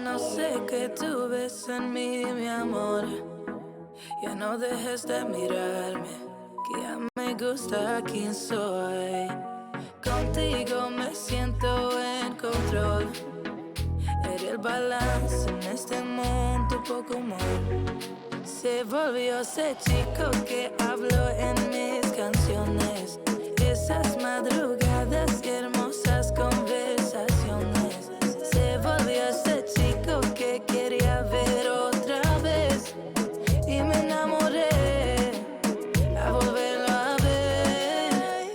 No sé qué tú ves en mí, mi amor. Ya no dejes de mirarme, que ya me gusta quién soy. Contigo me siento en control. Eres el balance en este mundo, poco humor. Se volvió ese chico que habló en mis canciones. Esas madrugadas y hermosas conversaciones. Se volvió ese chico que quería ver otra vez. Y me enamoré a volverlo a ver.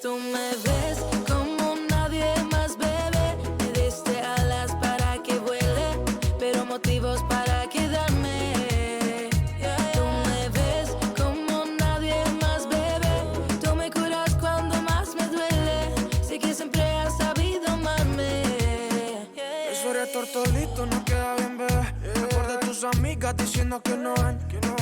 Tú me ves como nadie más, bebé. Me diste alas para que vuele, pero motivos para quedarme. Tú me ves como nadie más, bebé. Tú me curas cuando más me duele. Sé que siempre has sabido amarme. Eso eres tortolito, no queda bien, bebé. Mejor de tus amigas diciendo que no ven.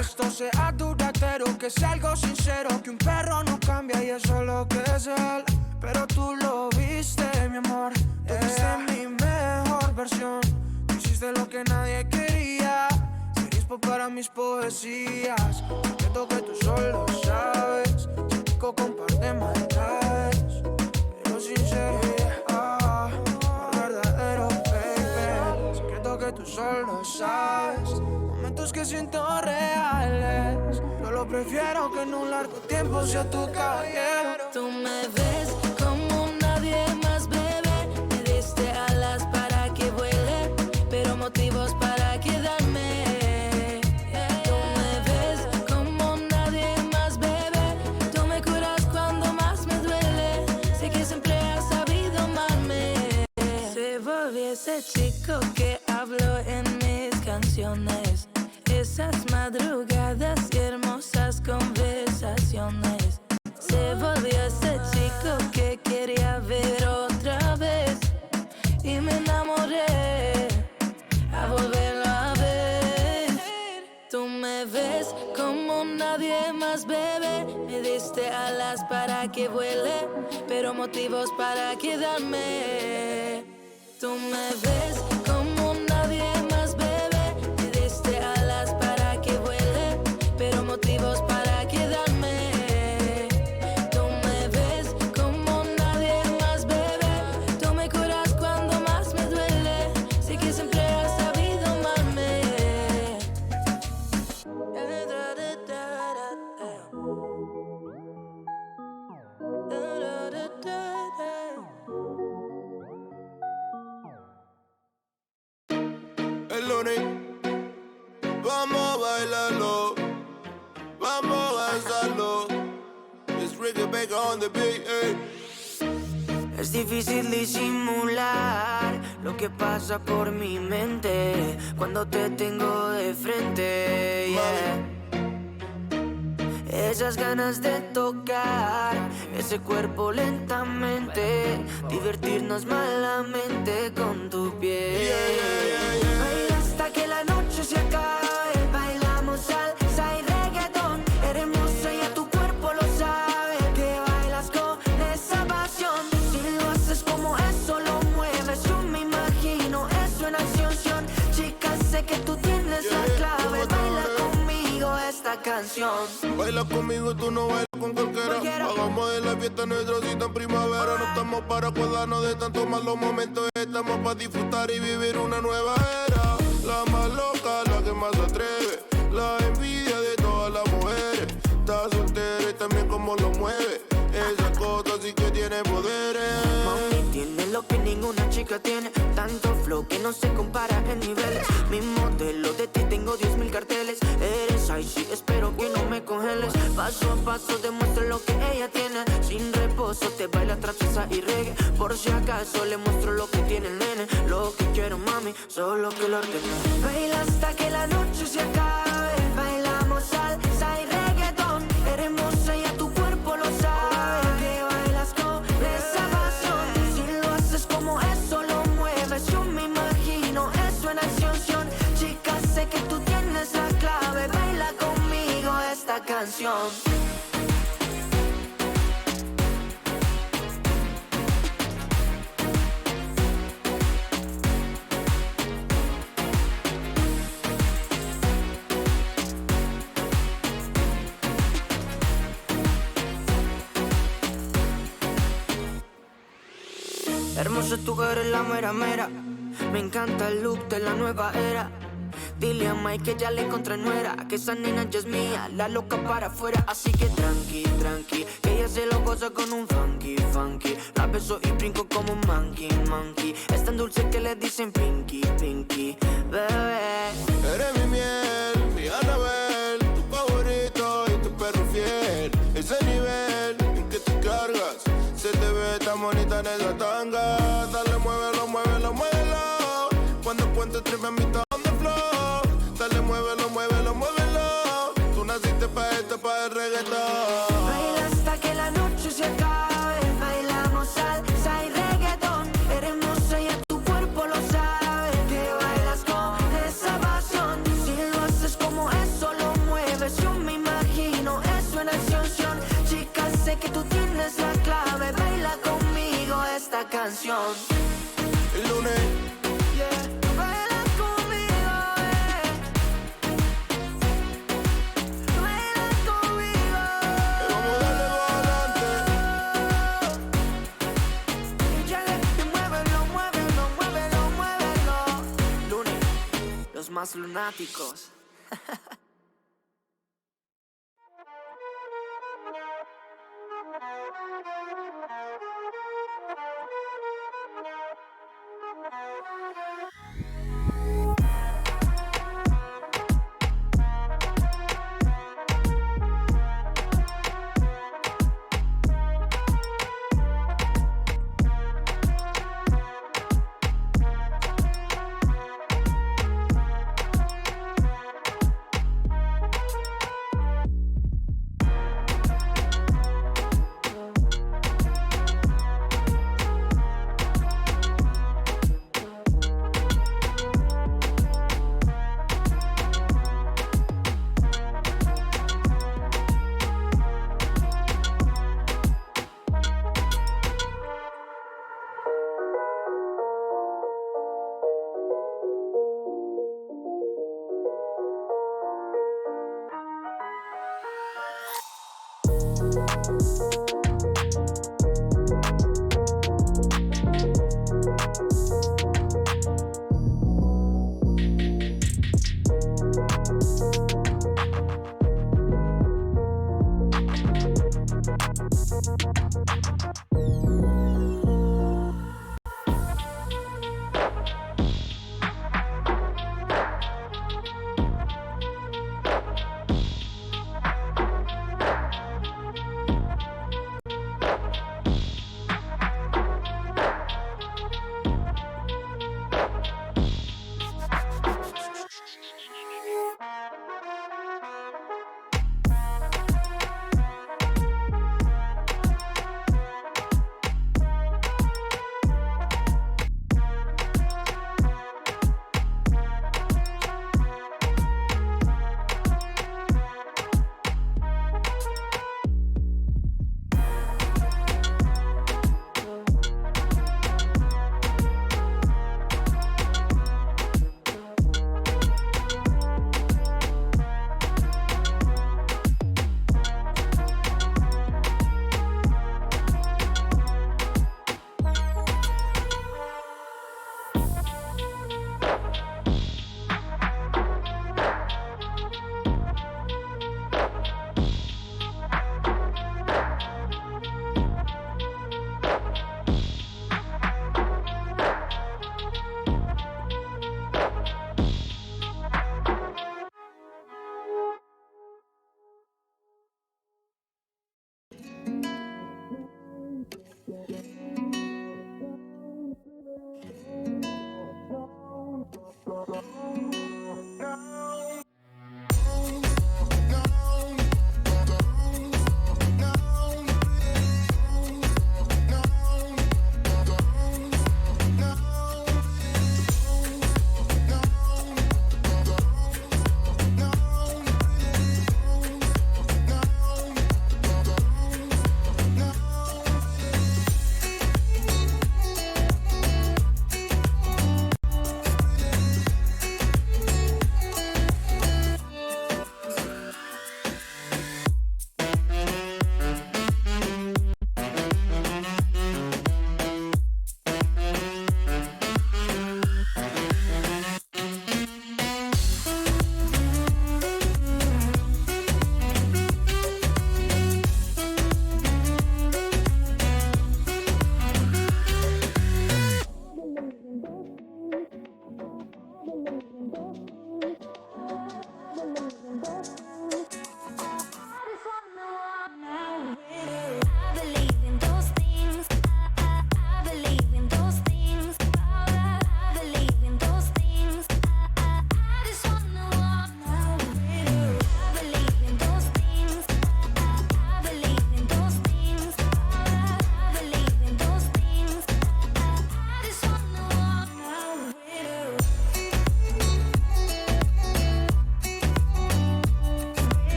Esto sea duradero, que sea algo sincero. Que un perro no cambia y eso es lo que es él. Pero tú lo viste, mi amor. Tú viste mi mejor versión. Tú hiciste lo que nadie quería. Serispo para mis poesías. Siento que tú solo sabes. Chico con par de maldades, pero sincero, por verdadero, baby. Secreto que tú solo sabes. Momentos que siento reales. Yo lo prefiero que en un largo tiempo sea tu caballero. Tú me ves como nadie más, bebé. Me diste alas para que vuele, pero motivos para quedarme. Tú me ves como nadie más, bebé. Tú me curas cuando más me duele. Sé que siempre has sabido amarme. Se volvió ese chico que habló en mis canciones. Esas madrugadas y hermosas conversaciones. Se volvió ese chico que quería ver otra vez. Y me enamoré a volverlo a ver. Tú me ves como nadie más, bebé. Me diste alas para que vuele, pero motivos para quedarme. Tú me ves como nadie más, bebé. Me diste alas para que vuele, pero motivos para quedarme. Tú me ves como nadie más, bebé. Tú me curas cuando más me duele. Sé que siempre has sabido amarme. El lunes, vamos a bailarlo, vamos a danzarlo. It's Ricky Baker on the beat, ey. Es difícil disimular lo que pasa por mi mente cuando te tengo de frente, yeah. Esas ganas de tocar ese cuerpo lentamente, divertirnos malamente con tu piel. Baila hasta que la noche se acabe, bailamos salsa y reggaetón. Eres hermosa y a tu cuerpo lo sabe, que bailas con esa pasión. Si lo haces como eso lo mueves, yo me imagino eso en acción. Chica, sé que tú tienes la clave, baila conmigo esta canción. Baila conmigo, tú no bailas con cualquiera. Hagamos de la fiesta nuestra cita en primavera. No estamos para acordarnos de tantos malos momentos. Estamos para disfrutar y vivir una nueva era. La más loca, la que más se atreve. La envidia de todas las mujeres. Está soltera y también como lo mueve. Esa cosa sí que tiene poderes. Mami, tiene lo que ninguna chica tiene. Tanto flow que no se compara en niveles. Mi modelo de ti tengo 10.000 carteles. Eres icy, espero que no me congeles. Paso a paso demuestro lo que ella tiene. Sin reposo te baila trapeza y reggae. Por si acaso le muestro lo que tiene el nene. Lo que quiero, mami, solo que lo ordene. Baila hasta que la noche se acabe. Bailamos salsa y reggaetón. Eres hermosa y a tu cuerpo lo sabe, que bailas con esa pasión. Si lo haces como eso lo mueves, yo me imagino eso en acción. Chica, sé que tú tienes la clave, baila conmigo esta canción. Hermoso tú eres la mera mera. Me encanta el look de la nueva era. Dile a Mike que ya le encontré nuera, que esa nena ya es mía, la loca para afuera. Así que tranqui, tranqui, que ella se lo goza con un funky, funky. La beso y brinco como un monkey, monkey. Es tan dulce que le dicen pinky, pinky, bebé. Eres mi miel, mi Anabel, tu favorito y tu perro fiel. Ese nivel en que te cargas, se te ve tan bonita en esa tanga. Dale, muévelo, muévelo, muévelo. Cuando cuente tres me invita on the floor. Dale, muévelo, muévelo, muévelo. Tú naciste pa' esto, pa' el reggaetón. Baila hasta que la noche se acabe. Bailamos salsa y reggaetón. Eres hermosa y a tu cuerpo lo sabe. Que bailas con esa pasión. Si lo haces como eso lo mueves, yo me imagino eso en acción. Chica, sé que tú tienes la clave. Baila conmigo esta canción. El lunes. Baila conmigo, baila conmigo. Vamos a darle para adelante. Y muévelo, muévelo, muévelo, muévelo. Lunes, los más lunáticos.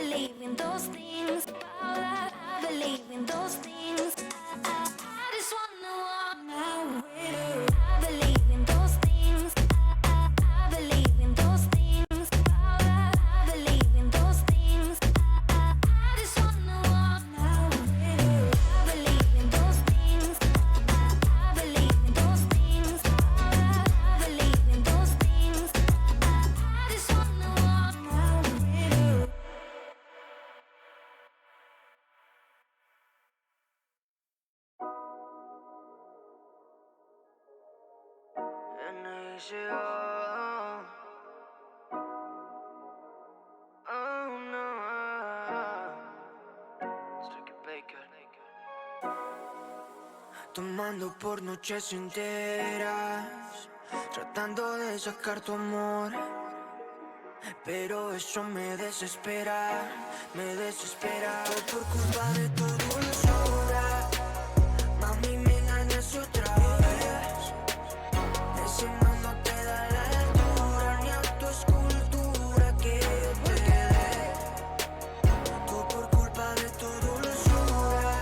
believe in those things. I believe in those things. I just wanna walk my way. I believe in those things. I believe in those things. I believe in those things. I just wanna walk my way. I believe in those things. I believe in those things. I believe in those things. I just wanna walk my way. Tomando por noches enteras, tratando de sacar tu amor, pero eso me desespera, me desespera. Todo por culpa de tu dulzura, mami me engañas otra vez. Ese man no te da la altura ni a tu escultura que yo te dé. Todo por culpa de tu dulzura,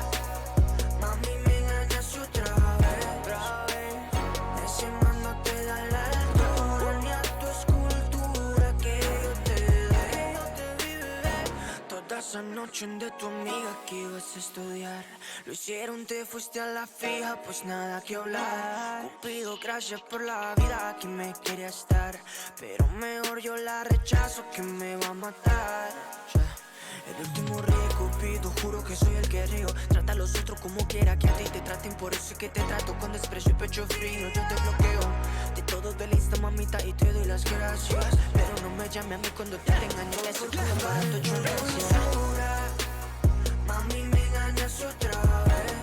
mami me engañas otra vez. Ese man no te da la altura ni a tu escultura que yo te dé. Toda esa noche de tu amiga que ibas a estudiar, lo hicieron, te fuiste a la fija, pues nada que hablar. Cupido, gracias por la vida que me querías dar, pero mejor yo la rechazo que me va a matar. El último rey Cupido, juro que soy el que río. Trata a los otros como quiera que a ti te traten, por eso es que te trato con desprecio y pecho frío. Yo te bloqueo de todo del Insta, mamita, y te doy las gracias, pero no me llame a mí cuando te engaño. Eso es un barato hecho gracia. Mami, me engañas otra vez.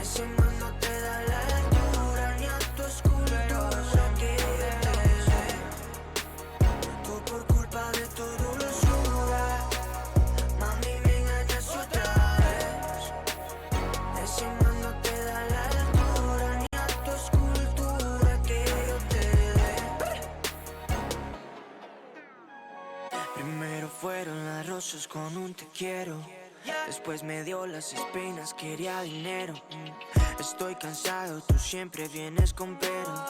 Ese man no te da la altura ni a tu escultura que yo te dé. Todo por culpa de tu dulzura, mami me engañas otra vez. Ese man no te da la altura ni a tu escultura que yo te dé. Primero fueron las rosas con un te quiero, después me dio las espinas, quería dinero. Estoy cansado, tú siempre vienes con peros,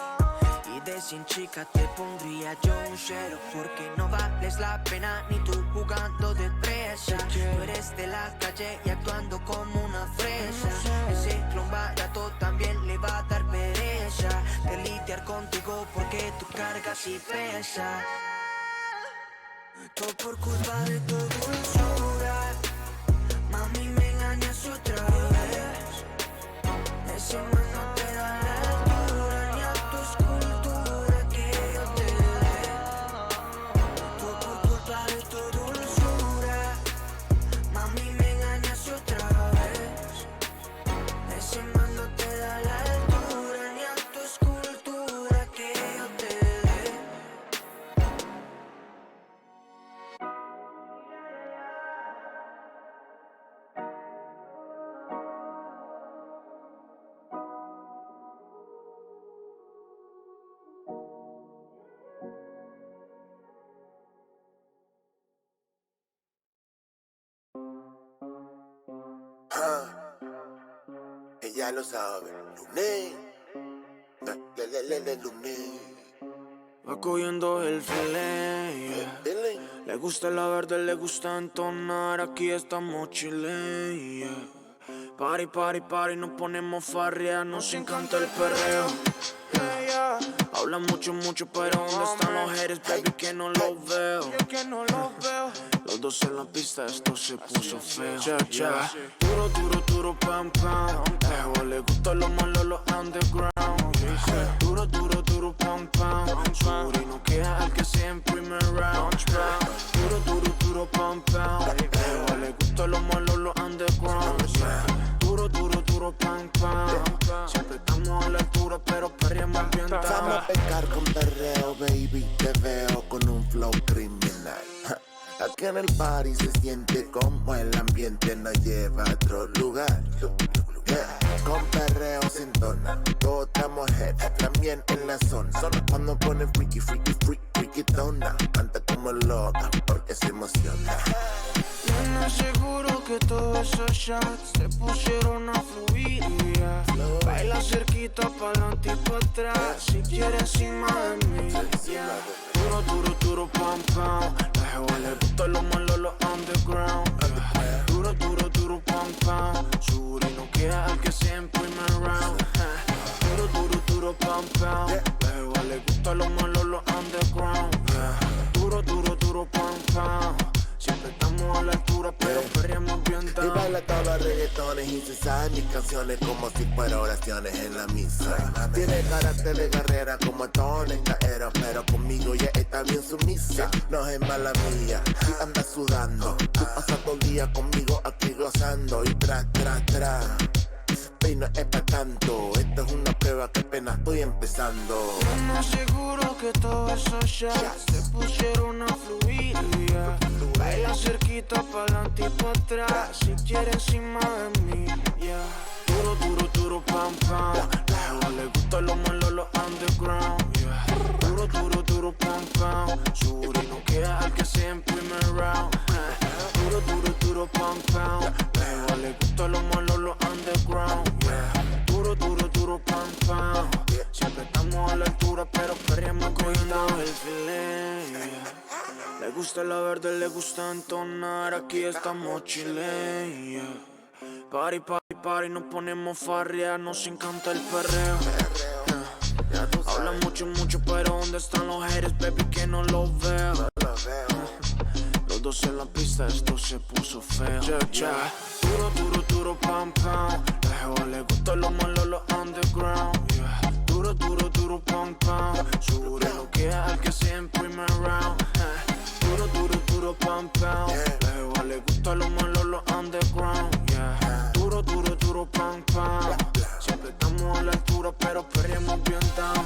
y de 100 chicas te pondría yo un cero, porque no vales la pena ni tú jugando de presa. Tú eres de la calle y actuando como una fresa. Ese clon barato también le va a dar pereza de lidiar contigo porque tú cargas y pesas. Todo por culpa de tu dulzura, mami me engañas otra vez. Ese man no te da la altura ni a tu escultura que yo te dé. Todo por culpa de tu dulzura, mami me engañas otra vez. Ese man no te da la altura ni a tu escultura que yo te dé. Ella lo sabe, Luné. Va cogiendo el filé, Le gusta la verde, le gusta entonar. Aquí estamos chile, Party, party, party, nos ponemos farria. Nos encanta el perreo, Hablan mucho, mucho, pero ¿dónde están los haters, baby? Que no los veo. Los dos en la pista, esto se puso feo. Cha, duro, duro, duro, pam, pam. Ejo, le gustan los malos, los underground. Duro, duro, duro, pam, pam. Suri no queda el que sea en primer round. Duro, duro, duro, pam, pam. Ejo, le gustan los malos, los underground. Duro, duro, duro, pam, pam. Siempre estamos a la altura, pero perreamos ambientado. Vamos a pecar con perreo, baby. Te veo con un flow criminal. Aquí en el party se siente como el ambiente nos lleva a otro lugar. Con perreo se entona otra mujer también en la zona. Cuando pone freaky, freaky, freaky, freaky tona, canta como loca porque se emociona. aseguro que todos esos shots se pusieron a fluir, yeah. Baila cerquita, pa'lante y pa' atrás, si quieres encima de mí, yeah. Duro, duro, duro, pam, pam. La jeva le gusta lo malo, lo underground, yeah. Duro, duro, duro, pam, pam. Su no queda al que siempre me around, Duro, duro, duro, pam, pam. La jeva le gusta lo malo, lo underground, yeah. Duro, duro, duro, pam, pam. Siempre estamos a la altura, pero perreamos bien down. Y baila todos los reggaetones y se saben mis canciones como si fueran oraciones en la misa. Tiene carácter de guerrera como todo en esta era, pero conmigo ya está bien sumisa. No es mala mía, si anda sudando. Tú pasas todo el día conmigo aquí gozando y tras. Y no es pa' tanto, esto es una prueba que apenas estoy empezando. Me aseguro que todos esos shots se pusieron a fluir, yeah. Baila cerquita, pa'lante y pa' atrás, si quieres encima de mí, yeah. Duro, duro, duro, pam, pam. La jeva le gusta lo malo, lo underground, yeah. Duro, duro, duro, pam, pam. Su no queda al que siempre me around, Duro, duro, duro, pam, pam. La jeva le gusta lo malo, lo underground, yeah. Duro, duro, duro, pam, pam. Siempre estamos a la altura, pero perreamos cogiendo el feeling, yeah. Le gusta la verde, le gusta entonar, aquí estamos chilling, yeah. Party, party, party, nos ponemos farria, nos encanta el perreo, yeah. Habla mucho, mucho, pero ¿dónde están los haters, baby, que no los veo? Los dos en la pista, esto se puso feo, yeah. Duro, duro, duro, pam, pam. La jeva le gusta lo malo, lo underground, yeah. Duro, duro, duro, pam, pam. Su no queda al que siempre me around, Duro, duro, duro, pam, pam. La jeva le gusta lo malo, lo underground, yeah. Duro, duro, duro, pam, pam. Siempre estamos a la altura, pero perreamos bien down.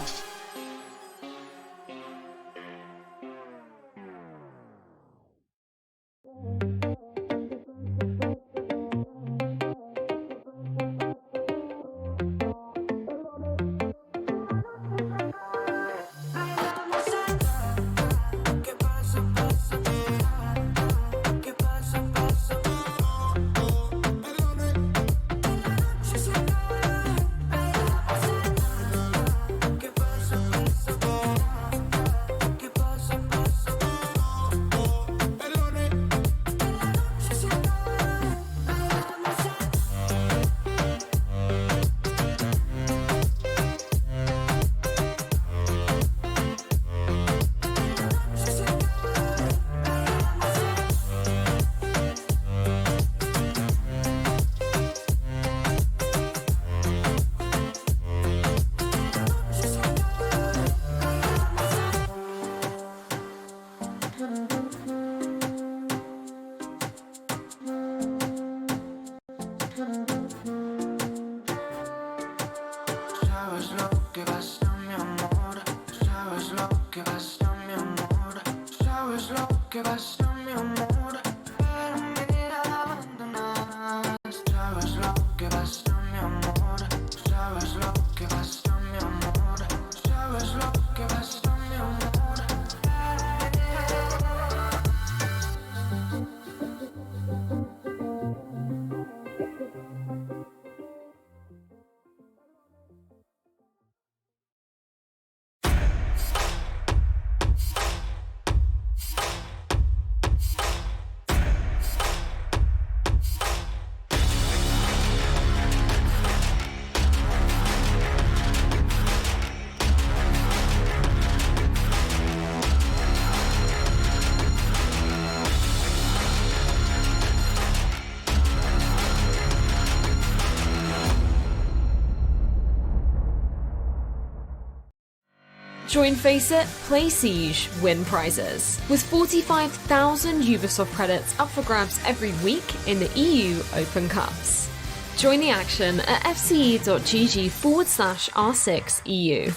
Join Face It, Play Siege, win prizes. With 45,000 Ubisoft credits up for grabs every week in the EU Open Cups. Join the action at fce.gg/R6EU.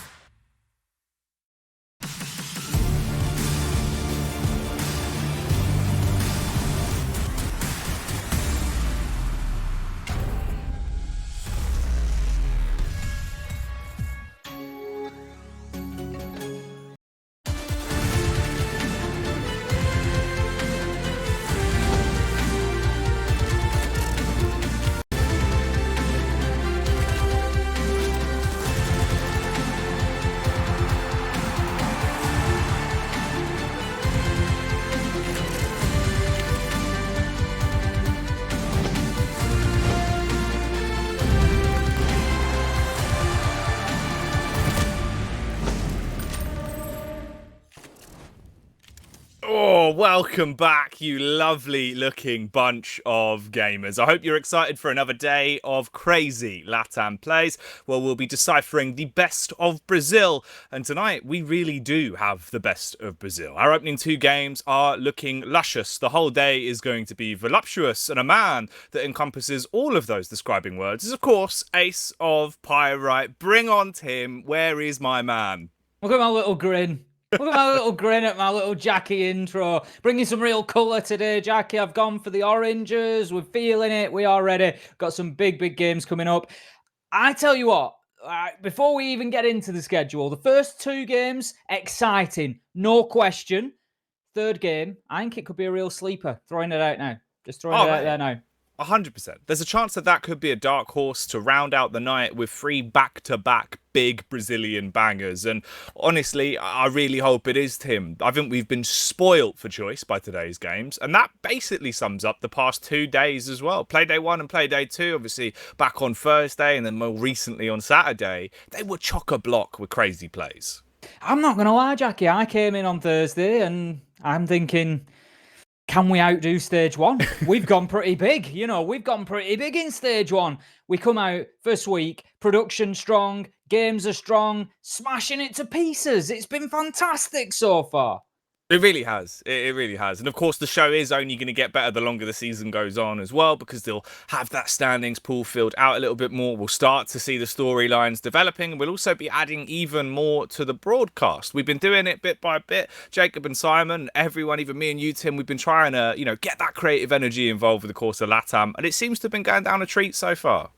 welcome back, you lovely looking bunch of gamers. I hope you're excited for another day of crazy Latam plays, where we'll be deciphering the best of Brazil. And tonight, we really do have the best of Brazil. Our opening two games are looking luscious. The whole day is going to be voluptuous, and a man that encompasses all of those describing words is, of course, Ace of Pyrite. Bring on Tim. Where is my man? Look at my little grin. Look at my little grin at my little Jackie intro. Bringing some real colour today, Jackie. I've gone for the oranges. We're feeling it. We are ready. Got some big games coming up. I tell you what, before we even get into the schedule, the first two games, exciting. No question. Third game, I think it could be a real sleeper. Throwing it out now. Just throwing it out there now. 100%. There's a chance that could be a dark horse to round out the night with 3 back-to-back big Brazilian bangers. And honestly, I really hope it is, Tim. I think we've been spoilt for choice by today's games. And that basically sums up the past 2 days as well. Play day 1 and play day 2, obviously back on Thursday and then more recently on Saturday. They were chock-a-block with crazy plays. I'm not going to lie, Jackie. I came in on Thursday and I'm thinking, can we outdo stage 1? We've gone pretty big. We've gone pretty big in stage 1. We come out first week, production strong, games are strong, smashing it to pieces. It's been fantastic so far. It really has. It really has. And of course, the show is only going to get better the longer the season goes on as well, because they'll have that standings pool filled out a little bit more. We'll start to see the storylines developing, and we'll also be adding even more to the broadcast. We've been doing it bit by bit. Jacob and Simon, everyone, even me and you, Tim, we've been trying to, get that creative energy involved with the course of Latam, and it seems to have been going down a treat so far.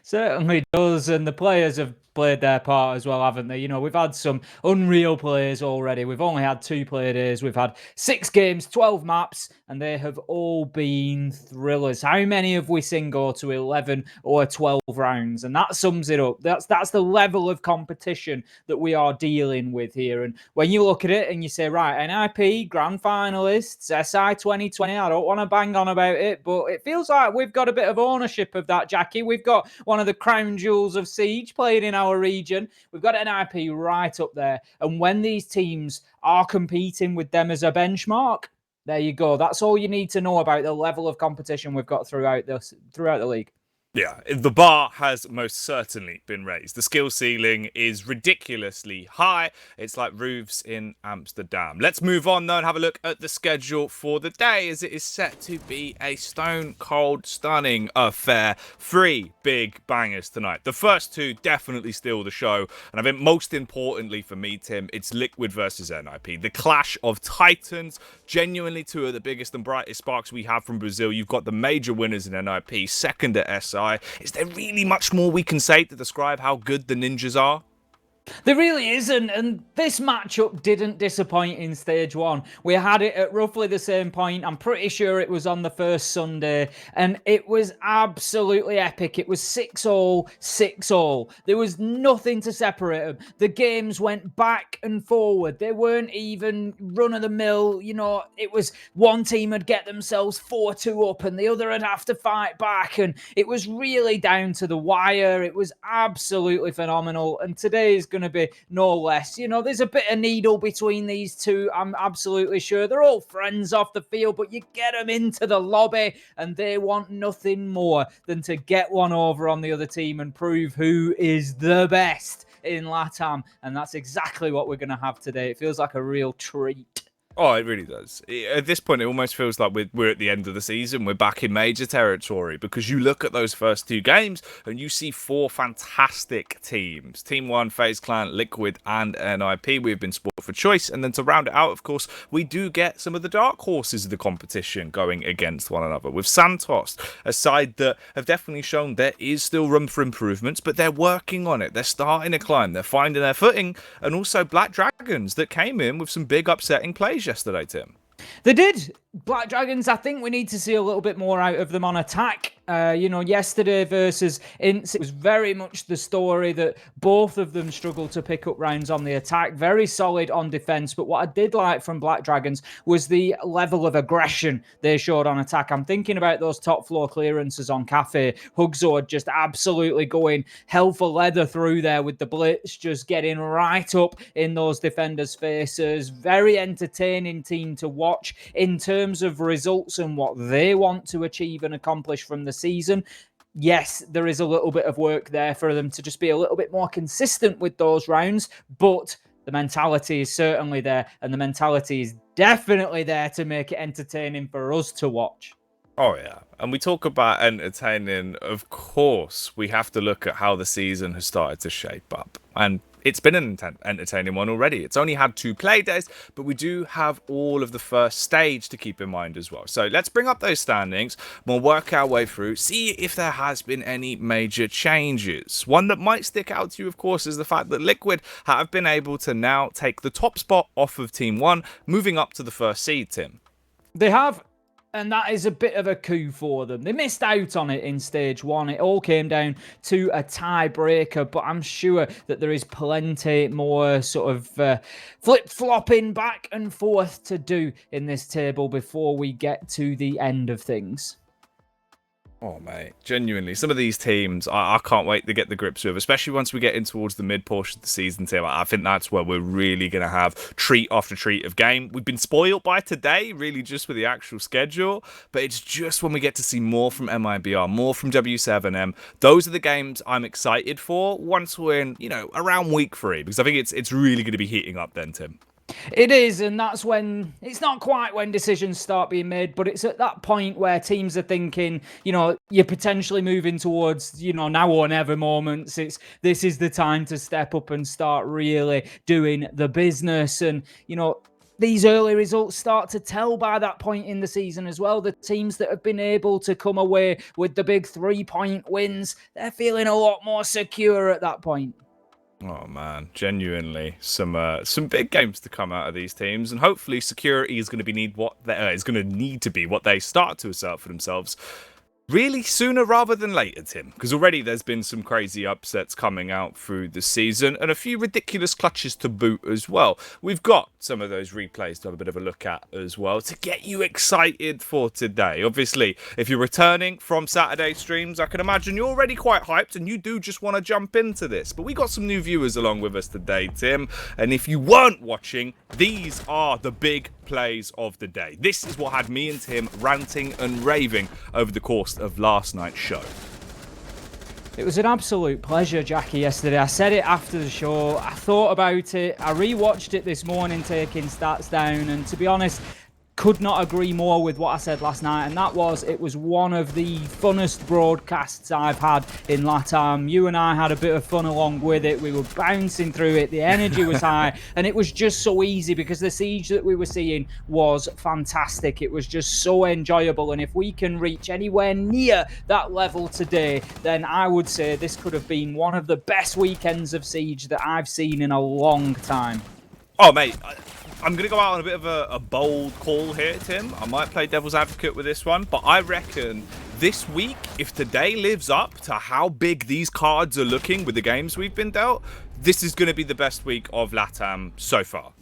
Certainly does, and the players have played their part as well, haven't they? We've had some unreal players already. We've only had 2 play days. We've had 6 games, 12 maps, and they have all been thrillers. How many have we seen go to 11 or 12 rounds? And that sums it up. That's the level of competition that we are dealing with here. And when you look at it and you say, right, NIP, grand finalists, SI 2020, I don't want to bang on about it, but it feels like we've got a bit of ownership of that, Jackie. We've got one of the crown jewels of Siege playing in our region. We've got NIP right up there. And when these teams are competing with them as a benchmark, there you go. That's all you need to know about the level of competition we've got throughout the league. Yeah, the bar has most certainly been raised. The skill ceiling is ridiculously high. It's like roofs in Amsterdam. Let's move on, though, and have a look at the schedule for the day, as it is set to be a stone-cold, stunning affair. 3 big bangers tonight. The first 2 definitely steal the show. And I think most importantly for me, Tim, it's Liquid versus NIP. The clash of titans. Genuinely 2 of the biggest and brightest sparks we have from Brazil. You've got the major winners in NIP, second at SI. Is there really much more we can say to describe how good the Ninjas are? There really isn't, and this matchup didn't disappoint in stage 1. We had it at roughly the same point. I'm pretty sure it was on the first Sunday, and it was absolutely epic. It was 6-all, 6-all. There was nothing to separate them. The games went back and forward. They weren't even run-of-the-mill. It was one team would get themselves 4-2 up, and the other would have to fight back, and it was really down to the wire. It was absolutely phenomenal, and today is going to be no less. There's a bit of needle between these two, I'm absolutely sure. They're all friends off the field, but you get them into the lobby and they want nothing more than to get one over on the other team and prove who is the best in Latam. And that's exactly what we're going to have today. It feels like a real treat. Oh, it really does. At this point, it almost feels like we're at the end of the season. We're back in major territory, because you look at those first 2 games and you see 4 fantastic teams. Team 1, FaZe Clan, Liquid and NIP. We've been spoiled for choice. And then to round it out, of course, we do get some of the dark horses of the competition going against one another. With Santos, a side that have definitely shown there is still room for improvements, but they're working on it. They're starting to climb. They're finding their footing. And also Black Dragons that came in with some big upsetting plays yesterday, Tim. They did. Black Dragons, I think we need to see a little bit more out of them on attack. Yesterday versus Ints, it was very much the story that both of them struggled to pick up rounds on the attack. Very solid on defense. But what I did like from Black Dragons was the level of aggression they showed on attack. I'm thinking about those top floor clearances on Cafe. Hugzord just absolutely going hell for leather through there with the blitz, just getting right up in those defenders' faces. Very entertaining team to watch in terms of results and what they want to achieve and accomplish from the season. Yes, there is a little bit of work there for them to just be a little bit more consistent with those rounds, but the mentality is certainly there, and the mentality is definitely there to make it entertaining for us to watch. Oh, yeah. And we talk about entertaining. Of course, we have to look at how the season has started to shape up. And it's been an entertaining one already. It's only had 2 play days, but we do have all of the first stage to keep in mind as well. So let's bring up those standings. We'll work our way through, see if there has been any major changes. One that might stick out to you, of course, is the fact that Liquid have been able to now take the top spot off of Team 1, moving up to the first seed, Tim. They have. And that is a bit of a coup for them. They missed out on it in stage 1. It all came down to a tiebreaker, but I'm sure that there is plenty more sort of flip-flopping back and forth to do in this table before we get to the end of things. Oh, mate, genuinely, some of these teams, I can't wait to get the grips with, especially once we get in towards the mid-portion of the season, Tim. I think that's where we're really going to have treat after treat of game. We've been spoiled by today, really, just with the actual schedule, but it's just when we get to see more from MIBR, more from W7M. Those are the games I'm excited for once we're in, around week 3, because I think it's really going to be heating up then, Tim. It is, and that's when it's not quite when decisions start being made, but it's at that point where teams are thinking, you're potentially moving towards, now or never moments. This is the time to step up and start really doing the business. And, these early results start to tell by that point in the season as well. The teams that have been able to come away with the big 3-point wins, they're feeling a lot more secure at that point. Oh man, genuinely some big games to come out of these teams, and hopefully security is going to need to be what they start to assert for themselves. Really sooner rather than later, Tim, because already there's been some crazy upsets coming out through the season and a few ridiculous clutches to boot as well. We've got some of those replays to have a bit of a look at as well to get you excited for today. Obviously, if you're returning from Saturday streams, I can imagine you're already quite hyped and you do just want to jump into this. But we got some new viewers along with us today, Tim, and if you weren't watching, these are the big plays of the day. This is what had me and Tim ranting and raving over the course of last night's show. It was an absolute pleasure, Jackie, yesterday. I said it after the show. I thought about it. I rewatched it this morning, taking stats down, and to be honest, could not agree more with what I said last night, and that was, it was one of the funnest broadcasts I've had in Latam. You and I had a bit of fun along with it. We were bouncing through it. The energy was high, and it was just so easy because the siege that we were seeing was fantastic. It was just so enjoyable, and if we can reach anywhere near that level today, then I would say this could have been one of the best weekends of siege that I've seen in a long time. Oh, mate, I'm going to go out on a bit of a bold call here, Tim. I might play devil's advocate with this one, but I reckon this week, if today lives up to how big these cards are looking with the games we've been dealt, this is going to be the best week of LATAM so far.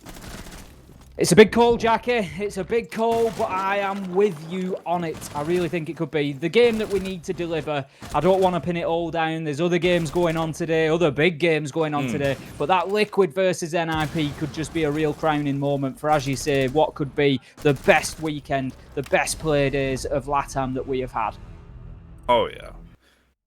It's a big call, Jackie. It's a big call, but I am with you on it. I really think it could be the game that we need to deliver. I don't want to pin it all down. There's other games going on today, other big games going on today, but that Liquid versus NIP could just be a real crowning moment for, as you say, what could be the best weekend, the best play days of LATAM that we have had. Oh, yeah.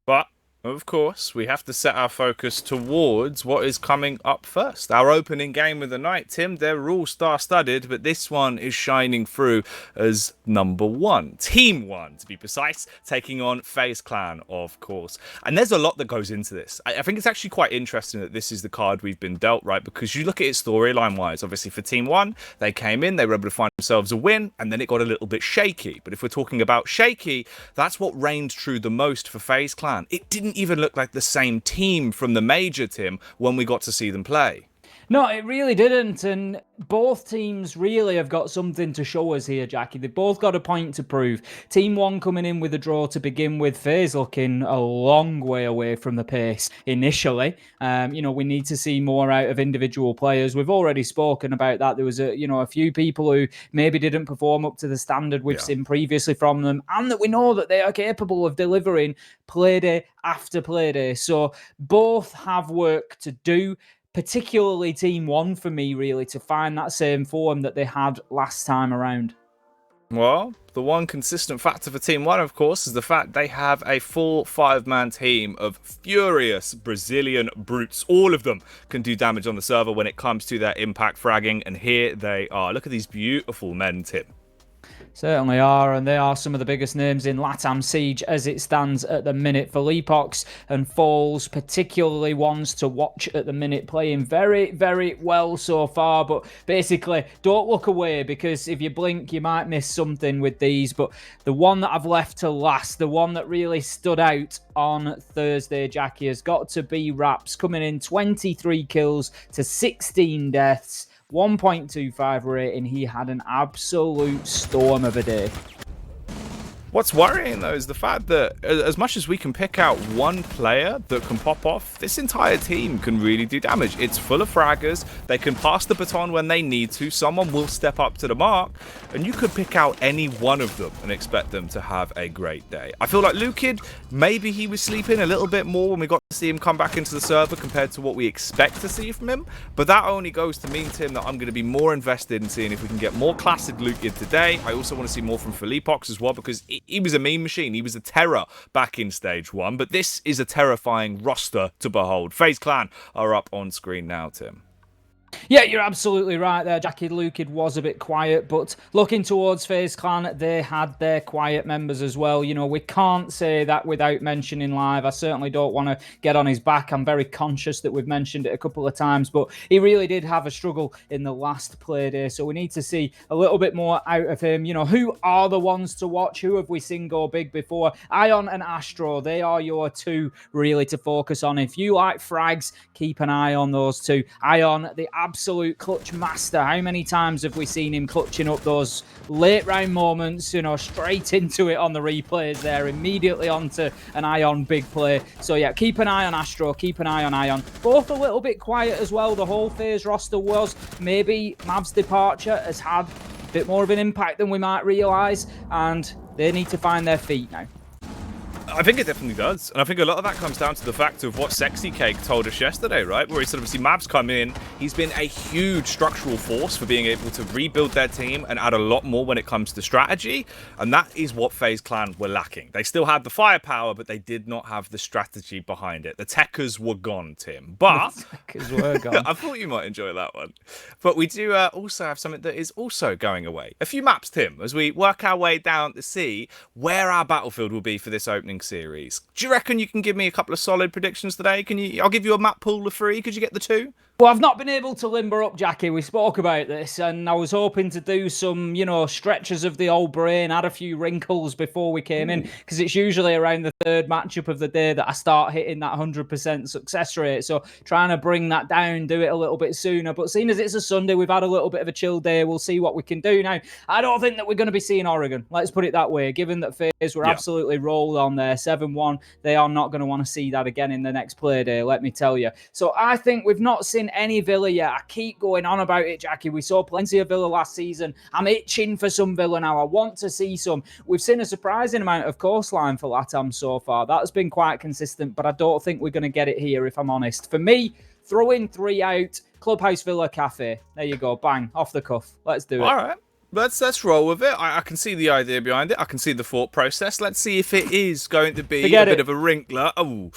But of course, we have to set our focus towards what is coming up first. Our opening game of the night, Tim, they're all star-studded, but this one is shining through as number 1. Team 1, to be precise, taking on FaZe Clan, of course. And there's a lot that goes into this. I think it's actually quite interesting that this is the card we've been dealt, right? Because you look at it storyline-wise, obviously for Team 1, they came in, they were able to find themselves a win, and then it got a little bit shaky. But if we're talking about shaky, that's what reigned true the most for FaZe Clan. It didn't even look like the same team from the major, Tim, when we got to see them play. No, it really didn't. And both teams really have got something to show us here, Jackie. They've both got a point to prove. Team 1 coming in with a draw to begin with. FaZe looking a long way away from the pace initially. We need to see more out of individual players. We've already spoken about that. There was a few people who maybe didn't perform up to the standard we've seen previously from them, and that we know that they are capable of delivering playday after playday. So both have work to do. Particularly Team 1 for me, really, to find that same form that they had last time around. Well, the one consistent factor for Team 1, of course, is the fact they have a full 5-man team of furious Brazilian brutes. All of them can do damage on the server when it comes to their impact fragging, and here they are. Look at these beautiful men, Tim. Certainly are, and they are some of the biggest names in Latam Siege as it stands at the minute. For Leapox and Falls, particularly ones to watch at the minute, playing very, very well so far. But basically, don't look away, because if you blink, you might miss something with these. But the one that I've left to last, the one that really stood out on Thursday, Jackie, has got to be Raps, coming in 23 kills to 16 deaths. 1.25 rating. He had an absolute storm of a day. What's worrying, though, is the fact that as much as we can pick out one player that can pop off, this entire team can really do damage. It's full of fraggers. They can pass the baton when they need to. Someone will step up to the mark, and you could pick out any one of them and expect them to have a great day. I feel like Lukid, maybe he was sleeping a little bit more when we got to see him come back into the server compared to what we expect to see from him. But that only goes to mean, Tim, that I'm going to be more invested in seeing if we can get more classic Lukid today. I also want to see more from Felipox as well, because he was a meme machine. He was a terror back in stage 1, but this is a terrifying roster to behold. FaZe Clan are up on screen now, Tim. Yeah, you're absolutely right there. Jackie Lukid was a bit quiet, but looking towards FaZe Clan, they had their quiet members as well. We can't say that without mentioning Live. I certainly don't want to get on his back. I'm very conscious that we've mentioned it a couple of times, but he really did have a struggle in the last play day, so we need to see a little bit more out of him. Who are the ones to watch? Who have we seen go big before? Ion and Astro, they are your two really to focus on. If you like frags, keep an eye on those two. Ion, the absolute clutch master. How many times have we seen him clutching up those late round moments, straight into it on the replays there, immediately onto an Ion big play. So yeah, keep an eye on Astro, keep an eye on Ion. Both a little bit quiet as well. The whole FaZe roster was. Maybe Mav's departure has had a bit more of an impact than we might realise, and they need to find their feet now. I think it definitely does. And I think a lot of that comes down to the fact of what Sexy Cake told us yesterday, right? Where he said, obviously, Mav's come in. He's been a huge structural force for being able to rebuild their team and add a lot more when it comes to strategy. And that is what FaZe Clan were lacking. They still had the firepower, but they did not have the strategy behind it. The techers were gone, Tim. But the techers were gone. I thought you might enjoy that one. But we do also have something that is also going away. A few maps, Tim, as we work our way down to see where our battlefield will be for this opening series. Do you reckon you can give me a couple of solid predictions today? I'll give you a map pool of 3. Could you get the 2? Well, I've not been able to limber up, Jackie. We spoke about this, and I was hoping to do some, stretches of the old brain, add a few wrinkles before we came in, because it's usually around the third matchup of the day that I start hitting that 100% success rate. So trying to bring that down, do it a little bit sooner. But seeing as it's a Sunday, we've had a little bit of a chill day. We'll see what we can do. Now, I don't think that we're going to be seeing Oregon. Let's put it that way. Given that FaZe were absolutely rolled on there, 7-1, they are not going to want to see that again in the next play day, let me tell you. So I think we've not seen any Villa yet. I keep going on about it, Jackie. We saw plenty of Villa last season. I'm itching for some Villa now. I want to see some. We've seen a surprising amount of coastline for Latam so far. That's been quite consistent, but I don't think we're going to get it here, if I'm honest. For me, throw in 3 out. Clubhouse Villa Cafe. There you go. Bang. Off the cuff. Let's do it. All right. Let's roll with it. I can see the idea behind it. I can see the thought process. Let's see if it is going to be a bit of a wrinkler. Oh,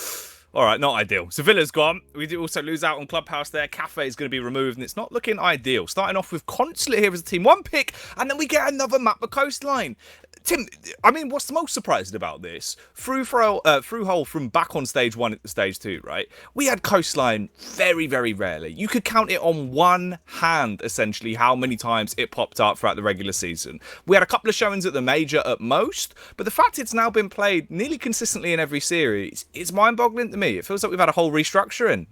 all right, not ideal. So Villa's gone. We do also lose out on Clubhouse there. Cafe is going to be removed, and it's not looking ideal. Starting off with Consulate here as a team 1 pick, and then we get another map of Coastline. Tim, I mean, what's the most surprising about this? Through hole from back on stage 1 to stage 2, right? We had Coastline very, very rarely. You could count it on one hand, essentially, how many times it popped up throughout the regular season. We had a couple of showings at the major at most, but the fact it's now been played nearly consistently in every series is mind-boggling to me. It feels like we've had a whole restructuring.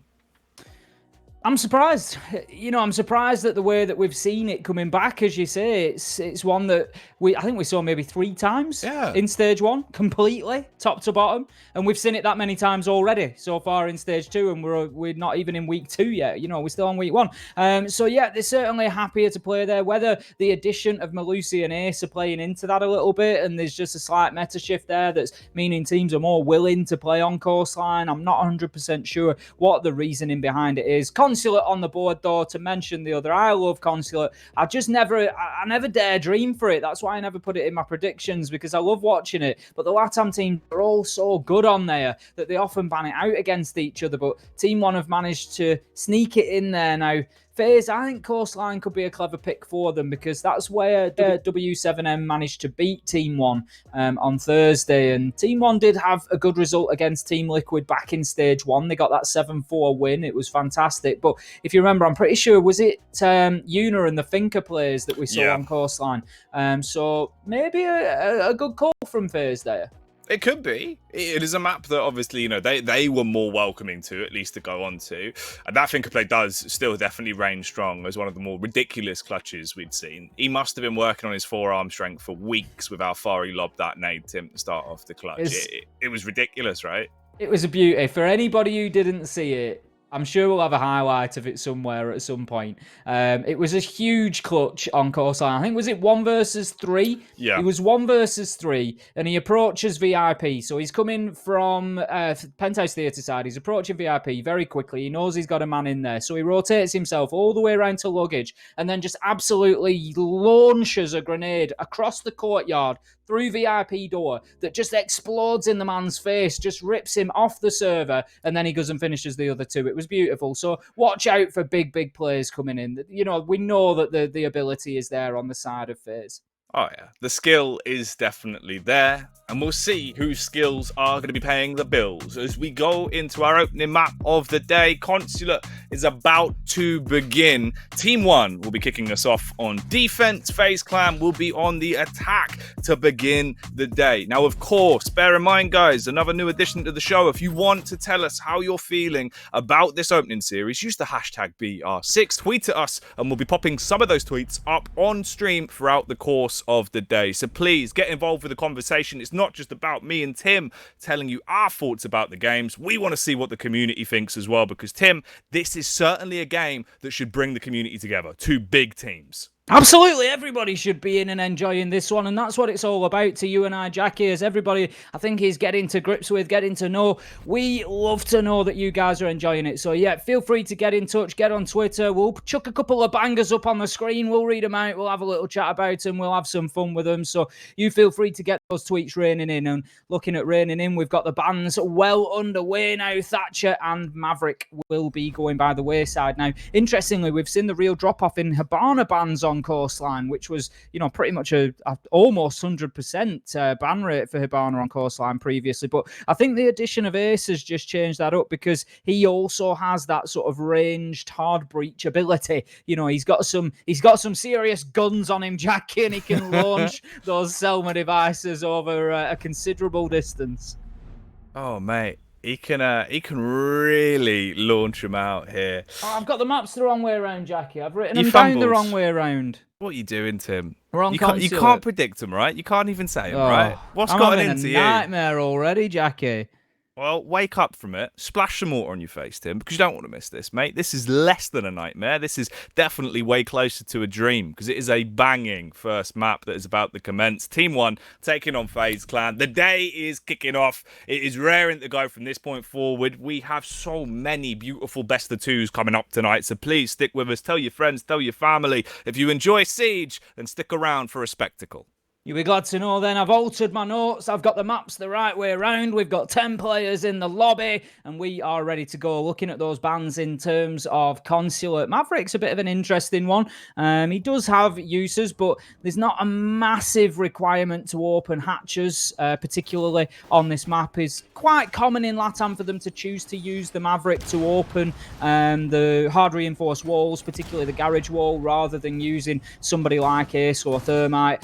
I'm surprised. You know, I'm surprised at the way that we've seen it coming back. As you say, it's one that I think we saw maybe 3 times in stage 1, completely top to bottom, and we've seen it that many times already so far in stage 2, and we're not even in week 2 yet. You know, we're still on week 1. So yeah, they're certainly happier to play there. Whether the addition of Malusi and Ace are playing into that a little bit, and there's just a slight meta shift there that's meaning teams are more willing to play on coastline. I'm not 100% sure what the reasoning behind it is. Consulate on the board, though, to mention the other. I love Consulate. I never dare dream for it. That's why I never put it in my predictions, because I love watching it. But the Latam team are all so good on there that they often ban it out against each other. But Team 1 have managed to sneak it in there now. FaZe, I think Coastline could be a clever pick for them, because that's where W7M managed to beat Team 1 on Thursday. And Team 1 did have a good result against Team Liquid back in stage 1. They got that 7-4 win. It was fantastic. But if you remember, I'm pretty sure, was it Una and the Finker players that we saw on Coastline? So maybe a good call from FaZe there. It could be. It is a map that obviously, you know, they were more welcoming to, at least to go on to. And that Finkerplay does still definitely reign strong as one of the more ridiculous clutches we'd seen. He must have been working on his forearm strength for weeks with how far he lobbed that nade to him to start off the clutch. It was ridiculous, right? It was a beauty. For anybody who didn't see it, I'm sure we'll have a highlight of it somewhere at some point. It was a huge clutch on coastline. I think, was it 1 versus 3? Yeah. It was 1 versus 3, and he approaches VIP. So he's coming from Penthouse Theatre side. He's approaching VIP very quickly. He knows he's got a man in there. So he rotates himself all the way around to luggage and then just absolutely launches a grenade across the courtyard through VIP door that just explodes in the man's face, just rips him off the server, and then he goes and finishes the other 2. It was beautiful. So watch out for big players coming in. You know, we know that the ability is there on the side of FaZe. Oh yeah, the skill is definitely there, and we'll see whose skills are going to be paying the bills as we go into our opening map of the day. Consulate is about to begin. Team 1 will be kicking us off on defense. FaZe Clan will be on the attack to begin the day. Now, of course, bear in mind, guys, another new addition to the show. If you want to tell us how you're feeling about this opening series, use the hashtag BR6, tweet at us, and we'll be popping some of those tweets up on stream throughout the course of the day. So please get involved with the conversation. It's not just about me and Tim telling you our thoughts about the games. We want to see what the community thinks as well, because Tim, this is certainly a game that should bring the community together. 2 big teams. Absolutely, everybody should be in and enjoying this one, and that's what it's all about to you and I, Jackie, as everybody, I think, is getting to grips with, getting to know. We love to know that you guys are enjoying it, so yeah, feel free to get in touch, get on Twitter. We'll chuck a couple of bangers up on the screen, we'll read them out, we'll have a little chat about them, we'll have some fun with them, so you feel free to get those tweets raining in. And looking at raining in, we've got the bans well underway now. Thatcher and Maverick will be going by the wayside now. Interestingly, we've seen the real drop-off in Hibana bans on coastline, which was, you know, pretty much a almost 100% ban rate for Hibana on coastline previously. But I think the addition of Ace has just changed that up, because he also has that sort of ranged hard breach ability. You know, he's got some serious guns on him, Jackie, and he can launch those Selma devices over a considerable distance. Oh, mate. He can really launch them out here. Oh, I've got the maps the wrong way around, Jackie. I've written them down the wrong way around. What are you doing, Tim? You can't predict them, right? You can't even say them, right? What's gotten into you? I'm having a nightmare already, Jackie. Well, wake up from it. Splash some water on your face, Tim, because you don't want to miss this, mate. This is less than a nightmare. This is definitely way closer to a dream, because it is a banging first map that is about to commence. Team 1 taking on FaZe Clan. The day is kicking off. It is raring to go from this point forward. We have so many beautiful best of 2s coming up tonight, so please stick with us. Tell your friends, tell your family. If you enjoy Siege, then stick around for a spectacle. You'll be glad to know then I've altered my notes. I've got the maps the right way around. We've got 10 players in the lobby, and we are ready to go. Looking at those bans in terms of Consulate. Maverick's a bit of an interesting one. He does have uses, but there's not a massive requirement to open hatches, particularly on this map. It's quite common in Latam for them to choose to use the Maverick to open the hard reinforced walls, particularly the garage wall, rather than using somebody like Ace or Thermite.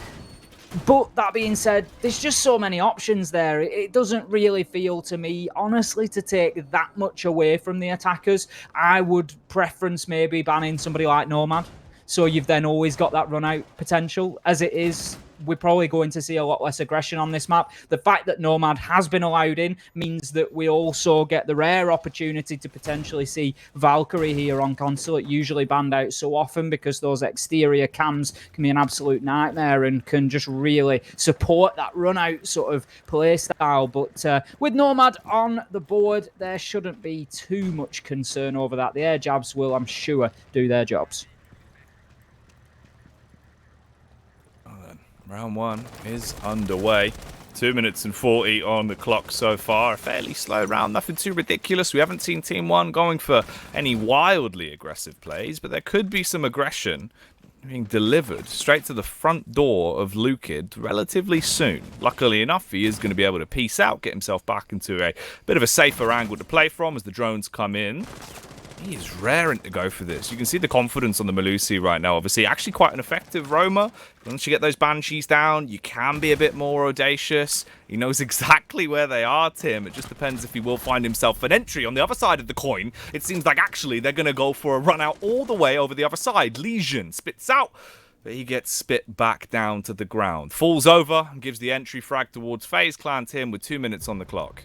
But that being said, there's just so many options there. It doesn't really feel to me, honestly, to take that much away from the attackers. I would preference maybe banning somebody like Nomad. So you've then always got that run out potential. As it is, we're probably going to see a lot less aggression on this map. The fact that Nomad has been allowed in means that we also get the rare opportunity to potentially see Valkyrie here on Consulate, usually banned out so often because those exterior cams can be an absolute nightmare and can just really support that run out sort of play style. But with Nomad on the board, there shouldn't be too much concern over that. The air jabs will, I'm sure, do their jobs. Round 1 is underway. 2 minutes and 40 on the clock so far. A fairly slow round, nothing too ridiculous. We haven't seen Team 1 going for any wildly aggressive plays, but there could be some aggression being delivered straight to the front door of Lukid relatively soon. Luckily enough, he is going to be able to peace out, get himself back into a bit of a safer angle to play from as the drones come in. He is raring to go for this. You can see the confidence on the Melusi right now. Obviously, actually quite an effective roamer. Once you get those Banshees down, you can be a bit more audacious. He knows exactly where they are, Tim. It just depends if he will find himself an entry on the other side of the coin. It seems like actually they're going to go for a run out all the way over the other side. Lesion spits out, but he gets spit back down to the ground. Falls over and gives the entry frag towards FaZe Clan Tim with 2 minutes on the clock.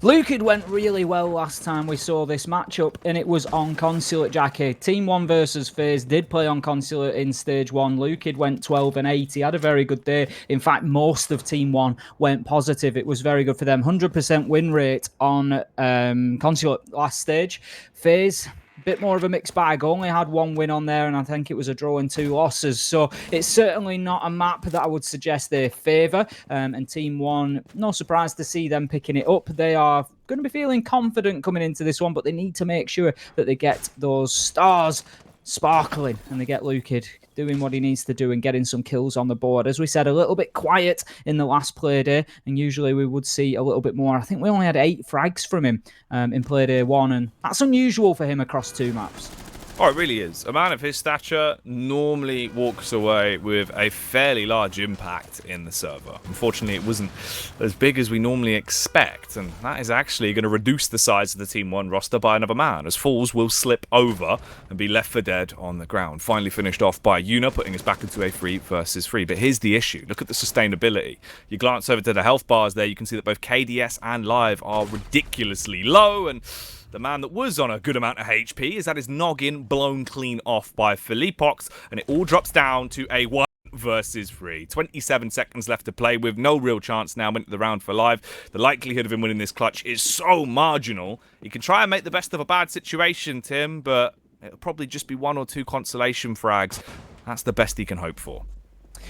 Lukid went really well last time we saw this matchup, and it was on Consulate, Jackie. Team 1 versus FaZe did play on Consulate in Stage 1. Lukid went 12 and 8. He had a very good day. In fact, most of Team 1 went positive. It was very good for them. 100% win rate on Consulate last stage. FaZe, bit more of a mixed bag. Only had 1 win on there, and I think it was a draw and 2 losses. So it's certainly not a map that I would suggest they favour. And Team 1, no surprise to see them picking it up. They are going to be feeling confident coming into this one, but they need to make sure that they get those stars sparkling and they get Lukid doing what he needs to do and getting some kills on the board. As we said, a little bit quiet in the last play day, and usually we would see a little bit more. I think we only had 8 frags from him in play day 1, and that's unusual for him across 2 maps. Oh, it really is. A man of his stature normally walks away with a fairly large impact in the server. Unfortunately, it wasn't as big as we normally expect, and that is actually going to reduce the size of the Team 1 roster by another man, as Falls will slip over and be left for dead on the ground. Finally finished off by Yuna, putting us back into a 3 versus 3. But here's the issue. Look at the sustainability. You glance over to the health bars there, you can see that both KDS and Live are ridiculously low, and the man that was on a good amount of HP has had his noggin blown clean off by Philippox, and it all drops down to a 1 versus 3. 27 seconds left to play with, no real chance now into the round for Live. The likelihood of him winning this clutch is so marginal. He can try and make the best of a bad situation, Tim, but it'll probably just be 1 or 2 consolation frags. That's the best he can hope for.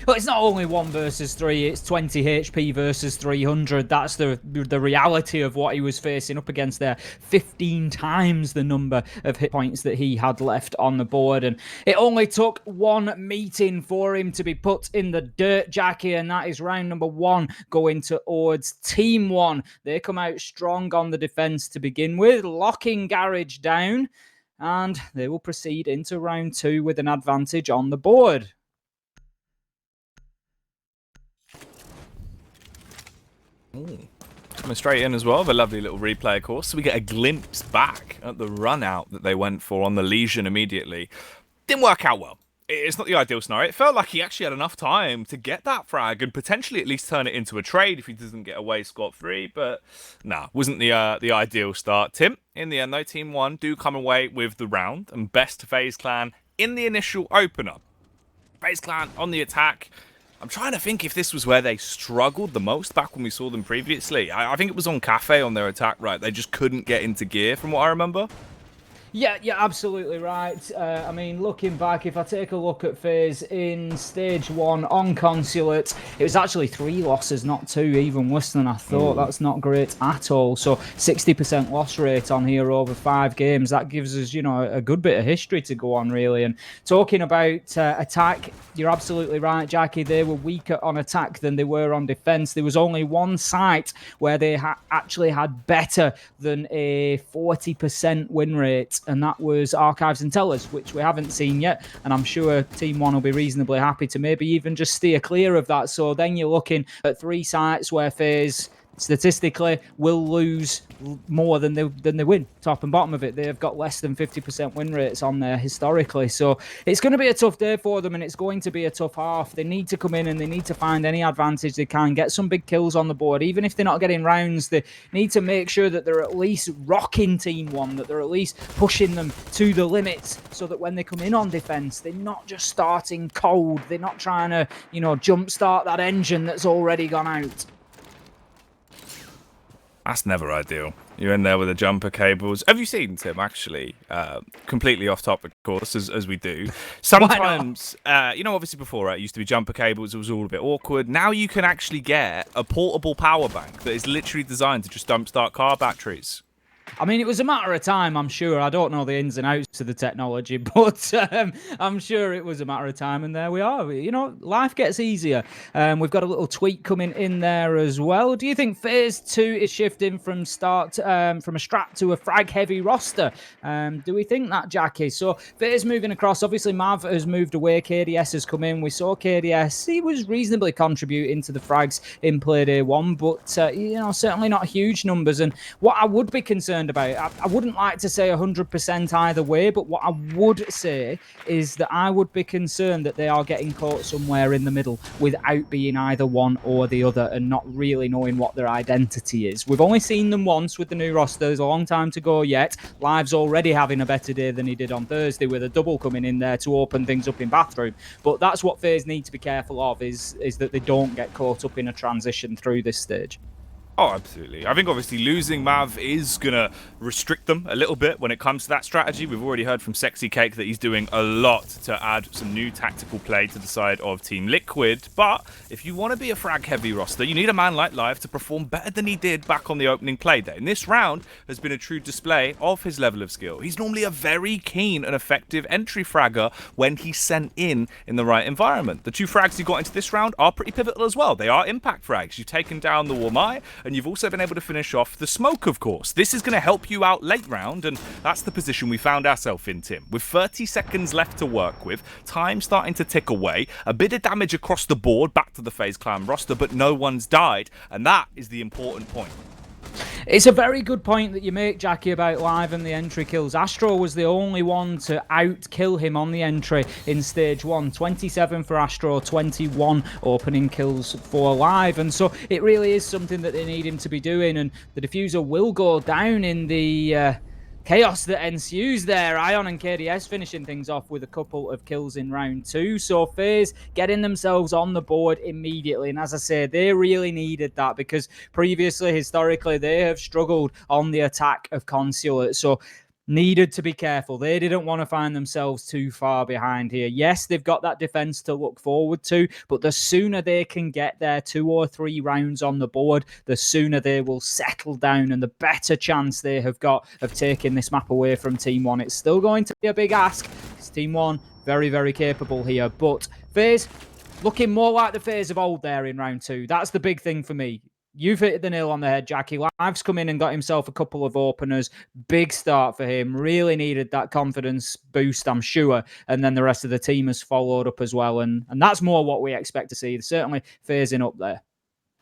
Well, it's not only 1 versus 3, it's 20 HP versus 300. That's the reality of what he was facing up against there. 15 times the number of hit points that he had left on the board. And it only took 1 meeting for him to be put in the dirt, Jackie, and that is round number 1 going towards Team 1. They come out strong on the defense to begin with, locking Garage down, and they will proceed into round 2 with an advantage on the board. Ooh. Coming straight in as well, the lovely little replay, of course. So we get a glimpse back at the run out that they went for on the Legion immediately. Didn't work out well. It's not the ideal scenario. It felt like he actually had enough time to get that frag and potentially at least turn it into a trade if he doesn't get away scot-free. But nah, wasn't the ideal start. Tim, in the end though, Team 1 do come away with the round and best FaZe Clan in the initial opener. FaZe Clan on the attack. I'm trying to think if this was where they struggled the most back when we saw them previously. I think it was on Cafe on their attack, right? They just couldn't get into gear from what I remember. Yeah, you're absolutely right. I mean, looking back, if I take a look at FaZe in Stage 1 on Consulate, it was actually 3 losses, not 2, even worse than I thought. That's not great at all. So 60% loss rate on here over 5 games. That gives us, you know, a good bit of history to go on, really. And talking about attack, you're absolutely right, Jackie. They were weaker on attack than they were on defense. There was only 1 site where they actually had better than a 40% win rate that, and that was Archives and Tellers, which we haven't seen yet, and I'm sure Team 1 will be reasonably happy to maybe even just steer clear of that. So then you're looking at 3 sites where FaZe statistically will lose more than they win, top and bottom of it. They've got less than 50% win rates on there historically, so it's going to be a tough day for them, and it's going to be a tough half. They need to come in and they need to find any advantage they can, get some big kills on the board. Even if they're not getting rounds, they need to make sure that they're at least rocking Team 1, that they're at least pushing them to the limits, so that when they come in on defense, they're not just starting cold. They're not trying to, jumpstart that engine that's already gone out. That's never ideal. You're in there with the jumper cables. Have you seen, Tim, actually, completely off topic, of course, as we do. Sometimes, obviously before, right, it used to be jumper cables. It was all a bit awkward. Now you can actually get a portable power bank that is literally designed to just start car batteries. I mean, it was a matter of time, I'm sure. I don't know the ins and outs of the technology, but I'm sure it was a matter of time, and there we are. Life gets easier. We've got a little tweet coming in there as well. Do you think FaZe 2 is shifting from a strat to a frag-heavy roster? Do we think that, Jackie? So FaZe moving across. Obviously, Mav has moved away. KDS has come in. We saw KDS. He was reasonably contributing to the frags in Play Day 1, but, certainly not huge numbers. And what I would be concerned about, I wouldn't like to say 100% either way, but what I would say is that I would be concerned that they are getting caught somewhere in the middle without being either one or the other and not really knowing what their identity is. We've only seen them once with the new roster. There's a long time to go yet. Live's already having a better day than he did on Thursday with a double coming in there to open things up in Bathroom. But that's what FaZe need to be careful of, is that they don't get caught up in a transition through this stage. Oh, absolutely. I think obviously losing Mav is going to restrict them a little bit when it comes to that strategy. We've already heard from Sexy Cake that he's doing a lot to add some new tactical play to the side of Team Liquid. But if you want to be a frag-heavy roster, you need a man like Live to perform better than he did back on the opening play day. And this round has been a true display of his level of skill. He's normally a very keen and effective entry fragger when he's sent in the right environment. The 2 frags he got into this round are pretty pivotal as well. They are impact frags. You've taken down the Wamai, and you've also been able to finish off the smoke, of course. This is going to help you out late round, and that's the position we found ourselves in, Tim. With 30 seconds left to work with, time starting to tick away, a bit of damage across the board back to the FaZe Clan roster, but no one's died, and that is the important point. It's a very good point that you make, Jackie, about Live and the entry kills. Astro was the only one to out-kill him on the entry in Stage 1. 27 for Astro, 21 opening kills for Live. And so it really is something that they need him to be doing. And the diffuser will go down in the chaos that ensues there. Ion and KDS finishing things off with a couple of kills in round 2. So FaZe getting themselves on the board immediately. And as I say, they really needed that, because previously, historically, they have struggled on the attack of Consulate. So needed to be careful. They didn't want to find themselves too far behind here. Yes, they've got that defense to look forward to, but the sooner they can get their 2 or 3 rounds on the board, the sooner they will settle down and the better chance they have got of taking this map away from Team 1. It's still going to be a big ask, because Team 1, very, very capable here, but FaZe looking more like the FaZe of old there in round 2. That's the big thing for me. You've hit the nail on the head, Jackie. Live's come in and got himself a couple of openers. Big start for him. Really needed that confidence boost, I'm sure. And then the rest of the team has followed up as well. And that's more what we expect to see. Certainly phasing up there.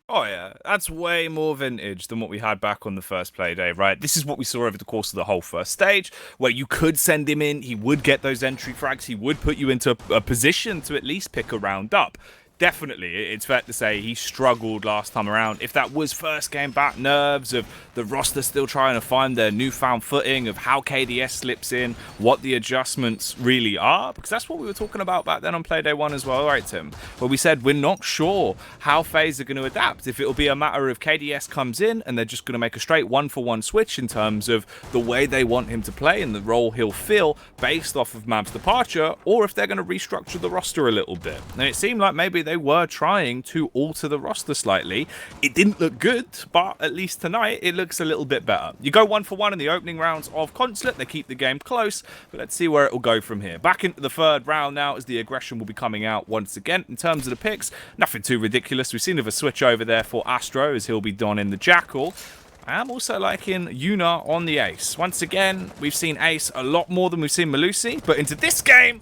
Oh yeah, that's way more vintage than what we had back on the first play day, right? This is what we saw over the course of the whole first stage, where you could send him in, he would get those entry frags, he would put you into a position to at least pick a round up. Definitely, it's fair to say he struggled last time around. If that was first game back nerves of the roster still trying to find their newfound footing of how KDS slips in, what the adjustments really are, because that's what we were talking about back then on Play Day 1 as well, right, Tim? Where we said we're not sure how FaZe are going to adapt. If it'll be a matter of KDS comes in and they're just going to make a straight 1-for-1 switch in terms of the way they want him to play and the role he'll fill based off of Mav's departure, or if they're going to restructure the roster a little bit. And it seemed like maybe they were trying to alter the roster slightly. It didn't look good, but at least tonight it looks a little bit better. You go 1-for-1 in the opening rounds of Consulate. They keep the game close, but let's see where it will go from here. Back into the third round now, as the aggression will be coming out once again. In terms of the picks, nothing too ridiculous. We've seen a switch over there for Astro, as he'll be donning the Jackal. I'm also liking Yuna on the ace. Once again, we've seen ace a lot more than we've seen Malusi, but into this game,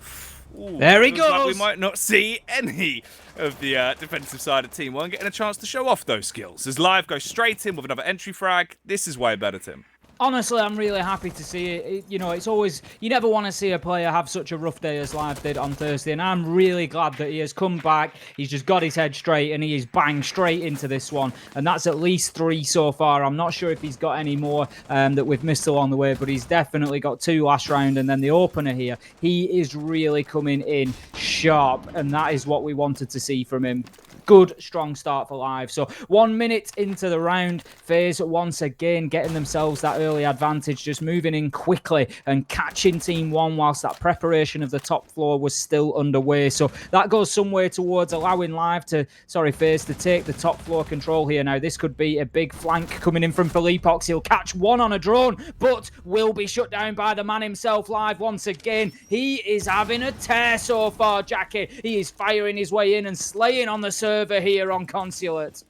there he goes. Like we might not see any of the defensive side of Team 1 getting a chance to show off those skills. As Live goes straight in with another entry frag, this is way better, Tim. Honestly, I'm really happy to see it. You know, it's always, you never want to see a player have such a rough day as Live did on Thursday, and I'm really glad that he has come back. He's just got his head straight, and he is banged straight into this one, and that's at least 3 so far. I'm not sure if he's got any more that we've missed along the way, but he's definitely got 2 last round, and then the opener here. He is really coming in sharp, and that is what we wanted to see from him. Good, strong start for Live. So 1 minute into the round, FaZe once again getting themselves that early advantage, just moving in quickly and catching Team 1 whilst that preparation of the top floor was still underway. So that goes some way towards allowing FaZe to take the top floor control here. Now, this could be a big flank coming in from Felipox. He'll catch one on a drone, but will be shut down by the man himself. Live once again. He is having a tear so far, Jackie. He is firing his way in and slaying on the server here on Consulate.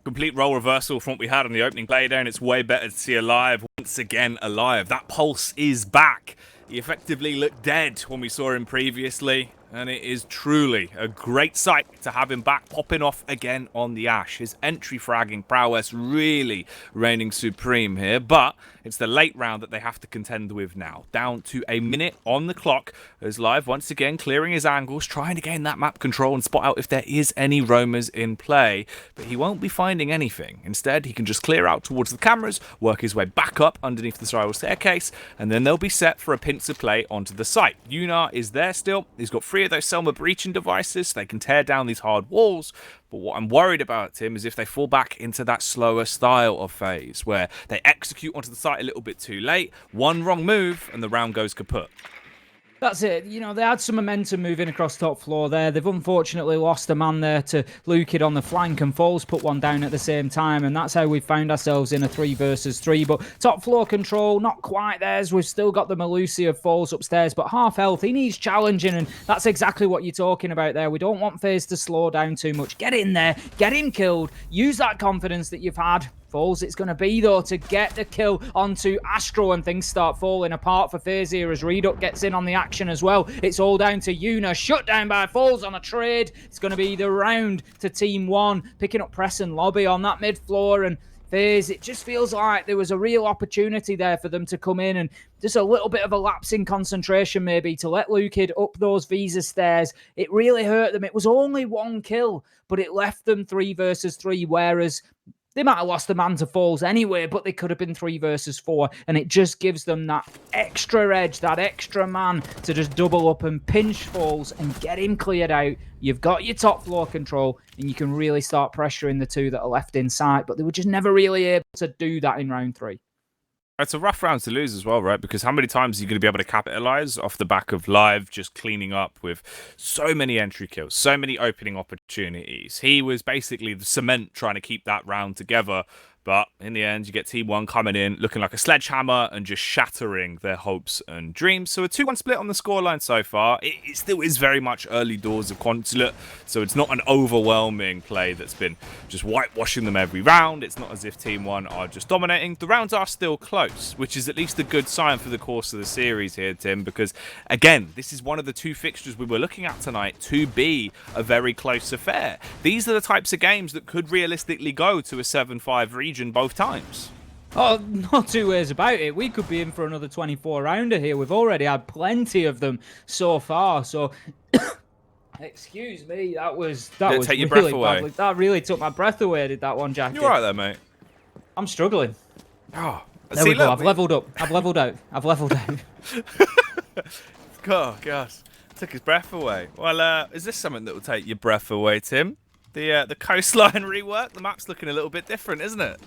Complete role reversal from what we had on the opening playdown. It's way better to see Alive once again alive. That pulse is back. He effectively looked dead when we saw him previously, and it is truly a great sight to have him back popping off again on the Ash. His entry fragging prowess really reigning supreme here, but it's the late round that they have to contend with now. Down to a minute on the clock as Live once again clearing his angles, trying to gain that map control and spot out if there is any roamers in play, but he won't be finding anything. Instead, he can just clear out towards the cameras, work his way back up underneath the spiral staircase, and then they'll be set for a pincer play onto the site. Yunar is there still. He's got 3 of those Selma breaching devices, so they can tear down these hard walls. But what I'm worried about, Tim, is if they fall back into that slower style of FaZe, where they execute onto the site a little bit too late, one wrong move, and the round goes kaput. That's it. You know, they had some momentum moving across top floor there. They've unfortunately lost a man there to Lukid on the flank, and Foles put one down at the same time, and that's how we found ourselves in a 3 versus 3. But top floor control, not quite theirs. We've still got the Malusi of Foles upstairs, but half health. He needs challenging, and that's exactly what you're talking about there. We don't want FaZe to slow down too much. Get in there, get him killed, use that confidence that you've had. Foles, it's going to be, though, to get the kill onto Astro, and things start falling apart for FaZe here as Reduck gets in on the action as well. It's all down to Yuna, shut down by Foles on a trade. It's going to be the round to Team 1, picking up press and lobby on that mid floor, and FaZe, it just feels like there was a real opportunity there for them to come in and just a little bit of a lapse in concentration maybe to let Lukid up those Visa stairs. It really hurt them. It was only 1 kill, but it left them 3 versus 3, whereas they might have lost a man to Falls anyway, but they could have been 3 versus 4, and it just gives them that extra edge, that extra man to just double up and pinch Falls and get him cleared out. You've got your top floor control, and you can really start pressuring the 2 that are left inside, but they were just never really able to do that in round 3. It's a rough round to lose as well, right? Because how many times are you going to be able to capitalize off the back of Live just cleaning up with so many entry kills, so many opening opportunities? He was basically the cement trying to keep that round together. But in the end, you get Team 1 coming in, looking like a sledgehammer and just shattering their hopes and dreams. So a 2-1 split on the scoreline so far. It still is very much early doors of Consulate, so it's not an overwhelming play that's been just whitewashing them every round. It's not as if Team 1 are just dominating. The rounds are still close, which is at least a good sign for the course of the series here, Tim, because, again, this is one of the 2 fixtures we were looking at tonight to be a very close affair. These are the types of games that could realistically go to a 7-5 region both times. Oh, not 2 ways about it. We could be in for another 24-rounder here. We've already had plenty of them so far. So, excuse me, that was take your breath away. Badly. That really took my breath away. Did that one, Jackie? You're right there, mate. I'm struggling. Oh, there we go. I've leveled up. I've leveled out. I've leveled out. Oh gosh, took his breath away. Well, is this something that will take your breath away, Tim? The coastline rework. The map's looking a little bit different, isn't it?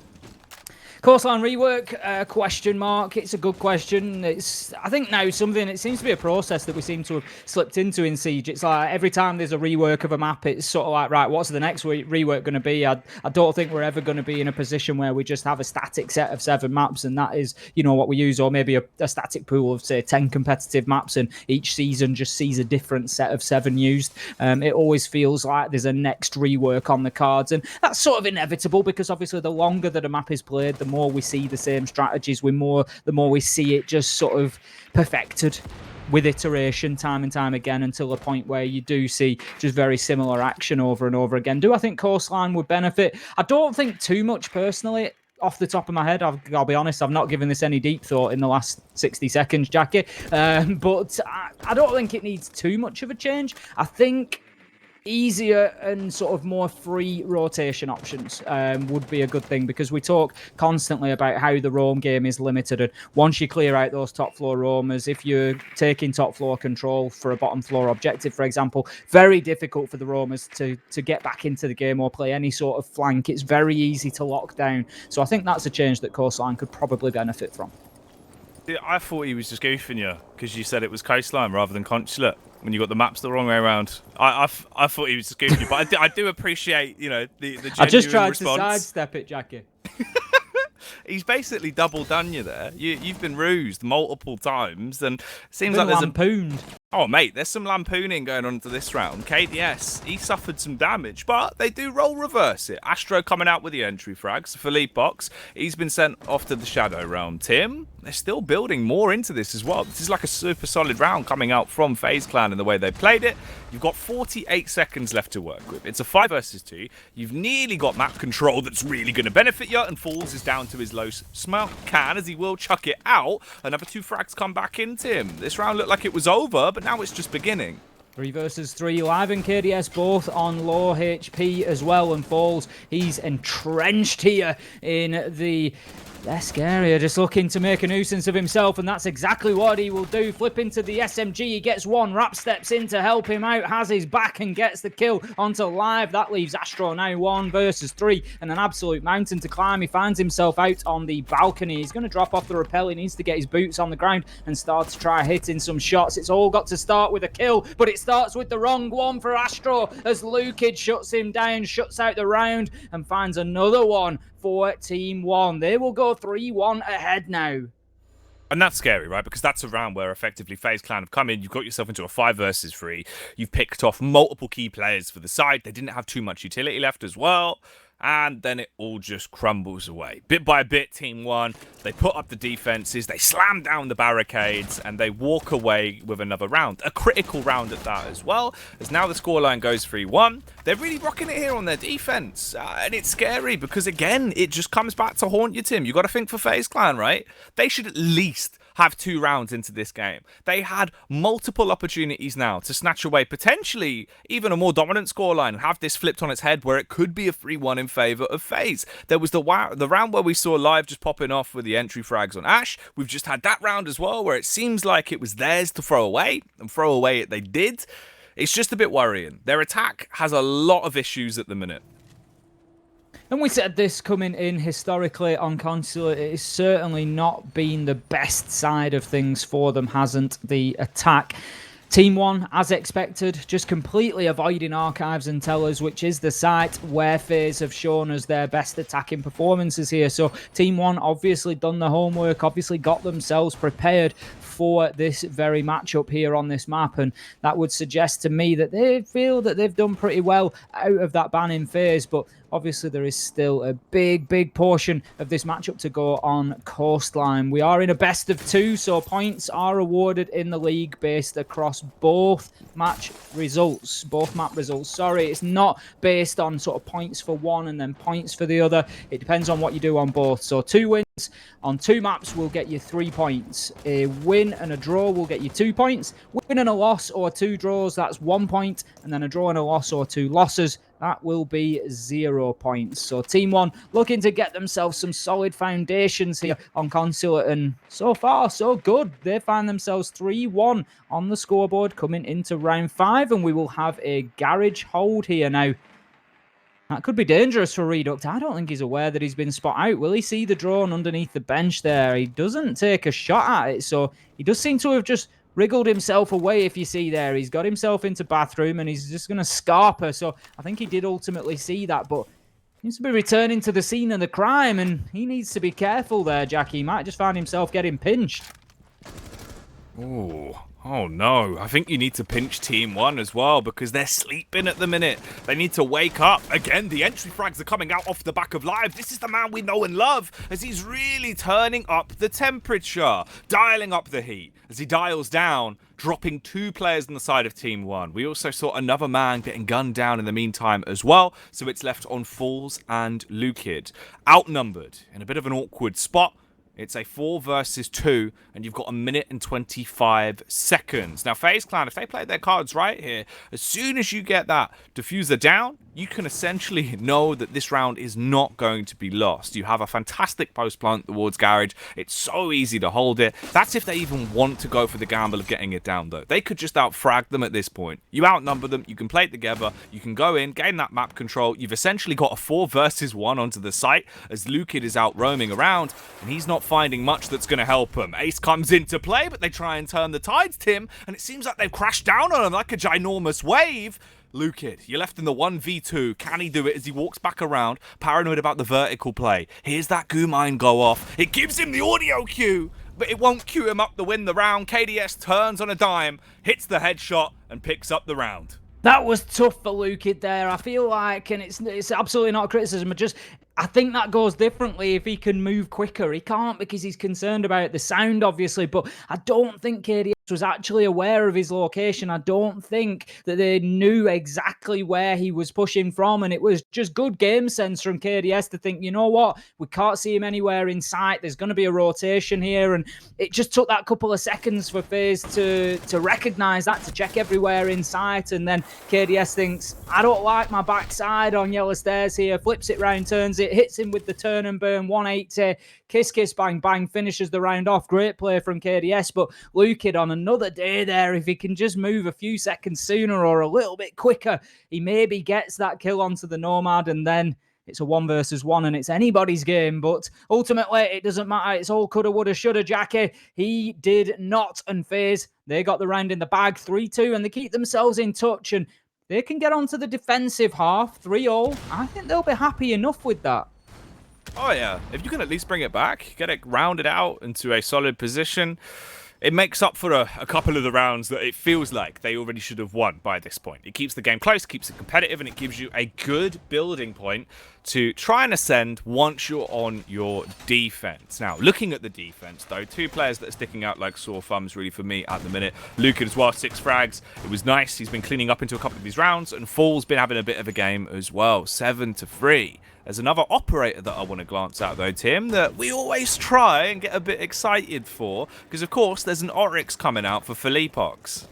Coastline rework, question mark. It's a good question. It's, I think now something, it seems to be a process that we seem to have slipped into in Siege. It's like every time there's a rework of a map, it's sort of like, right, what's the next rework going to be? I don't think we're ever going to be in a position where we just have a static set of 7 maps and that is, you know, what we use, or maybe a static pool of, say, 10 competitive maps and each season just sees a different set of 7 used. It always feels like there's a next rework on the cards, and that's sort of inevitable because obviously the longer that a map is played, the more we see the same strategies, the more we see it just sort of perfected with iteration time and time again until a point where you do see just very similar action over and over again. Do I think Coastline would benefit? I don't think too much personally. Off the top of my head, I'll be honest, I've not given this any deep thought in the last 60 seconds, Jackie. But I don't think it needs too much of a change. I think easier and sort of more free rotation options would be a good thing, because we talk constantly about how the roam game is limited, and once you clear out those top floor roamers, if you're taking top floor control for a bottom floor objective, for example, very difficult for the roamers to get back into the game or play any sort of flank. It's very easy to lock down, so I think that's a change that Coastline could probably benefit from. Yeah, I thought he was just goofing you because you said it was Coastline rather than Consulate when you got the maps the wrong way around. I thought he was just goofing you, but I do appreciate, you know, the genuine I just tried response. to sidestep it, Jackie. He's basically double done you there. You've been rused multiple times, and it seems Been like there's lampooned. Oh, mate, there's some lampooning going on into this round. KDS, he suffered some damage, but they do role reverse it. Astro coming out with the entry frags. Philippe Box, he's been sent off to the Shadow realm. Tim, they're still building more into this as well. This is like a super solid round coming out from FaZe Clan in the way they played it. You've got 48 seconds left to work with. It's a 5 versus 2. You've nearly got map control that's really going to benefit you, and Falls is down to his low smell can, as he will chuck it out. Another 2 frags come back in, Tim. This round looked like it was over, but now it's just beginning. 3 versus 3, Live and KDS both on low HP as well, and Falls, he's entrenched here in the desk area, just looking to make a nuisance of himself, and that's exactly what he will do. Flip into the SMG, he gets one, Rap steps in to help him out, has his back and gets the kill onto Live. That leaves Astro now 1 versus 3 and an absolute mountain to climb. He finds himself out on the balcony. He's going to drop off the rappel. He needs to get his boots on the ground and start to try hitting some shots. It's all got to start with a kill, but it starts with the wrong one for Astro as Lukid shuts him down, shuts out the round, and finds another one for Team 1. They will go 3-1 ahead now. And that's scary, right? Because that's a round where effectively FaZe Clan have come in, you've got yourself into a 5 versus 3, you've picked off multiple key players for the side, they didn't have too much utility left as well, and then it all just crumbles away. Bit by bit, Team 1, they put up the defenses, they slam down the barricades, and they walk away with another round. A critical round at that as well, as now the scoreline goes 3-1. They're really rocking it here on their defense, and it's scary because, again, it just comes back to haunt you, Tim. You got to think for FaZe Clan, right? They should at least have 2 rounds into this game. They had multiple opportunities now to snatch away potentially even a more dominant scoreline and have this flipped on its head where it could be a 3-1 in favour of FaZe. There was the round where we saw Live just popping off with the entry frags on Ash. We've just had that round as well where it seems like it was theirs to throw away, and throw away it they did. It's just a bit worrying. Their attack has a lot of issues at the minute. And we said this coming in historically on Consulate, it has certainly not been the best side of things for them, hasn't the attack. Team 1, as expected, just completely avoiding Archives and Tellers, which is the site where FaZe have shown us their best attacking performances here. So Team 1 obviously done the homework, obviously got themselves prepared for this very matchup here on this map, and that would suggest to me that they feel that they've done pretty well out of that ban in FaZe, but obviously there is still a big portion of this matchup to go on Coastline. We are in a best of 2, so points are awarded in the league based across both map results. Sorry, it's not based on sort of points for one and then points for the other. It depends on what you do on both. So 2 wins on 2 maps will get you 3 points. A win and a draw will get you 2 points. Win and a loss or 2 draws, that's 1 point. And then a draw and a loss or 2 losses, that will be 0 points. So Team 1 looking to get themselves some solid foundations here on Consulate, and so far so good. They find themselves 3-1 on the scoreboard coming into round 5, and we will have a garage hold here now. That could be dangerous for Reduct. I don't think he's aware that he's been spot out. Will he see the drone underneath the bench there? He doesn't take a shot at it, so he does seem to have just wriggled himself away, if you see there. He's got himself into bathroom, and he's just going to scarp her, so I think he did ultimately see that, but seems to be returning to the scene of the crime, and he needs to be careful there, Jackie. He might just find himself getting pinched. Ooh. Oh no, I think you need to pinch Team 1 as well because they're sleeping at the minute. They need to wake up. Again, the entry frags are coming out off the back of Live. This is the man we know and love as he's really turning up the temperature, dialing up the heat as he dials down, dropping 2 players on the side of Team 1. We also saw another man getting gunned down in the meantime as well, so it's left on Falls and Lukid. Outnumbered in a bit of an awkward spot. It's a 4 versus 2, and you've got 1 minute and 25 seconds. Now, FaZe Clan, if they play their cards right here, as soon as you get that diffuser down, you can essentially know that this round is not going to be lost. You have a fantastic post plant towards Garage. It's so easy to hold it. That's if they even want to go for the gamble of getting it down, though. They could just out-frag them at this point. You outnumber them, you can play it together, you can go in, gain that map control. You've essentially got a 4 versus 1 onto the site as Lukid is out roaming around, and he's not finding much that's going to help him. Ace comes into play, but they try and turn the tides, Tim, and it seems like they've crashed down on him like a ginormous wave. Lukid, you're left in the 1v2. Can he do it as he walks back around, paranoid about the vertical play? Here's that goo mine go off. It gives him the audio cue, but it won't cue him up to win the round. KDS turns on a dime, hits the headshot, and picks up the round. That was tough for Lukid there. I feel like, and it's absolutely not a criticism, but just I think that goes differently if he can move quicker. He can't because he's concerned about the sound, obviously, but I don't think KDS was actually aware of his location. I don't think that they knew exactly where he was pushing from, and it was just good game sense from KDS to think, you know what, we can't see him anywhere in sight. There's going to be a rotation here, and it just took that couple of seconds for FaZe to recognise that, to check everywhere in sight, and then KDS thinks, I don't like my backside on yellow stairs here, flips it round, turns it, hits him with the turn and burn, 180, kiss, bang, bang, finishes the round off. Great play from KDS, but Lukid on another day there, if he can just move a few seconds sooner or a little bit quicker, he maybe gets that kill onto the Nomad, and then it's a 1 versus 1 and it's anybody's game. But ultimately, it doesn't matter. It's all coulda, woulda, shoulda, Jackie. He did not, and FaZe, they got the round in the bag, 3-2, and they keep themselves in touch, and they can get onto the defensive half, 3-0. I think they'll be happy enough with that. Oh yeah, if you can at least bring it back, get it rounded out into a solid position, it makes up for a couple of the rounds that it feels like they already should have won by this point. It keeps the game close, keeps it competitive, and it gives you a good building point to try and ascend once you're on your defense. Now, looking at the defense, though, 2 players that are sticking out like sore thumbs really for me at the minute. Luca as well, 6 frags. It was nice. He's been cleaning up into a couple of these rounds, and Fall's been having a bit of a game as well, 7-3. There's another operator that I want to glance at, though, Tim, that we always try and get a bit excited for, because, of course, there's an Oryx coming out for Philippox.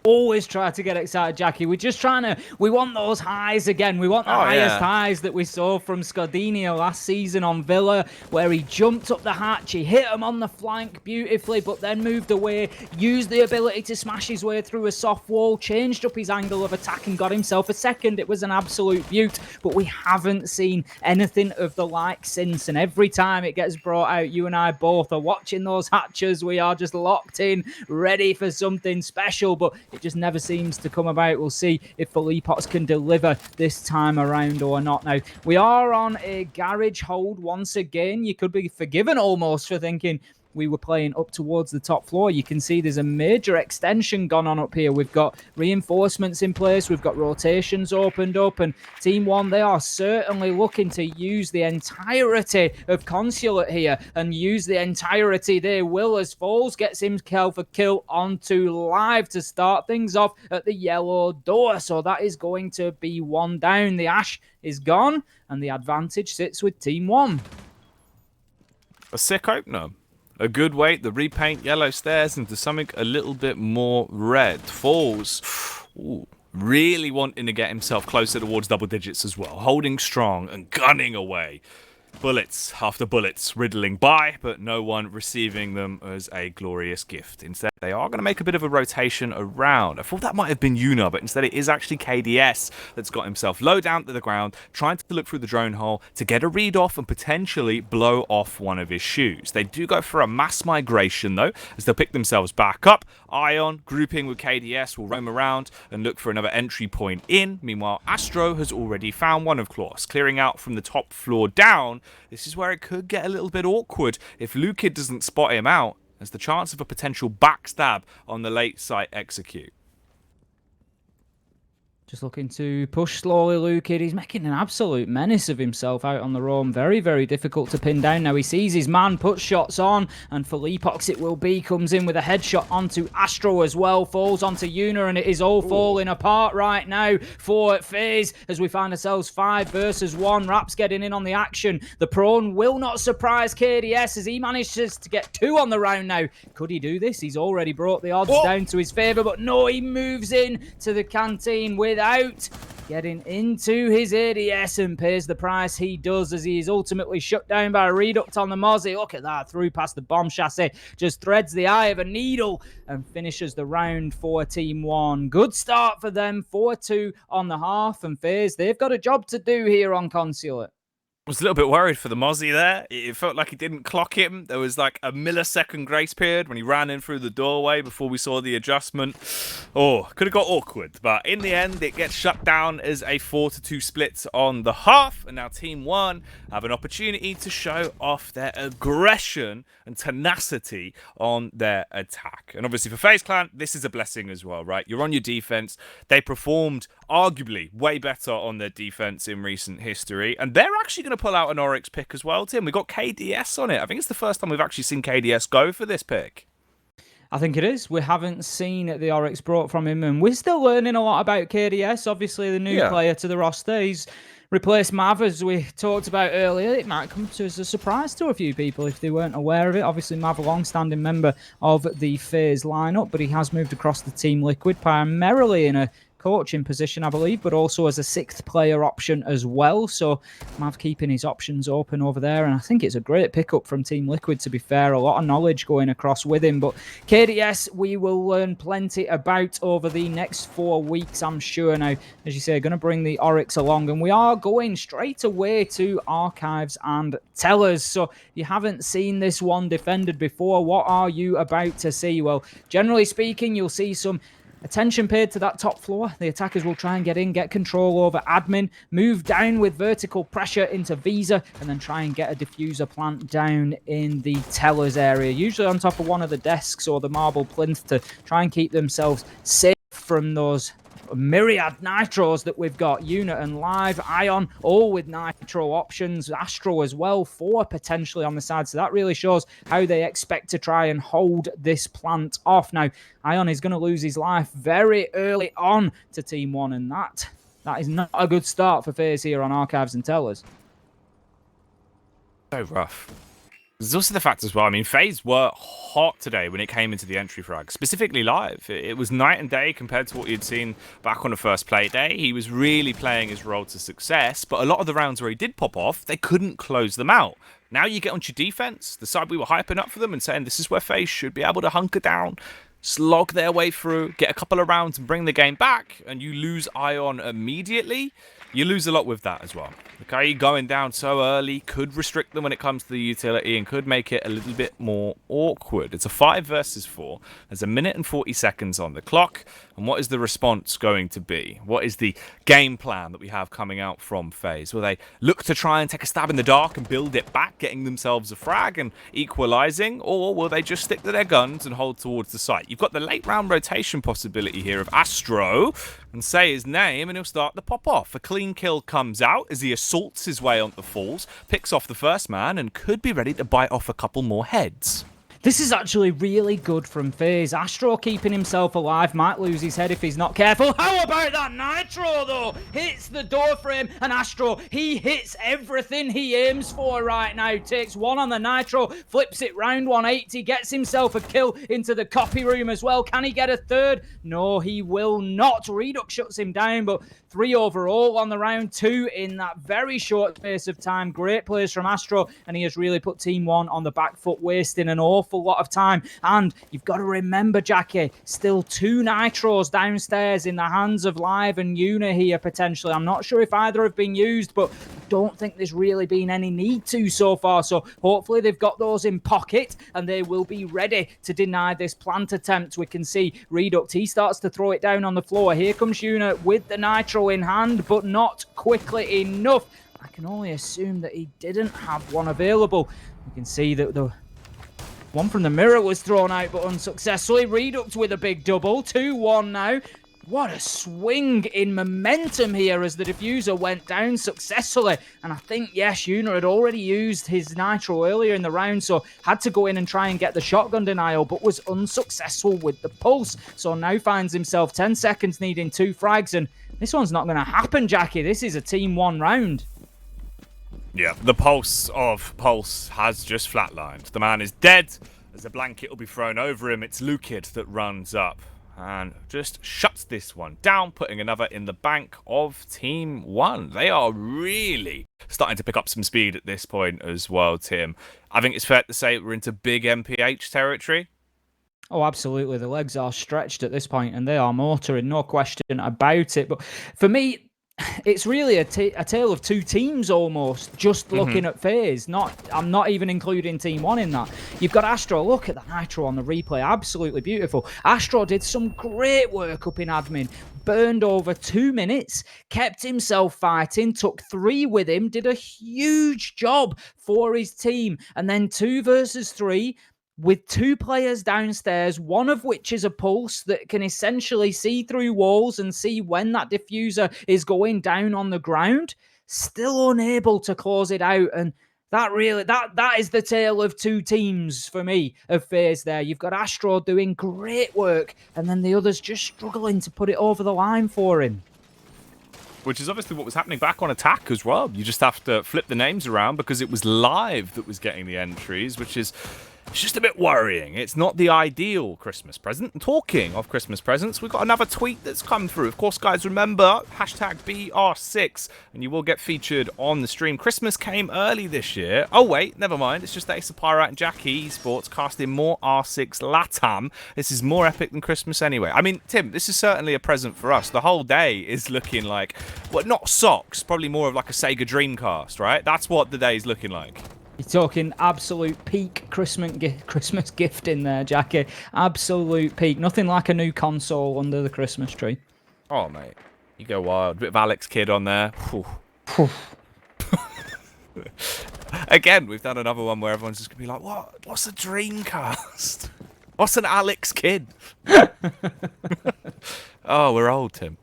Always try to get excited, Jackie. We're just trying to, we want those highs again. We want the highest highs that we saw from Scardinio last season on Villa, where he jumped up the hatch, he hit him on the flank beautifully, but then moved away, used the ability to smash his way through a soft wall, changed up his angle of attack and got himself a second. It was an absolute beaut, but we haven't seen anything of the like since, and every time it gets brought out, you and I both are watching those hatches. We are just locked in, ready for something special, but it just never seems to come about. We'll see if Philippox can deliver this time around or not. Now, we are on a garage hold once again. You could be forgiven almost for thinking we were playing up towards the top floor. You can see there's a major extension gone on up here. We've got reinforcements in place. We've got rotations opened up. And Team 1, they are certainly looking to use the entirety of Consulate here and use the entirety they will as Falls gets himself a kill onto Live to start things off at the yellow door. So that is going to be 1 down. The Ash is gone and the advantage sits with Team 1. A sick opener. A good weight, the repaint yellow stairs into something a little bit more red. Falls, really wanting to get himself closer towards double digits as well. Holding strong and gunning away. Bullets after bullets riddling by, but no one receiving them as a glorious gift. Instead, they are going to make a bit of a rotation around. I thought that might have been Yuna, but instead it is actually KDS that's got himself low down to the ground, trying to look through the drone hole to get a read off and potentially blow off one of his shoes. They do go for a mass migration, though, as they'll pick themselves back up. Ion, grouping with KDS, will roam around and look for another entry point in. Meanwhile, Astro has already found one of Klaus, clearing out from the top floor down. This is where it could get a little bit awkward if Lukid doesn't spot him out, as the chance of a potential backstab on the late site execute. Just looking to push slowly, Lukid. He's making an absolute menace of himself out on the roam. Very, very difficult to pin down now. He sees his man, puts shots on, and Felipox it will be. Comes in with a headshot onto Astro as well. Falls onto Yuna, and it is all falling apart right now for FaZe as we find ourselves 5 versus 1. Raps getting in on the action. The prone will not surprise KDS as he manages to get 2 on the round now. Could he do this? He's already brought the odds down to his favour, but no, he moves in to the canteen without getting into his ADS and pays the price he does as he is ultimately shut down by a reduct on the Mozzie. Look at that, through past the bomb chassis, just threads the eye of a needle and finishes the round for Team 1. Good start for them, 4-2 on the half, and FaZe, they've got a job to do here on Consulate. I was a little bit worried for the Mozzie there. It felt like he didn't clock him. There was like a millisecond grace period when he ran in through the doorway before we saw the adjustment. Oh, could have got awkward. But in the end, it gets shut down as a 4-2 split on the half. And now Team 1 have an opportunity to show off their aggression and tenacity on their attack. And obviously for FaZe Clan, this is a blessing as well, right? You're on your defense. They performed arguably way better on their defense in recent history. And they're actually going to pull out an Oryx pick as well, Tim. We got KDS on it. I think it's the first time we've actually seen KDS go for this pick. I think it is. We haven't seen the Oryx brought from him, and we're still learning a lot about KDS. Obviously, the new player to the roster. He's replaced Mav, as we talked about earlier. It might come to as a surprise to a few people if they weren't aware of it. Obviously, Mav, a long-standing member of the FaZe lineup, but he has moved across the Team Liquid primarily in a coaching position, I believe, but also as a 6th player option as well. So Mav keeping his options open over there, and I think it's a great pickup from Team Liquid, to be fair. A lot of knowledge going across with him, but KDS we will learn plenty about over the next 4 weeks, I'm sure. Now, as you say, going to bring the Oryx along, and we are going straight away to Archives and Tellers. So you haven't seen this one defended before. What are you about to see? Well, generally speaking, you'll see some attention paid to that top floor. The attackers will try and get in, get control over admin, move down with vertical pressure into Visa, and then try and get a diffuser plant down in the Tellers area, usually on top of one of the desks or the marble plinth, to try and keep themselves safe from those myriad nitros that we've got. Unit and Live, Ion, all with nitro options. Astro as well, 4 potentially on the side. So that really shows how they expect to try and hold this plant off. Now, Ion is going to lose his life very early on to Team 1, and that is not a good start for FaZe here on Archives and Tellers. So rough. There's also the fact as well, I mean, FaZe were hot today when it came into the entry frag, specifically Live. It was night and day compared to what you'd seen back on the first play day. He was really playing his role to success, but a lot of the rounds where he did pop off, they couldn't close them out. Now you get onto your defense, the side we were hyping up for them and saying this is where FaZe should be able to hunker down, slog their way through, get a couple of rounds and bring the game back, and you lose Ion immediately. You lose a lot with that as well. Okay, going down so early could restrict them when it comes to the utility and could make it a little bit more awkward. It's a 5 versus 4. There's 1 minute and 40 seconds on the clock. And what is the response going to be? What is the game plan that we have coming out from FaZe? Will they look to try and take a stab in the dark and build it back, getting themselves a frag and equalizing? Or will they just stick to their guns and hold towards the site? You've got the late round rotation possibility here of Astro, and say his name and he'll start the pop off. A clean kill comes out as he assaults his way onto the falls, picks off the first man, and could be ready to bite off a couple more heads. This is actually really good from FaZe. Astro keeping himself alive, might lose his head if he's not careful. How about that Nitro, though? Hits the door frame, and Astro, he hits everything he aims for right now. Takes 1 on the Nitro, flips it round 180, gets himself a kill into the copy room as well. Can he get a third? No, he will not. Redux shuts him down, but 3 overall on the round, 2 in that very short space of time. Great plays from Astro, and he has really put Team 1 on the back foot, wasting an awful lot of time. And you've got to remember, Jackie, still 2 nitros downstairs in the hands of Live and Una here, potentially. I'm not sure if either have been used, but don't think there's really been any need to so far. So hopefully they've got those in pocket and they will be ready to deny this plant attempt. We can see Reduct, he starts to throw it down on the floor. Here comes Una with the nitro in hand, but not quickly enough. I can only assume that he didn't have one available. You can see that the one from the mirror was thrown out, but unsuccessfully. Reduct with a big double. 2-1 now. What a swing in momentum here as the diffuser went down successfully. And I think, yes, Una had already used his nitro earlier in the round, so had to go in and try and get the shotgun denial, but was unsuccessful with the pulse. So now finds himself 10 seconds needing 2 frags, and this one's not going to happen, Jackie. This is a Team 1 round. Yeah, the pulse of Pulse has just flatlined. The man is dead. As a blanket will be thrown over him, it's Lukid that runs up and just shuts this one down, putting another in the bank of Team 1. They are really starting to pick up some speed at this point as well, Tim. I think it's fair to say we're into big MPH territory. Oh, absolutely. The legs are stretched at this point, and they are motoring, no question about it. But for me, it's really a tale of 2 teams almost, just looking at FaZe. I'm not even including Team 1 in that. You've got Astro. Look at the nitro on the replay. Absolutely beautiful. Astro did some great work up in admin. Burned over 2 minutes, kept himself fighting, took 3 with him, did a huge job for his team. And then 2 versus 3, with 2 players downstairs, one of which is a pulse that can essentially see through walls and see when that diffuser is going down on the ground, still unable to close it out. And that is the tale of 2 teams for me of FaZe there. You've got Astro doing great work, and then the others just struggling to put it over the line for him. Which is obviously what was happening back on attack as well. You just have to flip the names around because it was Live that was getting the entries, which is it's just a bit worrying. It's not the ideal Christmas present. And talking of Christmas presents, we've got another tweet that's come through. Of course, guys, remember, hashtag BR6, and you will get featured on the stream. Christmas came early this year. Oh, wait, never mind. It's just that Ace of Pirate and Jackie Esports casting more R6 Latam. This is more epic than Christmas anyway. I mean, Tim, this is certainly a present for us. The whole day is looking like, well, not socks, probably more of like a Sega Dreamcast, right? That's what the day is looking like. You're talking absolute peak Christmas gift in there, Jackie. Absolute peak. Nothing like a new console under the Christmas tree. Oh, mate. You go wild. Bit of Alex Kidd on there. Again, we've done another one where everyone's just going to be like, what? What's a Dreamcast? What's an Alex Kidd? Oh, we're old, Tim.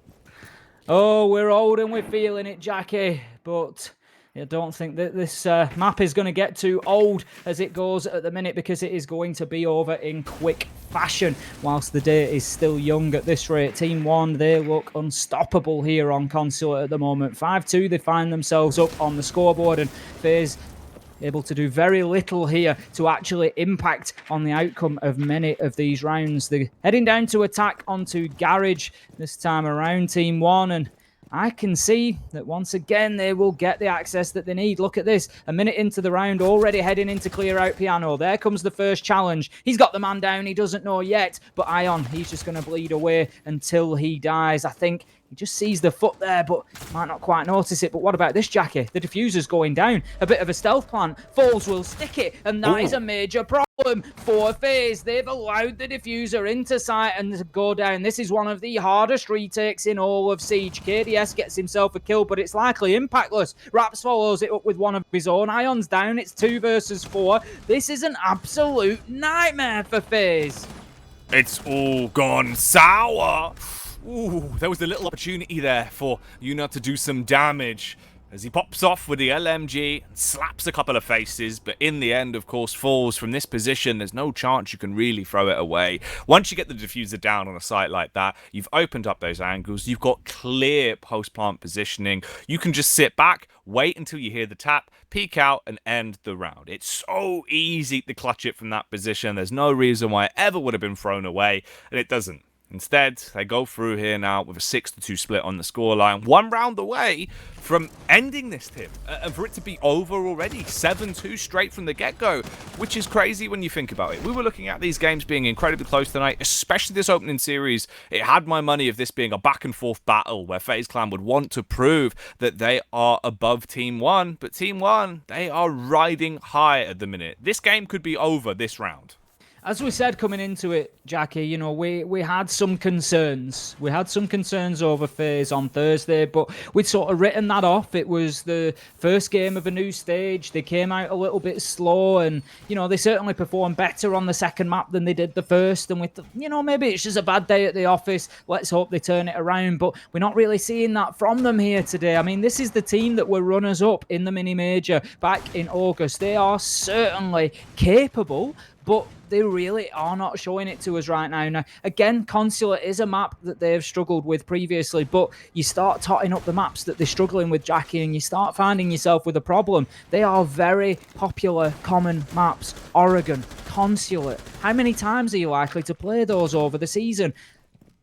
Oh, we're old and we're feeling it, Jackie. But I don't think that this map is going to get too old as it goes at the minute, because it is going to be over in quick fashion whilst the day is still young at this rate. Team 1, they look unstoppable here on Consulate at the moment. 5-2, they find themselves up on the scoreboard, and FaZe able to do very little here to actually impact on the outcome of many of these rounds. They're heading down to attack onto Garage this time around, Team 1, and I can see that once again they will get the access that they need. Look at this. A minute into the round, already heading into clear out Piano. There comes the first challenge. He's got the man down. He doesn't know yet. But Ion, he's just going to bleed away until he dies. I think he just sees the foot there, but might not quite notice it. But what about this, Jackie? The diffuser's going down. A bit of a stealth plant. Falls will stick it, and that is a major problem for FaZe. They've allowed the diffuser into sight and to go down. This is one of the hardest retakes in all of Siege. KDS gets himself a kill, but it's likely impactless. Raps follows it up with one of his own. Ion's down. It's 2 versus 4. This is an absolute nightmare for FaZe. It's all gone sour. Ooh, there was a little opportunity there for Una to do some damage as he pops off with the LMG and slaps a couple of faces, but in the end, of course, falls from this position. There's no chance you can really throw it away. Once you get the diffuser down on a site like that, you've opened up those angles. You've got clear post-plant positioning. You can just sit back, wait until you hear the tap, peek out, and end the round. It's so easy to clutch it from that position. There's no reason why it ever would have been thrown away, and it doesn't. Instead, they go through here now with a 6-2 split on the scoreline. 1 round away from ending this, Tim. And for it to be over already, 7-2 straight from the get-go, which is crazy when you think about it. We were looking at these games being incredibly close tonight, especially this opening series. It had my money of this being a back-and-forth battle where FaZe Clan would want to prove that they are above Team 1. But Team 1, they are riding high at the minute. This game could be over this round. As we said coming into it, Jackie, you know, we had some concerns. We had some concerns over FaZe on Thursday, but we'd sort of written that off. It was the first game of a new stage. They came out a little bit slow, and, you know, they certainly performed better on the second map than they did the first. And you know, maybe it's just a bad day at the office. Let's hope they turn it around. But we're not really seeing that from them here today. I mean, this is the team that were runners-up in the mini-major back in August. They are certainly capable, but they really are not showing it to us right now. Now, again, Consulate is a map that they've struggled with previously, but you start totting up the maps that they're struggling with, Jackie, and you start finding yourself with a problem. They are very popular, common maps. Oregon, Consulate. How many times are you likely to play those over the season?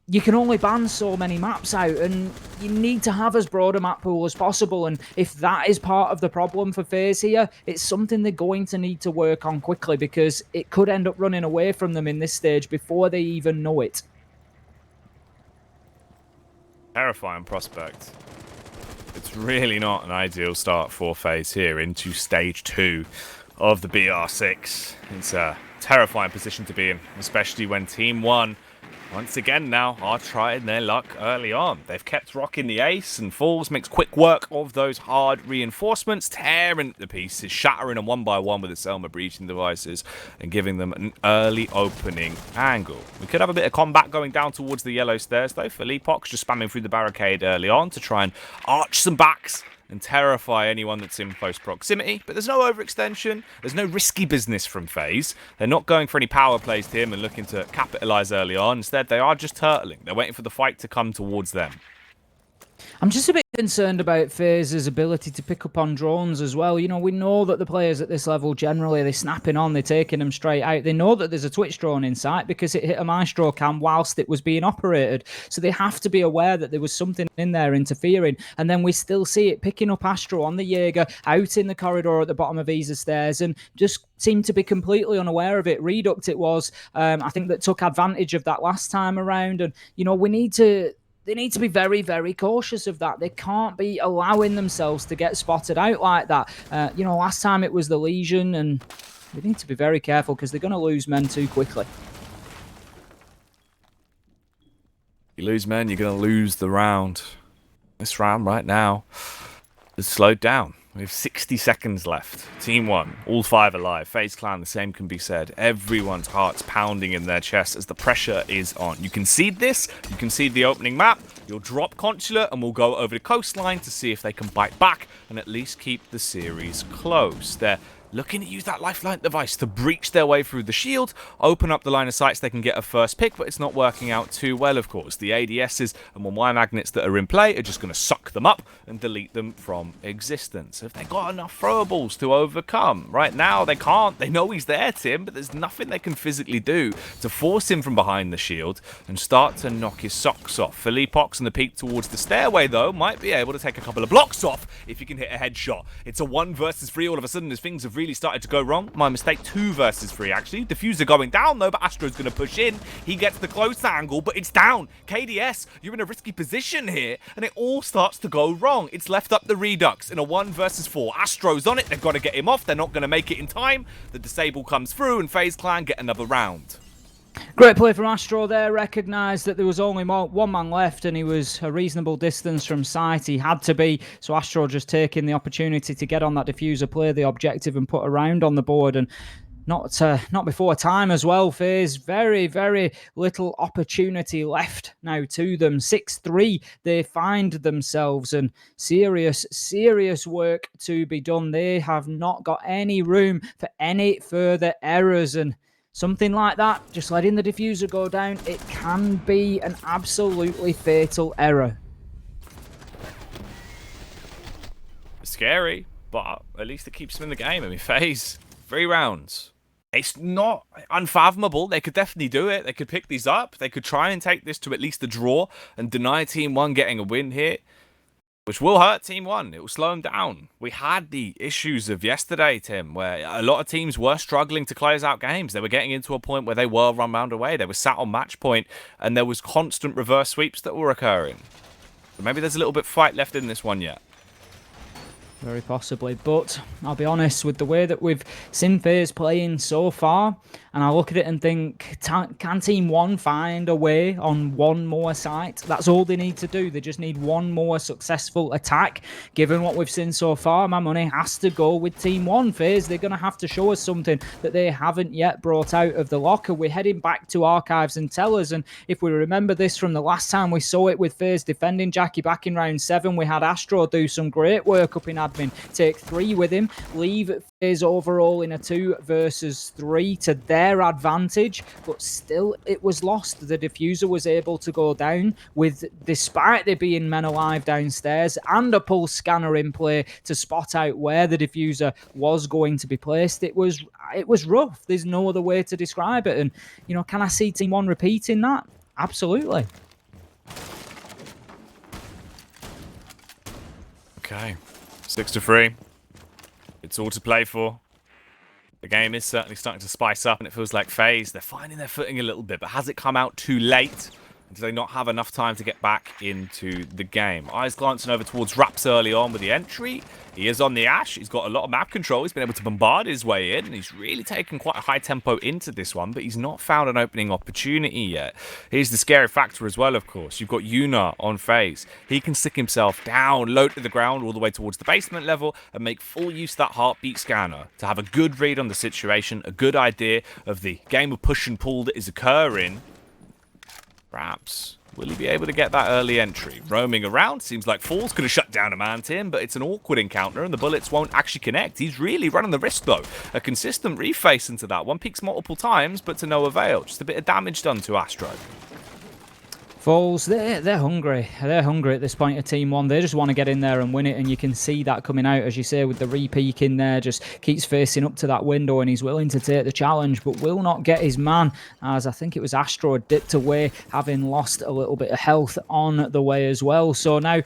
You can only ban so many maps out, and you need to have as broad a map pool as possible. And if that is part of the problem for FaZe here, it's something they're going to need to work on quickly, because it could end up running away from them in this stage before they even know it. Terrifying prospect. It's really not an ideal start for FaZe here into stage 2 of the BR6. It's a terrifying position to be in, especially when Team 1 once again now are trying their luck early on. They've kept rocking the ace, and Falls makes quick work of those hard reinforcements, tearing the pieces, shattering them one by one with the Selma breaching devices and giving them an early opening angle. We could have a bit of combat going down towards the yellow stairs though. Philippox just spamming through the barricade early on to try and arch some backs and terrify anyone that's in close proximity. But there's no overextension. There's no risky business from FaZe. They're not going for any power plays to him and looking to capitalize early on. Instead, they are just turtling. They're waiting for the fight to come towards them. I'm just a bit concerned about FaZe's ability to pick up on drones as well. You know, we know that the players at this level, generally, they're snapping on, they're taking them straight out. They know that there's a Twitch drone in sight because it hit a Maestro cam whilst it was being operated. So they have to be aware that there was something in there interfering. And then we still see it picking up Astro on the Jaeger, out in the corridor at the bottom of Visa stairs, and just seemed to be completely unaware of it. Reduct it was, I think, that took advantage of that last time around. And, you know, they need to be very, very cautious of that. They can't be allowing themselves to get spotted out like that. You know, last time it was the Legion, and they need to be very careful because they're going to lose men too quickly. You lose men, you're going to lose the round. This round right now is slowed down. We have 60 seconds left. Team 1, all 5 alive. FaZe Clan, the same can be said. Everyone's heart's pounding in their chest as the pressure is on. You concede this, you concede the opening map, you'll drop Consulate, and we'll go over the coastline to see if they can bite back and at least keep the series close. They're looking to use that lifeline device to breach their way through the shield, open up the line of sight so they can get a first pick, but it's not working out too well, of course. The ADSs and wire magnets that are in play are just going to suck them up and delete them from existence. Have they got enough throwables to overcome? Right now, they can't. They know he's there, Tim, but there's nothing they can physically do to force him from behind the shield and start to knock his socks off. Philippox and the peak towards the stairway, though, might be able to take a couple of blocks off if he can hit a headshot. It's a 1 versus 3 all of a sudden as things have really started to go wrong. My mistake, 2 versus 3 actually. Diffuser going down though, but Astro's going to push in. He gets the close angle, but it's down. KDS, you're in a risky position here, and it all starts to go wrong. It's left up the Redux in a 1 versus 4. Astro's on it. They've got to get him off. They're not going to make it in time. The disable comes through, and FaZe Clan get another round. Great play from Astro there. Recognised that there was only one man left and he was a reasonable distance from sight. He had to be. So Astro just taking the opportunity to get on that diffuser, play the objective and put a round on the board. And not before time as well. FaZe, very, very little opportunity left now to them. 6-3 they find themselves, and serious work to be done. They have not got any room for any further errors, and something like that, just letting the diffuser go down, it can be an absolutely fatal error. Scary, but at least it keeps them in the game. I mean, FaZe, 3 rounds. It's not unfathomable. They could definitely do it. They could pick these up. They could try and take this to at least a draw and deny Team 1 getting a win here, which will hurt Team 1. It will slow them down. We had the issues of yesterday, Tim, where a lot of teams were struggling to close out games. They were getting into a point where they were run round away. They were sat on match point, and there was constant reverse sweeps that were occurring. So maybe there's a little bit of fight left in this one yet. Very possibly, but I'll be honest, with the way that we've seen FaZe playing so far, and I look at it and think, can Team 1 find a way on one more site? That's all they need to do. They just need one more successful attack. Given what we've seen so far, my money has to go with Team 1. FaZe, they're going to have to show us something that they haven't yet brought out of the locker. We're heading back to archives and tellers, and if we remember this from the last time we saw it with FaZe defending Jackie back in round 7, we had Astro do some great work up in admin, take 3 with him, leave FaZe overall in a 2 versus 3 to their advantage, but still it was lost. The diffuser was able to go down with, despite there being men alive downstairs and a pulse scanner in play to spot out where the diffuser was going to be placed. It was rough. There's no other way to describe it. And, you know, can I see Team 1 repeating that? Absolutely. Okay, 6-3. It's all to play for. The game is certainly starting to spice up, and it feels like FaZe, they're finding their footing a little bit, but has it come out too late? Do they not have enough time to get back into the game? Eyes glancing over towards Raps early on with the entry. He is on the Ash. He's got a lot of map control. He's been able to bombard his way in, and he's really taken quite a high tempo into this one, but he's not found an opening opportunity yet. Here's the scary factor as well, of course. You've got Yuna on FaZe. He can stick himself down, low to the ground, all the way towards the basement level, and make full use of that heartbeat scanner to have a good read on the situation, a good idea of the game of push and pull that is occurring. Perhaps, will he be able to get that early entry? Roaming around, seems like Falls could have shut down a man, Tim, but it's an awkward encounter and the bullets won't actually connect. He's really running the risk, though. A consistent reface into that one. Peaks multiple times, but to no avail. Just a bit of damage done to Astro. Falls, they're hungry. They're hungry at this point of Team 1. They just want to get in there and win it, and you can see that coming out, as you say, with the re-peak in there. Just keeps facing up to that window, and he's willing to take the challenge, but will not get his man, as I think it was Astro dipped away, having lost a little bit of health on the way as well. So now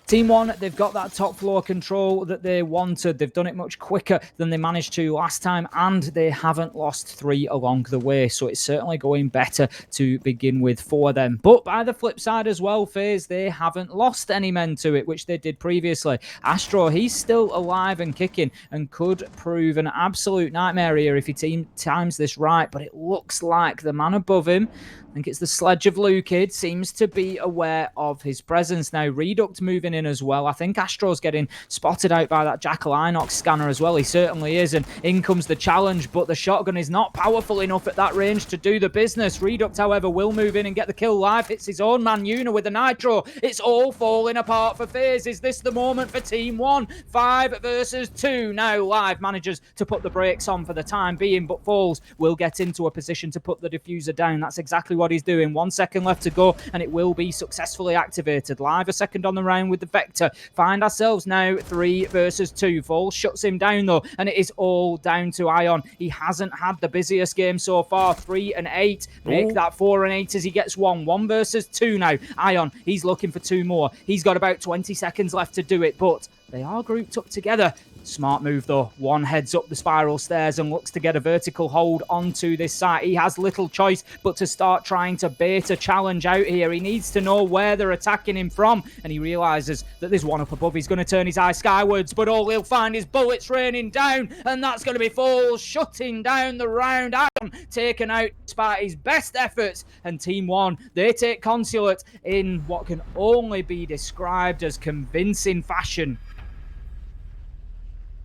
Team 1, they've got that top floor control that they wanted. They've done it much quicker than they managed to last time, and they haven't lost 3 along the way. So it's certainly going better to begin with for them. But by the flip side as well, FaZe, they haven't lost any men to it, which they did previously. Astro, he's still alive and kicking and could prove an absolute nightmare here if he times this right. But it looks like the man above him, I think it's the Sledge of Lukid, seems to be aware of his presence. Now, Reduct moving in as well. I think Astro's getting spotted out by that Jackal Inox scanner as well. He certainly is, and in comes the challenge, but the shotgun is not powerful enough at that range to do the business. Reduct, however, will move in and get the kill live. Hits his own man, Yuna, with the Nitro. It's all falling apart for FaZe. Is this the moment for Team 1? 5 versus 2. Now, Live manages to put the brakes on for the time being, but Falls will get into a position to put the diffuser down. That's exactly what he's doing. 1 second left to go, and it will be successfully activated. Live a second on the round with the Vector. Find ourselves now 3 versus 2. Falls shuts him down though, and it is all down to Ion. He hasn't had the busiest game so far. 3 and 8. Make that 4 and 8 as he gets 1. 1 versus 2 now. Ion, he's looking for 2 more. He's got about 20 seconds left to do it, but they are grouped up together. Smart move though. One heads up the spiral stairs and looks to get a vertical hold onto this site. He has little choice but to start trying to bait a challenge out here. He needs to know where they're attacking him from, and he realises that there's one up above. He's going to turn his eye skywards, but all he'll find is bullets raining down, and that's going to be Falls shutting down the round. Ion taken out despite his best efforts, and Team 1, they take Consulate in what can only be described as convincing fashion.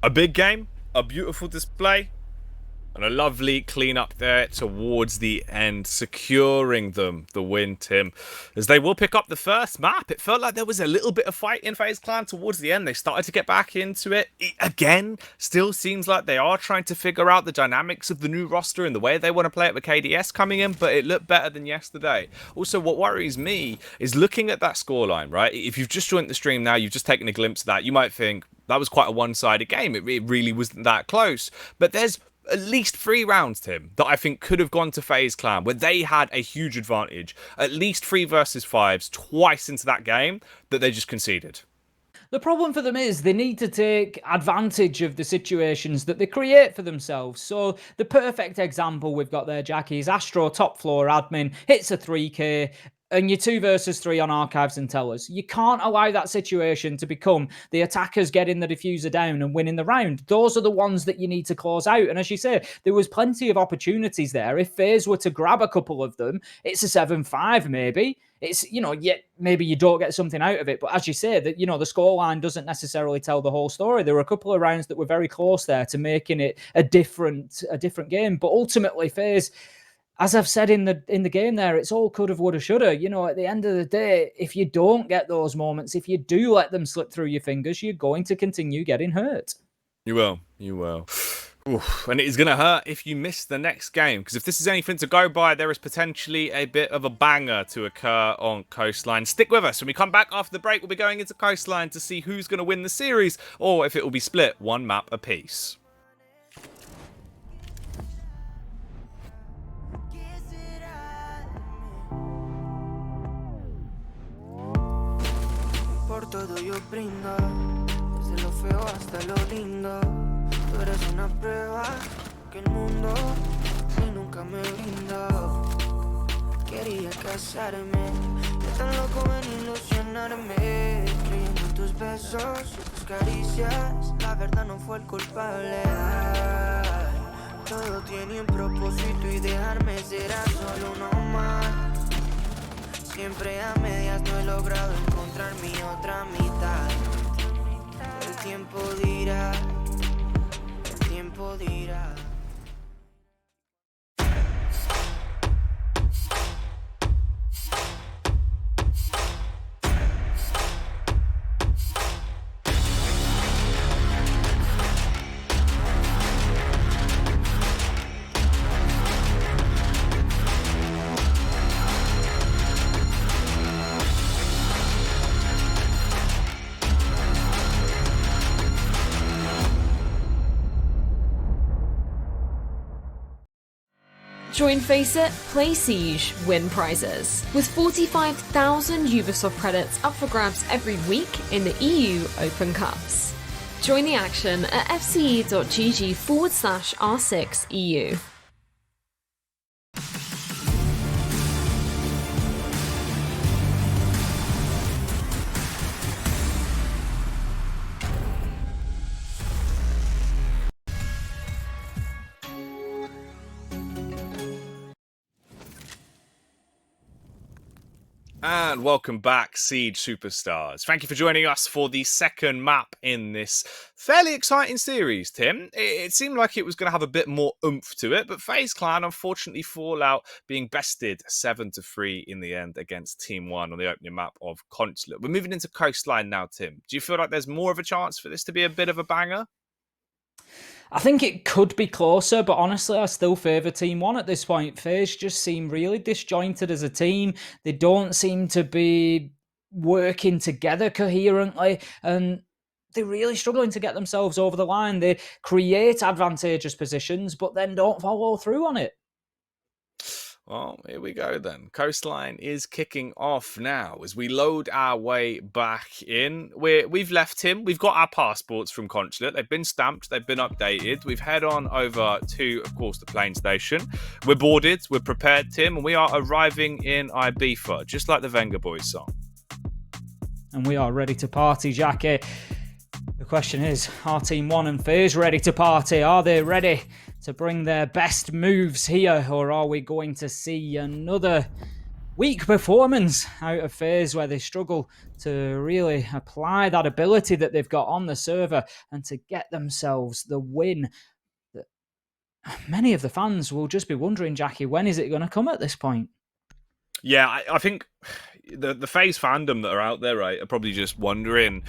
A big game, a beautiful display, and a lovely clean up there towards the end, securing them the win, Tim, as they will pick up the first map. It felt like there was a little bit of fight in FaZe Clan towards the end. They started to get back into it. Again, still seems like they are trying to figure out the dynamics of the new roster and the way they want to play it with KDS coming in, but it looked better than yesterday. Also, what worries me is looking at that scoreline, right? If you've just joined the stream now, you've just taken a glimpse of that, you might think, that was quite a one-sided game. It really wasn't that close. But there's at least 3 rounds, Tim, that I think could have gone to FaZe Clan, where they had a huge advantage. At least 3 versus 5s twice into that game that they just conceded. The problem for them is they need to take advantage of the situations that they create for themselves. So the perfect example we've got there, Jackie, is Astro, top floor admin, hits a 3K, and you're 2 versus 3 on archives and tellers. You can't allow that situation to become the attackers getting the diffuser down and winning the round. Those are the ones that you need to close out. And as you say, there was plenty of opportunities there. If FaZe were to grab a couple of them, it's a 7-5 maybe. It's, yet maybe you don't get something out of it. But as you say, that the scoreline doesn't necessarily tell the whole story. There were a couple of rounds that were very close there to making it a different game. But ultimately, FaZe, as I've said in the game there, it's all coulda, woulda, shoulda. At the end of the day, if you don't get those moments, if you do let them slip through your fingers, you're going to continue getting hurt. You will. Oof. And it is going to hurt if you miss the next game, because if this is anything to go by, there is potentially a bit of a banger to occur on Coastline. Stick with us. When we come back after the break, we'll be going into Coastline to see who's going to win the series, or if it will be split 1 map apiece. Por todo yo brindo, desde lo feo hasta lo lindo. Tú eres una prueba que el mundo ni nunca me brindó. Quería casarme, yo tan loco en ilusionarme, creyendo en tus besos y tus caricias. La verdad no fue el culpable. Ay, todo tiene un propósito y dejarme será solo uno más. Siempre a medias no he logrado encontrar mi otra mitad. El tiempo dirá, el tiempo dirá. Join Face It, play Siege, win prizes. With 45,000 Ubisoft credits up for grabs every week in the EU Open Cups. Join the action at fce.gg/R6EU. And welcome back, Siege Superstars. Thank you for joining us for the second map in this fairly exciting series, Tim. It seemed like it was going to have a bit more oomph to it, but FaZe Clan unfortunately fall out, being bested 7-3 in the end against Team 1 on the opening map of Consulate. We're moving into Coastline now, Tim. Do you feel like there's more of a chance for this to be a bit of a banger? I think it could be closer, but honestly, I still favour Team 1 at this point. FaZe just seem really disjointed as a team. They don't seem to be working together coherently, and they're really struggling to get themselves over the line. They create advantageous positions, but then don't follow through on it. Well, here we go then. Coastline is kicking off now as we load our way back in. We've left him. We've got our passports from Consulate. They've been stamped. They've been updated. We've head on over to, of course, the plane station. We're boarded. We're prepared, Tim, and we are arriving in Ibiza, just like the Venga Boys song. And we are ready to party, Jackie. The question is, are Team 1 and FaZe ready to party? Are they ready to bring their best moves here, or are we going to see another weak performance out of FaZe where they struggle to really apply that ability that they've got on the server and to get themselves the win that many of the fans will just be wondering, Jackie, when is it going to come at this point? Yeah, I think the FaZe fandom that are out there, right, are probably just wondering,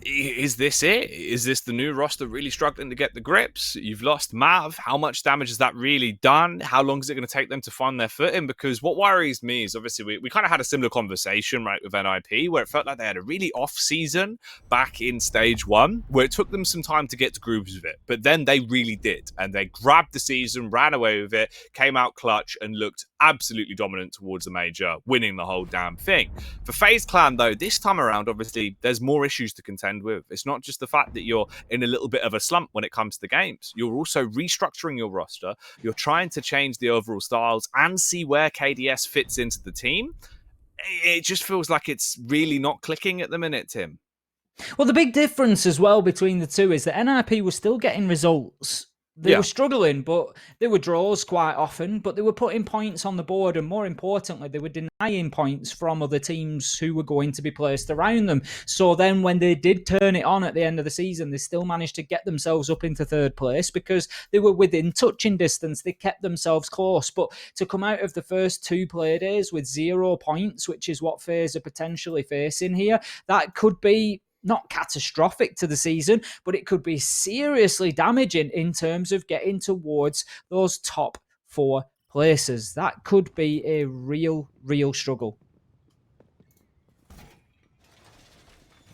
Is this it? Is this the new roster really struggling to get the grips? You've lost Mav. How much damage has that really done? How long is it going to take them to find their footing? Because what worries me is obviously we kind of had a similar conversation, right, with NIP, where it felt like they had a really off season back in stage 1, where it took them some time to get to grooves with it. But then they really did. And they grabbed the season, ran away with it, came out clutch, and looked absolutely dominant towards the major, winning the whole damn thing. For FaZe Clan, though, this time around, obviously, there's more issues to contend with. It's not just the fact that you're in a little bit of a slump when it comes to games. You're also restructuring your roster. You're trying to change the overall styles and see where KDS fits into the team. It just feels like it's really not clicking at the minute, Tim. Well, the big difference as well between the two is that NIP was still getting results. They were struggling, but they were draws quite often, but they were putting points on the board, and more importantly, they were denying points from other teams who were going to be placed around them. So then when they did turn it on at the end of the season, they still managed to get themselves up into third place because they were within touching distance. They kept themselves close, but to come out of the first 2 play days with 0 points, which is what FaZe are potentially facing here, that could be not catastrophic to the season, but it could be seriously damaging in terms of getting towards those top 4 places. That could be a real struggle.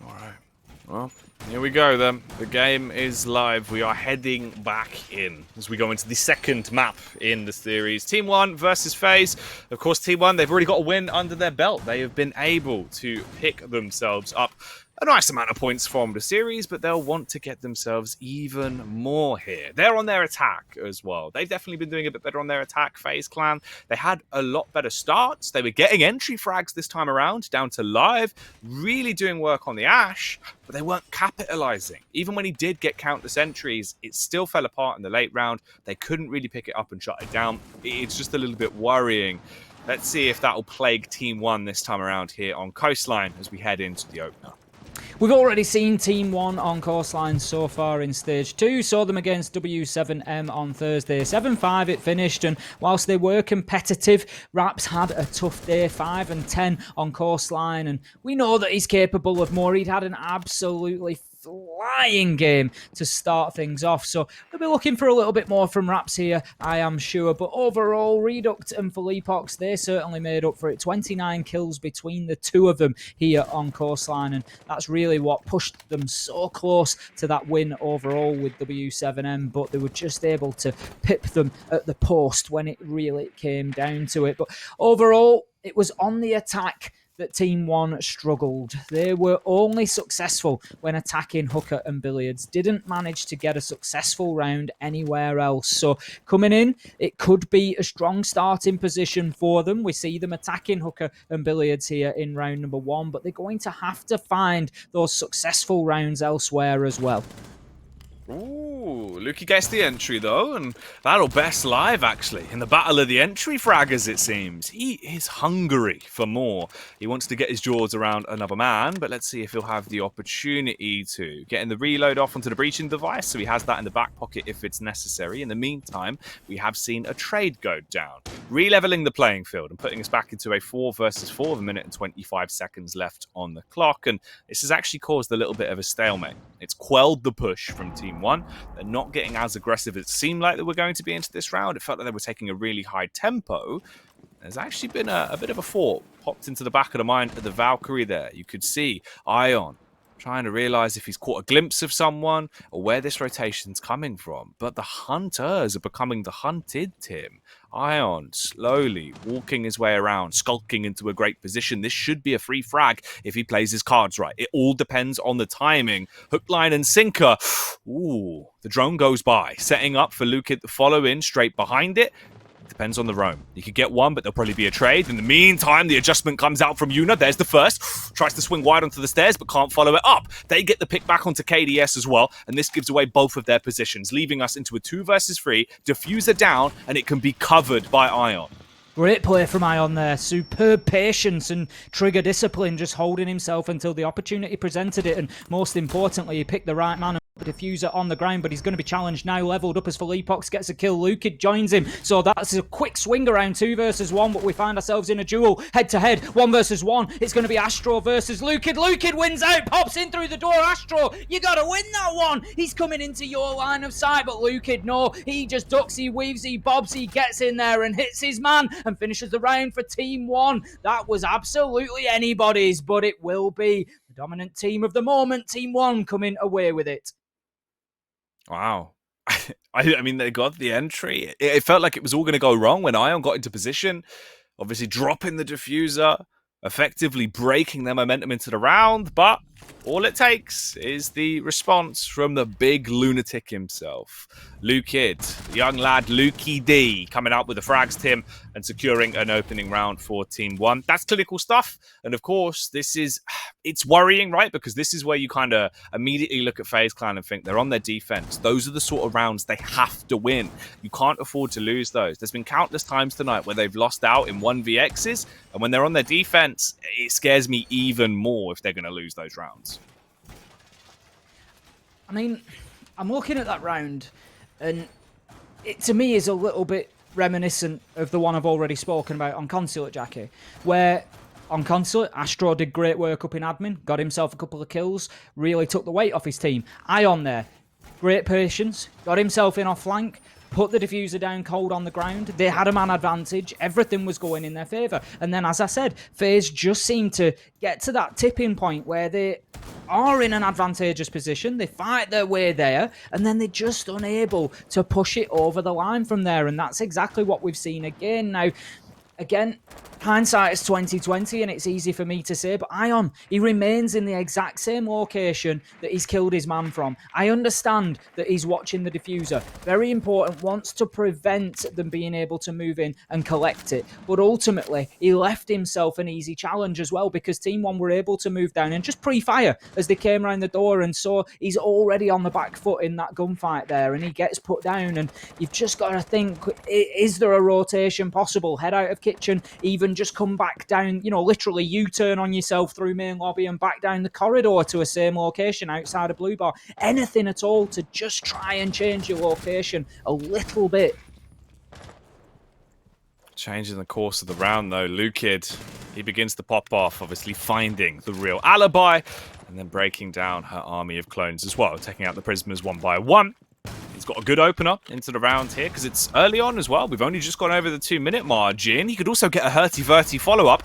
All right. Well, here we go then. The game is live. We are heading back in as we go into the second map in the series. Team 1 versus FaZe. Of course, Team 1, they've already got a win under their belt. They have been able to pick themselves up a nice amount of points from the series, but they'll want to get themselves even more here. They're on their attack as well. They've definitely been doing a bit better on their attack, FaZe Clan. They had a lot better starts. They were getting entry frags this time around, down to live, really doing work on the Ash, but they weren't capitalizing. Even when he did get countless entries, it still fell apart in the late round. They couldn't really pick it up and shut it down. It's just a little bit worrying. Let's see if that will plague Team 1 this time around here on Coastline as we head into the opener. We've already seen Team 1 on Coastline so far in Stage 2. Saw them against W7M on Thursday. 7-5 it finished, and whilst they were competitive, Raps had a tough day, 5-10 on Coastline, and we know that he's capable of more. He'd had an absolutely flying game to start things off, so we'll be looking for a little bit more from Raps here, I am sure. But overall, Reduct and Philippox, they certainly made up for it. 29 kills between the two of them here on Coastline, and that's really what pushed them so close to that win overall with W7M, but they were just able to pip them at the post when it really came down to it. But overall, it was on the attack that Team 1 struggled. They were only successful when attacking Hooker and Billiards. Didn't manage to get a successful round anywhere else. So coming in, it could be a strong starting position for them. We see them attacking Hooker and Billiards here in round number 1, but they're going to have to find those successful rounds elsewhere as well. Ooh, Lukey gets the entry though, and that'll best live actually in the battle of the entry fraggers, it seems. He is hungry for more. He wants to get his jaws around another man, but let's see if he'll have the opportunity to. Getting the reload off onto the breaching device, so he has that in the back pocket if it's necessary. In the meantime, we have seen a trade go down, re-leveling the playing field and putting us back into a 4 versus 4 with 1 minute and 25 seconds left on the clock, and this has actually caused a little bit of a stalemate. It's quelled the push from Team 1. They're not getting as aggressive as it seemed like they were going to be into this round. It felt like they were taking a really high tempo. There's actually been a bit of a thought popped into the back of the mind of the Valkyrie there. You could see Ion trying to realize if he's caught a glimpse of someone or where this rotation's coming from. But the hunters are becoming the hunted, Tim. Ion slowly walking his way around, skulking into a great position. This should be a free frag if he plays his cards right. It all depends on the timing. Hook, line, and sinker. Ooh, the drone goes by, setting up for Luke to follow in straight behind it. Depends on the roam. You could get one, but there'll probably be a trade. In the meantime, the adjustment comes out from Yuna. There's the first. Tries to swing wide onto the stairs, but can't follow it up. They get the pick back onto KDS as well, and this gives away both of their positions, leaving us into a 2 versus 3. Diffuser down, and it can be covered by Ion. Great play from Ion there. Superb patience and trigger discipline, just holding himself until the opportunity presented it, and most importantly, he picked the right man the diffuser on the ground, but he's going to be challenged now, leveled up as Felipox gets a kill. Lukid joins him, so that's a quick swing around 2 versus 1, but we find ourselves in a duel, head-to-head, 1 versus 1. It's going to be Astro versus Lukid. Lukid wins out, pops in through the door. Astro, you got to win that one. He's coming into your line of sight, but Lukid, no, he just ducks, he weaves, he bobs, he gets in there and hits his man and finishes the round for Team 1. That was absolutely anybody's, but it will be the dominant team of the moment, Team 1, coming away with it. Wow. I mean, they got the entry. It felt like it was all going to go wrong when Ion got into position, obviously dropping the diffuser, effectively breaking their momentum into the round, but all it takes is the response from the big lunatic himself. Lukid, young lad Lukey D, coming out with the frags, Tim, and securing an opening round for Team 1. That's clinical stuff. And of course, it's worrying, right? Because this is where you kind of immediately look at FaZe Clan and think they're on their defense. Those are the sort of rounds they have to win. You can't afford to lose those. There's been countless times tonight where they've lost out in 1vx's, and when they're on their defense, it scares me even more if they're going to lose those rounds. I mean, I'm looking at that round, and it to me is a little bit reminiscent of the one I've already spoken about on Consulate, Jackie, where on Consulate, Astro did great work up in admin, got himself a couple of kills, really took the weight off his team. Ion there, great patience, got himself in off flank, put the diffuser down cold on the ground. They had a man advantage. Everything was going in their favour. And then, as I said, FaZe just seemed to get to that tipping point where they are in an advantageous position. They fight their way there, and then they're just unable to push it over the line from there. And that's exactly what we've seen again. Now, again, hindsight is 2020, and it's easy for me to say, but Ion, he remains in the exact same location that he's killed his man from. I understand that he's watching the diffuser. Very important, wants to prevent them being able to move in and collect it. But ultimately, he left himself an easy challenge as well, because Team 1 were able to move down and just pre-fire as they came around the door, and so he's already on the back foot in that gunfight there, and he gets put down, and you've just got to think, is there a rotation possible? Head out of kitchen, even just come back down, literally U-turn on yourself through main lobby and back down the corridor to a same location outside of Blue Bar. Anything at all to just try and change your location a little bit. Changing the course of the round, though. Lukid, he begins to pop off, obviously finding the real alibi, and then breaking down her army of clones as well, taking out the prisoners one by one. He's got a good opener into the round here because it's early on as well. We've only just gone over the 2-minute margin. He could also get a hurty-verty follow-up.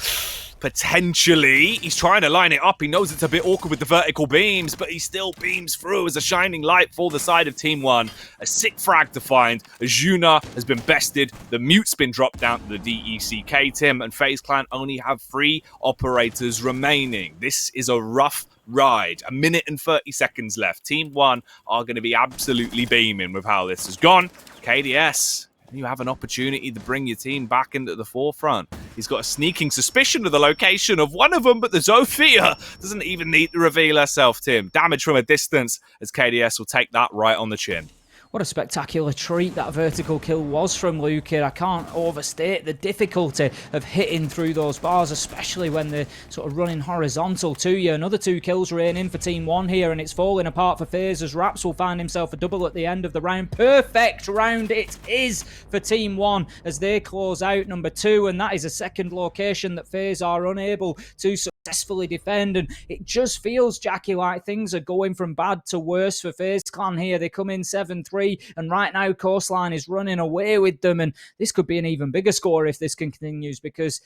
Potentially. He's trying to line it up. He knows it's a bit awkward with the vertical beams, but he still beams through as a shining light for the side of Team 1. A sick frag to find. Azuna has been bested. The mute's been dropped down to the DECK, Tim, and FaZe Clan only have 3 operators remaining. This is a rough ride. 1 minute and 30 seconds left. Team 1 are going to be absolutely beaming with how this has gone. KDS, you have an opportunity to bring your team back into the forefront. He's got a sneaking suspicion of the location of one of them, but the Zofia doesn't even need to reveal herself, Tim. Damage from a distance as KDS will take that right on the chin. What a spectacular treat that vertical kill was from Lukid. I can't overstate the difficulty of hitting through those bars, especially when they're sort of running horizontal to you. Another 2 kills rain in for Team 1 here, and it's falling apart for FaZe as Raps will find himself a double at the end of the round. Perfect round it is for Team 1 as they close out number 2, and that is a second location that FaZe are unable to successfully defend, and it just feels, Jackie, like things are going from bad to worse for FaZe Clan here. They come in 7-3, and right now Coastline is running away with them, and this could be an even bigger score if this continues, because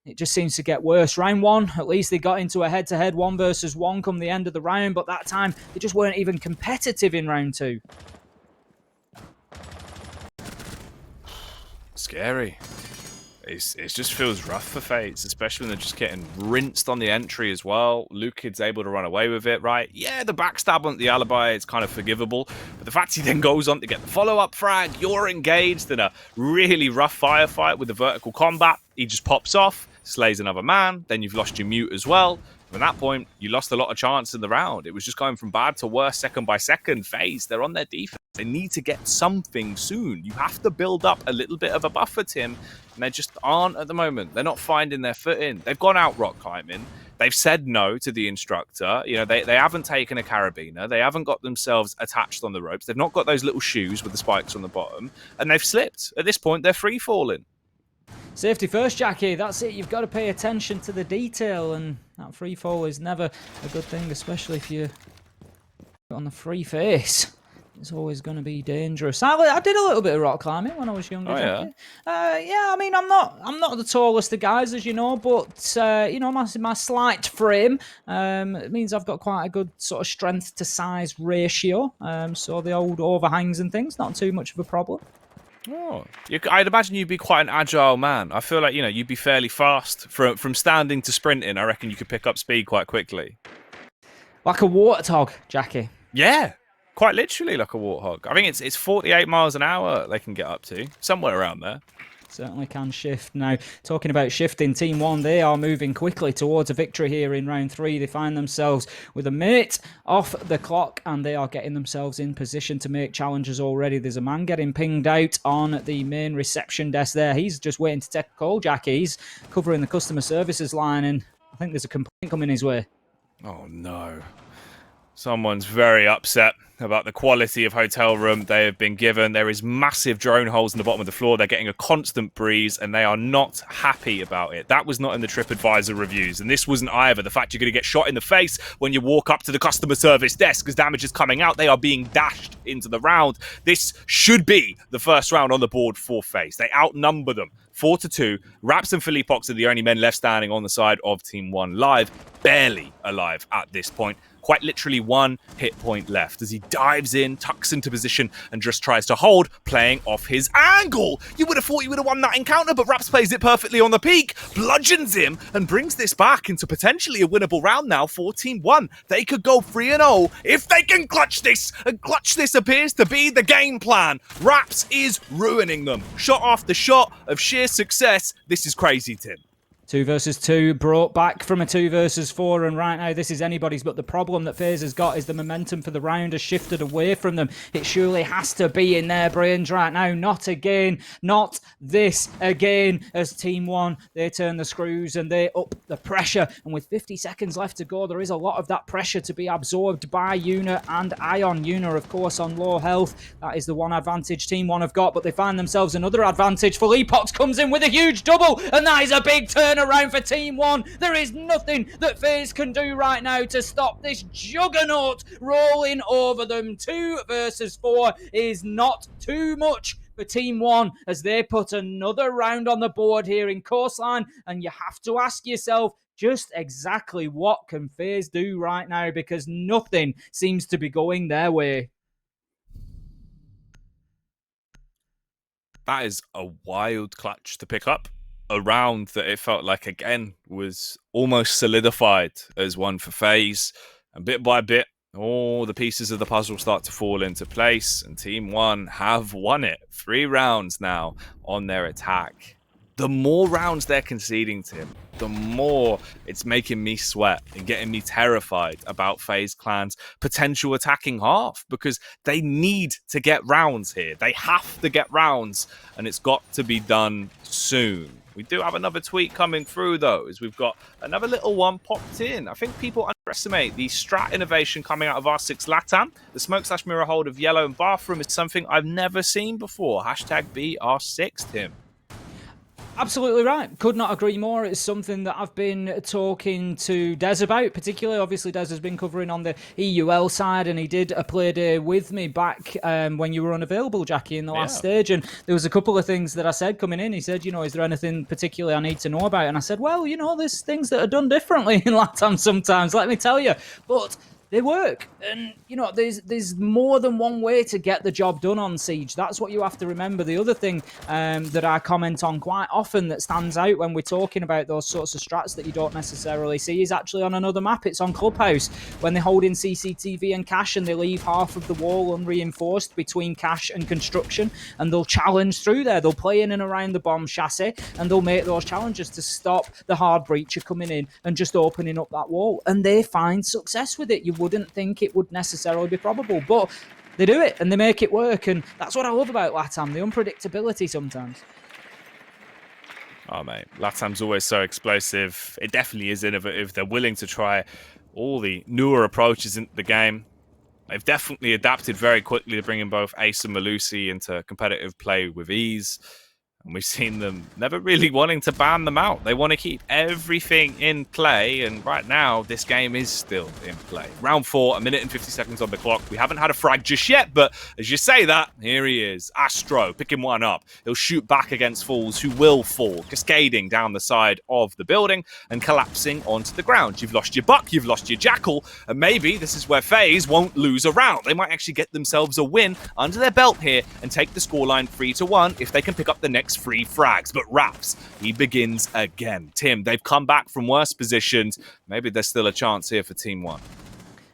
it just seems to get worse. Round 1, at least they got into a head-to-head 1 versus 1 come the end of the round, but that time they just weren't even competitive in round 2. Scary. It just feels rough for FaZe, especially when they're just getting rinsed on the entry as well. Lukid's able to run away with it, right? Yeah, the backstab on the alibi is kind of forgivable, but the fact he then goes on to get the follow-up frag, you're engaged in a really rough firefight with the vertical combat. He just pops off, slays another man, then you've lost your mute as well. From that point, you lost a lot of chance in the round. It was just going from bad to worse second by second. FaZe, they're on their defense. They need to get something soon. You have to build up a little bit of a buffer, Tim, and they just aren't at the moment. They're not finding their footing. They've gone out rock climbing. They've said no to the instructor. You know, they haven't taken a carabiner. They haven't got themselves attached on the ropes. They've not got those little shoes with the spikes on the bottom, and they've slipped. At this point, they're free falling. Safety first, Jackie. That's it. You've got to pay attention to the detail, and that free fall is never a good thing, especially if you're on the free face. It's always going to be dangerous. I did a little bit of rock climbing when I was younger. Oh, yeah, I mean, I'm not the tallest of guys, as you know, but you know, my slight frame it means I've got quite a good sort of strength to size ratio. So the old overhangs and things, not too much of a problem. Oh, I'd imagine you'd be quite an agile man. I feel like, you know, you'd be fairly fast from standing to sprinting. I reckon you could pick up speed quite quickly. Like a warthog, Jackie. Yeah. Quite literally like a warthog. I think it's 48 miles an hour they can get up to, somewhere around there. Certainly can shift. Now, talking about shifting, Team 1, they are moving quickly towards a victory here in round 3. They find themselves with a minute off the clock, and they are getting themselves in position to make challenges already. There's a man getting pinged out on the main reception desk there. He's just waiting to take a call, Jackie. He's covering the customer services line, and I think there's a complaint coming his way. Oh, no. Someone's very upset about the quality of hotel room they have been given. There is massive drone holes in the bottom of the floor. They're getting a constant breeze, and they are not happy about it. That was not in the TripAdvisor reviews, and this wasn't either. The fact you're going to get shot in the face when you walk up to the customer service desk because damage is coming out. They are being dashed into the round. This should be the first round on the board for FaZe. They outnumber them 4-2. Raps and Philippox are the only men left standing on the side of Team 1 live. Barely alive at this point. Quite literally 1 hit point left as he dives in, tucks into position, and just tries to hold, playing off his angle. You would have thought you would have won that encounter, but Raps plays it perfectly on the peak, bludgeons him, and brings this back into potentially a winnable round now for Team 1. They could go 3-0 if they can clutch this, and clutch this appears to be the game plan. Raps is ruining them. Shot after shot of sheer success. This is crazy, Tim. 2 versus 2, brought back from a 2 versus 4, and right now this is anybody's, but the problem that FaZe has got is the momentum for the round has shifted away from them. It surely has to be in their brains right now. Not again, not this again, as Team 1, they turn the screws and they up the pressure, and with 50 seconds left to go, there is a lot of that pressure to be absorbed by Yuna and Ion. Yuna, of course, on low health. That is the one advantage Team 1 have got, but they find themselves another advantage. Philippox comes in with a huge double, and that is a big turn around for Team 1. There is nothing that FaZe can do right now to stop this juggernaut rolling over them. 2 versus 4 is not too much for Team 1 as they put another round on the board here in Coastline, and you have to ask yourself just exactly what can FaZe do right now, because nothing seems to be going their way. That is a wild clutch to pick up. A round that it felt like, again, was almost solidified as one for FaZe. And bit by bit, all the pieces of the puzzle start to fall into place. And Team 1 have won it. 3 rounds now on their attack. The more rounds they're conceding, Tim, the more it's making me sweat and getting me terrified about FaZe Clan's potential attacking half, because they need to get rounds here. They have to get rounds, and it's got to be done soon. We do have another tweet coming through, though, as we've got another little one popped in. I think people underestimate the strat innovation coming out of R6 Latam. The smoke/mirror hold of yellow and bathroom is something I've never seen before. Hashtag BR6, Tim. Absolutely right. Could not agree more. It's something that I've been talking to Des about, particularly. Obviously, Des has been covering on the EUL side, and he did a play day with me back when you were unavailable, Jackie, in the last stage. And there was a couple of things that I said coming in. He said, you know, is there anything particularly I need to know about? And I said, well, you know, there's things that are done differently in Latam sometimes, let me tell you. But they work, and you know there's more than one way to get the job done on Siege. That's what you have to remember. The other thing that I comment on quite often that stands out when we're talking about those sorts of strats that you don't necessarily see is actually on another map. It's on Clubhouse when they hold in CCTV and cache, and they leave half of the wall unreinforced between cache and construction, and they'll challenge through there. They'll play in and around the bomb chassis, and they'll make those challenges to stop the hard breacher coming in and just opening up that wall, and they find success with it. You wouldn't think it would necessarily be probable, but they do it and they make it work, and that's what I love about Latam, the unpredictability sometimes. Oh, mate. Latam's always so explosive. It definitely is innovative. They're willing to try all the newer approaches into the game. They've definitely adapted very quickly to bringing both Ace and Malusi into competitive play with ease. And we've seen them never really wanting to ban them out. They want to keep everything in play. And right now, this game is still in play. Round 4, 1 minute and 50 seconds on the clock. We haven't had a frag just yet, but as you say that, here he is. Astro picking one up. He'll shoot back against fools who will fall, cascading down the side of the building and collapsing onto the ground. You've lost your Buck, you've lost your Jackal, and maybe this is where FaZe won't lose a round. They might actually get themselves a win under their belt here and take the scoreline 3-1 if they can pick up the next 3 frags. But Raps, he begins again. Tim, they've come back from worse positions. Maybe there's still a chance here for Team 1.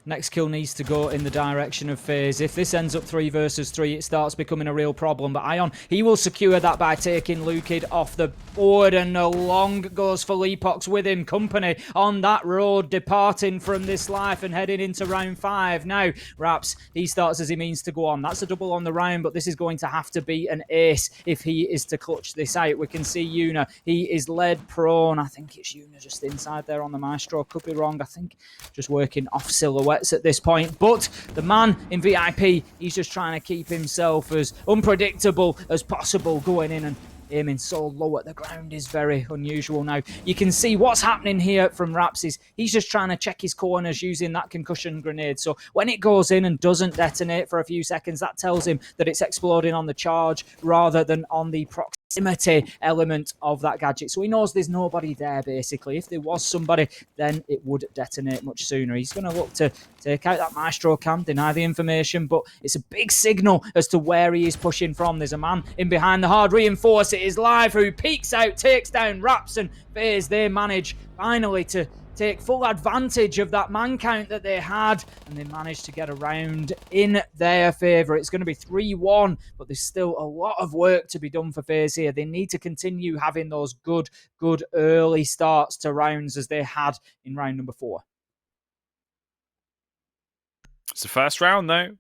Next kill needs to go in the direction of FaZe. If this ends up 3 versus 3, it starts becoming a real problem. But Ion, he will secure that by taking Lukid off the board. And along goes Felipox with him. Company on that road, departing from this life and heading into round 5. Now, Raps, he starts as he means to go on. That's a double on the round, but this is going to have to be an ace if he is to clutch this out. We can see Yuna. He is led prone. I think it's Yuna just inside there on the Maestro. Could be wrong. I think just working off silhouette at this point, but the man in VIP, he's just trying to keep himself as unpredictable as possible. Going in and aiming so low at the ground is very unusual. Now you can see what's happening here from Raps is he's just trying to check his corners using that concussion grenade. So when it goes in and doesn't detonate for a few seconds, that tells him that it's exploding on the charge rather than on the proximity element of that gadget. So he knows there's nobody there, basically. If there was somebody, then it would detonate much sooner. He's going to look to take out that Maestro cam, deny the information, but it's a big signal as to where he is pushing from. There's a man in behind the hard reinforce. It is Live who peeks out, takes down Raps, and FaZe, they manage finally to take full advantage of that man count that they had, and they managed to get a round in their favour. It's going to be 3-1, but there's still a lot of work to be done for FaZe here. They need to continue having those good early starts to rounds as they had in round number 4. It's the first round, though.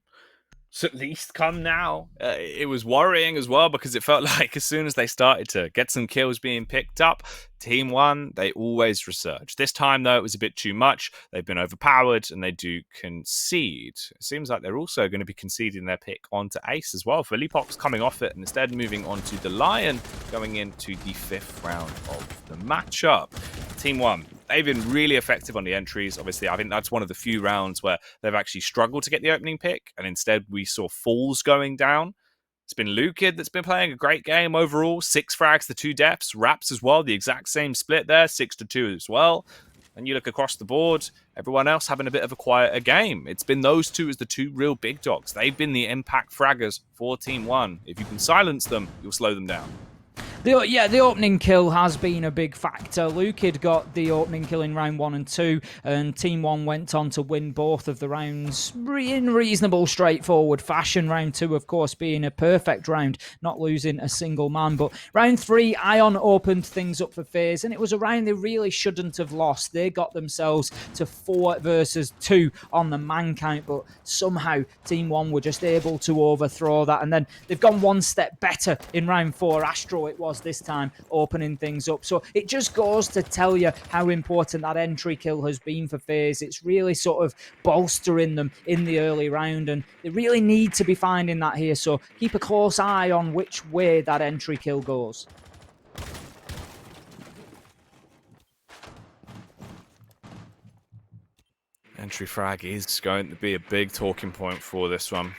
So at least come now. It was worrying as well because it felt like as soon as they started to get some kills being picked up, Team 1, they always resurge. This time, though, it was a bit too much. They've been overpowered and they do concede. It seems like they're also going to be conceding their pick onto Ace as well. Felipox coming off it and instead moving on to the Lion, going into the 5th round of the matchup. Team 1, they've been really effective on the entries. Obviously, I think that's one of the few rounds where they've actually struggled to get the opening pick, and instead we saw Falls going down. It's been Lukid that's been playing a great game overall. 6 frags to 2 deaths. Raps as well, the exact same split there, 6-2 as well. And you look across the board, everyone else having a bit of a quieter game. It's been those two as the 2 real big dogs. They've been the impact fraggers for Team 1. If you can silence them, you'll slow them down. The opening kill has been a big factor. Lukid got the opening kill in round 1 and 2, and Team 1 went on to win both of the rounds in reasonable, straightforward fashion. Round 2, of course, being a perfect round, not losing a single man. But round 3, Ion opened things up for FaZe, and it was a round they really shouldn't have lost. They got themselves to 4 versus 2 on the man count, but somehow Team 1 were just able to overthrow that. And then they've gone one step better in round 4. Astro, it was this time, opening things up. So it just goes to tell you how important that entry kill has been for FaZe. It's really sort of bolstering them in the early round, and they really need to be finding that here. So keep a close eye on which way that entry kill goes. Entry frag is going to be a big talking point for this one.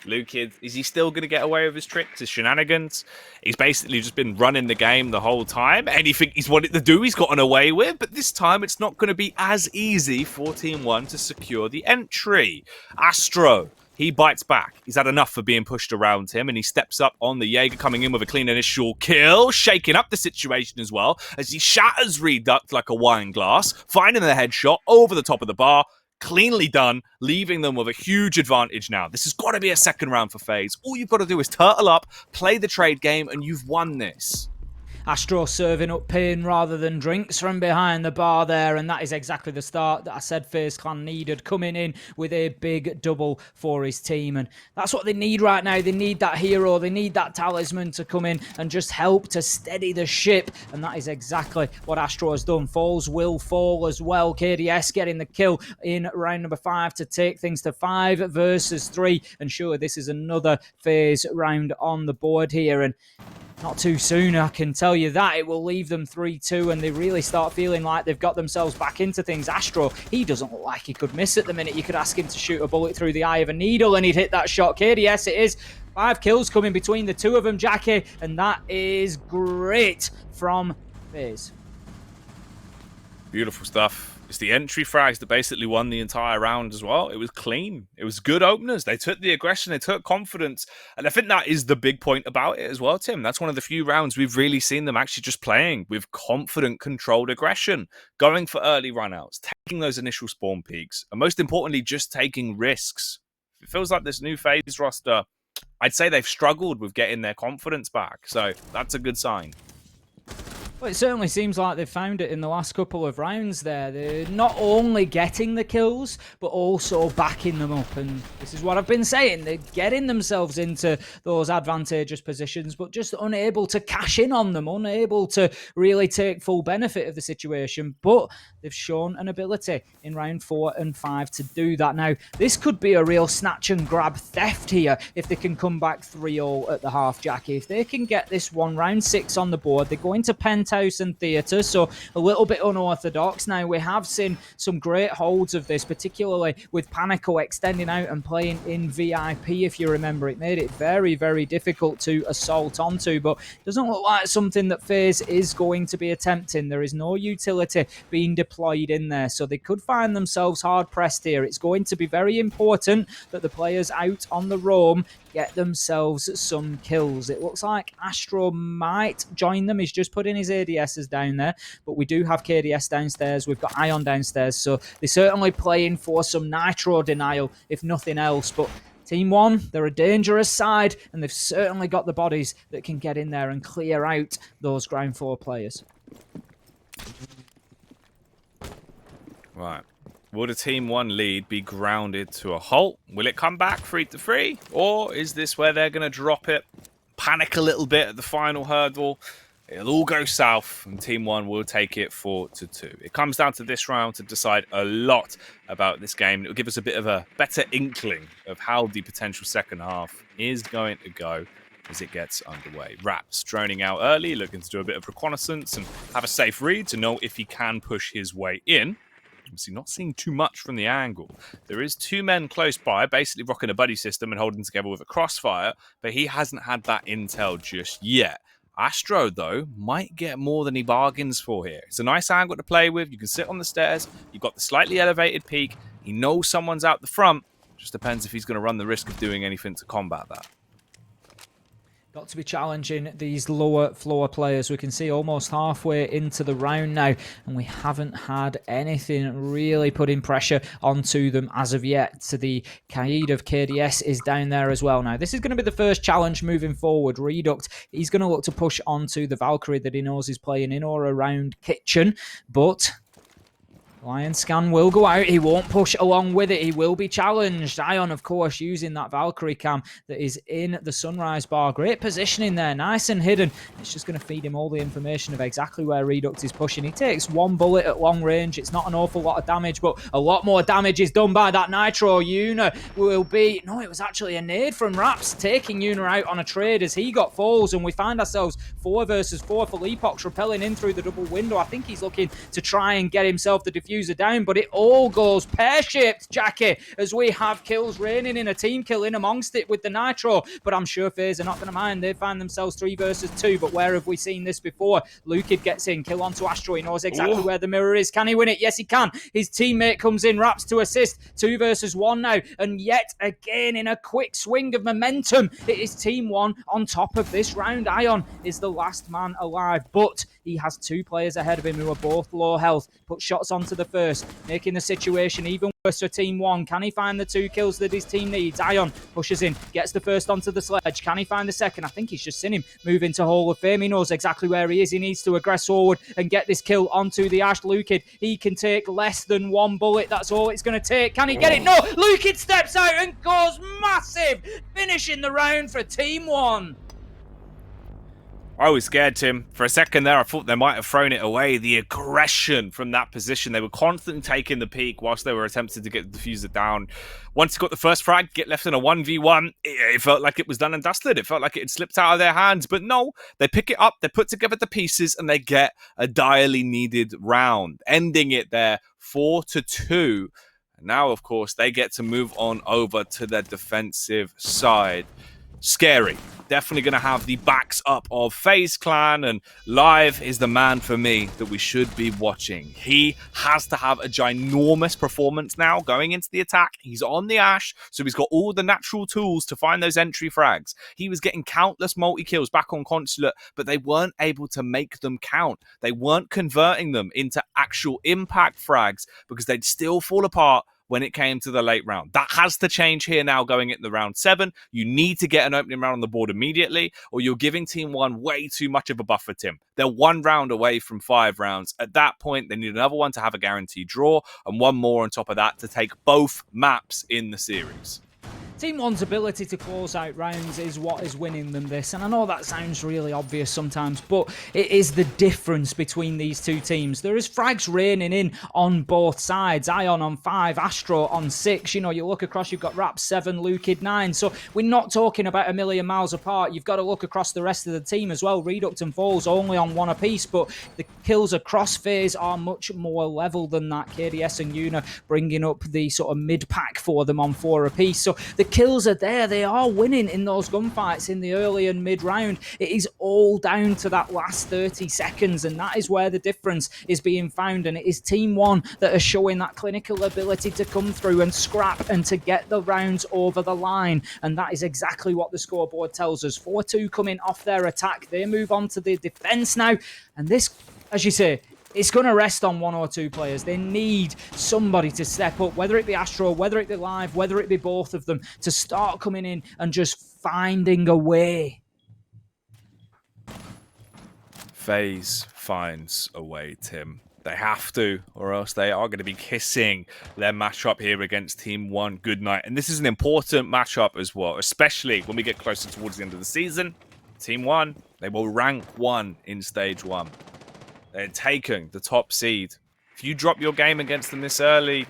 Lukid, is he still going to get away with his tricks, his shenanigans? He's basically just been running the game the whole time. Anything he's wanted to do, he's gotten away with. But this time, it's not going to be as easy for Team 1 to secure the entry. Astro, he bites back. He's had enough of being pushed around him, and he steps up on the Jaeger, coming in with a clean initial kill, shaking up the situation as well, as he shatters Reduct like a wine glass, finding the headshot over the top of the bar. Cleanly done, leaving them with a huge advantage now. This has got to be a second round for FaZe. All you've got to do is turtle up, play the trade game, and you've won this. Astro serving up pain rather than drinks from behind the bar there, and that is exactly the start that I said FaZe Clan needed, coming in with a big double for his team. And that's what they need right now. They need that hero, they need that talisman to come in and just help to steady the ship, and that is exactly what Astro has done. Falls will fall as well. KDS getting the kill in round number 5 to take things to 5 versus 3, and sure, this is another FaZe round on the board here, and not too soon, I can tell you that. It will leave them 3-2, and they really start feeling like they've got themselves back into things. Astro, he doesn't look like he could miss at the minute. You could ask him to shoot a bullet through the eye of a needle, and he'd hit that shot. KDS, it is 5 kills coming between the two of them, Jackie, and that is great from FaZe. Beautiful stuff. It's the entry frags that basically won the entire round as well. It was clean. It was good openers. They took the aggression. They took confidence. And I think that is the big point about it as well, Tim. That's one of the few rounds we've really seen them actually just playing with confident, controlled aggression, going for early runouts, taking those initial spawn peaks, and most importantly, just taking risks. It feels like this new FaZe roster, I'd say they've struggled with getting their confidence back. So that's a good sign. Well, it certainly seems like they've found it in the last couple of rounds there. They're not only getting the kills, but also backing them up. And this is what I've been saying. They're getting themselves into those advantageous positions, but just unable to cash in on them, unable to really take full benefit of the situation. But they've shown an ability in round 4 and 5 to do that. Now, this could be a real snatch and grab theft here if they can come back 3-0 at the half, Jackie. If they can get this one, round 6 on the board, they're going to Penthouse and Theatre, so a little bit unorthodox. Now, we have seen some great holds of this, particularly with Panico extending out and playing in VIP, if you remember. It made it very, very difficult to assault onto, but it doesn't look like something that FaZe is going to be attempting. There is no utility being deployed in there, so they could find themselves hard-pressed here. It's going to be very important that the players out on the roam get themselves some kills. It looks like Astro might join them. He's just putting his ADSs down there, but we do have KDS downstairs. We've got Ion downstairs, so they're certainly playing for some nitro denial, if nothing else. But Team 1, they're a dangerous side, and they've certainly got the bodies that can get in there and clear out those ground floor players. Right. Will the Team 1 lead be grounded to a halt? Will it come back 3-3? Or is this where they're going to drop it, panic a little bit at the final hurdle? It'll all go south, and Team 1 will take it 4-2. It comes down to this round to decide a lot about this game. It'll give us a bit of a better inkling of how the potential second half is going to go as it gets underway. Raps droning out early, looking to do a bit of reconnaissance and have a safe read to know if he can push his way in. Obviously not seeing too much from the angle. There is 2 men close by, basically rocking a buddy system and holding together with a crossfire, but he hasn't had that intel just yet. Astro, though, might get more than he bargains for here. It's a nice angle to play with. You can sit on the stairs. You've got the slightly elevated peak. He knows someone's out the front. Just depends if he's going to run the risk of doing anything to combat that. Got to be challenging these lower floor players. We can see almost halfway into the round now, and we haven't had anything really putting pressure onto them as of yet. So the Kaid of KDS is down there as well now. This is going to be the first challenge moving forward. Reduct, he's going to look to push onto the Valkyrie that he knows is playing in or around Kitchen, but Lion Scan will go out. He won't push along with it. He will be challenged. Ion, of course, using that Valkyrie cam that is in the Sunrise bar. Great positioning there. Nice and hidden. It's just going to feed him all the information of exactly where Reduct is pushing. He takes 1 bullet at long range. It's not an awful lot of damage, but a lot more damage is done by that Nitro. Yuna will be... No, it was actually a nade from Raps taking Yuna out on a trade as he got falls, and we find ourselves 4 versus 4 for Leapox repelling in through the double window. I think he's looking to try and get himself the diffuser down, but it all goes pear-shaped, Jackie, as we have kills raining in, a team kill in amongst it with the Nitro, but I'm sure FaZe are not going to mind. They find themselves 3 versus 2, but where have we seen this before? Lukid gets in, kill onto Astro. He knows exactly where the mirror is. Can he win it? Yes, he can. His teammate comes in, Raps to assist. 2 versus 1 now, and yet again in a quick swing of momentum, it is Team 1 on top of this round. Ion is the last man alive, but He has 2 players ahead of him who are both low health. Put shots onto the first, making the situation even worse for Team 1. Can he find the 2 kills that his team needs? Ion pushes in, gets the first onto the sledge. Can he find the second? I think he's just seen him move into Hall of Fame. He knows exactly where he is. He needs to aggress forward and get this kill onto the Ash. Lukid, he can take less than 1 bullet. That's all it's going to take. Can he get it? No! Lukid steps out and goes massive, finishing the round for Team 1. I was scared, Tim. For a second there, I thought they might have thrown it away. The aggression from that position. They were constantly taking the peak whilst they were attempting to get the diffuser down. Once he got the first frag, get left in a 1v1, it felt like it was done and dusted. It felt like it had slipped out of their hands. But no, they pick it up, they put together the pieces, and they get a direly needed round, ending it there 4-2. And now, of course, they get to move on over to their defensive side. Scary. Definitely going to have the backs up of FaZe Clan, and Live is the man for me that we should be watching. He has to have a ginormous performance now going into the attack. He's on the Ash, so he's got all the natural tools to find those entry frags. He was getting countless multi-kills back on Consulate, but they weren't able to make them count. They weren't converting them into actual impact frags because they'd still fall apart when it came to the late round. That has to change here now going into round 7. You need to get an opening round on the board immediately, or you're giving Team 1 way too much of a buffer, Tim. They're 1 round away from 5 rounds. At that point, they need another one to have a guaranteed draw, and 1 more on top of that to take both maps in the series. Team 1's ability to close out rounds is what is winning them this, and I know that sounds really obvious sometimes, but it is the difference between these 2 teams. There is frags raining in on both sides. Ion on 5, Astro on 6. You know, you look across, you've got Rap 7, Lukid 9, so we're not talking about a million miles apart. You've got to look across the rest of the team as well. Reduct and Falls only on 1 apiece, but the kills across FaZe are much more level than that. KDS and Yuna bringing up the sort of mid-pack for them on 4 apiece, so the kills are there. They are winning in those gunfights in the early and mid round. It is all down to that last 30 seconds, and that is where the difference is being found. And it is Team 1 that are showing that clinical ability to come through and scrap and to get the rounds over the line. And that is exactly what the scoreboard tells us. 4-2 coming off their attack. They move on to the defense now. And this, as you say, it's going to rest on 1 or 2 players. They need somebody to step up, whether it be Astro, whether it be Live, whether it be both of them, to start coming in and just finding a way. FaZe finds a way, Tim. They have to, or else they are going to be kissing their matchup here against Team 1 goodnight. And this is an important matchup as well, especially when we get closer towards the end of the season. Team 1, they will rank 1 in Stage 1. They're taking the top seed. If you drop your game against them this early,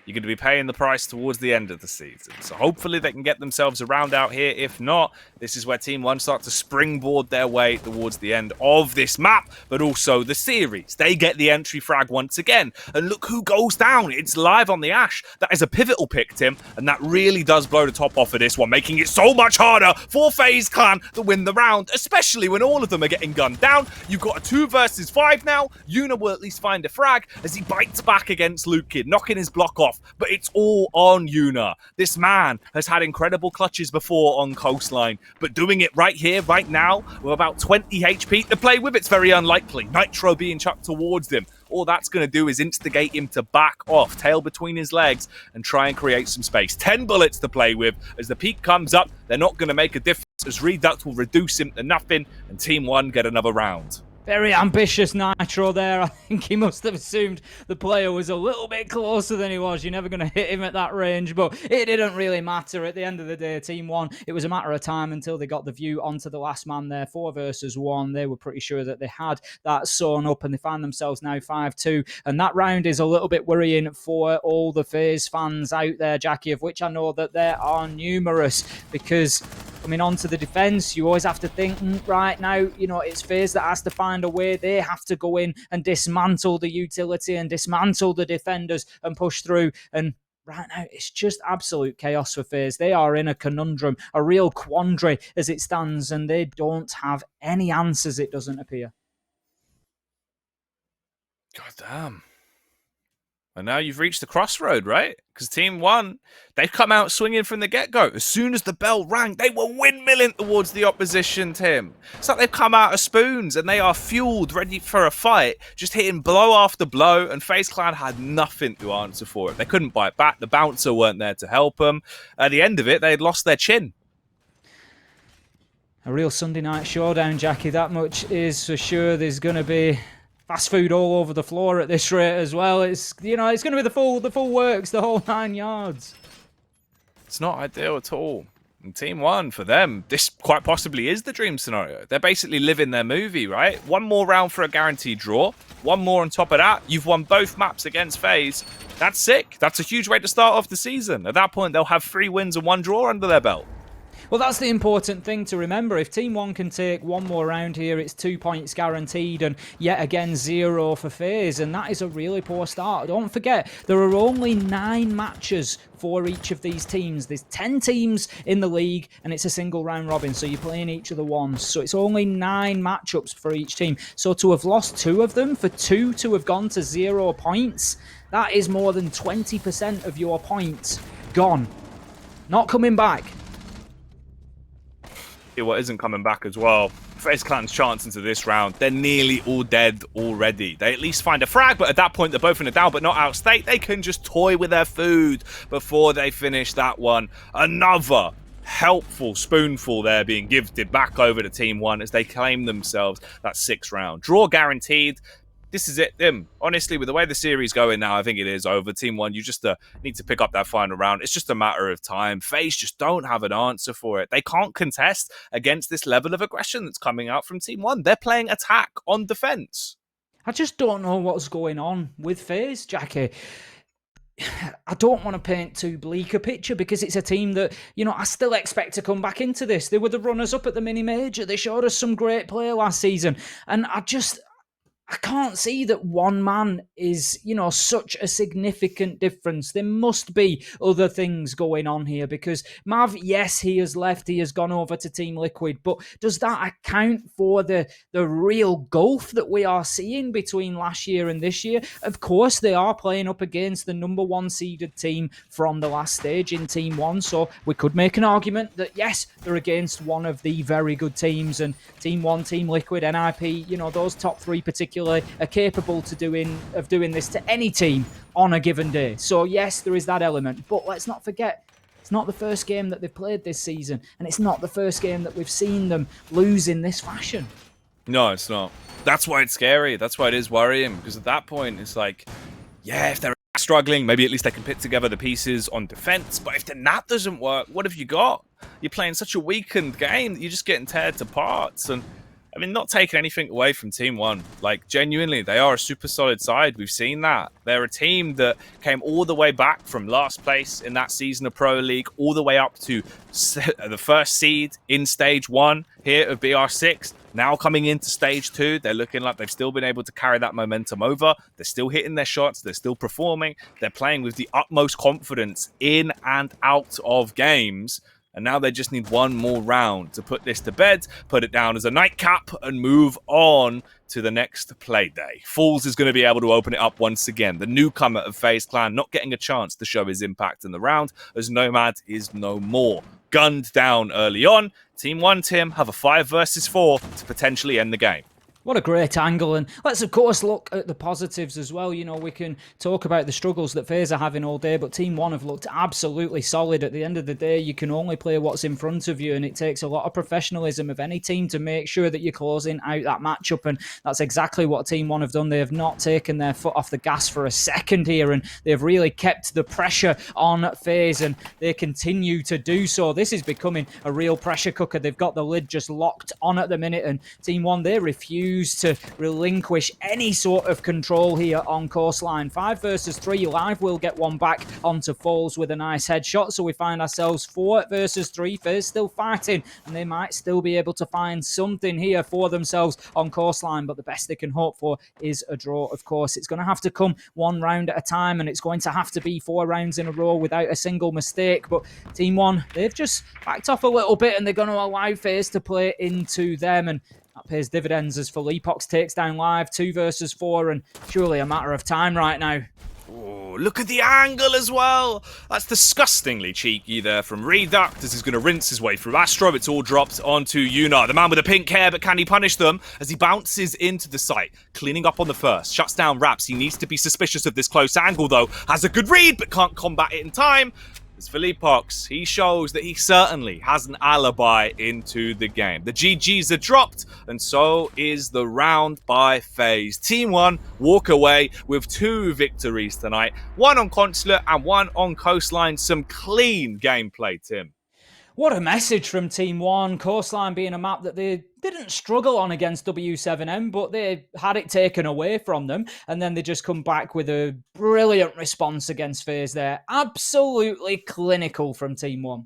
you're going to be paying the price towards the end of the season. So hopefully they can get themselves a round out here. If not, this is where Team 1 start to springboard their way towards the end of this map, but also the series. They get the entry frag once again. And look who goes down. It's Live on the Ash. That is a pivotal pick, Tim, and that really does blow the top off of this one, making it so much harder for FaZe Clan to win the round, especially when all of them are getting gunned down. You've got a 2 versus 5 now. Yuna will at least find a frag as he bites back against Lukid, knocking his block off. But it's all on Yuna. This man has had incredible clutches before on Coastline, but doing it right here, right now, with about 20 HP to play with, it's very unlikely. Nitro being chucked towards him. All that's going to do is instigate him to back off, tail between his legs, and try and create some space. 10 bullets to play with. As the peak comes up, they're not going to make a difference, as Reduct will reduce him to nothing, and Team 1 get another round. Very ambitious Nitro there. I think he must have assumed the player was a little bit closer than he was. You're never going to hit him at that range, but it didn't really matter. At the end of the day, Team 1, it was a matter of time until they got the view onto the last man there. 4 versus 1. They were pretty sure that they had that sewn up, and they find themselves now 5-2. And that round is a little bit worrying for all the FaZe fans out there, Jackie, of which I know that there are numerous, because coming on to the defense, you always have to think, right now, you know, it's FaZe that has to find a way. They have to go in and dismantle the utility and dismantle the defenders and push through. And right now, it's just absolute chaos for FaZe. They are in a conundrum, a real quandary as it stands, and they don't have any answers, it doesn't appear. God damn. And now you've reached the crossroad, right? Because Team 1, they've come out swinging from the get-go. As soon as the bell rang, they were windmilling towards the opposition, Tim. It's like they've come out of spoons and they are fueled, ready for a fight, just hitting blow after blow, and FaZe Clan had nothing to answer for it. They couldn't bite back. The bouncer weren't there to help them. At the end of it, they had lost their chin. A real Sunday night showdown, Jackie. That much is for sure. There's going to be fast food all over the floor at this rate as well. It's it's going to be the full works, the whole 9 yards. It's not ideal at all. And Team 1, for them, this quite possibly is the dream scenario. They're basically living their movie, right? One more round for a guaranteed draw. One more on top of that. You've won both maps against FaZe. That's sick. That's a huge way to start off the season. At that point, they'll have 3 wins and 1 draw under their belt. Well, that's the important thing to remember. If Team 1 can take one more round here, it's 2 points guaranteed, and yet again 0 for FaZe, and that is a really poor start. Don't forget, there are only 9 matches for each of these teams. There's 10 teams in the league, and it's a single round robin, so you're playing each of the ones. So it's only 9 matchups for each team. So to have lost 2 of them, for 2 to have gone to 0 points, that is more than 20% of your points gone. Not coming back. What isn't coming back as well. FaZe Clan's chance into this round, they're nearly all dead already. They at least find a frag, but at that point they're both in a down but not outstate. They can just toy with their food before they finish that one. Another helpful spoonful there being gifted back over to Team 1 as they claim themselves that 6th round. Draw guaranteed. This is it, Tim. Honestly, with the way the series going now, I think it is over. Team 1, you just need to pick up that final round. It's just a matter of time. FaZe just don't have an answer for it. They can't contest against this level of aggression that's coming out from Team 1. They're playing attack on defense. I just don't know what's going on with FaZe, Jackie. I don't want to paint too bleak a picture because it's a team that, I still expect to come back into this. They were the runners-up at the mini-major. They showed us some great play last season. And I can't see that one man is, such a significant difference. There must be other things going on here because Mav, yes, he has left. He has gone over to Team Liquid. But does that account for the real gulf that we are seeing between last year and this year? Of course, they are playing up against the number 1 seeded team from the last stage in Team 1. So we could make an argument that, yes, they're against one of the very good teams. And Team 1, Team Liquid, NIP, those top 3 particularly are capable of doing this to any team on a given day. So yes, there is that element, but let's not forget, it's not the first game that they've played this season, and it's not the first game that we've seen them lose in this fashion. No, it's not. That's why it's scary. That's why it is worrying, because at that point, it's like, yeah, if they're struggling, maybe at least they can put together the pieces on defense, but if the NAT doesn't work, what have you got? You're playing such a weakened game that you're just getting teared to parts. And I mean, not taking anything away from Team 1. Like, genuinely, they are a super solid side. We've seen that. They're a team that came all the way back from last place in that season of Pro League, all the way up to the first seed in Stage 1 here of BR6. Now coming into Stage 2, they're looking like they've still been able to carry that momentum over. They're still hitting their shots. They're still performing. They're playing with the utmost confidence in and out of games. And now they just need one more round to put this to bed, put it down as a nightcap, and move on to the next play day. Falls is going to be able to open it up once again. The newcomer of FaZe Clan not getting a chance to show his impact in the round, as Nomad is no more. Gunned down early on. Team 1, Tim, have a 5 versus 4 to potentially end the game. What a great angle. And let's, of course, look at the positives as well. We can talk about the struggles that FaZe are having all day, but Team 1 have looked absolutely solid. At the end of the day, you can only play what's in front of you, and it takes a lot of professionalism of any team to make sure that you're closing out that matchup, and that's exactly what Team 1 have done. They have not taken their foot off the gas for a second here, and they've really kept the pressure on FaZe, and they continue to do so. This is becoming a real pressure cooker. They've got the lid just locked on at the minute, and Team 1, they refuse to relinquish any sort of control here on Coastline. 5 versus 3. Live will get one back onto Falls with a nice headshot, so we find ourselves 4 versus 3. FaZe still fighting, and they might still be able to find something here for themselves on Coastline, but the best they can hope for is a draw, of course. It's going to have to come one round at a time, and it's going to have to be 4 rounds in a row without a single mistake. But Team 1, they've just backed off a little bit, and they're going to allow FaZe to play into them, and that pays dividends as Philippox takes down Live 2 versus 4, and surely a matter of time right now. Ooh, Oh, look at the angle as well. That's disgustingly cheeky there from Redux as he's going to rinse his way through Astro. It's all dropped onto Yuna, the man with the pink hair, but can he punish them as he bounces into the site, cleaning up on the first, shuts down Raps. He needs to be suspicious of this close angle though, has a good read but can't combat it in time. As Philippox, he shows that he certainly has an alibi into the game. The GGs are dropped, and so is the round by FaZe. Team 1 walk away with 2 victories tonight. One on Consulate and one on Coastline. Some clean gameplay, Tim. What a message from Team 1. Coastline being a map that they didn't struggle on against W7M, but they had it taken away from them. And then they just come back with a brilliant response against FaZe there. Absolutely clinical from Team 1.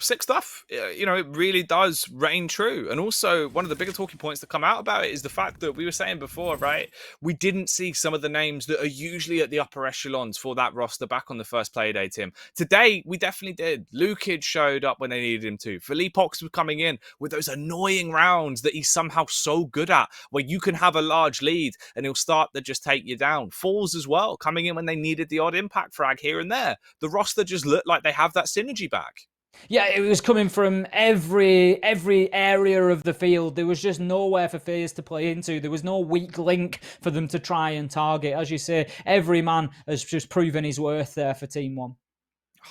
Sick stuff. You know, it really does reign true. And also, one of the bigger talking points that come out about it is the fact that we were saying before, right? We didn't see some of the names that are usually at the upper echelons for that roster back on the first play day, Tim. Today, we definitely did. Lukid showed up when they needed him to. Philippox was coming in with those annoying rounds that he's somehow so good at, where you can have a large lead and he'll start to just take you down. Falls as well, coming in when they needed the odd impact frag here and there. The roster just looked like they have that synergy back. Yeah, it was coming from every area of the field. There was just nowhere for FaZe to play into. There was no weak link for them to try and target. As you say, every man has just proven his worth there for Team 1.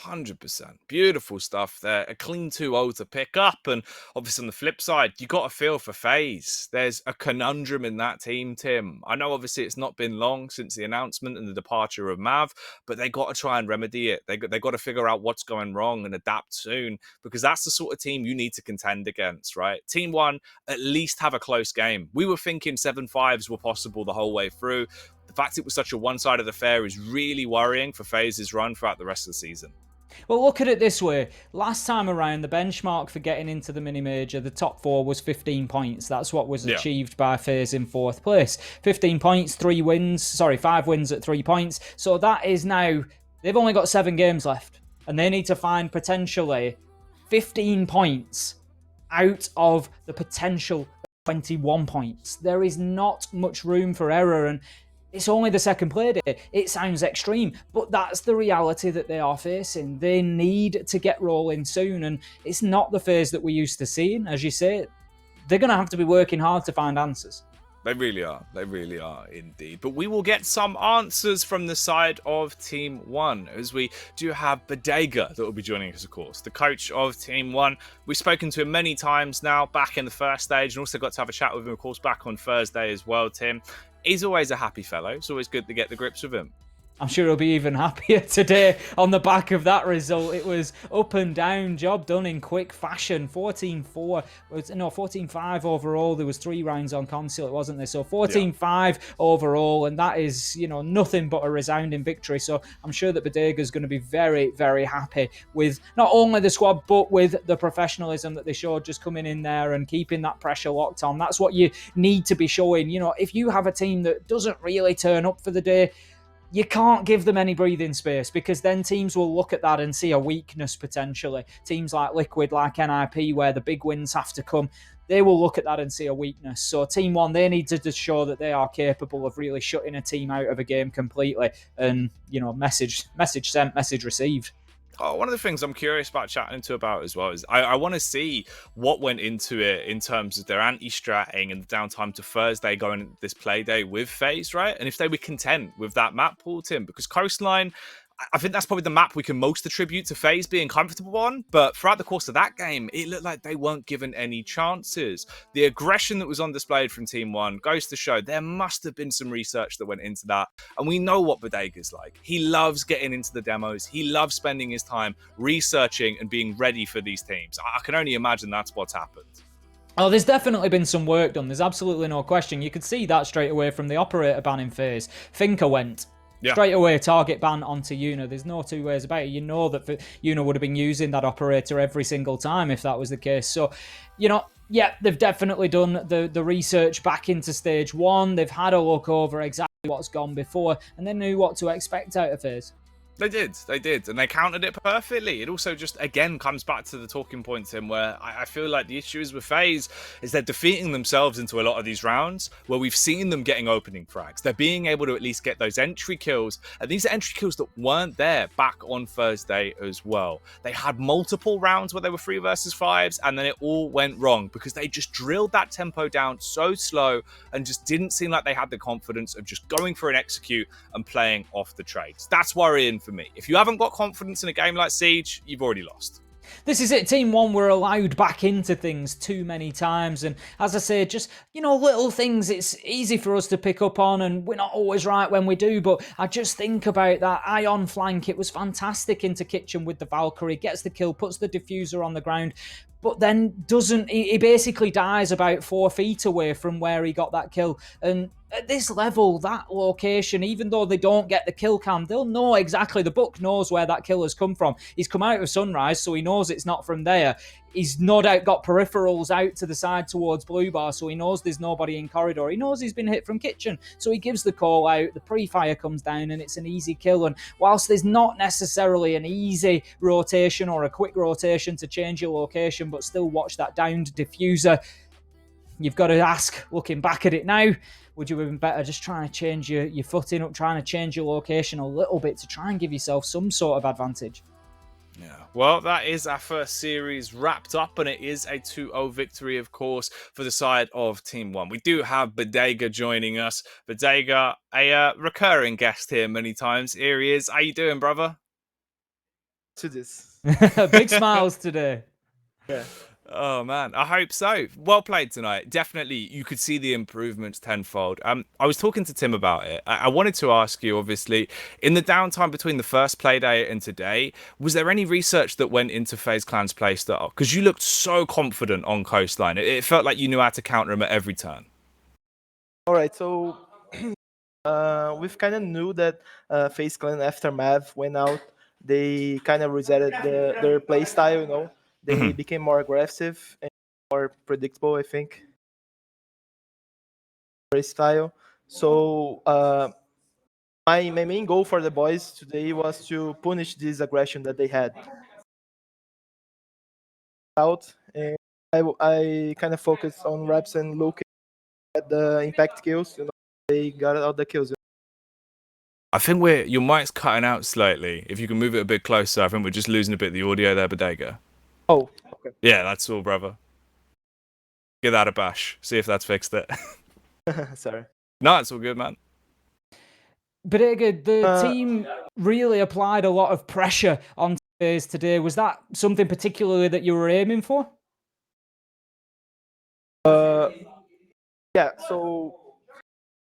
100%. Beautiful stuff there. A clean 2-0 to pick up. And obviously on the flip side, you got to feel for FaZe. There's a conundrum in that team, Tim. I know obviously it's not been long since the announcement and the departure of Mav, but they got to try and remedy it. They got to figure out what's going wrong and adapt soon, because that's the sort of team you need to contend against, right? Team 1, at least have a close game. We were thinking 7-5s were possible the whole way through. The fact it was such a one-sided affair is really worrying for FaZe's run throughout the rest of the season. Well, look at it this way. Last time around, the benchmark for getting into the mini-major, the top 4 was 15 points. That's what was achieved by FaZe in 4th place. 15 points, 5 wins at 3 points. So that is now, they've only got 7 games left. And they need to find potentially 15 points out of the potential 21 points. There is not much room for error, and it's only the second play day. It sounds extreme, but that's the reality that they are facing. They need to get rolling soon, and it's not the FaZe that we're used to seeing. As you say, they're going to have to be working hard to find answers. They really are. They really are indeed. But we will get some answers from the side of Team 1, as we do have Bodega that will be joining us, of course, the coach of Team 1. We've spoken to him many times now back in the first stage, and also got to have a chat with him, of course, back on Thursday as well, Tim. He's always a happy fellow. It's always good to get the grips with him. I'm sure he'll be even happier today on the back of that result. It was up and down, job done in quick fashion. 14-5 overall. There was 3 rounds on Consulate, wasn't there? So 14-5 overall, and that is, nothing but a resounding victory. So I'm sure that Bodega's going to be very, very happy with not only the squad, but with the professionalism that they showed just coming in there and keeping that pressure locked on. That's what you need to be showing. If you have a team that doesn't really turn up for the day, you can't give them any breathing space, because then teams will look at that and see a weakness potentially. Teams like Liquid, like NIP, where the big wins have to come, they will look at that and see a weakness. So Team 1, they need to just show that they are capable of really shutting a team out of a game completely. And, message sent, message received. Oh, one of the things I'm curious about chatting to about as well is I want to see what went into it in terms of their anti-stratting and the downtime to Thursday going this play day with FaZe, right? And if they were content with that map pool, Tim, because Coastline, I think that's probably the map we can most attribute to FaZe being comfortable on. But throughout the course of that game, it looked like they weren't given any chances. The aggression that was on display from Team 1 goes to show there must have been some research that went into that. And we know what Bodega's like. He loves getting into the demos. He loves spending his time researching and being ready for these teams. I can only imagine that's what's happened. Oh, there's definitely been some work done. There's absolutely no question. You could see that straight away from the operator banning FaZe. Finker went. Yeah. Straight away, target ban onto Yuna. There's no two ways about it. You know that Yuna would have been using that operator every single time if that was the case. So, they've definitely done the research back into stage 1. They've had a look over exactly what's gone before, and they knew what to expect out of FaZe. They did, and they countered it perfectly. It also just, again, comes back to the talking point, Tim, where I feel like the issue is with FaZe is they're defeating themselves into a lot of these rounds where we've seen them getting opening frags. They're being able to at least get those entry kills, and these are entry kills that weren't there back on Thursday as well. They had multiple rounds where they were 3 versus 5s, and then it all went wrong because they just drilled that tempo down so slow and just didn't seem like they had the confidence of just going for an execute and playing off the trades. That's worrying for me. If you haven't got confidence in a game like Siege, you've already lost. This is it. Team 1 were allowed back into things too many times. And as I say, just, little things it's easy for us to pick up on, and we're not always right when we do. But I just think about that Ion flank. It was fantastic into Kitchen with the Valkyrie. Gets the kill, puts the diffuser on the ground, but then he basically dies about 4 feet away from where he got that kill. And at this level, that location, even though they don't get the kill cam, they'll know exactly. The book knows where that kill has come from. He's come out of Sunrise, so he knows it's not from there. He's no doubt got peripherals out to the side towards Blue Bar, so he knows there's nobody in corridor. He knows he's been hit from Kitchen, so he gives the call out. The pre-fire comes down, and it's an easy kill. And whilst there's not necessarily an easy rotation or a quick rotation to change your location, but still watch that downed diffuser, you've got to ask, looking back at it now, would you have been better just trying to change your footing up, trying to change your location a little bit to try and give yourself some sort of advantage? Yeah, well, that is our first series wrapped up, and it is a 2-0 victory, of course, for the side of Team 1. We do have Bodega joining us. Bodega, a recurring guest here many times. Here he is. How you doing, brother? To this. Big smiles today. Yeah. Oh, man, I hope so. Well played tonight. Definitely, you could see the improvements tenfold. I was talking to Tim about it. I wanted to ask you, obviously, in the downtime between the first play day and today, was there any research that went into FaZe Clan's play style? Because you looked so confident on Coastline. It felt like you knew how to counter him at every turn. All right, so we've kind of knew that FaZe Clan after Mav went out, they kind of resetted their play style, They became more aggressive and more predictable, I think. Style. So my main goal for the boys today was to punish this aggression that they had. And I kind of focused on reps and looking at the impact kills. They got all the kills. I think your mic's cutting out slightly. If you can move it a bit closer, I think we're just losing a bit of the audio there, Bodega. Oh, okay. Yeah, that's all, brother. Give that a bash. See if that's fixed it. Sorry. No, it's all good, man. Bodega, the team really applied a lot of pressure on FaZe today. Was that something particularly that you were aiming for? Yeah, so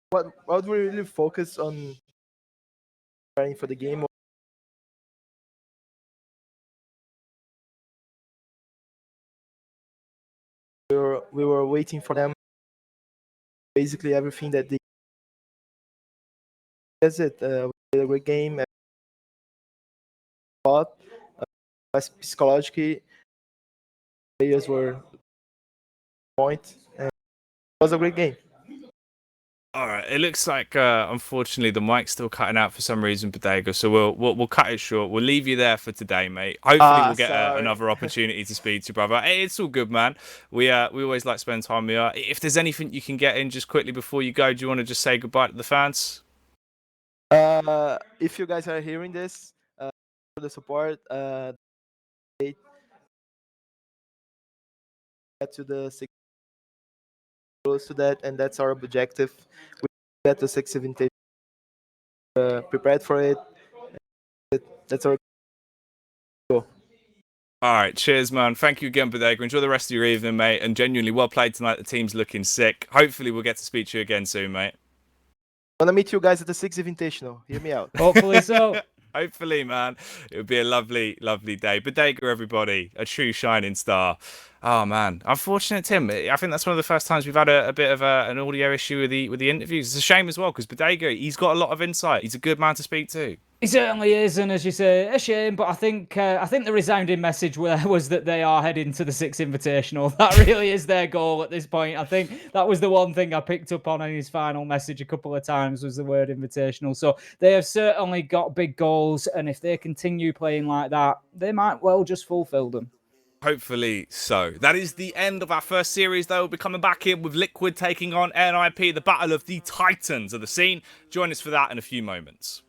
what we really focused on preparing for the game. We were waiting for them. Basically, everything that they. That's it. We did a great game. But psychologically, players were point, and it was a great game. All right, it looks like unfortunately the mic's still cutting out for some reason, Bodega. So we'll cut it short. We'll leave you there for today, mate. Hopefully we'll get another opportunity to speak to you, brother. Hey, it's all good, man. We always like to spend time with you. If there's anything you can get in just quickly before you go, do you want to just say goodbye to the fans? If you guys are hearing this, for the support, get to the 6 close to that, and that's our objective. We get the 6 invitation, prepared for it. That's our goal. All right, cheers, man. Thank you again, Bodega. Enjoy the rest of your evening, mate. And genuinely well played tonight. The team's looking sick. Hopefully we'll get to speak to you again soon, mate. I want to meet you guys at the 6 Invitational. Hear me out. Hopefully so. Hopefully, man. It would be a lovely, lovely day. Bodega, everybody. A true shining star. Oh, man. Unfortunate, Tim. I think that's one of the first times we've had a bit of an audio issue with the interviews. It's a shame as well, because Bodega, he's got a lot of insight. He's a good man to speak to. He certainly is, and as you say, a shame. But I think the resounding message was that they are heading to the Six Invitational. That really is their goal at this point. I think that was the one thing I picked up on in his final message a couple of times was the word invitational. So they have certainly got big goals, and if they continue playing like that, they might well just fulfil them. Hopefully so. That is the end of our first series, though. We'll be coming back in with Liquid taking on NIP, the battle of the titans of the scene. Join us for that in a few moments.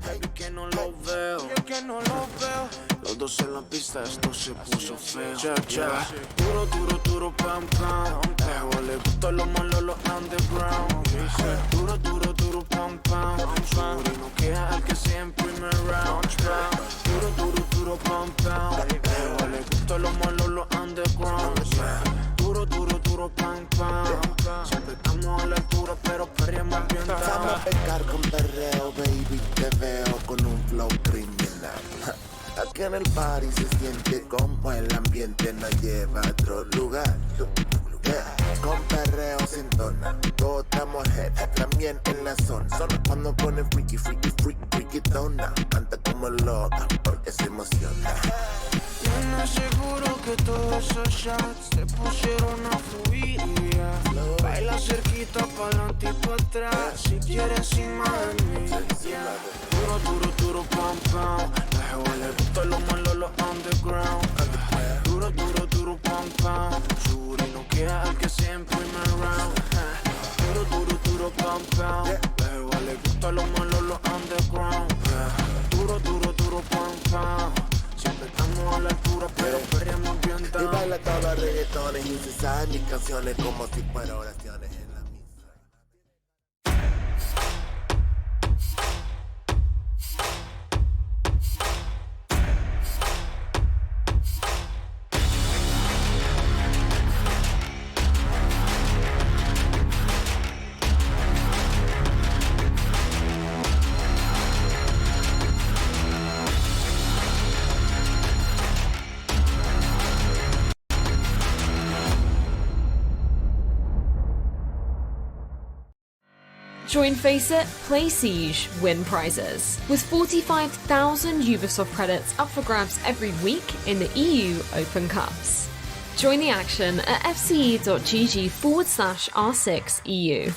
Baby, que no lo veo, que no lo veo. Los dos en la pista, esto se puso feo. Duro, duro, duro, pam, pam. Luego le gustó lo malo, lo underground. Duro, duro, duro, pam, pam. Y no queda el que siempre me round. Duro, duro, duro, pam, pam. Luego le gustó lo malo, lo underground. Duro, duro, duro, pam, pam. Siempre estamos a la altura, pero perreamos bien. Vamos a pecar con perreo, baby, te veo con un flow criminal. Aquí en el party se siente como el ambiente nos lleva a otro lugar. Con perreo se entona, otra mujer también en la zona. Cuando pone freaky, freaky, freaky, freaky tona, canta como loca porque se emociona. Yo me aseguro que todos esos shots se pusieron a fluir. Baila cerquita, pa'lante y pa' atrás, si quieres encima de mí. Duro, duro, duro, pam, pam. Luego le gusta lo malo, lo underground. Duro, duro, duro, pam, pam. Suri no queda el que siempre me round. Duro, duro, duro, pam, pam. Luego le gusta lo malo, lo underground. Duro, duro, duro, pam, pam. Siempre estamos a la altura, pero perreamos bien down. Y baila todos los reggaetones y se saben mis canciones como si fueran oraciones en la misa. Join Face It, Play Siege, win prizes. With 45,000 Ubisoft credits up for grabs every week in the EU Open Cups. Join the action at fce.gg/R6EU.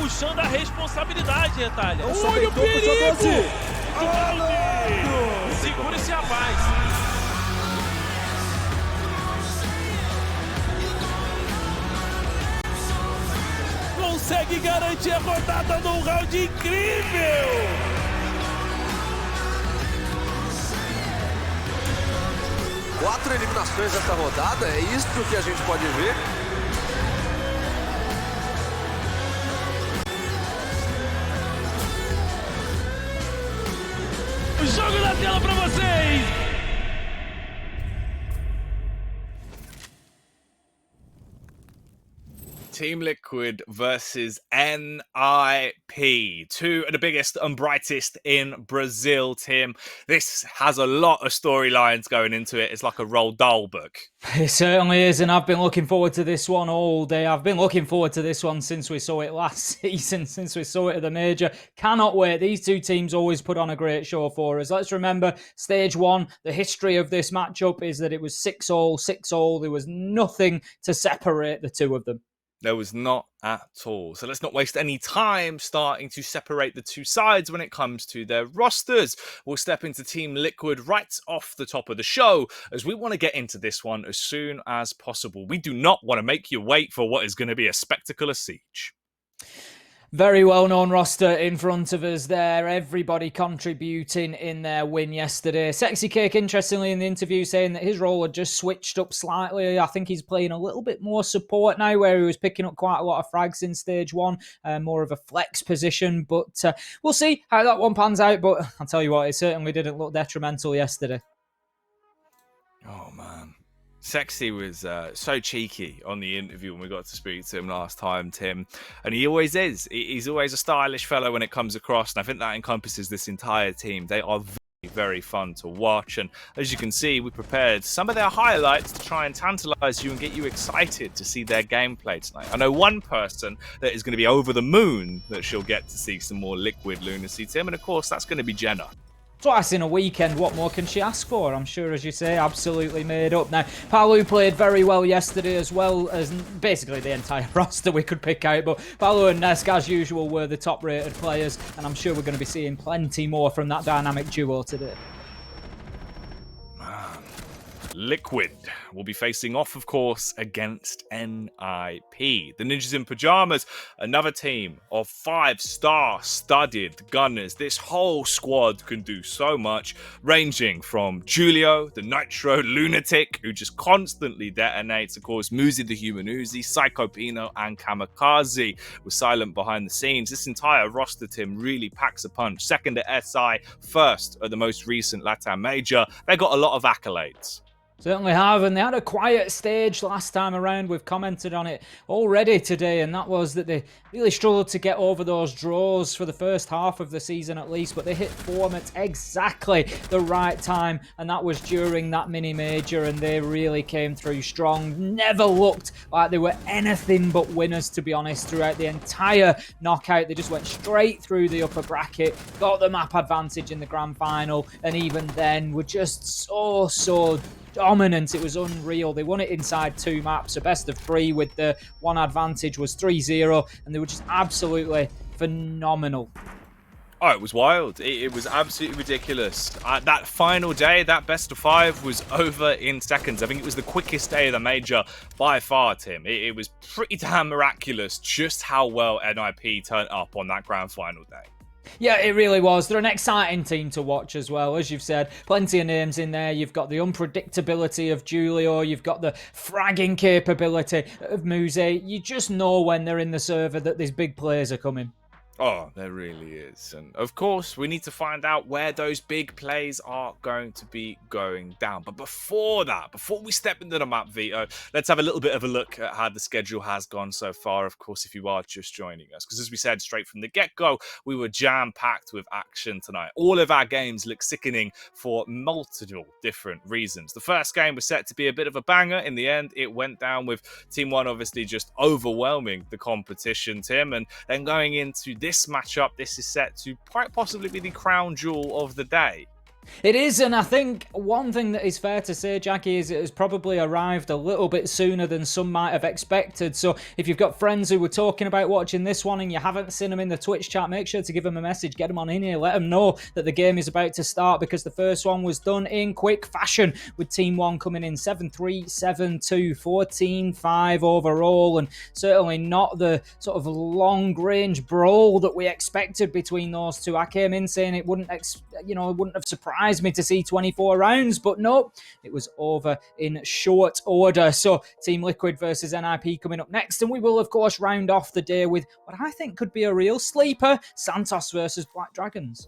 puxando a responsabilidade, Retalha. Olha o perigo! Segura esse rapaz. Consegue garantir a rodada num round incrível! Quatro eliminações nessa rodada, é isso que a gente pode ver? Jogo na tela pra vocês! Team Liquid versus NIP, two of the biggest and brightest in Brazil, Tim. This has a lot of storylines going into it. It's like a Roald Dahl book. It certainly is, and I've been looking forward to this one all day. I've been looking forward to this one since we saw it last season, since we saw it at the Major. Cannot wait. These two teams always put on a great show for us. Let's remember, stage one, the history of this matchup is that it was 6-all, 6-all. There was nothing to separate the two of them. There was not at all. So let's not waste any time starting to separate the two sides when it comes to their rosters. We'll step into Team Liquid right off the top of the show, as we want to get into this one as soon as possible. We do not want to make you wait for what is going to be a spectacular siege. Very well-known roster in front of us there. Everybody contributing in their win yesterday. Sexy Cake, interestingly, in the interview, saying that his role had just switched up slightly. I think he's playing a little bit more support now, where he was picking up quite a lot of frags in stage one. More of a flex position. But we'll see how that one pans out. But I'll tell you what, it certainly didn't look detrimental yesterday. Oh, man. Sexy was so cheeky on the interview when we got to speak to him last time, Tim. And he always is. He's always a stylish fellow when it comes across. And I think that encompasses this entire team. They are very, very fun to watch. And as you can see, we prepared some of their highlights to try and tantalize you and get you excited to see their gameplay tonight. I know one person that is going to be over the moon that she'll get to see some more Liquid lunacy, Tim. And of course, that's going to be Jenna. Twice in a weekend, what more can she ask for? I'm sure, as you say, absolutely made up. Now, Palu played very well yesterday, as well as basically the entire roster we could pick out, but Palu and Nesk, as usual, were the top-rated players, and I'm sure we're going to be seeing plenty more from that dynamic duo today. Liquid will be facing off, of course, against NIP. The Ninjas in Pajamas, another team of 5-star studded gunners. This whole squad can do so much, ranging from Julio, the Nitro lunatic, who just constantly detonates. Of course, Muzi the Human Uzi, Psycho Pino, and Kamikaze was silent behind the scenes. This entire roster, Tim, really packs a punch. Second at SI, first at the most recent Latam Major. They got a lot of accolades. Certainly have, and they had a quiet stage last time around. We've commented on it already today, and that was that they really struggled to get over those draws for the first half of the season at least, but they hit form at exactly the right time, and that was during that mini-major, and they really came through strong. Never looked like they were anything but winners, to be honest, throughout the entire knockout. They just went straight through the upper bracket, got the map advantage in the grand final, and even then were just so dominant. It was unreal. They won it inside 2 maps, a best of 3 with the one advantage was 3-0, and they were just absolutely phenomenal. Oh, it was wild. It was absolutely ridiculous. That final day, that best of 5 was over in seconds. I think it was the quickest day of the major by far, Tim. It was pretty damn miraculous just how well NIP turned up on that grand final day. Yeah, it really was. They're an exciting team to watch as well. As you've said, plenty of names in there. You've got the unpredictability of Julio. You've got the fragging capability of Muze. You just know when they're in the server that these big players are coming. Oh, there really is. And of course, we need to find out where those big plays are going to be going down. But before that, before we step into the map, Vito, let's have a little bit of a look at how the schedule has gone so far, of course, if you are just joining us. Because as we said straight from the get-go, we were jam-packed with action tonight. All of our games look sickening for multiple different reasons. The first game was set to be a bit of a banger. In the end, it went down with Team 1 obviously just overwhelming the competition, Tim. And then going into this matchup, this is set to quite possibly be the crown jewel of the day. It is, and I think one thing that is fair to say, Jackie, is it has probably arrived a little bit sooner than some might have expected. So if you've got friends who were talking about watching this one and you haven't seen them in the Twitch chat, make sure to give them a message, get them on in here, let them know that the game is about to start, because the first one was done in quick fashion, with Team 1 coming in 7-3, 7-2, 14-5 overall, and certainly not the sort of long-range brawl that we expected between those two. I came in saying it wouldn't have surprised me to see 24 rounds, but no, it was over in short order. So Team Liquid versus NIP coming up next, and we will of course round off the day with what I think could be a real sleeper, Santos versus Black Dragons.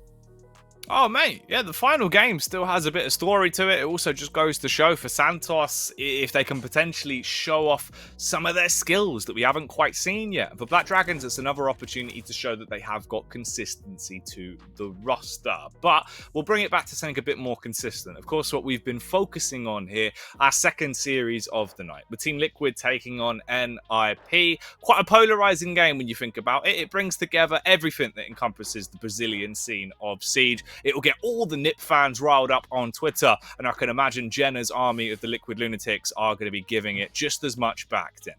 Oh, mate, yeah, the final game still has a bit of story to it. It also just goes to show for Santos if they can potentially show off some of their skills that we haven't quite seen yet. For Black Dragons, it's another opportunity to show that they have got consistency to the roster. But we'll bring it back to something a bit more consistent. Of course, what we've been focusing on here, our second series of the night, with Team Liquid taking on NIP. Quite a polarizing game when you think about it. It brings together everything that encompasses the Brazilian scene of Siege. It will get all the NIP fans riled up on Twitter, and I can imagine Jenna's army of the Liquid Lunatics are going to be giving it just as much back, Tim.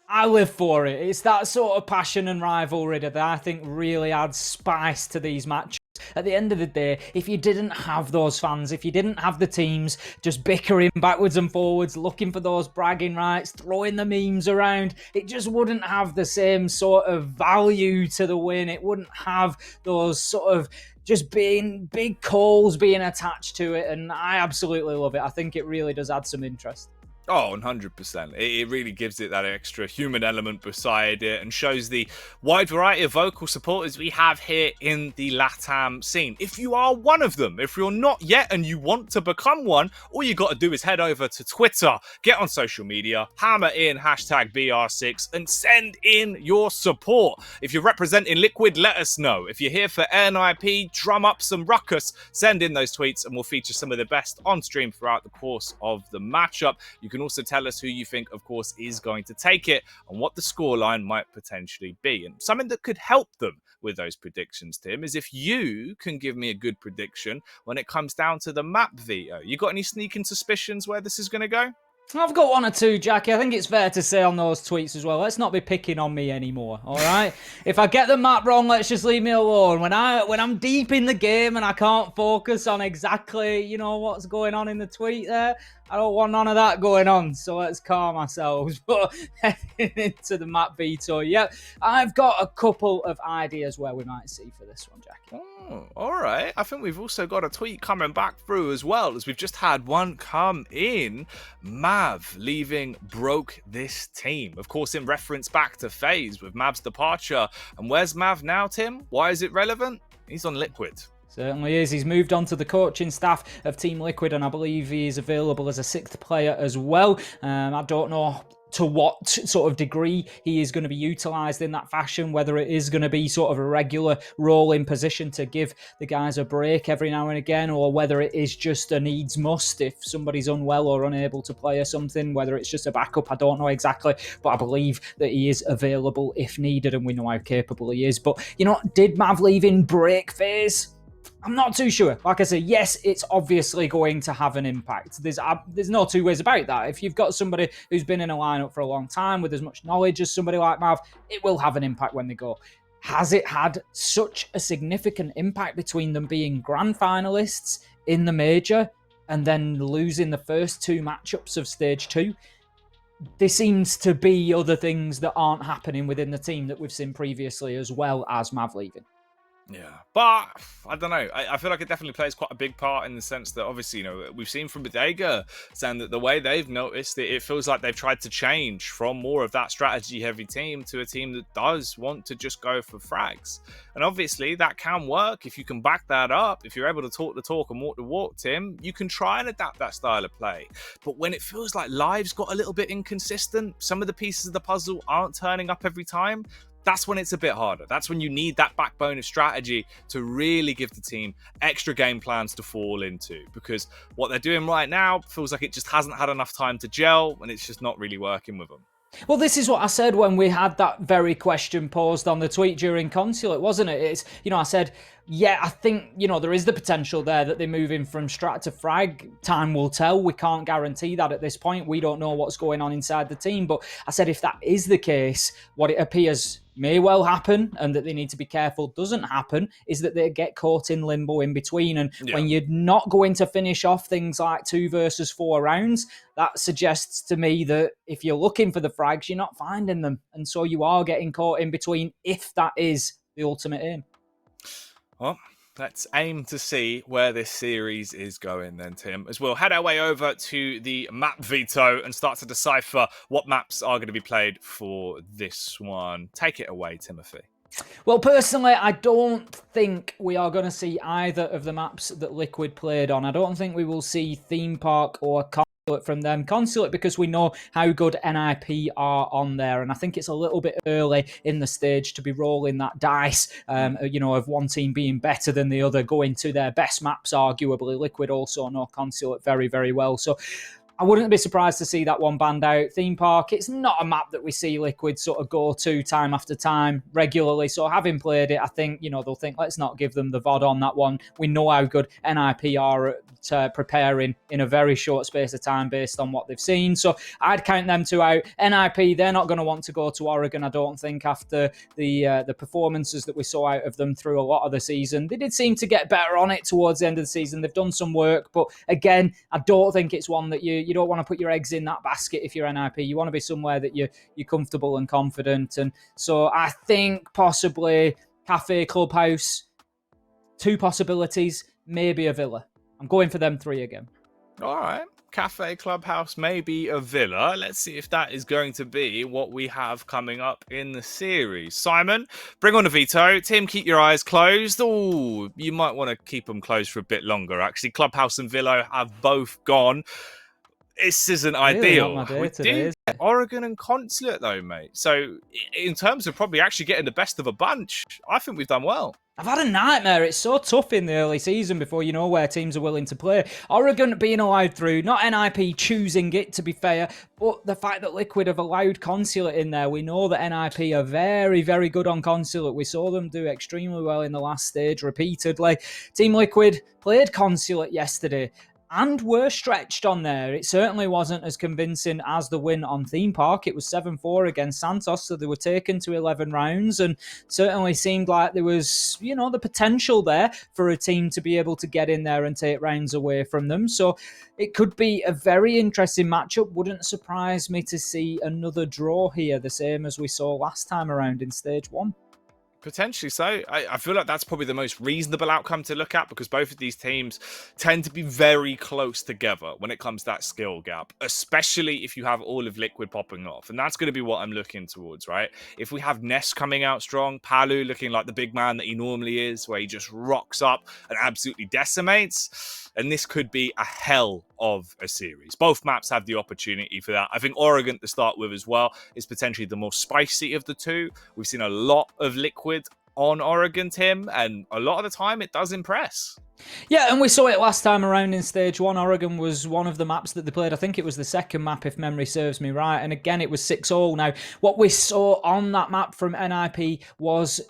I live for it. It's that sort of passion and rivalry that I think really adds spice to these matches. At the end of the day, if you didn't have those fans, if you didn't have the teams just bickering backwards and forwards, looking for those bragging rights, throwing the memes around, it just wouldn't have the same sort of value to the win. It wouldn't have those sort of just being big calls being attached to it, and I absolutely love it. I think it really does add some interest. Oh, 100%. It really gives it that extra human element beside it and shows the wide variety of vocal supporters we have here in the Latam scene. If you are one of them, if you're not yet and you want to become one, all you got to do is head over to Twitter, get on social media, hammer in hashtag BR6 and send in your support. If you're representing Liquid, let us know. If you're here for NIP, drum up some ruckus, send in those tweets and we'll feature some of the best on stream throughout the course of the matchup. You can also tell us who you think, of course, is going to take it and what the scoreline might potentially be. And something that could help them with those predictions, Tim, is if you can give me a good prediction when it comes down to the map veto. You got any sneaking suspicions where this is going to go? I've got one or two, Jackie. I think it's fair to say on those tweets as well. Let's not be picking on me anymore, all right? If I get the map wrong, let's just leave me alone. When I'm deep in the game and I can't focus on exactly, what's going on in the tweet there, I don't want none of that going on, so let's calm ourselves. But heading into the map veto, yep, I've got a couple of ideas where we might see for this one, Jackie. Oh, all right. I think we've also got a tweet coming back through as well, as we've just had one come in. Mav leaving broke this team. Of course, in reference back to FaZe with Mav's departure. And where's Mav now, Tim? Why is it relevant? He's on Liquid. Certainly is. He's moved on to the coaching staff of Team Liquid, and I believe he is available as a sixth player as well. I don't know to what sort of degree he is going to be utilised in that fashion, whether it is going to be sort of a regular role in position to give the guys a break every now and again, or whether it is just a needs must if somebody's unwell or unable to play or something, whether it's just a backup, I don't know exactly, but I believe that he is available if needed, and we know how capable he is. But, did Mav leaving break FaZe? I'm not too sure. Like I say, yes, it's obviously going to have an impact. There's no two ways about that. If you've got somebody who's been in a lineup for a long time with as much knowledge as somebody like Mav, it will have an impact when they go. Has it had such a significant impact between them being grand finalists in the major and then losing the first two matchups of stage 2? There seems to be other things that aren't happening within the team that we've seen previously, as well as Mav leaving. Yeah, but I don't know. I feel like it definitely plays quite a big part in the sense that obviously, we've seen from Bodega saying that the way they've noticed it feels like they've tried to change from more of that strategy-heavy team to a team that does want to just go for frags. And obviously, that can work if you can back that up. If you're able to talk the talk and walk the walk, Tim, you can try and adapt that style of play. But when it feels like live's got a little bit inconsistent, some of the pieces of the puzzle aren't turning up every time, that's when it's a bit harder. That's when you need that backbone of strategy to really give the team extra game plans to fall into, because what they're doing right now feels like it just hasn't had enough time to gel and it's just not really working with them. Well, this is what I said when we had that very question posed on the tweet during Consulate, wasn't it? It's, I said, yeah, I think, there is the potential there that they're moving from strat to frag. Time will tell. We can't guarantee that at this point. We don't know what's going on inside the team. But I said, if that is the case, what it appears may well happen and that they need to be careful doesn't happen is that they get caught in limbo in between. And when you're not going to finish off things like 2 versus 4 rounds, that suggests to me that if you're looking for the frags, you're not finding them. And so you are getting caught in between if that is the ultimate aim. Well, let's aim to see where this series is going then, Tim, as we'll head our way over to the map veto and start to decipher what maps are going to be played for this one. Take it away, Timothy. Well, personally, I don't think we are going to see either of the maps that Liquid played on. I don't think we will see Theme Park or Consulate from them. Consulate, because we know how good NIP are on there, and I think it's a little bit early in the stage to be rolling that dice, of one team being better than the other, going to their best maps, arguably. Liquid also know Consulate very, very well. So I wouldn't be surprised to see that one banned out. Theme Park, it's not a map that we see Liquid sort of go to time after time regularly. So having played it, I think, they'll think, let's not give them the VOD on that one. We know how good NIP are at preparing in a very short space of time based on what they've seen. So I'd count them two out. NIP, they're not going to want to go to Oregon, I don't think, after the performances that we saw out of them through a lot of the season. They did seem to get better on it towards the end of the season. They've done some work, but again, I don't think it's one that you don't want to put your eggs in that basket if you're NIP. You want to be somewhere that you're comfortable and confident. And so I think possibly Cafe, Clubhouse, 2 possibilities, maybe a Villa. I'm going for them 3 again. All right. Cafe, Clubhouse, maybe a Villa. Let's see if that is going to be what we have coming up in the series. Simon, bring on a veto. Tim, keep your eyes closed. Oh, you might want to keep them closed for a bit longer, actually. Clubhouse and Villa have both gone. This isn't ideal. We do get Oregon and Consulate, though, mate. So in terms of probably actually getting the best of a bunch, I think we've done well. I've had a nightmare. It's so tough in the early season before you know where teams are willing to play. Oregon being allowed through, not NIP choosing it, to be fair, but the fact that Liquid have allowed Consulate in there. We know that NIP are very, very good on Consulate. We saw them do extremely well in the last stage repeatedly. Team Liquid played Consulate yesterday and were stretched on there. It certainly wasn't as convincing as the win on Theme Park. It was 7-4 against Santos, so they were taken to 11 rounds, and certainly seemed like there was, the potential there for a team to be able to get in there and take rounds away from them. So it could be a very interesting matchup. Wouldn't surprise me to see another draw here, the same as we saw last time around in Stage 1. Potentially so. I feel like that's probably the most reasonable outcome to look at, because both of these teams tend to be very close together when it comes to that skill gap, especially if you have all of Liquid popping off. And that's going to be what I'm looking towards, right? If we have Ness coming out strong, Palu looking like the big man that he normally is, where he just rocks up and absolutely decimates, and this could be a hell of a series. Both maps have the opportunity for that. I think Oregon, to start with as well, is potentially the more spicy of the two. We've seen a lot of Liquid on Oregon, Tim, and a lot of the time it does impress. Yeah, and we saw it last time around in Stage 1. Oregon was one of the maps that they played. I think it was the second map, if memory serves me right. And again, it was 6-0. Now, what we saw on that map from NIP was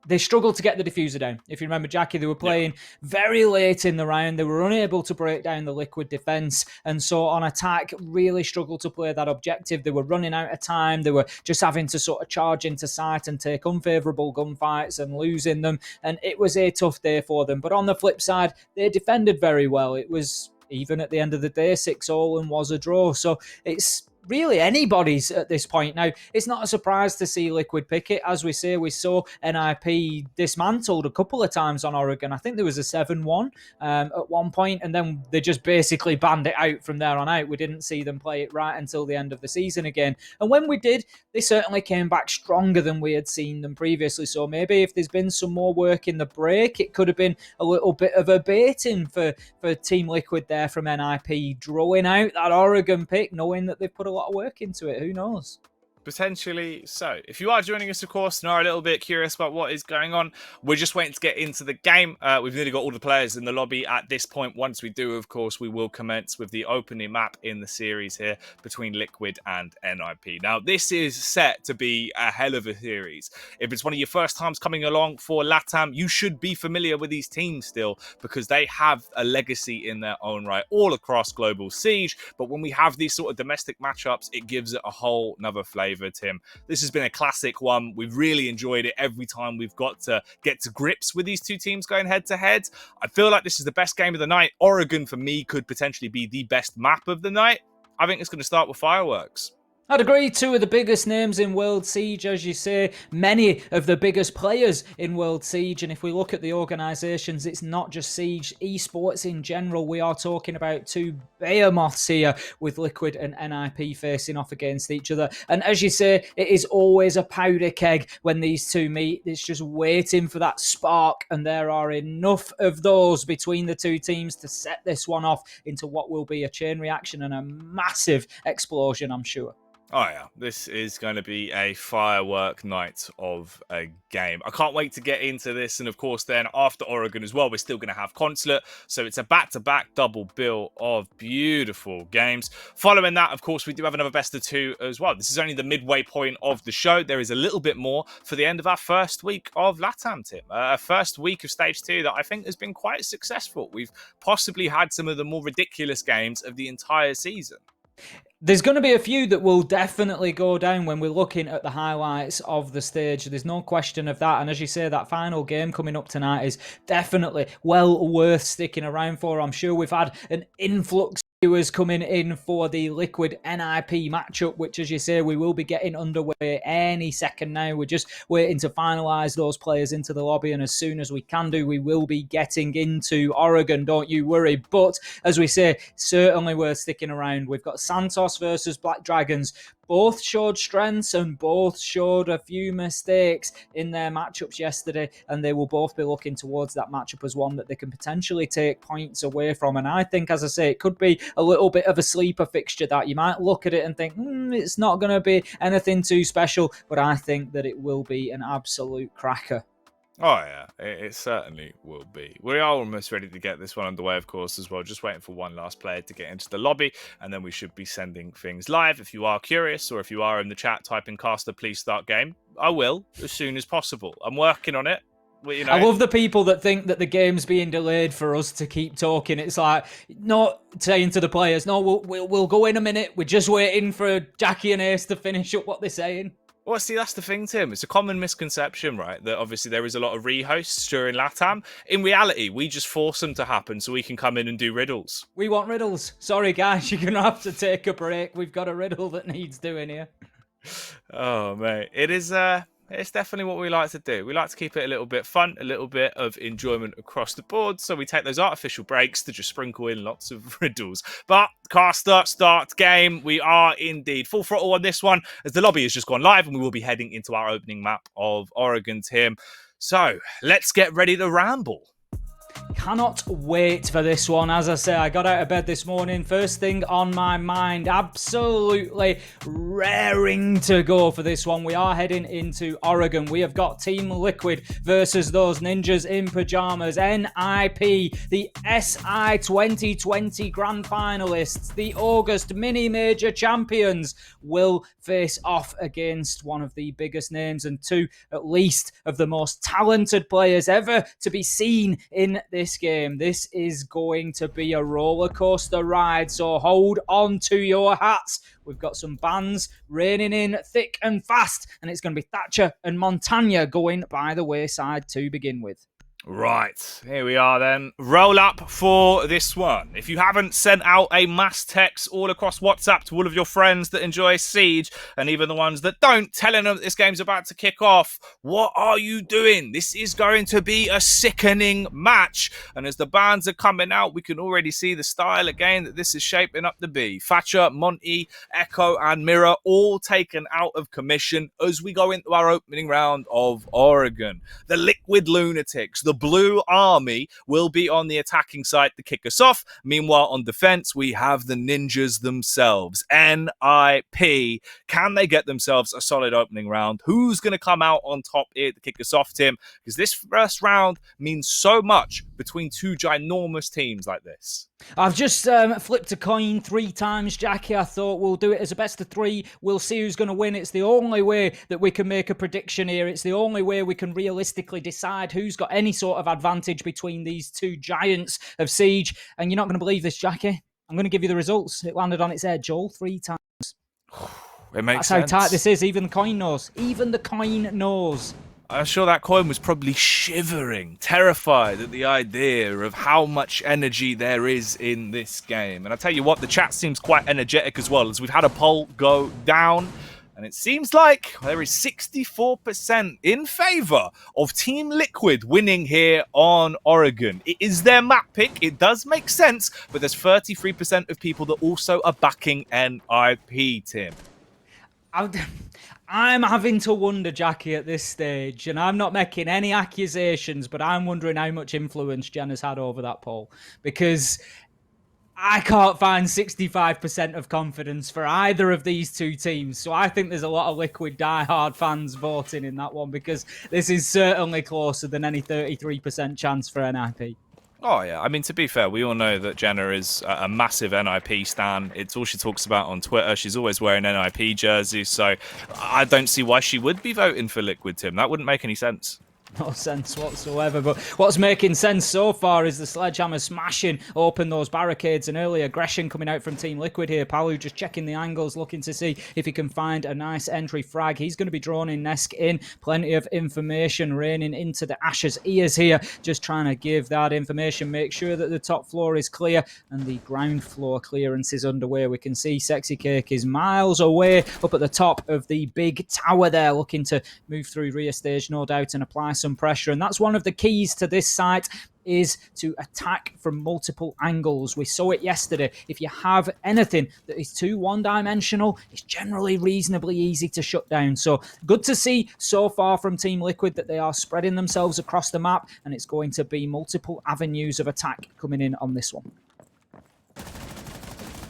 they struggled to get the diffuser down. If you remember, Jackie, they were playing very late in the round. They were unable to break down the Liquid defense. And so on attack, really struggled to play that objective. They were running out of time. They were just having to sort of charge into sight and take unfavorable gunfights and losing them. And it was a tough day for them. But on the flip side, they defended very well. It was, even at the end of the day, 6-0 and was a draw. So it's really anybody's at this point. Now, it's not a surprise to see Liquid pick it. As we say, we saw NIP dismantled a couple of times on Oregon. I think there was a 7-1 at one point, and then they just basically banned it out from there on out. We didn't see them play it right until the end of the season again. And when we did, they certainly came back stronger than we had seen them previously. So maybe if there's been some more work in the break, it could have been a little bit of a baiting for Team Liquid there from NIP, drawing out that Oregon pick, knowing that they've put a lot of work into it. Who knows? Potentially so. If you are joining us, of course, and are a little bit curious about what is going on, we're just waiting to get into the game. We've nearly got all the players in the lobby at this point. Once we do, of course, we will commence with the opening map in the series here between Liquid and NIP. Now, this is set to be a hell of a series. If it's one of your first times coming along for Latam, you should be familiar with these teams still because they have a legacy in their own right all across Global Siege. But when we have these sort of domestic matchups, it gives it a whole nother flavor. Tim, this has been a classic one. We've really enjoyed it every time we've got to get to grips with these two teams going head to head. I feel like this is the best game of the night. Oregon, for me, could potentially be the best map of the night. I think it's going to start with fireworks. I'd agree, two of the biggest names in World Siege, as you say, many of the biggest players in World Siege, and if we look at the organisations, it's not just Siege, esports in general, we are talking about two behemoths here with Liquid and NIP facing off against each other, and as you say, it is always a powder keg when these two meet. It's just waiting for that spark, and there are enough of those between the two teams to set this one off into what will be a chain reaction and a massive explosion, I'm sure. Oh yeah, this is going to be a firework night of a game. I can't wait to get into this. And of course, then after Oregon as well, we're still going to have Consulate. So it's a back-to-back double bill of beautiful games. Following that, of course, we do have another best of two as well. This is only the midway point of the show. There is a little bit more for the end of our first week of Latam, Tim. A first week of stage 2 that I think has been quite successful. We've possibly had some of the more ridiculous games of the entire season. There's going to be a few that will definitely go down when we're looking at the highlights of the stage. There's no question of that. And as you say, that final game coming up tonight is definitely well worth sticking around for. I'm sure we've had an influx of viewers coming in for the Liquid NIP matchup, which, as you say, we will be getting underway any second now. We're just waiting to finalise those players into the lobby, and as soon as we can do, we will be getting into Oregon, don't you worry. But, as we say, certainly worth sticking around. We've got Santos versus Black Dragons. Both showed strengths and both showed a few mistakes in their matchups yesterday, and they will both be looking towards that matchup as one that they can potentially take points away from. And I think, as I say, it could be a little bit of a sleeper fixture that you might look at it and think, it's not going to be anything too special, but I think that it will be an absolute cracker. Oh, yeah, it certainly will be. We are almost ready to get this one underway, of course, as well. Just waiting for one last player to get into the lobby, and then we should be sending things live. If you are curious, or if you are in the chat typing caster, please start game, I will, as soon as possible. I'm working on it. You know. I love the people that think that the game's being delayed for us to keep talking. It's like, not saying to the players, no, we'll go in a minute. We're just waiting for Jackie and Ace to finish up what they're saying. Well, see, that's the thing, Tim. It's a common misconception, right? That obviously there is a lot of rehosts during Latam. In reality, we just force them to happen so we can come in and do riddles. We want riddles. Sorry, guys, you're going to have to take a break. We've got a riddle that needs doing here. Oh, mate. It is... It's definitely what we like to do. We like to keep it a little bit fun, a little bit of enjoyment across the board. So we take those artificial breaks to just sprinkle in lots of riddles. But caster, start game. We are indeed full throttle on this one as the lobby has just gone live and we will be heading into our opening map of Oregon, Tim. So let's get ready to ramble. Cannot wait for this one. As I say, I got out of bed this morning. First thing on my mind, absolutely raring to go for this one. We are heading into Oregon. We have got Team Liquid versus those ninjas in pajamas. NIP, the SI 2020 Grand Finalists, the August Mini Major Champions, will face off against one of the biggest names and two, at least, of the most talented players ever to be seen in this game. This is going to be a roller coaster ride, so hold on to your hats. We've got some bands raining in thick and fast, and it's going to be Thatcher and Montagna going by the wayside to begin with. Right, here we are then. Roll up for this one. If you haven't sent out a mass text all across WhatsApp to all of your friends that enjoy Siege, and even the ones that don't, telling them that this game's about to kick off, what are you doing? This is going to be a sickening match. And as the bands are coming out, we can already see the style again that this is shaping up to be. Thatcher, Monty, Echo, and Mirror all taken out of commission as we go into our opening round of Oregon. The Liquid Lunatics, the Blue Army will be on the attacking side to kick us off. Meanwhile, on defense, we have the Ninjas themselves. NIP. Can they get themselves a solid opening round? Who's going to come out on top here to kick us off, Tim? Because this first round means so much between two ginormous teams like this. I've just flipped a coin 3 times, Jackie. I thought we'll do it as a best of 3. We'll see who's going to win. It's the only way that we can make a prediction here. It's the only way we can realistically decide who's got any sort of advantage between these two giants of Siege. And you're not going to believe this, Jackie. I'm going to give you the results. It landed on its head, Joel, 3 times. It makes sense. That's how tight this is. Even the coin knows. I'm sure that coin was probably shivering, terrified at the idea of how much energy there is in this game. And I tell you what, the chat seems quite energetic as well, as we've had a poll go down. And it seems like there is 64% in favor of Team Liquid winning here on Oregon. It is their map pick. It does make sense, but there's 33% of people that also are backing NIP, Tim. I'm having to wonder, Jackie, at this stage, and I'm not making any accusations, but I'm wondering how much influence Jen has had over that poll, because I can't find 65% of confidence for either of these two teams. So I think there's a lot of Liquid diehard fans voting in that one, because this is certainly closer than any 33% chance for NIP. Oh, yeah. I mean, to be fair, we all know that Jenna is a massive NIP stan. It's all she talks about on Twitter. She's always wearing NIP jerseys, so I don't see why she would be voting for Liquid, Tim. That wouldn't make any sense. No sense whatsoever. But what's making sense so far is the Sledgehammer smashing open those barricades, and early aggression coming out from Team Liquid here. Palu just checking the angles, looking to see if he can find a nice entry frag. He's going to be droning Nesk in. Plenty of information raining into the Asher's ears here, just trying to give that information, make sure that the top floor is clear and the ground floor clearance is underway. We can see Sexy Cake is miles away up at the top of the big tower there, looking to move through rear stage, no doubt, and apply some pressure. And that's one of the keys to this site, is to attack from multiple angles. We saw it yesterday. If you have anything that is too one-dimensional, it's generally reasonably easy to shut down. So good to see so far from Team Liquid that they are spreading themselves across the map, and it's going to be multiple avenues of attack coming in on this one.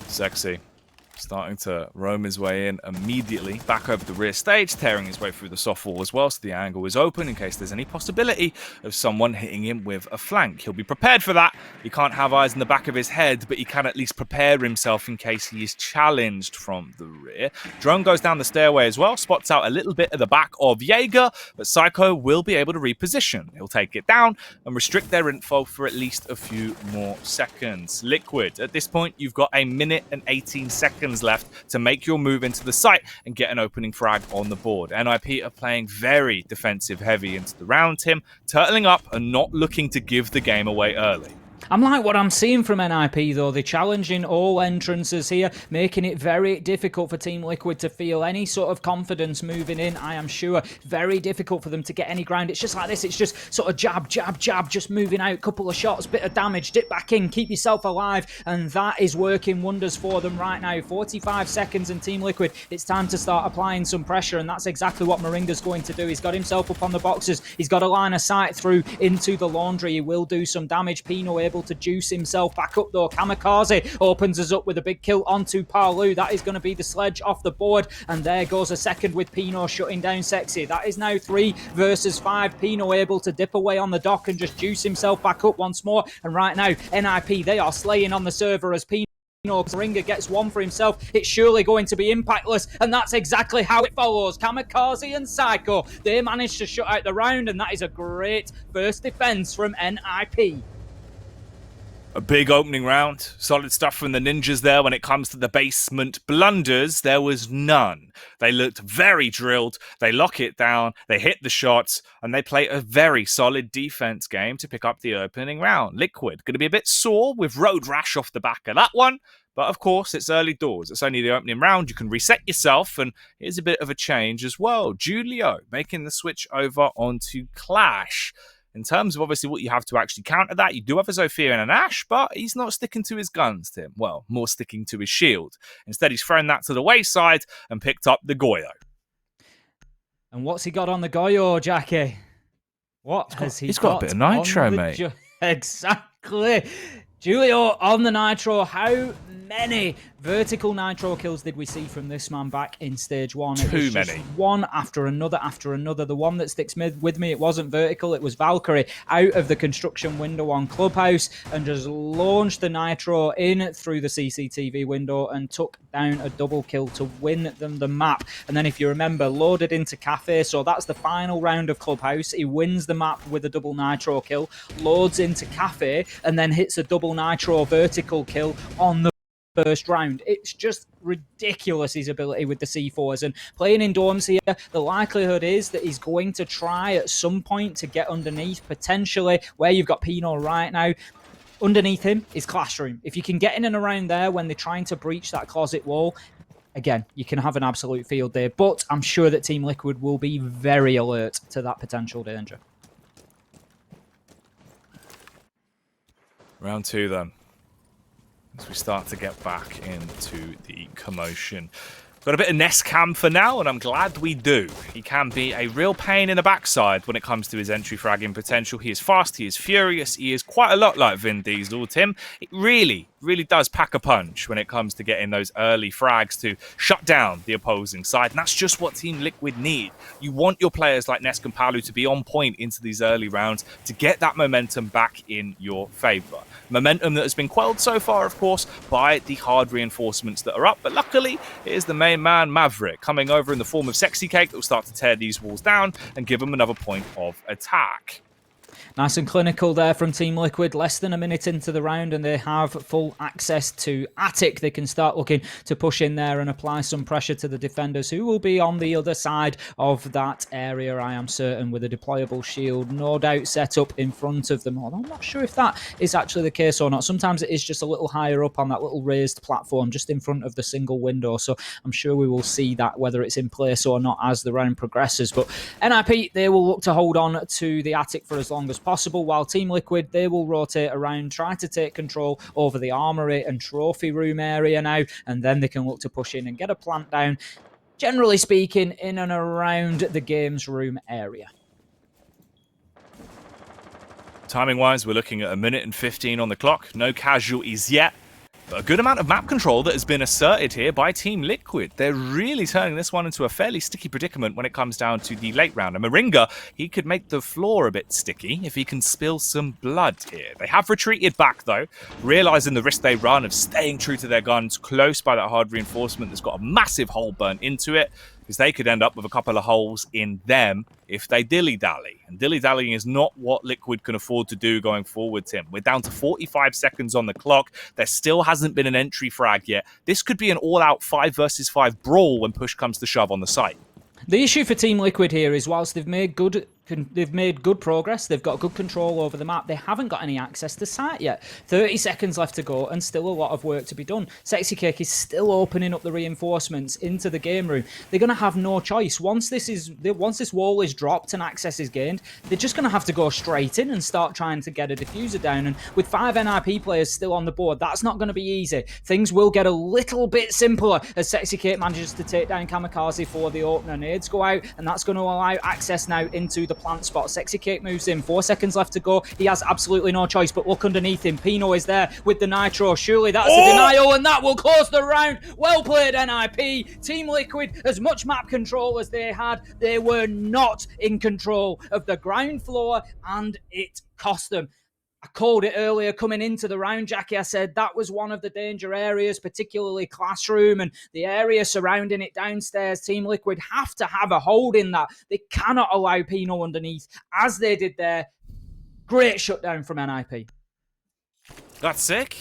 Sexy. Starting to roam his way in immediately, back over the rear stage, tearing his way through the soft wall as well, so the angle is open in case there's any possibility of someone hitting him with a flank. He'll be prepared for that. He can't have eyes in the back of his head, but he can at least prepare himself in case he is challenged from the rear. Drone goes down the stairway as well, spots out a little bit at the back of Jaeger, but Psycho will be able to reposition. He'll take it down and restrict their info for at least a few more seconds. Liquid, at this point, you've got 1 minute and 18 seconds left to make your move into the site and get an opening frag on the board. NIP are playing very defensive heavy into the round, Tim, turtling up and not looking to give the game away early. I'm like what I'm seeing from NIP, though. They're challenging all entrances here, making it very difficult for Team Liquid to feel any sort of confidence moving in, I am sure. Very difficult for them to get any ground. It's just like this. It's just sort of jab, jab, jab, just moving out. Couple of shots, bit of damage, dip back in, keep yourself alive. And that is working wonders for them right now. 45 seconds and Team Liquid, it's time to start applying some pressure. And that's exactly what Moringa's going to do. He's got himself up on the boxes. He's got a line of sight through into the laundry. He will do some damage. Pino able to juice himself back up though. Kamikaze opens us up with a big kill onto Palu. That is going to be the sledge off the board, and there goes a second with Pino shutting down Sexy. That is now 3 versus 5. Pino able to dip away on the dock and just juice himself back up once more, and right now NIP, they are slaying on the server as Pino Moringa gets one for himself. It's surely going to be impactless, and that's exactly how it follows. Kamikaze and Psycho, they managed to shut out the round, and that is a great first defense from NIP. A big opening round. Solid stuff from the Ninjas there. When it comes to the basement blunders, there was none. They looked very drilled. They lock it down. They hit the shots. And they play a very solid defense game to pick up the opening round. Liquid going to be a bit sore with Road Rash off the back of that one. But of course, it's early doors. It's only the opening round. You can reset yourself. And here's a bit of a change as well. Julio making the switch over onto Clash. In terms of obviously what you have to actually counter that, you do have a Zofia and an Ashe, but he's not sticking to his guns, Tim. Well, more sticking to his shield. Instead, he's thrown that to the wayside and picked up the Goyo. And what's he got on the Goyo, Jackie? What has he He's got a bit of nitro, mate. Exactly. Julio on the nitro. How many vertical nitro kills did we see from this man back in stage 1? It was just one after another after another. The one that sticks with me, it wasn't vertical, it was Valkyrie out of the construction window on Clubhouse and just launched the nitro in through the CCTV window and took down a double kill to win them the map. And then if you remember, loaded into Cafe, so that's the final round of Clubhouse. He wins the map with a double nitro kill, loads into Cafe, and then hits a double nitro vertical kill on the first round. It's just ridiculous, his ability with the C4s. And playing in dorms here, the likelihood is that he's going to try at some point to get underneath, potentially where you've got Pino right now. Underneath him is Classroom. If you can get in and around there when they're trying to breach that closet wall, again, you can have an absolute field day. But I'm sure that Team Liquid will be very alert to that potential danger. Round 2 then. As we start to get back into the commotion. Got a bit of Nest Cam for now, and I'm glad we do. He can be a real pain in the backside when it comes to his entry fragging potential. He is fast, he is furious, he is quite a lot like Vin Diesel. Tim, it really does pack a punch when it comes to getting those early frags to shut down the opposing side, and that's just what Team Liquid need. You want your players like Nesk and Palu to be on point into these early rounds to get that momentum back in your favour. Momentum that has been quelled so far, of course, by the hard reinforcements that are up, but luckily it is the main man Maverick coming over in the form of Sexy Cake that will start to tear these walls down and give them another point of attack. Nice and clinical there from Team Liquid. Less than a minute into the round and they have full access to Attic. They can start looking to push in there and apply some pressure to the defenders who will be on the other side of that area, I am certain, with a deployable shield no doubt set up in front of them. Although I'm not sure if that is actually the case or not. Sometimes it is just a little higher up on that little raised platform just in front of the single window. So I'm sure we will see that whether it's in place or not as the round progresses. But NIP, they will look to hold on to the Attic for as long as possible, while Team Liquid, they will rotate around, try to take control over the armory and trophy room area now, and then they can look to push in and get a plant down, generally speaking, in and around the games room area. Timing-wise, we're looking at 1:15 on the clock. No casualties yet. But a good amount of map control that has been asserted here by Team Liquid. They're really turning this one into a fairly sticky predicament when it comes down to the late round. And Moringa, he could make the floor a bit sticky if he can spill some blood here. They have retreated back, though, realising the risk they run of staying true to their guns close by that hard reinforcement that's got a massive hole burnt into it, because they could end up with a couple of holes in them if they dilly-dally. And dilly-dallying is not what Liquid can afford to do going forward, Tim. We're down to 45 seconds on the clock. There still hasn't been an entry frag yet. This could be an all-out 5 versus 5 brawl when push comes to shove on the site. The issue for Team Liquid here is whilst they've made good progress, they've got good control over the map, they haven't got any access to site yet. 30 seconds left to go and still a lot of work to be done. Sexy Cake is still opening up the reinforcements into the game room. They're going to have no choice. Once this wall is dropped and access is gained, they're just going to have to go straight in and start trying to get a diffuser down. And with 5 NIP players still on the board, that's not going to be easy. Things will get a little bit simpler as Sexy Cake manages to take down Kamikaze for the opener. Nades go out, and that's going to allow access now into the plant spot. Sexy Cake moves in. 4 seconds left to go. He has absolutely no choice, but look underneath him. Pino is there with the nitro. Surely that's a denial, and that will close the round. Well played, NIP. Team Liquid, as much map control as they had, they were not in control of the ground floor, and it cost them. I called it earlier coming into the round, Jackie. I said that was one of the danger areas, particularly Classroom and the area surrounding it downstairs. Team Liquid have to have a hold in that. They cannot allow Pino underneath, as they did there. Great shutdown from NIP. That's sick.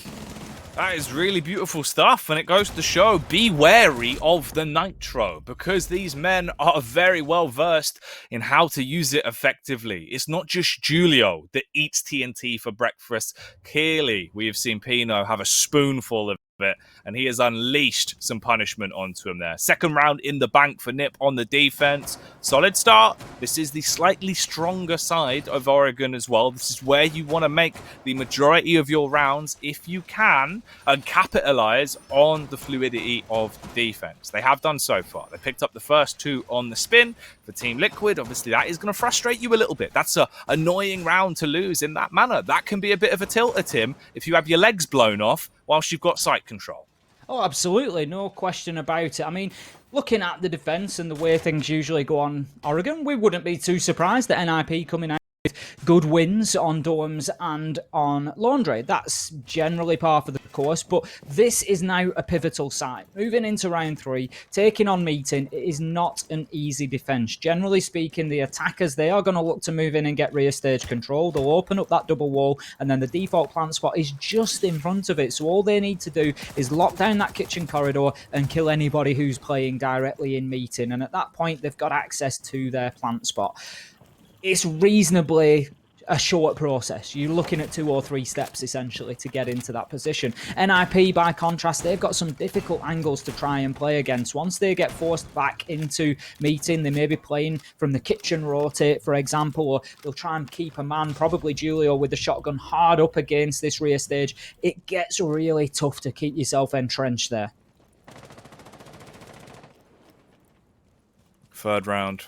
That is really beautiful stuff, and it goes to show, be wary of the nitro, because these men are very well versed in how to use it effectively. It's not just Julio that eats TNT for breakfast. Clearly, we have seen Pino have a spoonful of it, and he has unleashed some punishment onto him there. Second round in the bank for Nip on the defense. Solid start. This is the slightly stronger side of Oregon as well. This is where you want to make the majority of your rounds if you can, and capitalize on the fluidity of the defense. They have done so far. They picked up the first 2 on the spin. for Team Liquid. Obviously, that is going to frustrate you a little bit. That's an annoying round to lose in that manner. That can be a bit of a tilter, Tim, if you have your legs blown off whilst you've got site control. Oh, absolutely. No question about it. I mean, looking at the defense and the way things usually go on Oregon, we wouldn't be too surprised that NIP coming out with good wins on Dorms and on Laundry. That's generally par for the course, but this is now a pivotal site. Moving into round 3, taking on Meeting, it is not an easy defense. Generally speaking, the attackers, they are going to look to move in and get rear stage control. They'll open up that double wall, and then the default plant spot is just in front of it. So all they need to do is lock down that kitchen corridor and kill anybody who's playing directly in Meeting. And at that point, they've got access to their plant spot. It's reasonably a short process. You're looking at 2 or 3 steps essentially to get into that position. NIP, by contrast, they've got some difficult angles to try and play against. Once they get forced back into Meeting, they may be playing from the kitchen rotate, for example, or they'll try and keep a man, probably Julio with the shotgun, hard up against this rear stage. It gets really tough to keep yourself entrenched there. Third round.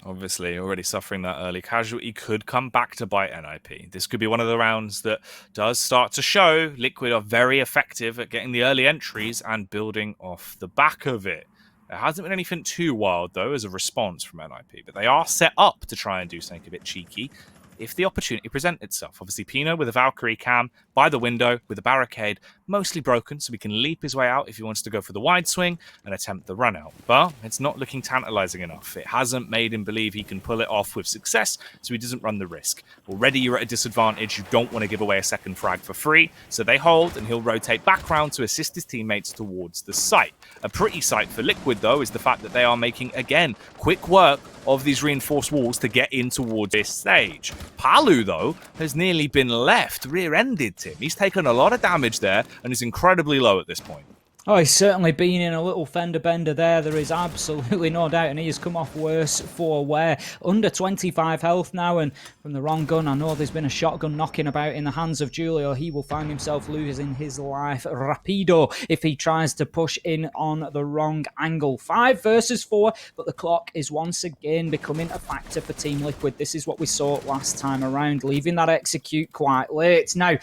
Obviously, already suffering that early casualty could come back to bite NIP. This could be one of the rounds that does start to show Liquid are very effective at getting the early entries and building off the back of it. There hasn't been anything too wild, though, as a response from NIP, but they are set up to try and do something a bit cheeky if the opportunity presents itself. Obviously, Pino with a Valkyrie cam by the window with a barricade mostly broken, so he can leap his way out if he wants to go for the wide swing and attempt the run out. But it's not looking tantalizing enough. It hasn't made him believe he can pull it off with success, so he doesn't run the risk. Already you're at a disadvantage. You don't want to give away a second frag for free, so they hold, and he'll rotate back round to assist his teammates towards the site. A pretty sight for Liquid, though, is the fact that they are making, again, quick work of these reinforced walls to get in towards this stage. Palu, though, has nearly been left rear-ended, Tim. He's taken a lot of damage there and is incredibly low at this point. Oh, he's certainly been in a little fender bender there. There is absolutely no doubt, and he has come off worse for wear. Under 25 health now, and from the wrong gun. I know there's been a shotgun knocking about in the hands of Julio. He will find himself losing his life rapido if he tries to push in on the wrong angle. 5 versus 4, but the clock is once again becoming a factor for Team Liquid. This is what we saw last time around, leaving that execute quite late. Now,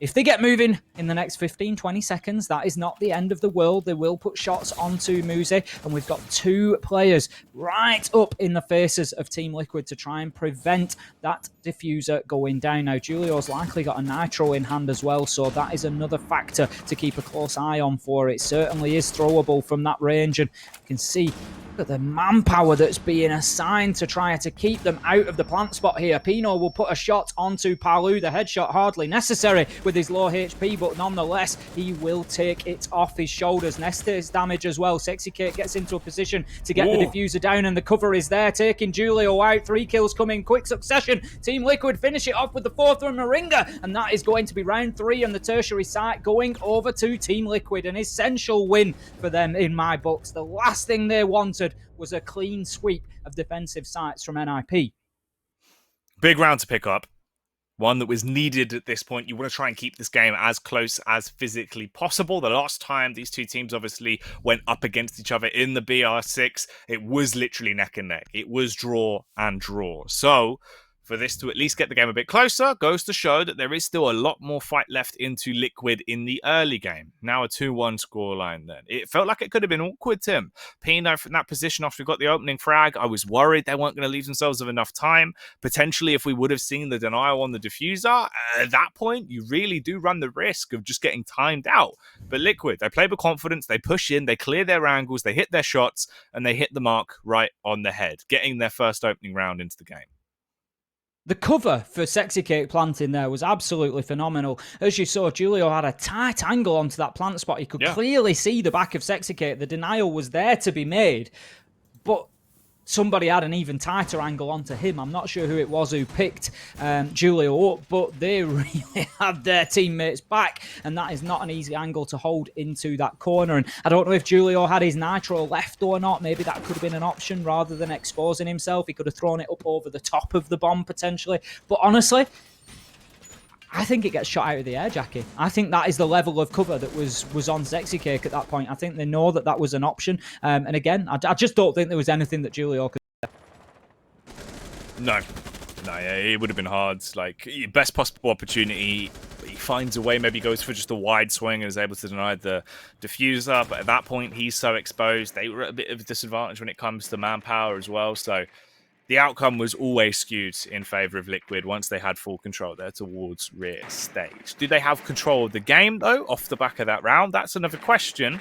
if they get moving in the next 15, 20 seconds, that is not the end of the world. They will put shots onto Muze, and we've got 2 players right up in the faces of Team Liquid to try and prevent that diffuser going down. Now, Julio's likely got a nitro in hand as well, so that is another factor to keep a close eye on for. It certainly is throwable from that range, and you can see the manpower that's being assigned to try to keep them out of the plant spot here. Pino will put a shot onto Palu. The headshot hardly necessary with his low HP, but nonetheless, he will take it off his shoulders. Nesta's damage as well. Sexy Kate gets into a position to get the diffuser down, and the cover is there, taking Julio out. 3 kills coming, quick succession. Team Liquid finish it off with the 4th from Moringa, and that is going to be round 3 on the tertiary site, going over to Team Liquid. An essential win for them in my books. The last thing they wanted was a clean sweep of defensive sites from NIP. Big round to pick up. One that was needed at this point. You want to try and keep this game as close as physically possible. The last time these 2 teams obviously went up against each other in the BR6, it was literally neck and neck. It was draw and draw. So for this to at least get the game a bit closer goes to show that there is still a lot more fight left into Liquid in the early game. Now a 2-1 scoreline then. It felt like it could have been awkward, Tim. Pino from that position after we got the opening frag, I was worried they weren't going to leave themselves with enough time. Potentially, if we would have seen the denial on the diffuser, at that point, you really do run the risk of just getting timed out. But Liquid, they play with confidence, they push in, they clear their angles, they hit their shots, and they hit the mark right on the head, getting their first opening round into the game. The cover for Sexy Cake planting there was absolutely phenomenal. As you saw, Julio had a tight angle onto that plant spot. You could clearly see the back of Sexy Cake. The denial was there to be made, but somebody had an even tighter angle onto him. I'm not sure who it was who picked Julio up, but they really had their teammates back, and that is not an easy angle to hold into that corner. And I don't know if Julio had his nitro left or not. Maybe that could have been an option rather than exposing himself. He could have thrown it up over the top of the bomb potentially. But honestly, I think it gets shot out of the air, Jackie. I think that is the level of cover that was on Sexy Cake at that point. I think they know that was an option. And again, I just don't think there was anything that Julio could do. No, yeah, it would have been hard. Like, best possible opportunity. He finds a way, maybe goes for just a wide swing and is able to deny the diffuser. But at that point, he's so exposed. They were at a bit of a disadvantage when it comes to manpower as well. So the outcome was always skewed in favor of Liquid once they had full control there towards rear stage. Do they have control of the game, though, off the back of that round? That's another question,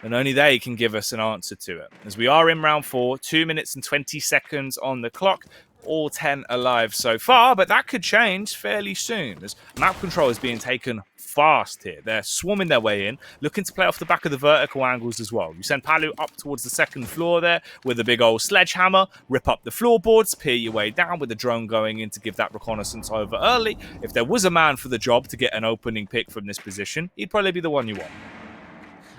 and only they can give us an answer to it. As we are in round 4, 2 minutes and 20 seconds on the clock, all 10 alive so far, but that could change fairly soon as map control is being taken fast here. They're swarming their way in, looking to play off the back of the vertical angles as well. You send Palu up towards the second floor there with a big old sledgehammer, rip up the floorboards, peer your way down with the drone going in to give that reconnaissance over early. If there was a man for the job to get an opening pick from this position, he'd probably be the one you want.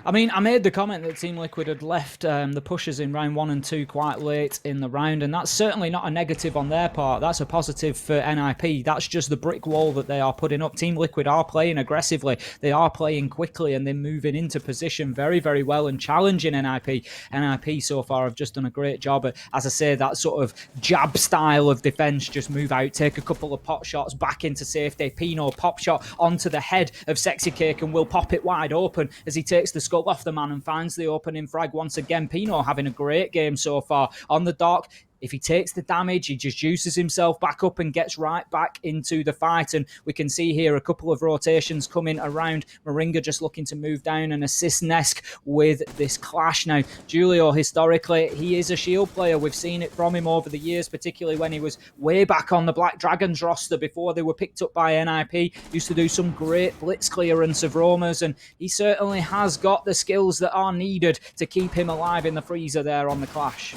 I mean, I made the comment that Team Liquid had left the pushers in round 1 and 2 quite late in the round, and that's certainly not a negative on their part. That's a positive for NIP. That's just the brick wall that they are putting up. Team Liquid are playing aggressively. They are playing quickly, and they're moving into position very, very well and challenging NIP. NIP so far have just done a great job at, as I say, that sort of jab style of defense. Just move out, take a couple of pot shots back into safety. Pino pop shot onto the head of Sexy Cake and will pop it wide open as he takes the skull off the man and finds the opening frag once again. Pino having a great game so far on the dock. If he takes the damage, he just juices himself back up and gets right back into the fight. And we can see here a couple of rotations coming around. Moringa just looking to move down and assist Nesk with this clash. Now, Julio, historically, he is a shield player. We've seen it from him over the years, particularly when he was way back on the Black Dragons roster before they were picked up by NIP. Used to do some great blitz clearance of roamers, and he certainly has got the skills that are needed to keep him alive in the freezer there on the clash.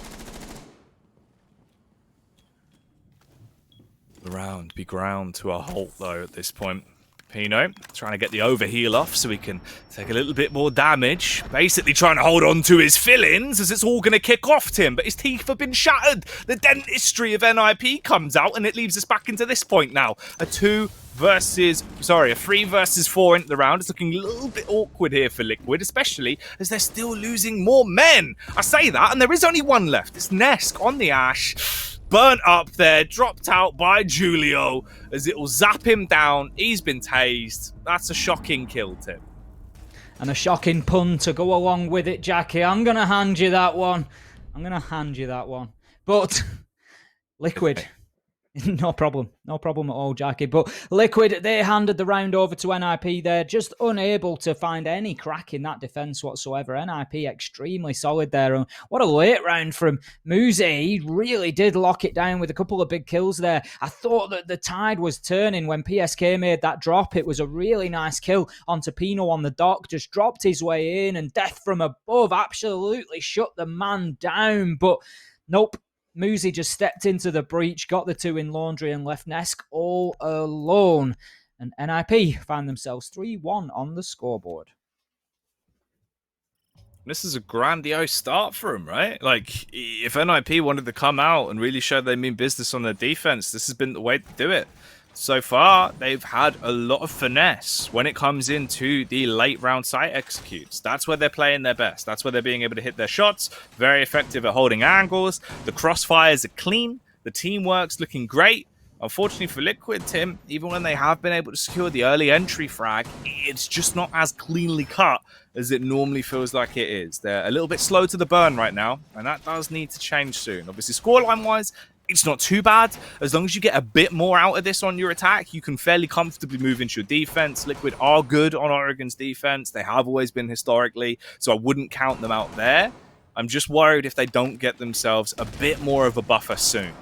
The round be ground to a halt, though, at this point. Pino trying to get the overheal off so he can take a little bit more damage. Basically trying to hold on to his fill-ins as it's all going to kick off Tim, but his teeth have been shattered. The dentistry of NIP comes out, and it leaves us back into this point now. A 3 versus 4 into the round. It's looking a little bit awkward here for Liquid, especially as they're still losing more men. I say that, and there is only one left. It's Nesk on the Ash. Burnt up there, dropped out by Julio as it will zap him down. He's been tased. That's a shocking kill, Tim. And a shocking pun to go along with it, Jackie. I'm going to hand you that one. But Liquid, no problem at all, Jackie. But Liquid, they handed the round over to NIP. They're just unable to find any crack in that defense whatsoever. NIP extremely solid there. And what a late round from Muze. He really did lock it down with a couple of big kills there. I thought that the tide was turning when PSK made that drop. It was a really nice kill onto Pino on the dock. Just dropped his way in, and Death from above absolutely shut the man down. But nope. Muzi just stepped into the breach, got the 2 in laundry, and left Nesk all alone. And NIP found themselves 3-1 on the scoreboard. This is a grandiose start for them, right? Like, if NIP wanted to come out and really show they mean business on their defense, this has been the way to do it. So far, they've had a lot of finesse when it comes into the late round site executes. That's where they're playing their best. That's where they're being able to hit their shots. Very effective at holding angles. The crossfires are clean. The teamwork's looking great. Unfortunately for Liquid, Tim, even when they have been able to secure the early entry frag, it's just not as cleanly cut as it normally feels like it is. They're a little bit slow to the burn right now, and that does need to change soon. Obviously, scoreline-wise, it's not too bad. As long as you get a bit more out of this on your attack, you can fairly comfortably move into your defense. Liquid are good on Oregon's defense. They have always been historically, so I wouldn't count them out there. I'm just worried if they don't get themselves a bit more of a buffer soon.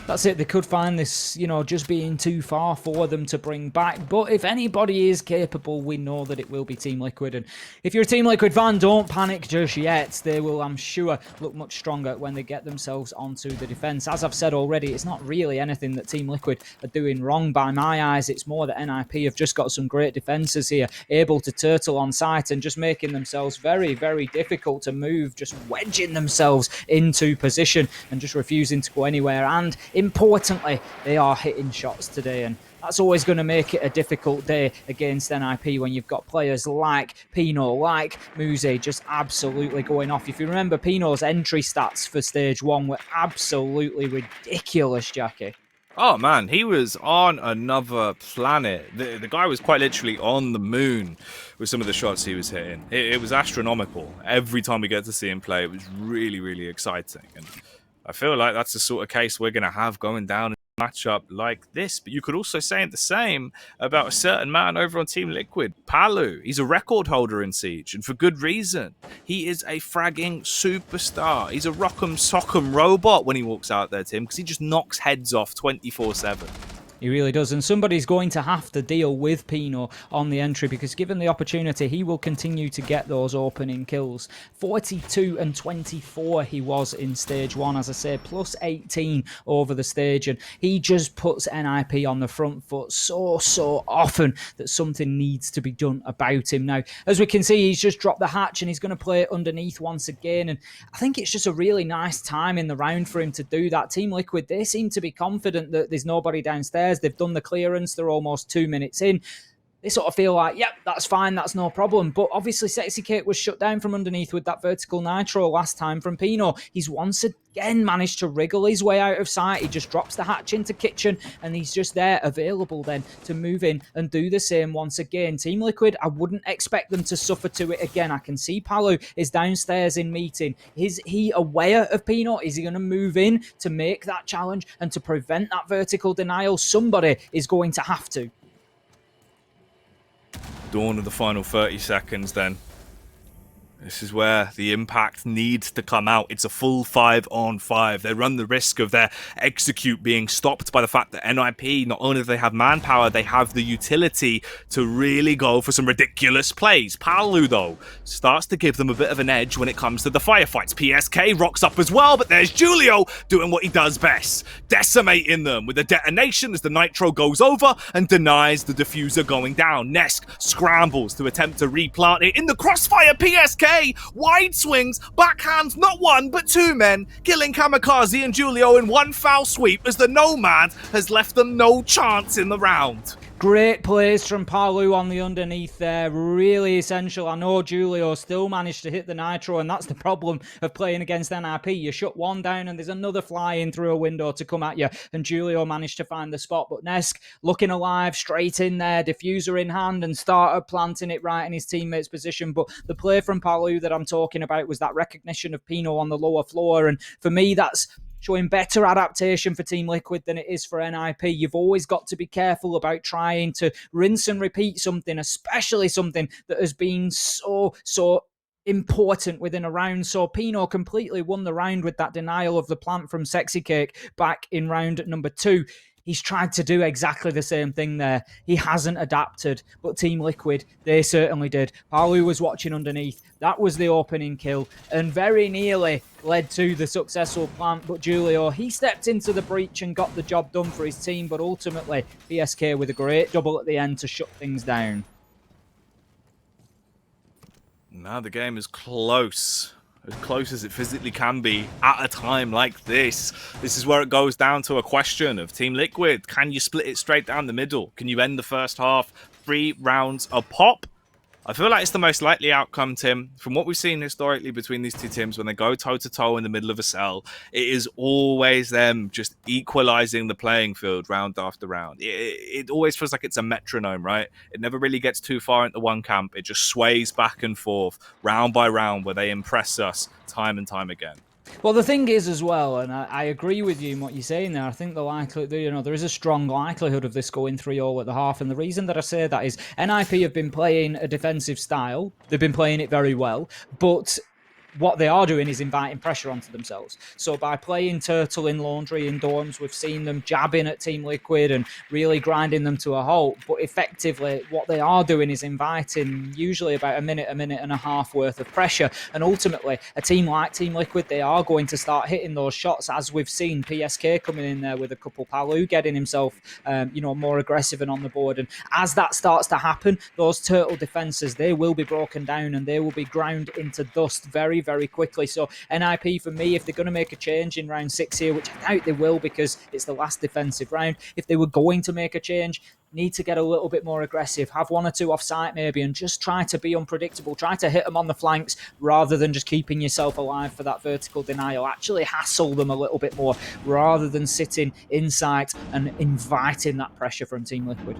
That's it. They could find this, just being too far for them to bring back. But if anybody is capable, we know that it will be Team Liquid. And if you're a Team Liquid fan, don't panic just yet. They will, I'm sure, look much stronger when they get themselves onto the defense. As I've said already, it's not really anything that Team Liquid are doing wrong by my eyes. It's more that NIP have just got some great defenses here, able to turtle on site and just making themselves very, very difficult to move, just wedging themselves into position and just refusing to go anywhere. And importantly, they are hitting shots today, and that's always going to make it a difficult day against NIP when you've got players like Pino, like Muze, just absolutely going off. If you remember, Pino's entry stats for stage 1 were absolutely ridiculous, Jackie. Oh man, he was on another planet. The guy was quite literally on the moon with some of the shots he was hitting. It was astronomical. Every time we get to see him play, it was really, really exciting. And I feel like that's the sort of case we're going to have going down in a matchup like this. But you could also say the same about a certain man over on Team Liquid, Palu. He's a record holder in Siege, and for good reason. He is a fragging superstar. He's a rock'em sock'em robot when he walks out there, Tim, because he just knocks heads off 24/7. He really does, and somebody's going to have to deal with Pino on the entry, because given the opportunity, he will continue to get those opening kills. 42 and 24 he was in stage 1, as I say, plus 18 over the stage, and he just puts NIP on the front foot so often that something needs to be done about him. Now, as we can see, he's just dropped the hatch and he's going to play it underneath once again, and I think it's just a really nice time in the round for him to do that. Team Liquid, they seem to be confident that there's nobody downstairs. They've done the clearance. They're almost 2 minutes in. They sort of feel like, yep, that's fine. That's no problem. But obviously, Sexy Kate was shut down from underneath with that vertical nitro last time from Pino. He's once again managed to wriggle his way out of sight. He just drops the hatch into kitchen, and he's just there available then to move in and do the same once again. Team Liquid, I wouldn't expect them to suffer to it again. I can see Palu is downstairs in meeting. Is he aware of Pino? Is he going to move in to make that challenge and to prevent that vertical denial? Somebody is going to have to. Dawn of the final 30 seconds then. This is where the impact needs to come out. It's a full 5-on-5. They run the risk of their execute being stopped by the fact that NIP, not only do they have manpower, they have the utility to really go for some ridiculous plays. Palu, though, starts to give them a bit of an edge when it comes to the firefights. PSK rocks up as well, but there's Julio doing what he does best, decimating them with a detonation as the nitro goes over and denies the diffuser going down. Nesk scrambles to attempt to replant it in the crossfire. PSK wide swings, backhands not one but two men, killing Kamikaze and Julio in one foul sweep as the Nomad has left them no chance in the round. Great plays from Palu on the underneath there, really essential. I know Julio still managed to hit the nitro, and that's the problem of playing against NIP. You shut one down and there's another flying through a window to come at you, and Julio managed to find the spot. But Nesk looking alive, straight in there, diffuser in hand, and started planting it right in his teammate's position. But the play from Palu that I'm talking about was that recognition of Pino on the lower floor, and for me that's showing better adaptation for Team Liquid than it is for NIP. You've always got to be careful about trying to rinse and repeat something, especially something that has been so important within a round. So Pino completely won the round with that denial of the plant from Sexy Cake back in round number 2. He's tried to do exactly the same thing there. He hasn't adapted, but Team Liquid, they certainly did. Palu was watching underneath. That was the opening kill, and very nearly led to the successful plant. But Julio, he stepped into the breach and got the job done for his team, but ultimately, PSK with a great double at the end to shut things down. Now the game is close as it physically can be at a time like this. This is where it goes down to a question of Team Liquid. Can you split it straight down the middle? Can you end the first half 3 rounds a pop? I feel like it's the most likely outcome, Tim. From what we've seen historically between these two teams, when they go toe-to-toe in the middle of a cell, it is always them just equalizing the playing field round after round. It always feels like it's a metronome, right? It never really gets too far into one camp. It just sways back and forth, round by round, where they impress us time and time again. Well, the thing is as well, and I agree with you in what you're saying there. I think there is a strong likelihood of this going 3-0 at the half, and the reason that I say that is NIP have been playing a defensive style. They've been playing it very well, but what they are doing is inviting pressure onto themselves. So by playing Turtle in Laundry in dorms, we've seen them jabbing at Team Liquid and really grinding them to a halt. But effectively, what they are doing is inviting usually about a minute and a half worth of pressure. And ultimately, a team like Team Liquid, they are going to start hitting those shots, as we've seen PSK coming in there with a couple. Palu getting himself, more aggressive and on the board. And as that starts to happen, those Turtle defenses, they will be broken down and they will be ground into dust very, very quickly. So NIP for me, if they're going to make a change in round 6 here, which I doubt they will because it's the last defensive round, if they were going to make a change, need to get a little bit more aggressive, have 1 or 2 off site maybe, and just try to be unpredictable, try to hit them on the flanks rather than just keeping yourself alive for that vertical denial. Actually hassle them a little bit more rather than sitting in sight and inviting that pressure from Team Liquid.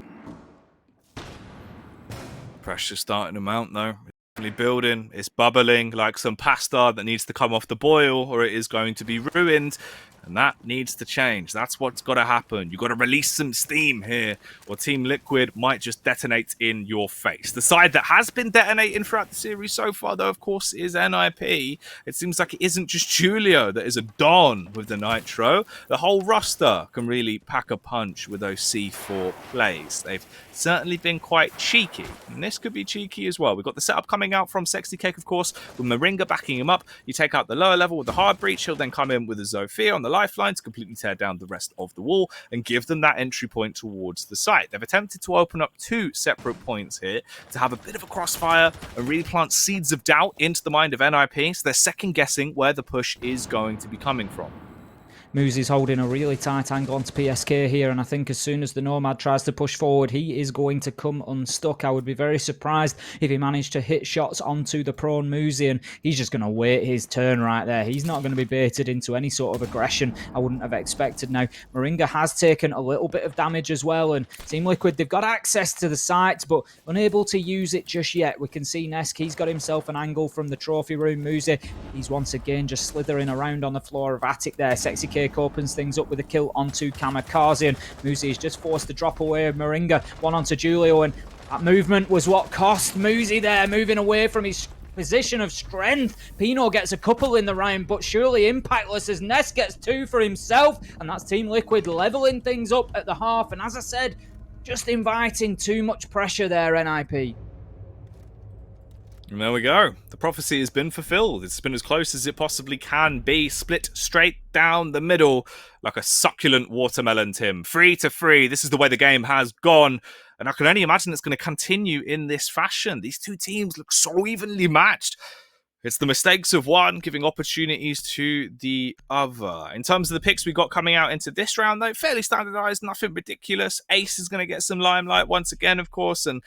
Pressure starting to mount though. It's building, it's bubbling like some pasta that needs to come off the boil or it is going to be ruined. And that needs to change. That's what's got to happen. You've got to release some steam here, or Team Liquid might just detonate in your face. The side that has been detonating throughout the series so far, though, of course, is NIP. It seems like it isn't just Julio that is a don with the Nitro. The whole roster can really pack a punch with those C4 plays. They've certainly been quite cheeky, and this could be cheeky as well. We've got the setup coming out from Sexy Cake, of course, with Moringa backing him up. You take out the lower level with the hard breach. He'll then come in with a Zofia on the lifeline to completely tear down the rest of the wall and give them that entry point towards the site. They've attempted to open up 2 separate points here to have a bit of a crossfire and really plant seeds of doubt into the mind of NIP, so they're second guessing where the push is going to be coming from. Moosey's holding a really tight angle onto PSK here, and I think as soon as the Nomad tries to push forward, he is going to come unstuck. I would be very surprised if he managed to hit shots onto the prone Moosey, and he's just going to wait his turn right there. He's not going to be baited into any sort of aggression I wouldn't have expected. Now, Moringa has taken a little bit of damage as well, and Team Liquid, they've got access to the site, but unable to use it just yet. We can see Nesk, he's got himself an angle from the trophy room. Moosey, he's once again just slithering around on the floor of Attic there. Sexy Cake opens things up with a kill onto Kamikaze, and Moosey is just forced to drop away. Moringa, one onto Julio, and that movement was what cost Moosey there, moving away from his position of strength. Pino gets a couple in the round, but surely impactless as Ness gets 2 for himself, and that's Team Liquid leveling things up at the half, and as I said, just inviting too much pressure there, NIP. And there we go. The prophecy has been fulfilled. It's been as close as it possibly can be. Split straight down the middle like a succulent watermelon, Tim. 3-3. This is the way the game has gone. And I can only imagine it's going to continue in this fashion. These two teams look so evenly matched. It's the mistakes of one giving opportunities to the other. In terms of the picks we got coming out into this round, though, fairly standardized, nothing ridiculous. Ace is going to get some limelight once again, of course, and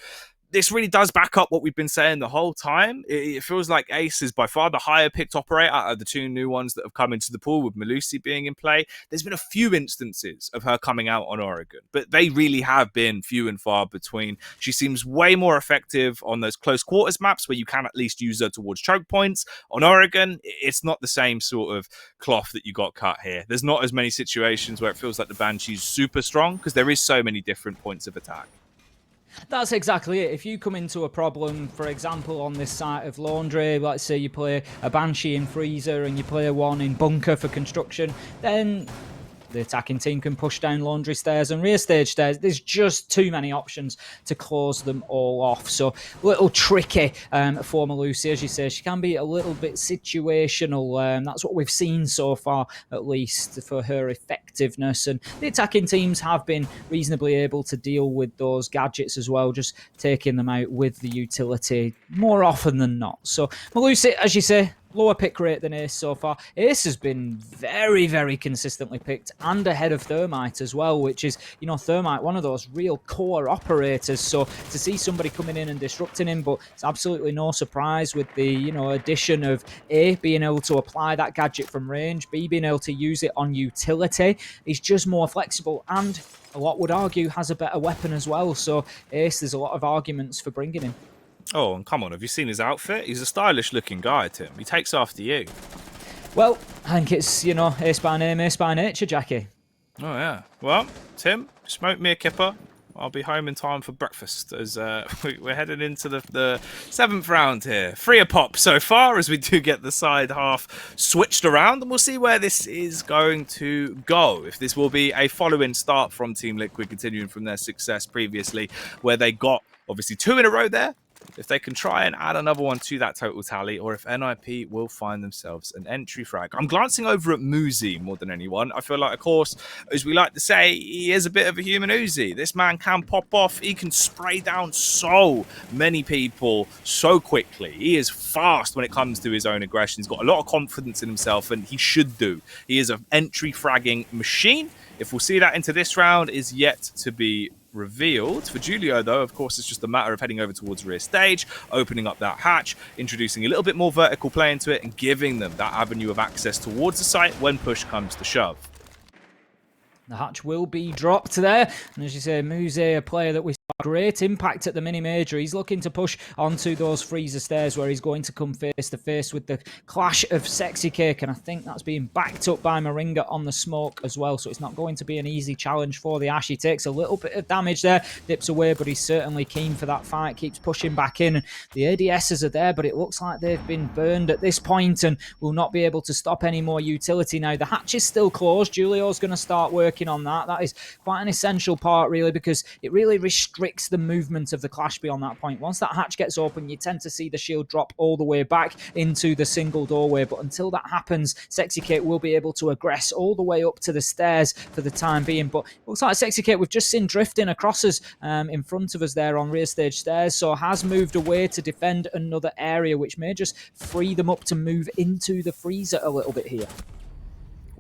this really does back up what we've been saying the whole time. It feels like Ace is by far the higher picked operator out of the 2 new ones that have come into the pool, with Malusi being in play. There's been a few instances of her coming out on Oregon, but they really have been few and far between. She seems way more effective on those close quarters maps where you can at least use her towards choke points. On Oregon, it's not the same sort of cloth that you got cut here. There's not as many situations where it feels like the Banshee's super strong because there is so many different points of attack. That's exactly it. If you come into a problem, for example, on this site of Laundry, let's say you play a Banshee in Freezer and you play one in Bunker for construction, then the attacking team can push down Laundry stairs and rear stage stairs. There's just too many options to close them all off. So a little tricky for Malusi, as you say. She can be a little bit situational. That's what we've seen so far, at least, for her effectiveness. And the attacking teams have been reasonably able to deal with those gadgets as well, just taking them out with the utility more often than not. So Malusi, as you say, lower pick rate than Ace so far. Ace has been very, very consistently picked and ahead of Thermite as well, which is, Thermite, one of those real core operators. So to see somebody coming in and disrupting him, but it's absolutely no surprise with the, addition of A, being able to apply that gadget from range, B, being able to use it on utility. He's just more flexible and, a lot would argue, has a better weapon as well. So Ace, there's a lot of arguments for bringing him. Oh, and come on, have you seen his outfit? He's a stylish-looking guy, Tim. He takes after you. Well, I think it's, ace by name, ace by nature, Jackie. Oh, yeah. Well, Tim, smoke me a kipper. I'll be home in time for breakfast as we're heading into the 7th round here. 3 a pop so far as we do get the side half switched around, and we'll see where this is going to go. If this will be a following start from Team Liquid, continuing from their success previously, where they got obviously 2 in a row there, if they can try and add another one to that total tally, or if NIP will find themselves an entry frag. I'm glancing over at Muzi more than anyone. I feel like, of course, as we like to say, he is a bit of a human Uzi. This man can pop off. He can spray down so many people so quickly. He is fast when it comes to his own aggression. He's got a lot of confidence in himself, and he should do. He is an entry fragging machine. If we'll see that into this round is yet to be revealed. For Julio, though, of course, it's just a matter of heading over towards rear stage, opening up that hatch, introducing a little bit more vertical play into it, and giving them that avenue of access towards the site when push comes to shove. The hatch will be dropped there. And as you say, Muse, a player that we saw great impact at the mini-major. He's looking to push onto those freezer stairs where he's going to come face to face with the clash of Sexy Cake. And I think that's being backed up by Moringa on the smoke as well. So it's not going to be an easy challenge for the Ash. He takes a little bit of damage there, dips away, but he's certainly keen for that fight, keeps pushing back in. The ADSs are there, but it looks like they've been burned at this point and will not be able to stop any more utility now. The hatch is still closed. Julio's going to start working on that. That is quite an essential part, really, because it really restricts the movement of the clash beyond that point. Once that hatch gets open, you tend to see the shield drop all the way back into the single doorway, but until that happens, Sexy Kate will be able to aggress all the way up to the stairs for the time being. But it looks like Sexy Kate, we've just seen drifting across us in front of us there on rear stage stairs, so has moved away to defend another area, which may just free them up to move into the freezer a little bit here.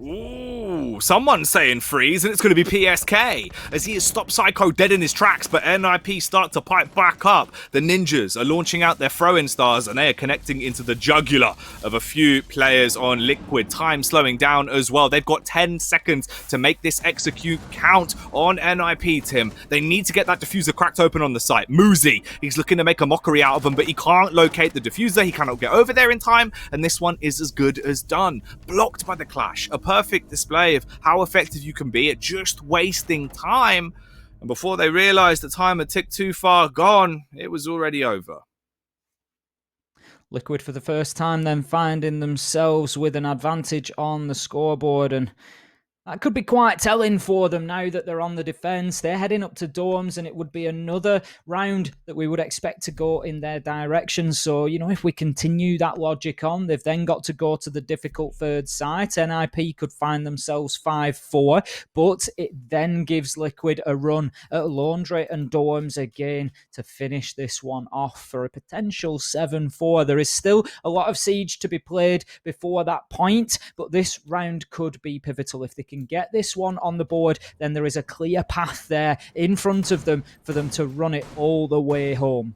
Ooh, someone's saying freeze, and it's going to be PSK, as he has stopped Psycho dead in his tracks, but NIP start to pipe back up. The ninjas are launching out their throw-in stars, and they are connecting into the jugular of a few players on Liquid. Time slowing down as well. They've got 10 seconds to make this execute count on NIP, Tim. They need to get that diffuser cracked open on the site. Muzi, he's looking to make a mockery out of them, but he can't locate the diffuser. He cannot get over there in time, and this one is as good as done. Blocked by the clash. A perfect display of how effective you can be at just wasting time. And before they realized the time had ticked too far gone, it was already over. Liquid for the first time then finding themselves with an advantage on the scoreboard, and that could be quite telling for them now that they're on the defense. They're heading up to dorms, and it would be another round that we would expect to go in their direction. So, you know, if we continue that logic on, they've then got to go to the difficult third site. NIP could find themselves 5-4, but it then gives Liquid a run at Laundry and dorms again to finish this one off for a potential 7-4. There is still a lot of siege to be played before that point, but this round could be pivotal. If they can get this one on the board, then there is a clear path there in front of them for them to run it all the way home.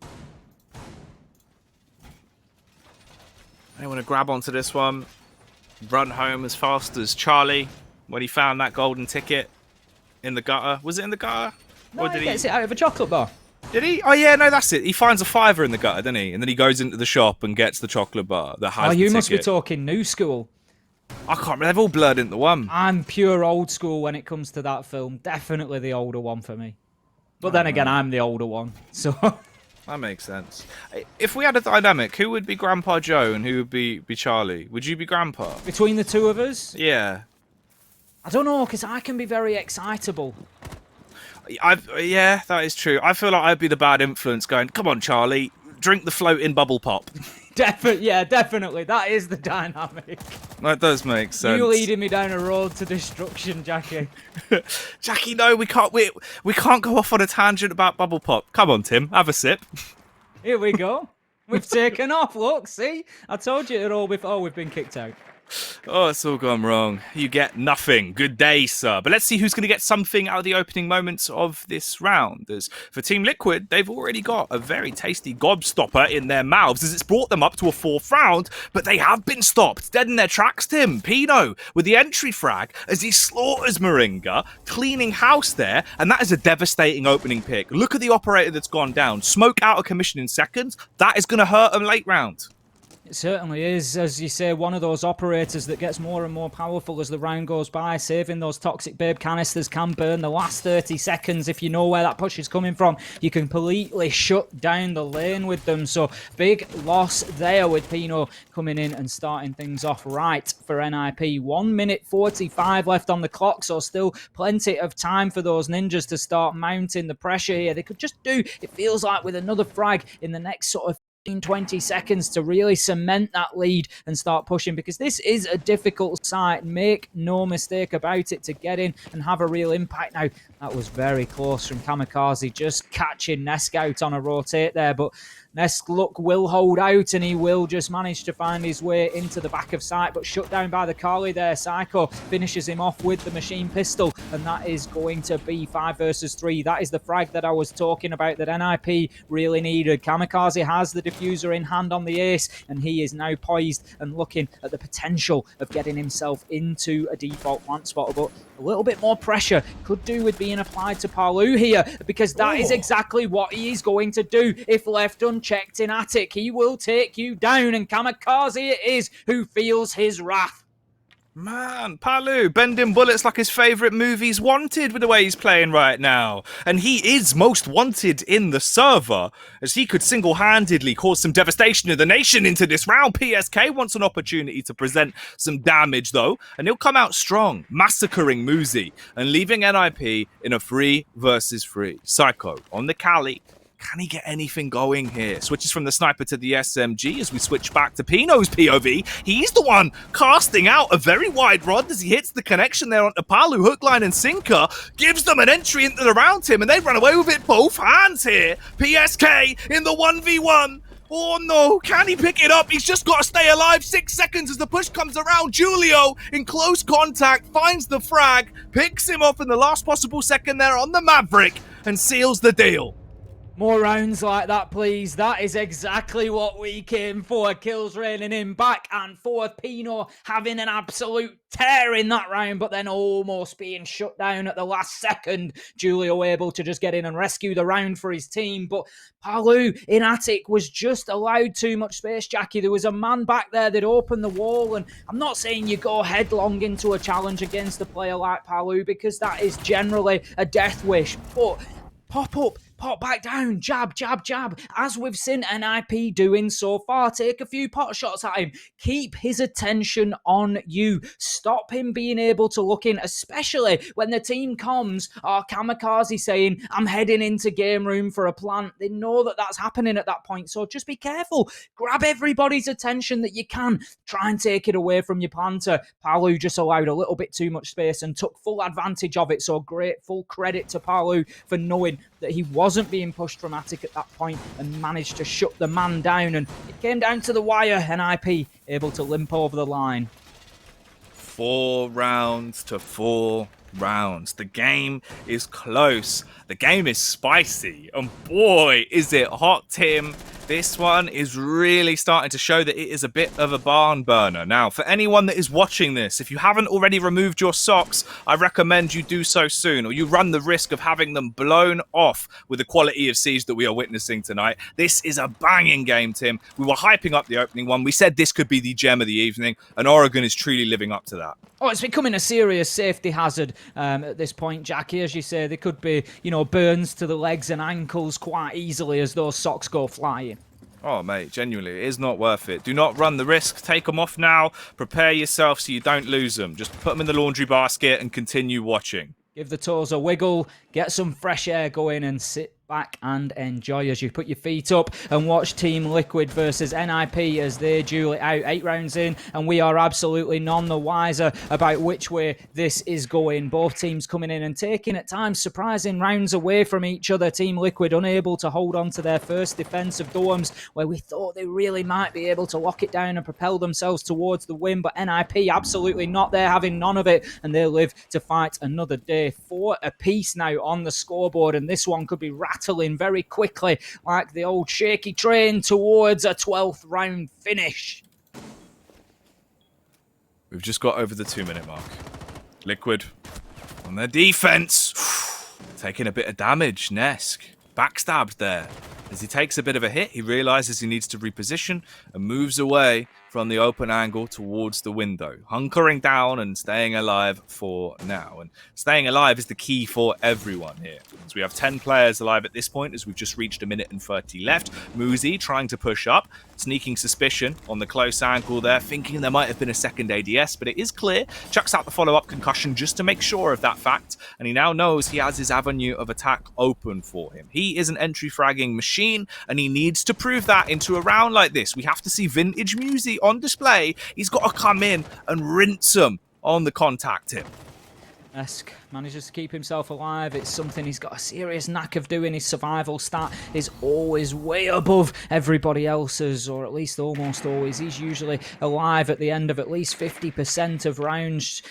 I want to grab onto this one, run home as fast as Charlie when he found that golden ticket in the gutter. Was it in the gutter? No, he gets it out of a chocolate bar. Did he? Oh yeah, no, that's it. He finds a $5 in the gutter, doesn't he? And then he goes into the shop and gets the chocolate bar that has the you ticket. must be talking new school. I can't remember. They've all blurred into one. I'm pure old school when it comes to that film. Definitely the older one for me. But then again, I'm the older one. So that makes sense. If we had a dynamic, who would be Grandpa Joe and who would be Charlie? Would you be Grandpa? Between the two of us? Yeah. I don't know, because I can be very excitable. Yeah, that is true. I feel like I'd be the bad influence going, come on, Charlie, drink the floating bubble pop. Definitely. That is the dynamic. That does make sense. You leading me down a road to destruction, Jackie. Jackie, no, we can't go off on a tangent about bubble pop. Come on, Tim, have a sip. Here we go. We've taken off. Look, see? I told you it all before. We've been kicked out. Oh, it's all gone wrong. You get nothing. Good day, sir. But let's see who's going to get something out of the opening moments of this round. As for Team Liquid, they've already got a very tasty gobstopper in their mouths as it's brought them up to a 4th round, but they have been stopped dead in their tracks, Tim. Pino with the entry frag as he slaughters Moringa, cleaning house there, and that is a devastating opening pick. Look at the operator that's gone down. Smoke out of commission in seconds. That is going to hurt them late round. It certainly is, as you say, one of those operators that gets more and more powerful as the round goes by. Saving those toxic babe canisters can burn the last 30 seconds. If you know where that push is coming from, you can completely shut down the lane with them. So big loss there with Pino coming in and starting things off right for NIP. 1 minute 45 left on the clock, so still plenty of time for those ninjas to start mounting the pressure here. They could just do, it feels like, with another frag in the next sort of 20 seconds to really cement that lead and start pushing, because this is a difficult site. Make no mistake about it, to get in and have a real impact. Now, that was very close from Kamikaze, just catching Nesk out on a rotate there, but Nesk, look, will hold out, and he will just manage to find his way into the back of sight, but shut down by the Kali there. Psycho finishes him off with the machine pistol, and that is going to be 5 versus 3. That is the frag that I was talking about that NIP really needed. Kamikaze has the diffuser in hand on the ace, and he is now poised and looking at the potential of getting himself into a default plant spotter, but a little bit more pressure could do with being applied to Palu here, because that is exactly what he is going to do if left unchecked in Attic. He will take you down, and Kamikaze it is who feels his wrath. Man, Palu, bending bullets like his favourite movie's Wanted with the way he's playing right now. And he is most wanted in the server, as he could single-handedly cause some devastation in the nation into this round. PSK wants an opportunity to present some damage, though, and he'll come out strong, massacring Muzi and leaving NIP in a 3 versus 3. Psycho on the Kali. Can he get anything going here? Switches from the sniper to the SMG as we switch back to Pino's POV. He's the one casting out a very wide rod as he hits the connection there onto Palu. Hook, line, and sinker. Gives them an entry into the round, Tim, and they run away with it both hands here. PSK in the 1v1. Oh no, can he pick it up? He's just got to stay alive. 6 seconds as the push comes around. Julio in close contact, finds the frag, picks him off in the last possible second there on the Maverick, and seals the deal. More rounds like that, please. That is exactly what we came for. Kills raining in, back and forth. Pino having an absolute tear in that round, but then almost being shut down at the last second. Julio able to just get in and rescue the round for his team, but Palu in Attic was just allowed too much space, Jackie. There was a man back there that opened the wall, and I'm not saying you go headlong into a challenge against a player like Palu, because that is generally a death wish, but pop up, pop back down, jab, jab, jab, as we've seen NIP doing so far. Take a few pot shots at him. Keep his attention on you. Stop him being able to look in, especially when the team comms are Kamikaze saying, I'm heading into game room for a plant. They know that that's happening at that point, so just be careful. Grab everybody's attention that you can. Try and take it away from your planter. Palu just allowed a little bit too much space and took full advantage of it, so great full credit to Palu for knowing that he wasn't being pushed from Attic at that point and managed to shut the man down, and it came down to the wire. NIP able to limp over the line. 4 rounds to 4 rounds. The game is close. The game is spicy. And boy, is it hot, Tim. This one is really starting to show that it is a bit of a barn burner. Now, for anyone that is watching this, if you haven't already removed your socks, I recommend you do so soon, or you run the risk of having them blown off with the quality of siege that we are witnessing tonight. This is a banging game, Tim. We were hyping up the opening one. We said this could be the gem of the evening, and Oregon is truly living up to that. Oh, it's becoming a serious safety hazard at this point, Jackie. As you say, there could be, burns to the legs and ankles quite easily as those socks go flying. Oh, mate, genuinely, it is not worth it. Do not run the risk. Take them off now. Prepare yourself so you don't lose them. Just put them in the laundry basket and continue watching. Give the toes a wiggle, get some fresh air going, and sit back and enjoy as you put your feet up and watch Team Liquid versus NIP as they duel it out. 8 rounds in, and we are absolutely none the wiser about which way this is going. Both teams coming in and taking at times surprising rounds away from each other. Team Liquid unable to hold on to their first defensive domes, where we thought they really might be able to lock it down and propel themselves towards the win, but NIP absolutely not. They're having none of it, and they live to fight another day. 4 apiece now on the scoreboard, and this one could be rattling very quickly like the old shaky train towards a 12th round finish. We've just got over the 2-minute mark. Liquid on their defense, taking a bit of damage. Nesk backstabbed there. As he takes a bit of a hit, he realizes he needs to reposition and moves away from the open angle towards the window, hunkering down and staying alive for now. And staying alive is the key for everyone here. As we have 10 players alive at this point, as we've just reached 1:30 left. Muzi trying to push up, sneaking suspicion on the close angle there, thinking there might have been a second ADS, but it is clear. Chucks out the follow-up concussion just to make sure of that fact, and he now knows he has his avenue of attack open for him. He is an entry fragging machine, and he needs to prove that into a round like this. We have to see vintage Muzi on display. He's got to come in and rinse him on the contact hit. Esk manages to keep himself alive. It's something he's got a serious knack of doing. His survival stat is always way above everybody else's, or at least almost always. He's usually alive at the end of at least 50% of rounds.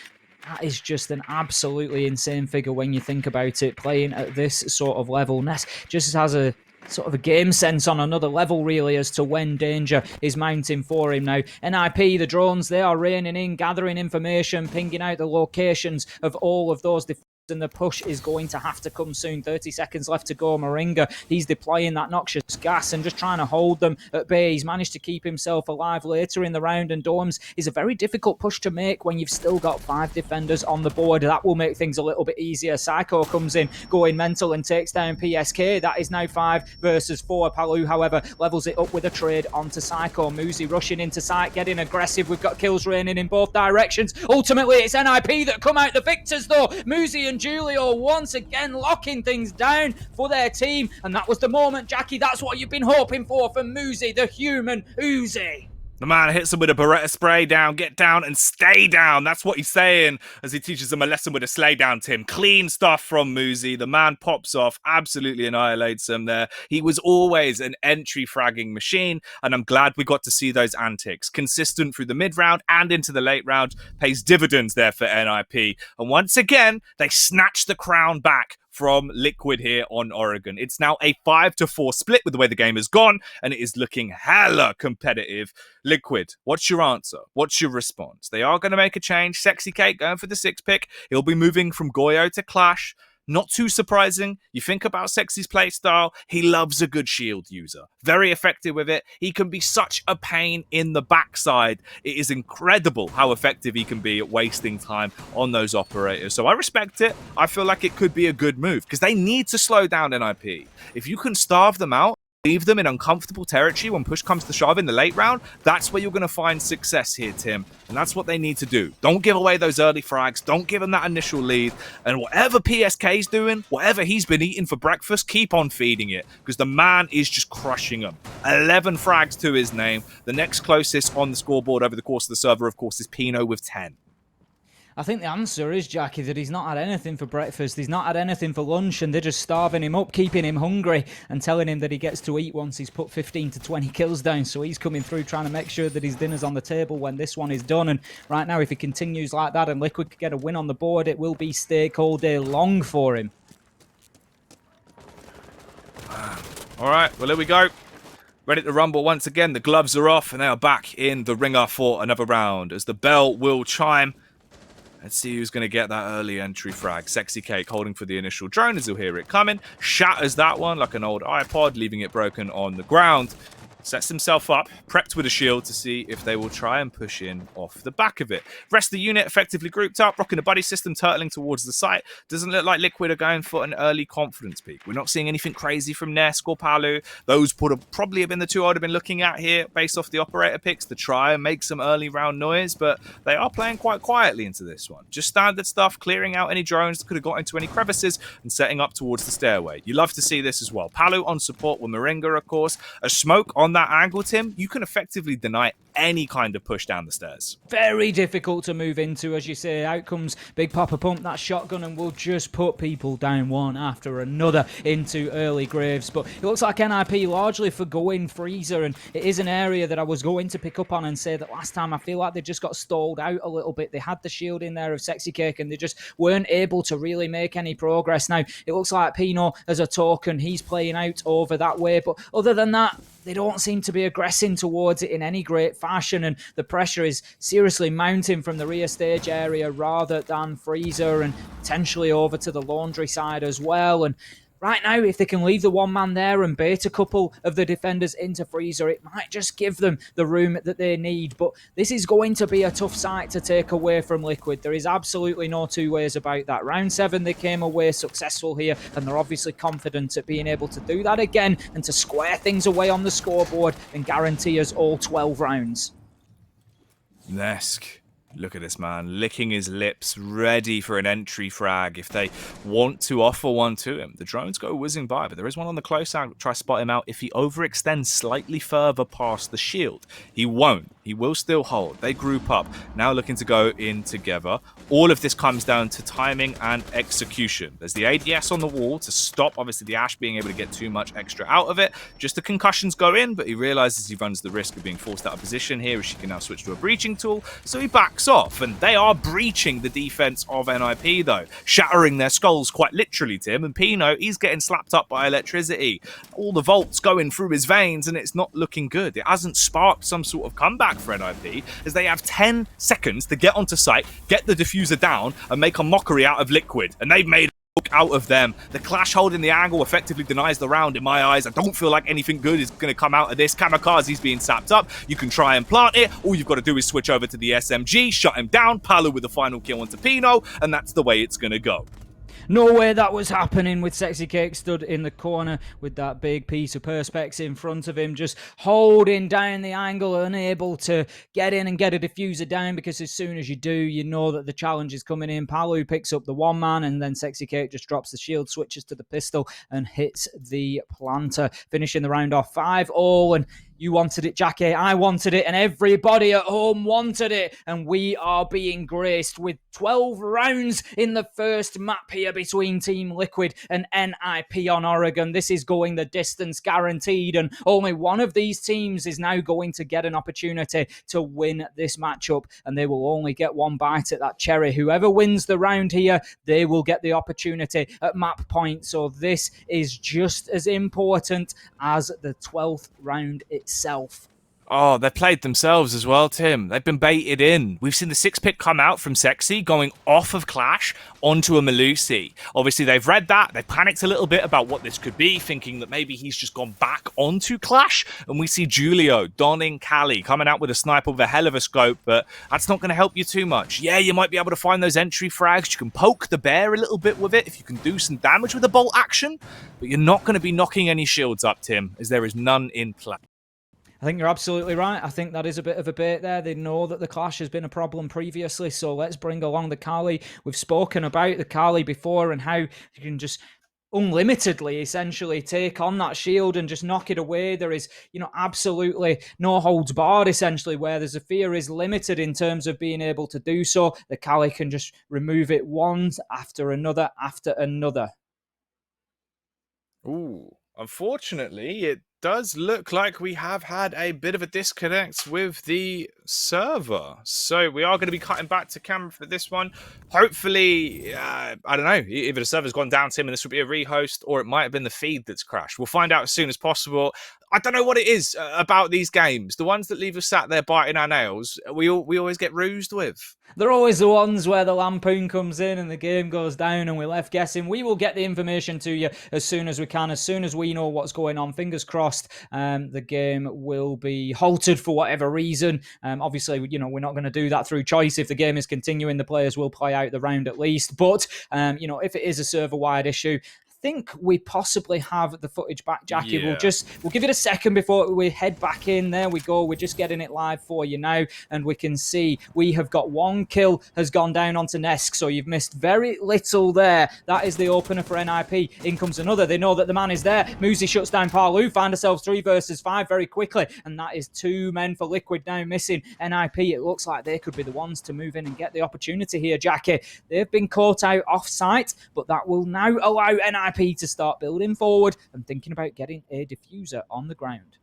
That is just an absolutely insane figure when you think about it, playing at this sort of level. Ness just has a sort of a game sense on another level, really, as to when danger is mounting for him now. NIP, the drones, they are raining in, gathering information, pinging out the locations of all of those defenders, and the push is going to have to come soon. 30 seconds left to go. Moringa, he's deploying that noxious gas and just trying to hold them at bay. He's managed to keep himself alive later in the round, and Dorms is a very difficult push to make when you've still got 5 defenders on the board. That will make things a little bit easier. Psycho comes in going mental and takes down PSK. That is now 5 versus 4. Palu, however, levels it up with a trade onto Psycho. Muzi rushing into sight, getting aggressive. We've got kills raining in both directions. Ultimately, it's NIP that come out the victors, though. Muzi and Julio once again locking things down for their team, and that was the moment, Jackie. That's what you've been hoping for from Muzi, the human Uzi. The man hits him with a Beretta spray down, get down and stay down. That's what he's saying as he teaches him a lesson with a slay down, Tim. Clean stuff from Muzi. The man pops off, absolutely annihilates him there. He was always an entry fragging machine, and I'm glad we got to see those antics. Consistent through the mid-round and into the late round, pays dividends there for NIP. And once again, they snatch the crown back from Liquid here on Oregon. It's now a 5-4 split with the way the game has gone, and it is looking hella competitive. Liquid, what's your answer? What's your response? They are going to make a change. Sexy Cake going for the 6th pick. He'll be moving from Goyo to Clash. Not too surprising. You think about Sexy's playstyle, he loves a good shield user. Very effective with it. He can be such a pain in the backside. It is incredible how effective he can be at wasting time on those operators. So I respect it. I feel like it could be a good move because they need to slow down NIP. If you can starve them out, leave them in uncomfortable territory when push comes to shove in the late round, that's where you're going to find success here, Tim. And that's what they need to do. Don't give away those early frags. Don't give them that initial lead. And whatever PSK's doing, whatever he's been eating for breakfast, keep on feeding it. Because the man is just crushing them. 11 frags to his name. The next closest on the scoreboard over the course of the server, of course, is Pino with 10. I think the answer is, Jackie, that he's not had anything for breakfast, he's not had anything for lunch, and they're just starving him up, keeping him hungry, and telling him that he gets to eat once he's put 15 to 20 kills down. So he's coming through trying to make sure that his dinner's on the table when this one is done. And right now, if he continues like that and Liquid could get a win on the board, it will be steak all day long for him. All right, well, here we go. Ready to rumble once again. The gloves are off, and they are back in the ringer for another round as the bell will chime. Let's see who's going to get that early entry frag. Sexy Cake holding for the initial drone as he'll hear it coming. Shatters that one like an old iPod, leaving it broken on the ground. Sets himself up, prepped with a shield to see if they will try and push in off the back of it. Rest of the unit effectively grouped up, rocking a buddy system, turtling towards the site. Doesn't look like Liquid are going for an early confidence peak. We're not seeing anything crazy from Nesk or Palu. Those would have probably been the two I'd have been looking at here based off the operator picks to try and make some early round noise, but they are playing quite quietly into this one. Just standard stuff, clearing out any drones that could have got into any crevices and setting up towards the stairway. You love to see this as well. Palu on support with Moringa, of course. A smoke on that angle, Tim, you can effectively deny any kind of push down the stairs. Very difficult to move into, as you say. Out comes Big Papa Pump, that shotgun, and will just put people down one after another into early graves. But it looks like NIP largely forgoing Freezer, and it is an area that I was going to pick up on and say that last time I feel like they just got stalled out a little bit. They had the shield in there of Sexy Cake, and they just weren't able to really make any progress. Now, it looks like Pino as a token, he's playing out over that way, but other than that, they don't seem to be aggressing towards it in any great fashion, and the pressure is seriously mounting from the rear stage area rather than Freezer, and potentially over to the laundry side as well. And right now, if they can leave the one man there and bait a couple of the defenders into freezer, it might just give them the room that they need. But this is going to be a tough sight to take away from Liquid. There is absolutely no two ways about that. Round 7, they came away successful here, and they're obviously confident at being able to do that again and to square things away on the scoreboard and guarantee us all 12 rounds. Nesk. Look at this man, licking his lips, ready for an entry frag if they want to offer one to him. The drones go whizzing by, but there is one on the close angle. Try to spot him out if he overextends slightly further past the shield. He won't. He will still hold. They group up, now looking to go in together. All of this comes down to timing and execution. There's the ADS on the wall to stop, obviously, the Ashe being able to get too much extra out of it. Just the concussions go in, but he realizes he runs the risk of being forced out of position here as she can now switch to a breaching tool, so he backs off, and they are breaching the defense of NIP though, shattering their skulls quite literally, Tim, and Pino, he's getting slapped up by electricity. All the volts going through his veins, and it's not looking good. It hasn't sparked some sort of comeback for NIP, as they have 10 seconds to get onto site, get the diffuser down, and make a mockery out of Liquid, and they've made out of them. The clash holding the angle effectively denies the round in my eyes. I don't feel like anything good is going to come out of this. Kamikaze's being sapped up. You can try and plant it. All you've got to do is switch over to the SMG, shut him down, Palu with the final kill onto Pino, and that's the way it's going to go. No way that was happening with Sexy Cake stood in the corner with that big piece of perspex in front of him, just holding down the angle, unable to get in and get a diffuser down, because as soon as you do, you know that the challenge is coming in. Palu picks up the one man, and then Sexy Cake just drops the shield, switches to the pistol, and hits the planter, finishing the round off 5-all. And you wanted it, Jackie. I wanted it, and everybody at home wanted it. And we are being graced with 12 rounds in the first map here between Team Liquid and NIP on Oregon. This is going the distance guaranteed, and only one of these teams is now going to get an opportunity to win this matchup, and they will only get one bite at that cherry. Whoever wins the round here, they will get the opportunity at map point. So this is just as important as the 12th round itself. Oh, they played themselves as well, Tim. They've been baited in. We've seen the 6-pick come out from Sexy, going off of Clash onto a Melusi. Obviously, they've read that. They panicked a little bit about what this could be, thinking that maybe he's just gone back onto Clash. And we see Julio donning Cali, coming out with a sniper with a hell of a scope, but that's not going to help you too much. Yeah, you might be able to find those entry frags. You can poke the bear a little bit with it if you can do some damage with a bolt action, but you're not going to be knocking any shields up, Tim, as there is none in play. I think you're absolutely right. I think that is a bit of a bait there. They know that the clash has been a problem previously, so let's bring along the Kali. We've spoken about the Kali before and how you can just unlimitedly essentially take on that shield and just knock it away. There is, absolutely no holds barred essentially, where the Zephyr is limited in terms of being able to do so. The Kali can just remove it one after another after another. Ooh, unfortunately, it does look like we have had a bit of a disconnect with the server. So we are going to be cutting back to camera for this one. Hopefully, I don't know, either the server's gone down, Tim, and this will be a rehost, or it might have been the feed that's crashed. We'll find out as soon as possible. I don't know what it is about these games. The ones that leave us sat there biting our nails, we always get rused with. They're always the ones where the lampoon comes in and the game goes down and we're left guessing. We will get the information to you as soon as we can, as soon as we know what's going on. Fingers crossed the game will be halted for whatever reason. Obviously, we're not going to do that through choice. If the game is continuing, the players will play out the round at least. But, if it is a server-wide issue, think we possibly have the footage back, Jackie. Yeah. We'll give it a second before we head back in. There we go. We're just getting it live for you now, and we can see we have got one kill has gone down onto Nesk, so you've missed very little there. That is the opener for NIP. In comes another. They know that the man is there. Muzi shuts down Palu. Find ourselves 3 versus 5 very quickly, and that is 2 men for Liquid now missing. NIP, it looks like they could be the ones to move in and get the opportunity here, Jackie. They've been caught out off-site, but that will now allow NIP to start building forward and thinking about getting a diffuser on the ground.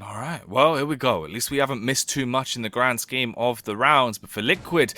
All right, well, here we go. At least we haven't missed too much in the grand scheme of the rounds, but for Liquid,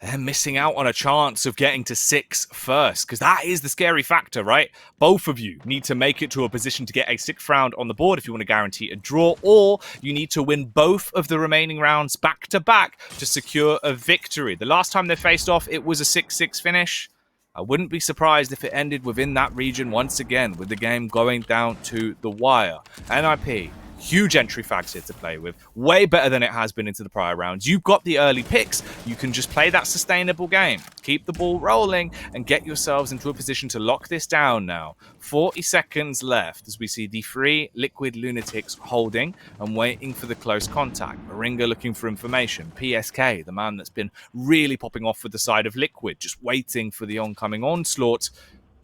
they're missing out on a chance of getting to 6 first, because that is the scary factor, right? Both of you need to make it to a position to get a 6th round on the board if you want to guarantee a draw, or you need to win both of the remaining rounds back-to-back to secure a victory. The last time they faced off, it was a 6-6 finish. I wouldn't be surprised if it ended within that region once again, with the game going down to the wire. NIP, huge entry frags here to play with, way better than it has been into the prior rounds. You've got the early picks. You can just play that sustainable game, keep the ball rolling, and get yourselves into a position to lock this down now. 40 seconds left as we see the 3 Liquid Lunatics holding and waiting for the close contact. Moringa looking for information. PSK, the man that's been really popping off with the side of Liquid, just waiting for the oncoming onslaught.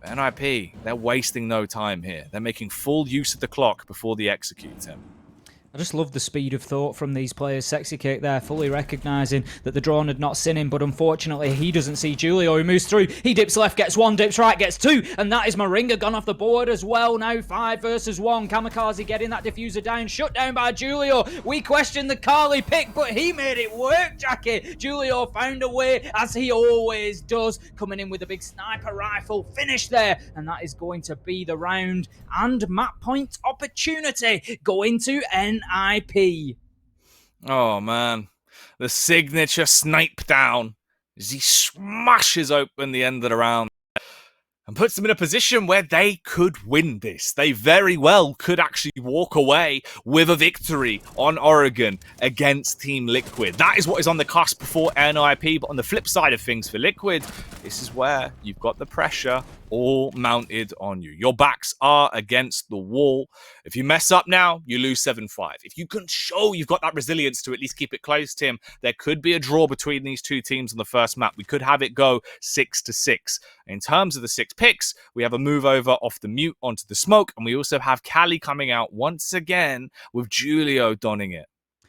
NIP, they're wasting no time here. They're making full use of the clock before they execute him. I just love the speed of thought from these players. Sexy Cake there, fully recognising that the drone had not seen him, but unfortunately he doesn't see Julio, who moves through. He dips left, gets 1, dips right, gets 2, and that is Moringa gone off the board as well. Now 5 versus 1. Kamikaze getting that diffuser down, shut down by Julio. We questioned the Carly pick, but he made it work, Jackie. Julio found a way, as he always does, coming in with a big sniper rifle. Finish there, and that is going to be the round and map point opportunity going to NIP. Oh man, the signature snipe down as he smashes open the end of the round and puts them in a position where they could win this. They very well could actually walk away with a victory on Oregon against Team Liquid. That is what is on the cusp for NIP, but on the flip side of things for Liquid, this is where you've got the pressure all mounted on you. Your backs are against the wall. If you mess up now, you lose 7-5. If you can show you've got that resilience to at least keep it close, Tim, there could be a draw between these two teams on the first map. We could have it go 6-6. In terms of the 6 picks, we have a move over off the mute onto the smoke, and we also have Cali coming out once again with Julio donning it.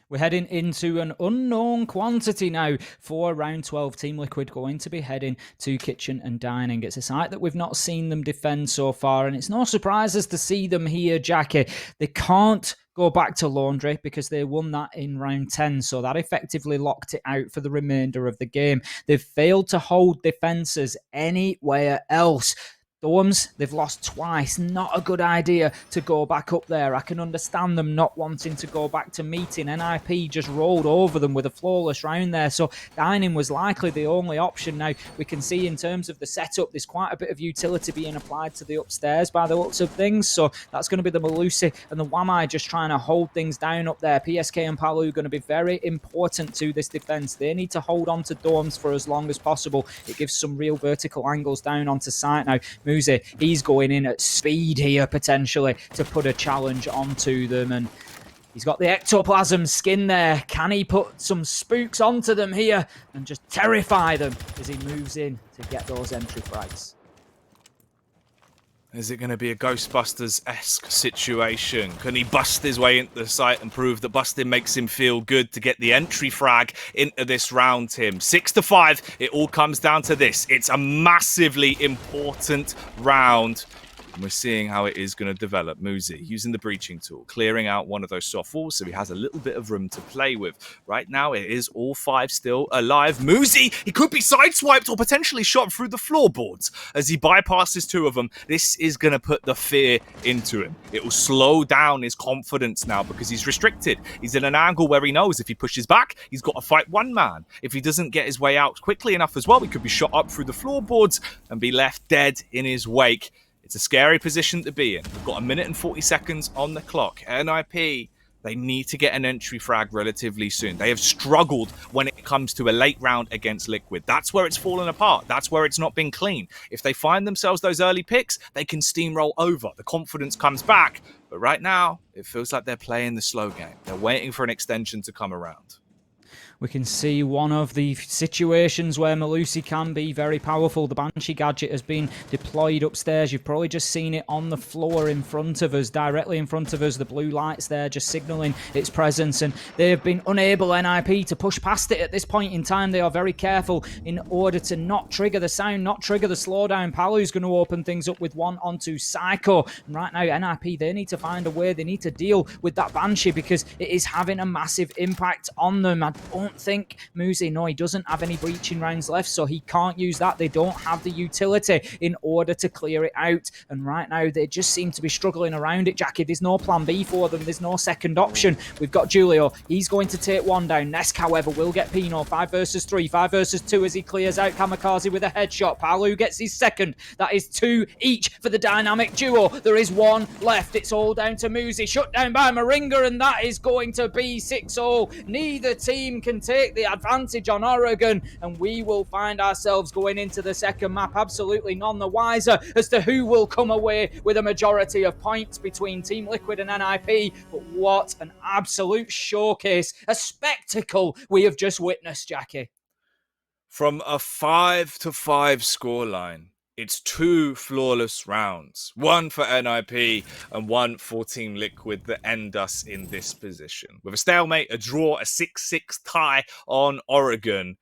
We're heading into an unknown quantity now for round 12. Team Liquid going to be heading to Kitchen and Dining. It's a site that we've not seen them defend so far, and it's no surprises to see them here, Jackie. They can't go back to Laundry because they won that in round 10, so that effectively locked it out for the remainder of the game. They've failed to hold defenses anywhere else. Dorms, they've lost twice. Not a good idea to go back up there. I can understand them not wanting to go back to meeting. NIP just rolled over them with a flawless round there. So Dining was likely the only option. Now, we can see in terms of the setup, there's quite a bit of utility being applied to the upstairs by the looks of things. So that's going to be the Malusi and the Wamai just trying to hold things down up there. PSK and Palu are going to be very important to this defense. They need to hold on to Dorms for as long as possible. It gives some real vertical angles down onto site now. Muzi, he's going in at speed here potentially to put a challenge onto them, and he's got the ectoplasm skin there. Can he put some spooks onto them here and just terrify them as he moves in to get those entry frags? Is it going to be a Ghostbusters-esque situation? Can he bust his way into the site and prove that busting makes him feel good to get the entry frag into this round, Tim? 6-5, it all comes down to this. It's a massively important round. And we're seeing how it is going to develop. Muzi using the breaching tool, clearing out one of those soft walls so he has a little bit of room to play with. Right now, it is all 5 still alive. Muzi, he could be sideswiped or potentially shot through the floorboards as he bypasses 2 of them. This is going to put the fear into him. It will slow down his confidence now because he's restricted. He's in an angle where he knows if he pushes back, he's got to fight one man. If he doesn't get his way out quickly enough as well, he could be shot up through the floorboards and be left dead in his wake. It's a scary position to be in. We've got 1 minute and 40 seconds on the clock. NIP, they need to get an entry frag relatively soon. They have struggled when it comes to a late round against Liquid. That's where it's fallen apart. That's where it's not been clean. If they find themselves those early picks, they can steamroll over. The confidence comes back. But right now, it feels like they're playing the slow game. They're waiting for an extension to come around. We can see one of the situations where Malusi can be very powerful. The Banshee gadget has been deployed upstairs. You've probably just seen it on the floor in front of us, directly in front of us. The blue lights there just signalling its presence, and they have been unable, NIP, to push past it at this point in time. They are very careful in order to not trigger the sound, not trigger the slowdown. Palu's going to open things up with one onto Psycho. And right now, NIP, they need to find a way. They need to deal with that Banshee because it is having a massive impact on them. I don't think Muzi, no, he doesn't have any breaching rounds left, so he can't use that. They don't have the utility in order to clear it out. And right now, they just seem to be struggling around it, Jackie. There's no plan B for them. There's no second option. We've got Julio. He's going to take one down. Nesk, however, will get Pino. 5 versus 3, 5 versus 2 as he clears out Kamikaze with a headshot. Palu gets his second. That is 2 each for the dynamic duo. There is 1 left. It's all down to Muzi. Shut down by Moringa, and that is going to be 6-0. Neither team can take the advantage on Oregon, and we will find ourselves going into the second map absolutely none the wiser as to who will come away with a majority of points between Team Liquid and NIP. But what an absolute showcase, a spectacle we have just witnessed, Jackie. From a 5-5 scoreline, it's 2 flawless rounds, 1 for NIP and 1 for Team Liquid that end us in this position. With a stalemate, a draw, a 6-6 tie on Oregon.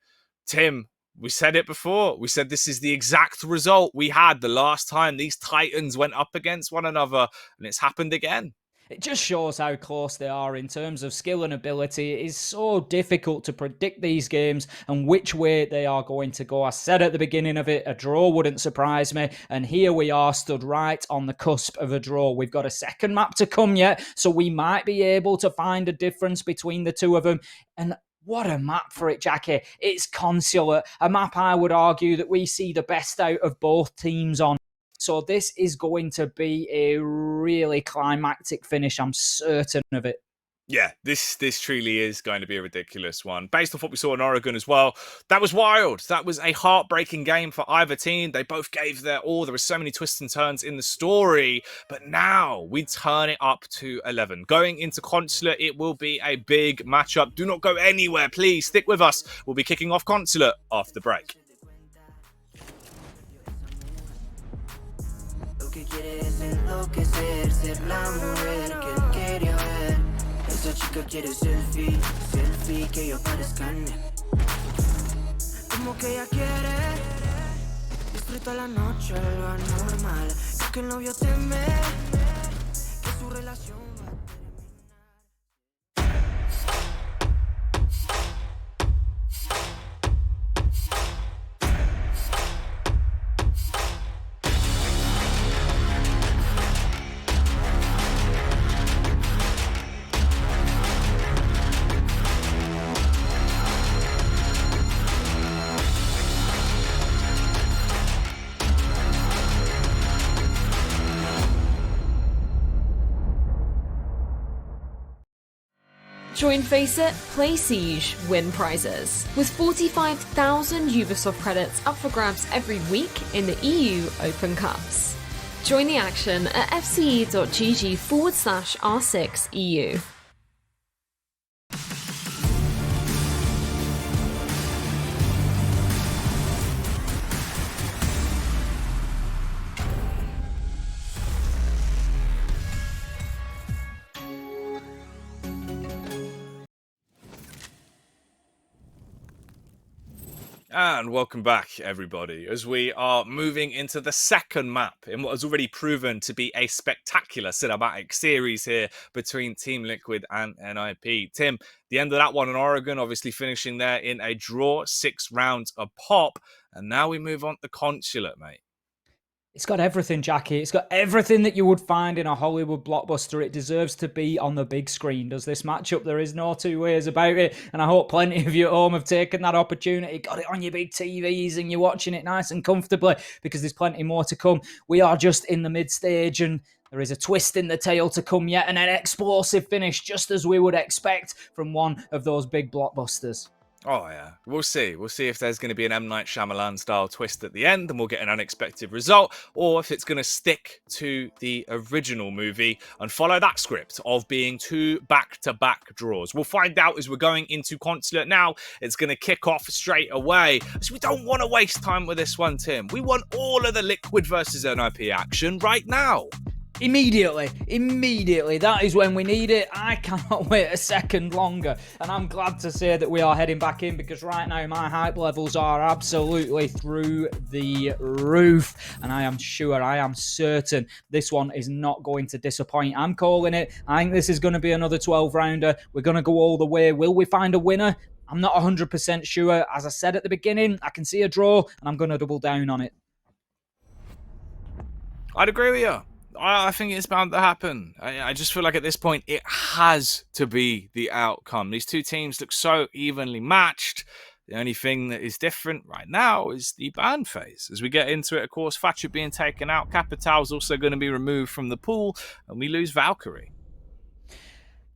Tim, we said it before. We said this is the exact result we had the last time these Titans went up against one another, and it's happened again. It just shows how close they are in terms of skill and ability. It is so difficult to predict these games and which way they are going to go. I said at the beginning of it, a draw wouldn't surprise me. And here we are stood right on the cusp of a draw. We've got a second map to come yet, so we might be able to find a difference between the two of them. And what a map for it, Jackie. It's Consulate, a map I would argue that we see the best out of both teams on. So this is going to be a really climactic finish. I'm certain of it. Yeah, this truly is going to be a ridiculous one. Based off what we saw in Oregon as well, that was wild. That was a heartbreaking game for either team. They both gave their all. There were so many twists and turns in the story. But now we turn it up to 11. Going into Consulate, it will be a big matchup. Do not go anywhere, please. Stick with us. We'll be kicking off Consulate after the break. Esa chica quiere selfie, selfie, que yo parezca como que ella quiere disfruta la noche, lo anormal. Es que el novio teme que su relación va a Join Face It, Play Siege, win prizes. With 45,000 Ubisoft credits up for grabs every week in the EU Open Cups. Join the action at fce.gg/R6EU. And welcome back, everybody, as we are moving into the second map in what has already proven to be a spectacular cinematic series here between Team Liquid and NIP. Tim, the end of that one in Oregon, obviously finishing there in a draw, 6 rounds a pop. And now we move on to Consulate, mate. It's got everything, Jackie. It's got everything that you would find in a Hollywood blockbuster. It deserves to be on the big screen, does this matchup? There is no two ways about it. And I hope plenty of you at home have taken that opportunity, got it on your big TVs, and you're watching it nice and comfortably, because there's plenty more to come. We are just in the mid-stage, and there is a twist in the tale to come yet, and an explosive finish, just as we would expect from one of those big blockbusters. Oh, yeah. We'll see. We'll see if there's going to be an M. Night Shyamalan-style twist at the end and we'll get an unexpected result, or if it's going to stick to the original movie and follow that script of being 2 back-to-back draws. We'll find out as we're going into Consulate now. It's going to kick off straight away. So we don't want to waste time with this one, Tim. We want all of the Liquid versus NIP action right now. Immediately. That is when we need it. I cannot wait a second longer. And I'm glad to say that we are heading back in, because right now my hype levels are absolutely through the roof. And I am certain this one is not going to disappoint. I'm calling it. I think this is going to be another 12 rounder. We're going to go all the way. Will we find a winner? I'm not 100% sure. As I said at the beginning, I can see a draw, and I'm going to double down on it. I'd agree with you. I think it's bound to happen. I just feel like at this point, it has to be the outcome. These two teams look so evenly matched. The only thing that is different right now is the ban phase. As we get into it, of course, Thatcher being taken out. Capital's also going to be removed from the pool, and we lose Valkyrie.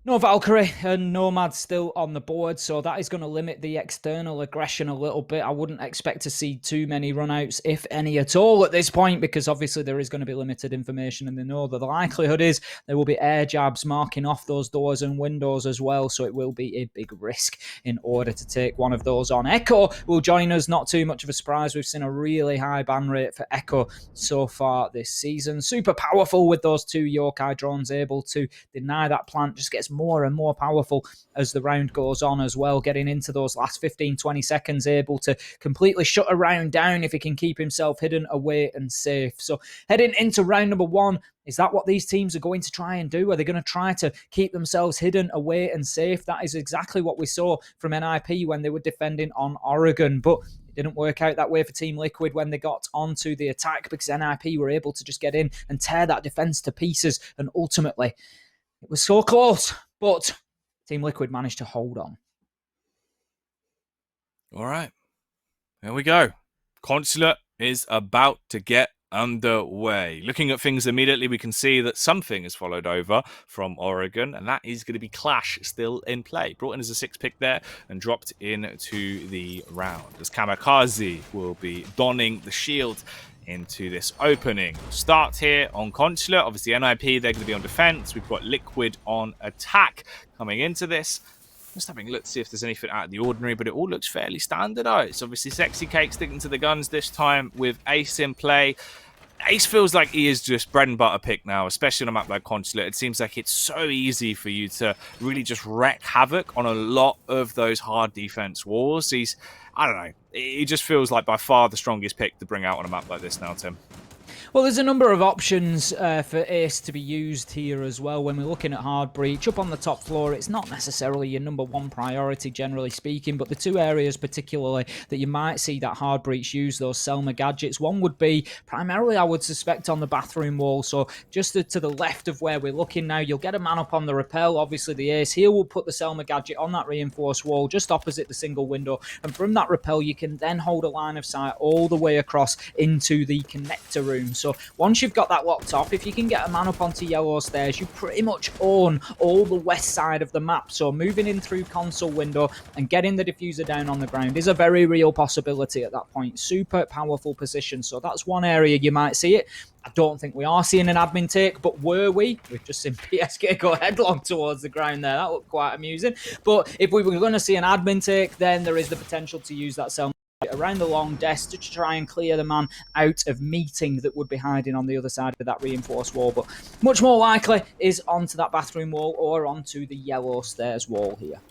No Valkyrie and Nomad still on the board, so that is going to limit the external aggression a little bit. I wouldn't expect to see too many runouts, if any at all, at this point, because obviously there is going to be limited information, and they know that the likelihood is there will be air jabs marking off those doors and windows as well, so it will be a big risk in order to take one of those on. Echo will join us, not too much of a surprise. We've seen a really high ban rate for Echo so far this season. Super powerful with those two Yokai drones, able to deny that plant, just gets more and more powerful as the round goes on as well, getting into those last 15-20 seconds, able to completely shut a round down if he can keep himself hidden, away and safe. So heading into round number one, is that what these teams are going to try and do? Are they going to try to keep themselves hidden, away and safe? That is exactly what we saw from NIP when they were defending on Oregon, but it didn't work out that way for Team Liquid when they got onto the attack, because NIP were able to just get in and tear that defense to pieces, and ultimately it was so close, but Team Liquid managed to hold on. All right, here we go. Consulate is about to get underway. Looking at things immediately, we can see that something is followed over from Oregon, and that is going to be Clash still in play. Brought in as a 6 pick there and dropped into the round, as Kamikaze will be donning the shield into this opening. Start here on Consulate. Obviously, NIP, they're going to be on defense. We've got Liquid on attack coming into this. Just having a look to see if there's anything out of the ordinary, but it all looks fairly standardized. Obviously, Sexy Cake sticking to the guns this time with Ace in play. Ace feels like he is just bread and butter pick now, especially on a map like Consulate. It seems like it's so easy for you to really just wreak havoc on a lot of those hard defense walls. I don't know, he just feels like by far the strongest pick to bring out on a map like this now, Tim. Well, there's a number of options for Ace to be used here as well. When we're looking at Hard Breach, up on the top floor, it's not necessarily your number one priority, generally speaking, but the two areas particularly that you might see that Hard Breach use those Selma gadgets, one would be primarily, I would suspect, on the bathroom wall. So just to the left of where we're looking now, you'll get a man up on the rappel. Obviously, the Ace here will put the Selma gadget on that reinforced wall just opposite the single window, and from that rappel, you can then hold a line of sight all the way across into the connector room. So once you've got that locked off, if you can get a man up onto yellow stairs, you pretty much own all the west side of the map. So moving in through console window and getting the diffuser down on the ground is a very real possibility at that point. Super powerful position. So that's one area you might see it. I don't think we are seeing an admin take, but were we? We've just seen PSK go headlong towards the ground there. That looked quite amusing. But if we were going to see an admin take, then there is the potential to use that cell around the long desk to try and clear the man out of meeting that would be hiding on the other side of that reinforced wall. But much more likely is onto that bathroom wall or onto the yellow stairs wall here.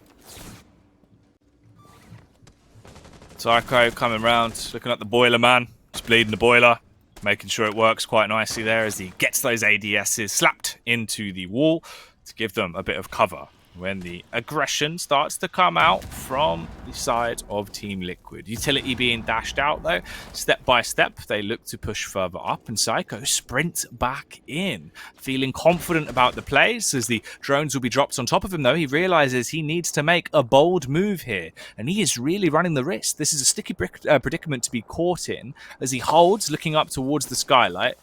Psycho coming round, looking at the boiler man, just bleeding the boiler, making sure it works quite nicely there as he gets those ADSs slapped into the wall to give them a bit of cover when the aggression starts to come out from the side of Team Liquid. Utility being dashed out though, step by step they look to push further up, and Psycho sprint back in, feeling confident about the plays as the drones will be dropped on top of him though. He realizes he needs to make a bold move here, and he is really running the risk. This is a sticky predicament to be caught in as he holds, looking up towards the skylight.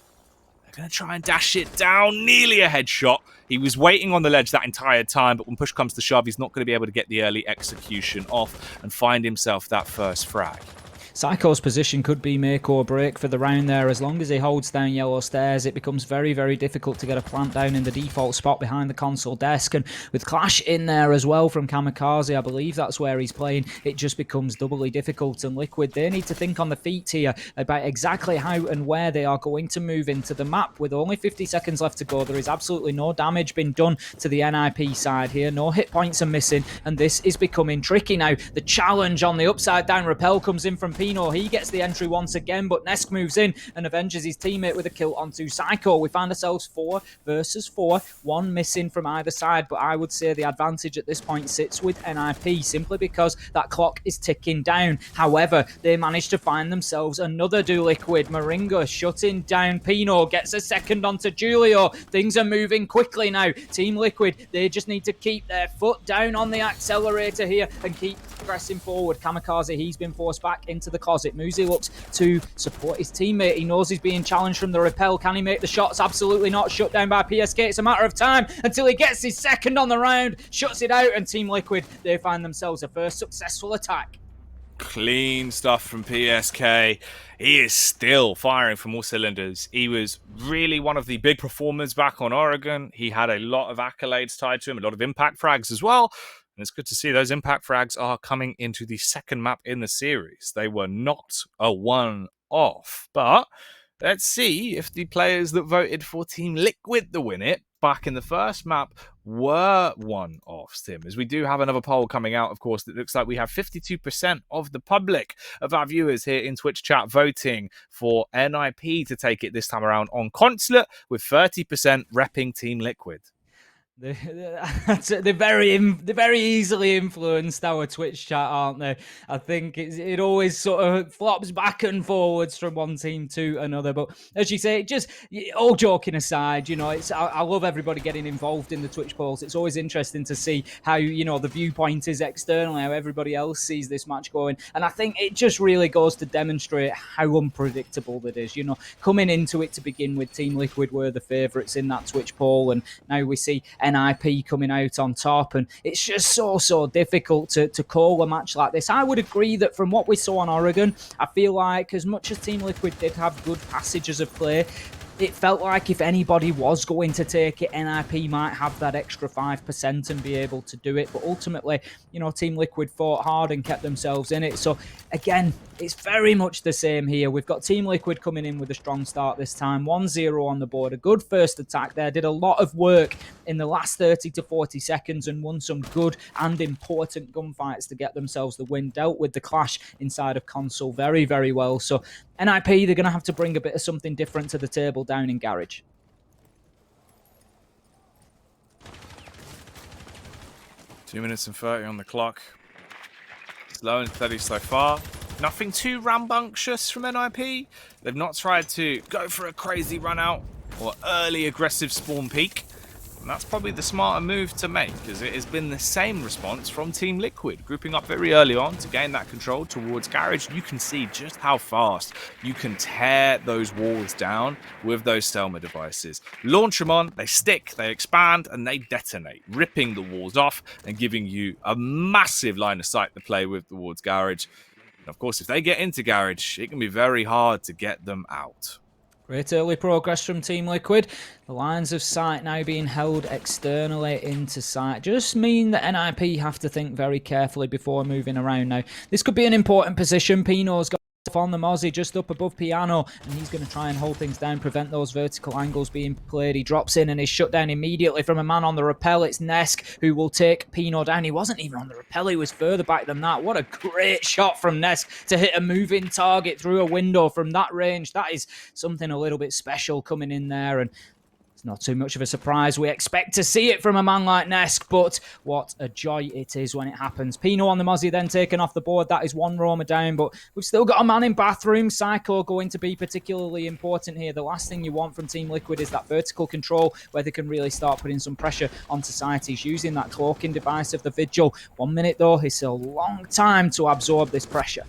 Going to try and dash it down, nearly a headshot. He was waiting on the ledge that entire time, but when push comes to shove, he's not going to be able to get the early execution off and find himself that first frag. Psycho's position could be make or break for the round there. As long as he holds down yellow stairs, it becomes very, very difficult to get a plant down in the default spot behind the console desk. And with Clash in there as well from Kamikaze, I believe that's where he's playing, it just becomes doubly difficult. And Liquid, they need to think on the feet here about exactly how and where they are going to move into the map. With only 50 seconds left to go, there is absolutely no damage being done to the NIP side here. No hit points are missing, and this is becoming tricky now. The challenge on the upside down rappel comes in from Pino, he gets the entry once again, but Nesk moves in and avenges his teammate with a kill onto Psycho. We find ourselves 4 versus 4, 1 missing from either side, but I would say the advantage at this point sits with NIP, simply because that clock is ticking down. However, they managed to find themselves another Do Liquid. Moringa shutting down Pino, gets a second onto Julio. Things are moving quickly now. Team Liquid, they just need to keep their foot down on the accelerator here and keep pressing forward. Kamikaze, he's been forced back into the closet. Muzi looks to support his teammate. He knows he's being challenged from the rappel. Can he make the shots? Absolutely not. Shut down by PSK. It's a matter of time until he gets his second on the round, shuts it out, and Team Liquid, they find themselves a first successful attack. Clean stuff from PSK. He is still firing from all cylinders. He was really one of the big performers back on Oregon. He had a lot of accolades tied to him, a lot of impact frags as well. And it's good to see those impact frags are coming into the second map in the series. They were not a one-off. But let's see if the players that voted for Team Liquid to win it back in the first map were one-offs, Tim, as we do have another poll coming out, of course, that looks like we have 52% of the public of our viewers here in Twitch chat voting for NIP to take it this time around on Consulate, with 30% repping Team Liquid. They're very easily influenced, our Twitch chat, aren't they? I think it always sort of flops back and forwards from one team to another. But as you say, just all joking aside, you know, I love everybody getting involved in the Twitch polls. It's always interesting to see how, you know, the viewpoint is externally, how everybody else sees this match going. And I think it just really goes to demonstrate how unpredictable it is. You know, coming into it to begin with, Team Liquid were the favourites in that Twitch poll, and now we see NIP coming out on top, and it's just so difficult to call a match like this. I would agree that from what we saw on Oregon, I feel like as much as Team Liquid did have good passages of play, it felt like if anybody was going to take it, NIP might have that extra 5% and be able to do it. But ultimately, you know, Team Liquid fought hard and kept themselves in it. So again, it's very much the same here. We've got Team Liquid coming in with a strong start this time. 1-0 on the board. A good first attack there. Did a lot of work in the last 30 to 40 seconds and won some good and important gunfights to get themselves the win. Dealt with the clash inside of console very well. So NIP, they're going to have to bring a bit of something different to the table down in Garage. Two minutes and 30 on the clock. Slow and steady so far. Nothing too rambunctious from NIP. They've not tried to go for a crazy run out or early aggressive spawn peek. And that's probably the smarter move to make, as it has been the same response from Team Liquid, grouping up very early on to gain that control towards Garage. You can see just how fast you can tear those walls down with those Selma devices. Launch them on, they stick, they expand, and they detonate, ripping the walls off and giving you a massive line of sight to play with towards Garage. And of course, if they get into Garage, it can be very hard to get them out. Great early progress from Team Liquid. The lines of sight now being held externally into sight just mean that NIP have to think very carefully before moving around now. This could be an important position. Pino's got on the Mozzie just up above Piano, and he's going to try and hold things down, prevent those vertical angles being played. He drops in and is shut down immediately from a man on the rappel. It's Nesk who will take Pino down. He wasn't even on the rappel, he was further back than that. What a great shot from Nesk to hit a moving target through a window from that range. That is something a little bit special coming in there, and not too much of a surprise. We expect to see it from a man like Nesk, but what a joy it is when it happens. Pino on the Mozzie then taken off the board. That is one Roma down, but we've still got a man in bathroom. Psycho going to be particularly important here. The last thing you want from Team Liquid is that vertical control where they can really start putting some pressure on societies using that cloaking device of the Vigil. 1 minute though, it's a long time to absorb this pressure.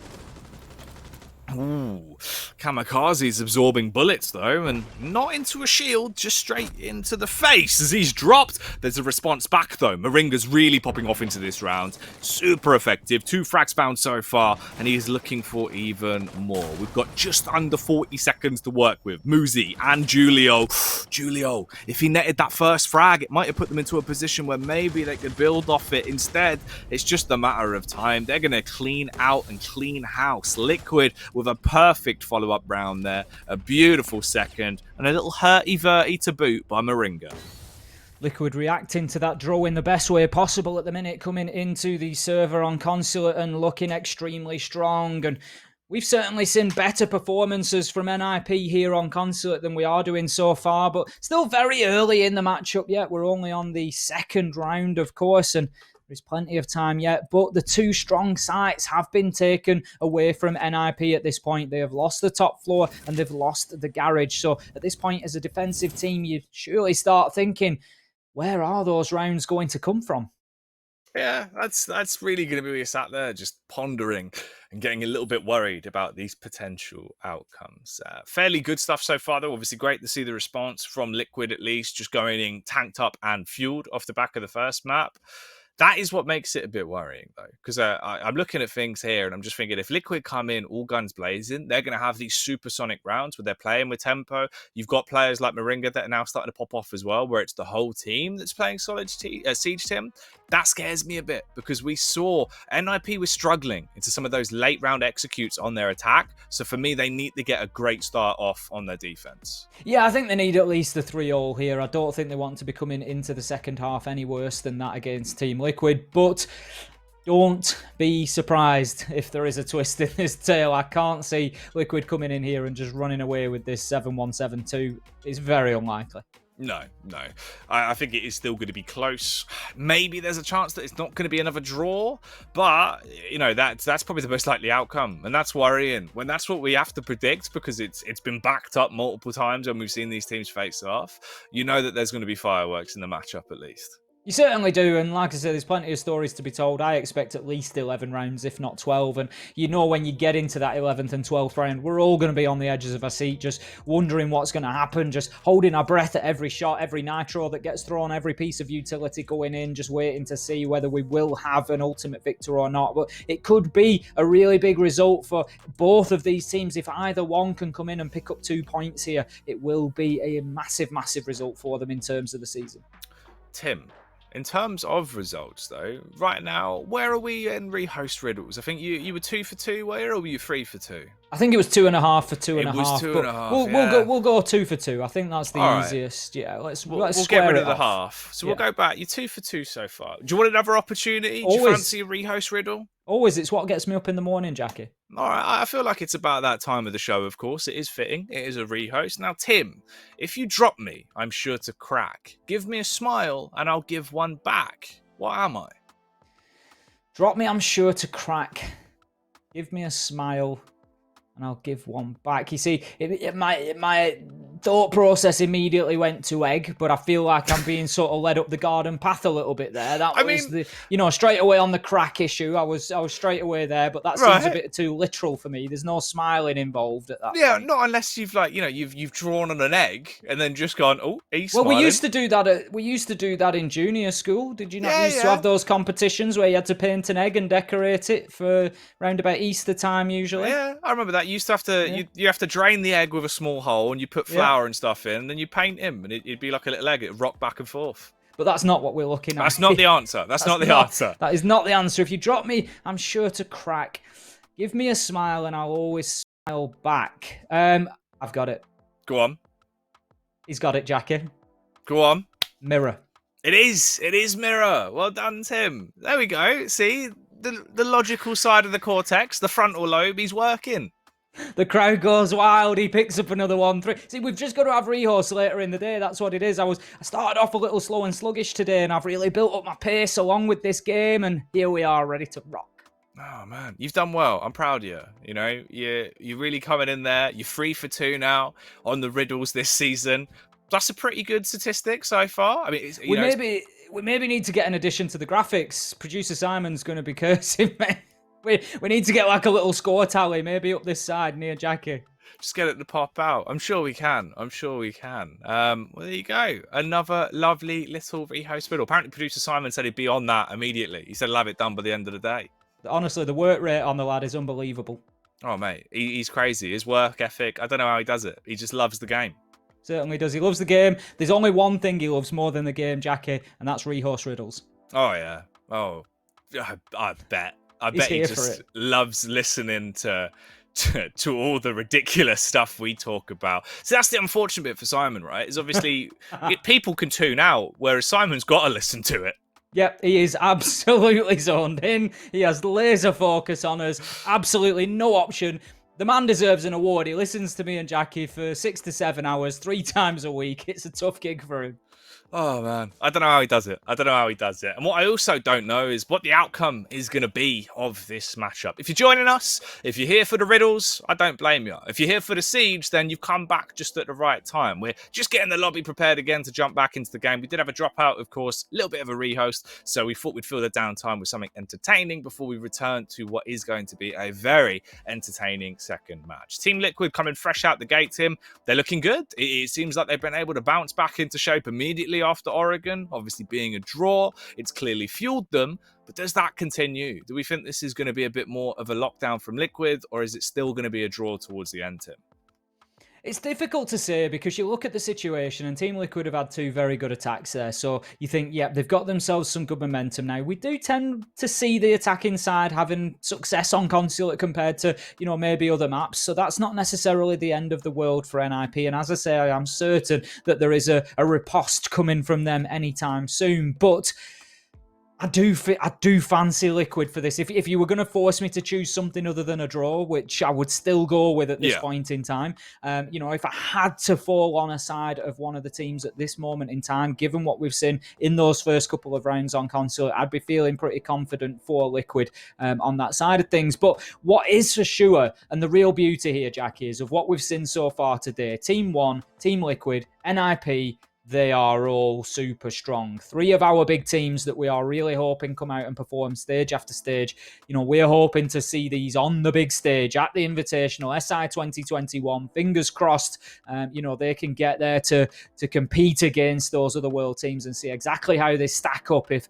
Ooh, Kamikaze's absorbing bullets though, and not into a shield, just straight into the face as he's dropped. There's a response back though. Moringa's really popping off into this round. Super effective. 2 frags found so far, and he's looking for even more. We've got just under 40 seconds to work with. Muzi and Julio. Julio, if he netted that first frag, it might have put them into a position where maybe they could build off it. Instead, it's just a matter of time. They're going to clean out and clean house. Liquid with a perfect follow-up round there, a beautiful second, and a little hurty-verty to boot by Moringa. Liquid reacting to that draw in the best way possible at the minute, coming into the server on Consulate and looking extremely strong, and We've certainly seen better performances from NIP here on Concert than we are doing so far, but still very early in the matchup yet. We're only on the second round, of course, and there's plenty of time yet. But the two strong sides have been taken away from NIP at this point. They have lost the top floor and they've lost the garage. So at this point, as a defensive team, you surely start thinking, where are those rounds going to come from? Yeah, that's really going to be where you sat there just pondering and getting a little bit worried about these potential outcomes. Fairly good stuff so far, though. Obviously, great to see the response from Liquid, at least, just going in tanked up and fueled off the back of the first map. That is what makes it a bit worrying, though, because I'm looking at things here and I'm just thinking if Liquid come in all guns blazing, they're going to have these supersonic rounds where they're playing with tempo. You've got players like Moringa that are now starting to pop off as well, where it's the whole team that's playing solid Siege Team. That scares me a bit because we saw NIP was struggling into some of those late round executes on their attack. So for me, they need to get a great start off on their defense. Yeah, I think they need at least the 3-all here. I don't think they want to be coming into the second half any worse than that against Team Liquid, but don't be surprised if there is a twist in this tale. I can't see Liquid coming in here and just running away with this 7-1-7-2. It's very unlikely. No. I think it is still going to be close. Maybe there's a chance that it's not going to be another draw, but that's probably the most likely outcome, and that's worrying when that's what we have to predict because it's been backed up multiple times when we've seen these teams face off. You know that there's going to be fireworks in the matchup at least. You certainly do, and like I said, there's plenty of stories to be told. I expect at least 11 rounds, if not 12, and when you get into that 11th and 12th round, we're all going to be on the edges of our seat, just wondering what's going to happen, just holding our breath at every shot, every nitro that gets thrown, every piece of utility going in, just waiting to see whether we will have an ultimate victor or not. But it could be a really big result for both of these teams. If either one can come in and pick up 2 points here, it will be a massive, massive result for them in terms of the season. Tim, in terms of results, though, right now, where are we in rehost riddles? I think you were 2 for 2, or were you 3 for 2? I think it was 2.5 for 2.5. It was 2.5. We'll go 2 for 2. I think that's the easiest. Yeah, let's get rid of the off. half. So we'll go back. You're 2 for 2 so far. Do you want another opportunity? Do you fancy a rehost riddle? Always, it's what gets me up in the morning, Jackie. All right, I feel like it's about that time of the show, of course. It is fitting. It is a rehost. Now, Tim, if you drop me, I'm sure to crack. Give me a smile and I'll give one back. What am I? Drop me, I'm sure to crack. Give me a smile and I'll give one back. You see, my thought process immediately went to egg, but I feel like I'm being sort of led up the garden path a little bit there. That was straight away on the crack issue. I was straight away there, but that seems a bit too literal for me. There's no smiling involved at that point. Not unless you've drawn on an egg and then just gone, oh, he's smiling. Well, we used to do that in junior school. Did you not used to have those competitions where you had to paint an egg and decorate it for round about Easter time usually? Yeah, I remember that. You used to have to you have to drain the egg with a small hole and you put flour and stuff in, and then you paint him, and it'd be like a little egg. It'd rock back and forth. But that's not what we're looking at. That's not the answer. That's not the answer. That is not the answer. If you drop me, I'm sure to crack. Give me a smile, and I'll always smile back. I've got it. Go on. He's got it, Jackie. Go on. Mirror. It is mirror. Well done, Tim. There we go. See, the logical side of the cortex, the frontal lobe, he's working. The crowd goes wild. He picks up another 1-3. See, we've just got to have rehosts later in the day. That's what it is. I started off a little slow and sluggish today, and I've really built up my pace along with this game, and here we are, ready to rock. Oh man, you've done well. I'm proud of you. You're really coming in there. You're 3 for 2 now on the riddles this season. That's a pretty good statistic so far. I mean, we maybe need to get an addition to the graphics. Producer Simon's going to be cursing me. We need to get like a little score tally, maybe up this side near Jackie. Just get it to pop out. I'm sure we can. Well, there you go. Another lovely little rehost riddle. Apparently, producer Simon said he'd be on that immediately. He said he'll have it done by the end of the day. Honestly, the work rate on the lad is unbelievable. Oh, mate. He's crazy. His work ethic, I don't know how he does it. He just loves the game. Certainly does. He loves the game. There's only one thing he loves more than the game, Jackie, and that's rehost riddles. Oh, yeah. Oh, I bet. I bet he just loves listening to all the ridiculous stuff we talk about. So that's the unfortunate bit for Simon, right? Is obviously people can tune out, whereas Simon's got to listen to it. Yep, he is absolutely zoned in. He has laser focus on us. Absolutely no option The man deserves an award. He listens to me and Jackie for 6 to 7 hours, 3 times a week. It's a tough gig for him. Oh, man. I don't know how he does it. And what I also don't know is what the outcome is going to be of this matchup. If you're joining us, if you're here for the riddles, I don't blame you. If you're here for the siege, then you've come back just at the right time. We're just getting the lobby prepared again to jump back into the game. We did have a dropout, of course, a little bit of a rehost, so we thought we'd fill the downtime with something entertaining before we return to what is going to be a very entertaining second match. Team Liquid coming fresh out the gate, Tim. They're looking good. It seems like they've been able to bounce back into shape immediately after Oregon. Obviously being a draw, it's clearly fueled them, but does that continue? Do we think this is going to be a bit more of a lockdown from Liquid, or is it still going to be a draw towards the end, Tim? It's difficult to say because you look at the situation and Team Liquid have had 2 very good attacks there. So you think, yeah, they've got themselves some good momentum now. We do tend to see the attacking side having success on Consulate compared to, maybe other maps. So that's not necessarily the end of the world for NIP. And as I say, I am certain that there is a riposte coming from them anytime soon. But I do fancy Liquid for this. If you were going to force me to choose something other than a draw, which I would still go with at this point in time, if I had to fall on a side of one of the teams at this moment in time, given what we've seen in those first couple of rounds on console, I'd be feeling pretty confident for Liquid on that side of things. But what is for sure, and the real beauty here, Jackie, is of what we've seen so far today, Team 1, Team Liquid, NIP, they are all super strong. 3 of our big teams that we are really hoping come out and perform stage after stage. We're hoping to see these on the big stage at the Invitational SI 2021. Fingers crossed, they can get there to compete against those other world teams and see exactly how they stack up. If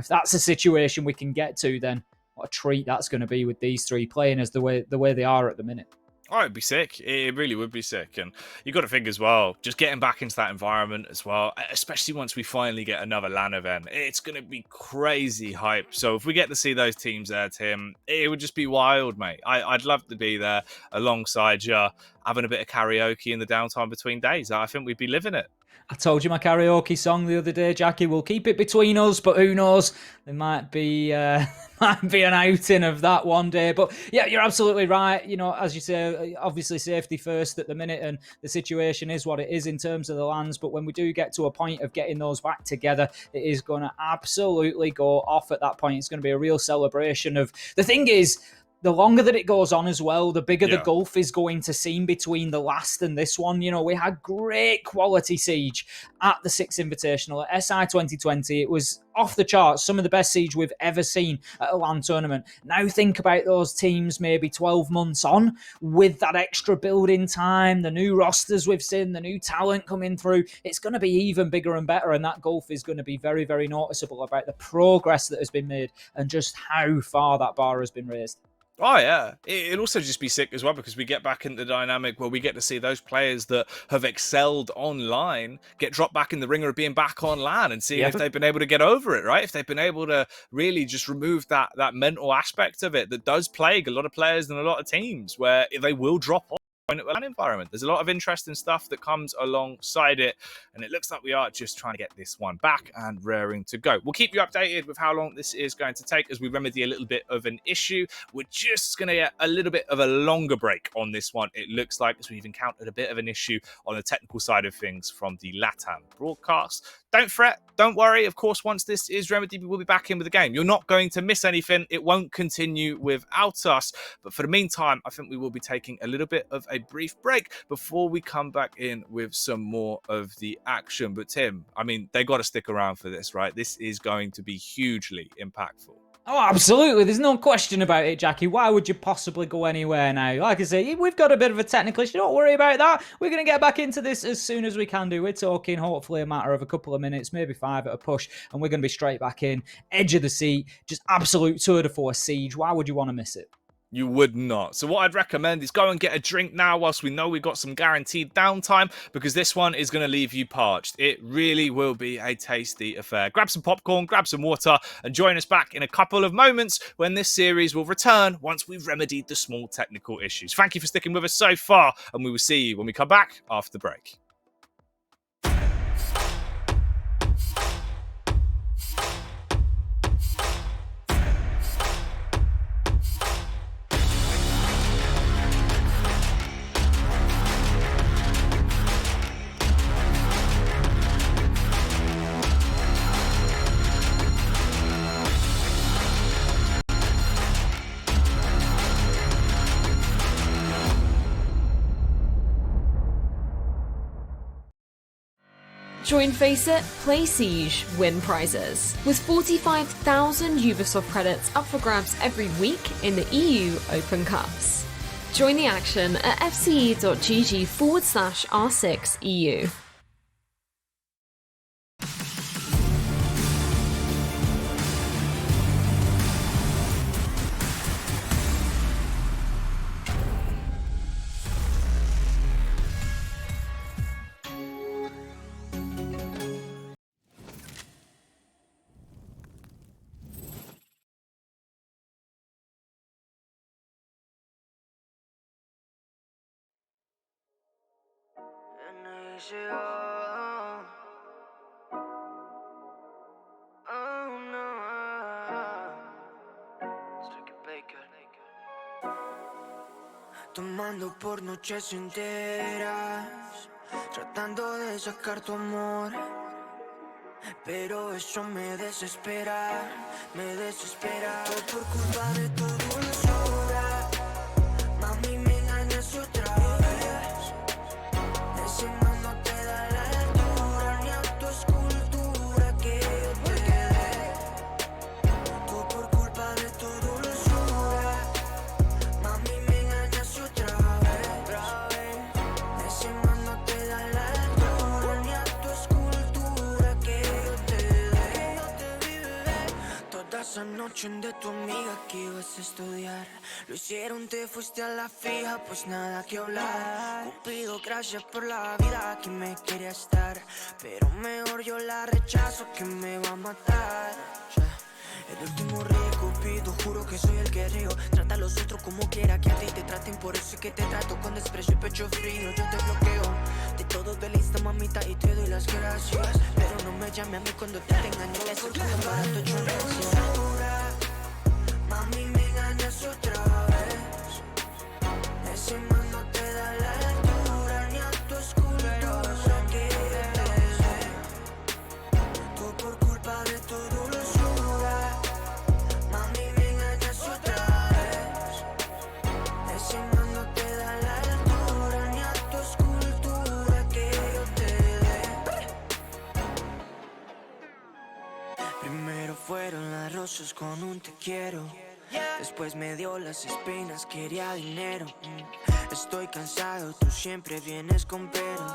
that's a situation we can get to, then what a treat that's going to be with these 3 playing as the way they are at the minute. Oh, it'd be sick. It really would be sick. And you got to think as well, just getting back into that environment as well, especially once we finally get another LAN event, it's going to be crazy hype. So if we get to see those teams there, Tim, it would just be wild, mate. I'd love to be there alongside you, having a bit of karaoke in the downtime between days. I think we'd be living it. I told you my karaoke song the other day, Jackie. We'll keep it between us, but who knows? There might be an outing of that one day. But yeah, you're absolutely right. As you say, obviously safety first at the minute, and the situation is what it is in terms of the lands. But when we do get to a point of getting those back together, it is going to absolutely go off at that point. It's going to be a real celebration of... The thing is, the longer that it goes on as well, the bigger the gulf is going to seem between the last and this one. We had great quality siege at the 6th Invitational at SI 2020. It was off the charts, some of the best siege we've ever seen at a LAN tournament. Now think about those teams maybe 12 months on with that extra building time, the new rosters we've seen, the new talent coming through. It's going to be even bigger and better, and that gulf is going to be very, very noticeable about the progress that has been made and just how far that bar has been raised. Oh, yeah. It'll also just be sick as well because we get back into the dynamic where we get to see those players that have excelled online get dropped back in the ringer of being back on LAN and see if they've been able to get over it, right? If they've been able to really just remove that mental aspect of it that does plague a lot of players and a lot of teams where they will drop off in a LAN environment. There's a lot of interesting stuff that comes alongside it, and it looks like we are just trying to get this one back and raring to go. We'll keep you updated with how long this is going to take as we remedy a little bit of an issue. We're just going to get a little bit of a longer break on this one, it looks like, as we've encountered a bit of an issue on the technical side of things from the Latam broadcast. Don't fret, don't worry. Of course, once this is remedied, we will be back in with the game. You're not going to miss anything. It won't continue without us. But for the meantime, I think we will be taking a little bit of a brief break before we come back in with some more of the action. But Tim, they got to stick around for this, right? This is going to be hugely impactful. Oh, absolutely. There's no question about it, Jackie. Why would you possibly go anywhere now? Like I say, we've got a bit of a technical issue. Don't worry about that. We're going to get back into this as soon as we can do. We're talking hopefully a matter of a couple of minutes, maybe 5 at a push, and we're going to be straight back in. Edge of the seat, just absolute tour de force siege. Why would you want to miss it? You would not. So what I'd recommend is go and get a drink now whilst we know we've got some guaranteed downtime, because this one is going to leave you parched. It really will be a tasty affair. Grab some popcorn, grab some water, and join us back in a couple of moments when this series will return once we've remedied the small technical issues. Thank you for sticking with us so far, and we will see you when we come back after the break. Join Face It, Play Siege, win prizes. With 45,000 Ubisoft credits up for grabs every week in the EU Open Cups. Join the action at fce.gg/R6EU. Tomando por noches enteras, tratando de sacar tu amor, pero eso me desespera, todo por culpa de tu dulzura. Mami, me engañas otra vez, ese man no te da la altura ni a tu escultura que yo te dé. Todo por culpa de tu dulzura. Mami, me engañas otra vez, ese man no te da la altura ni a tu escultura que yo te dé. Toda esa noche de tu amiga que ibas a estudiar, lo hicieron, te fuiste a la fija, pues nada que hablar. Cupido, gracias por la vida que me quería estar, pero mejor yo la rechazo que me va a matar. El último rey Cupido, juro que soy el que río. Trata a los otros como quiera que a ti te traten, por eso es que te trato con desprecio y pecho frío. Yo te bloqueo de todo de lista, mamita, y te doy las gracias, pero no me llame a mí cuando te engaño. Eso es lo barato, yo no sé. Mami, me engañas otra vez, ese man no te da la altura ni a tu escultura que yo te dé. Todo por culpa de tu dulzura. Mami, me engañas otra vez, ese man no te da la altura ni a tu escultura que yo te dé. Primero fueron las rosas con un te quiero, después me dio las espinas, quería dinero. Estoy cansado, tú siempre vienes con pero,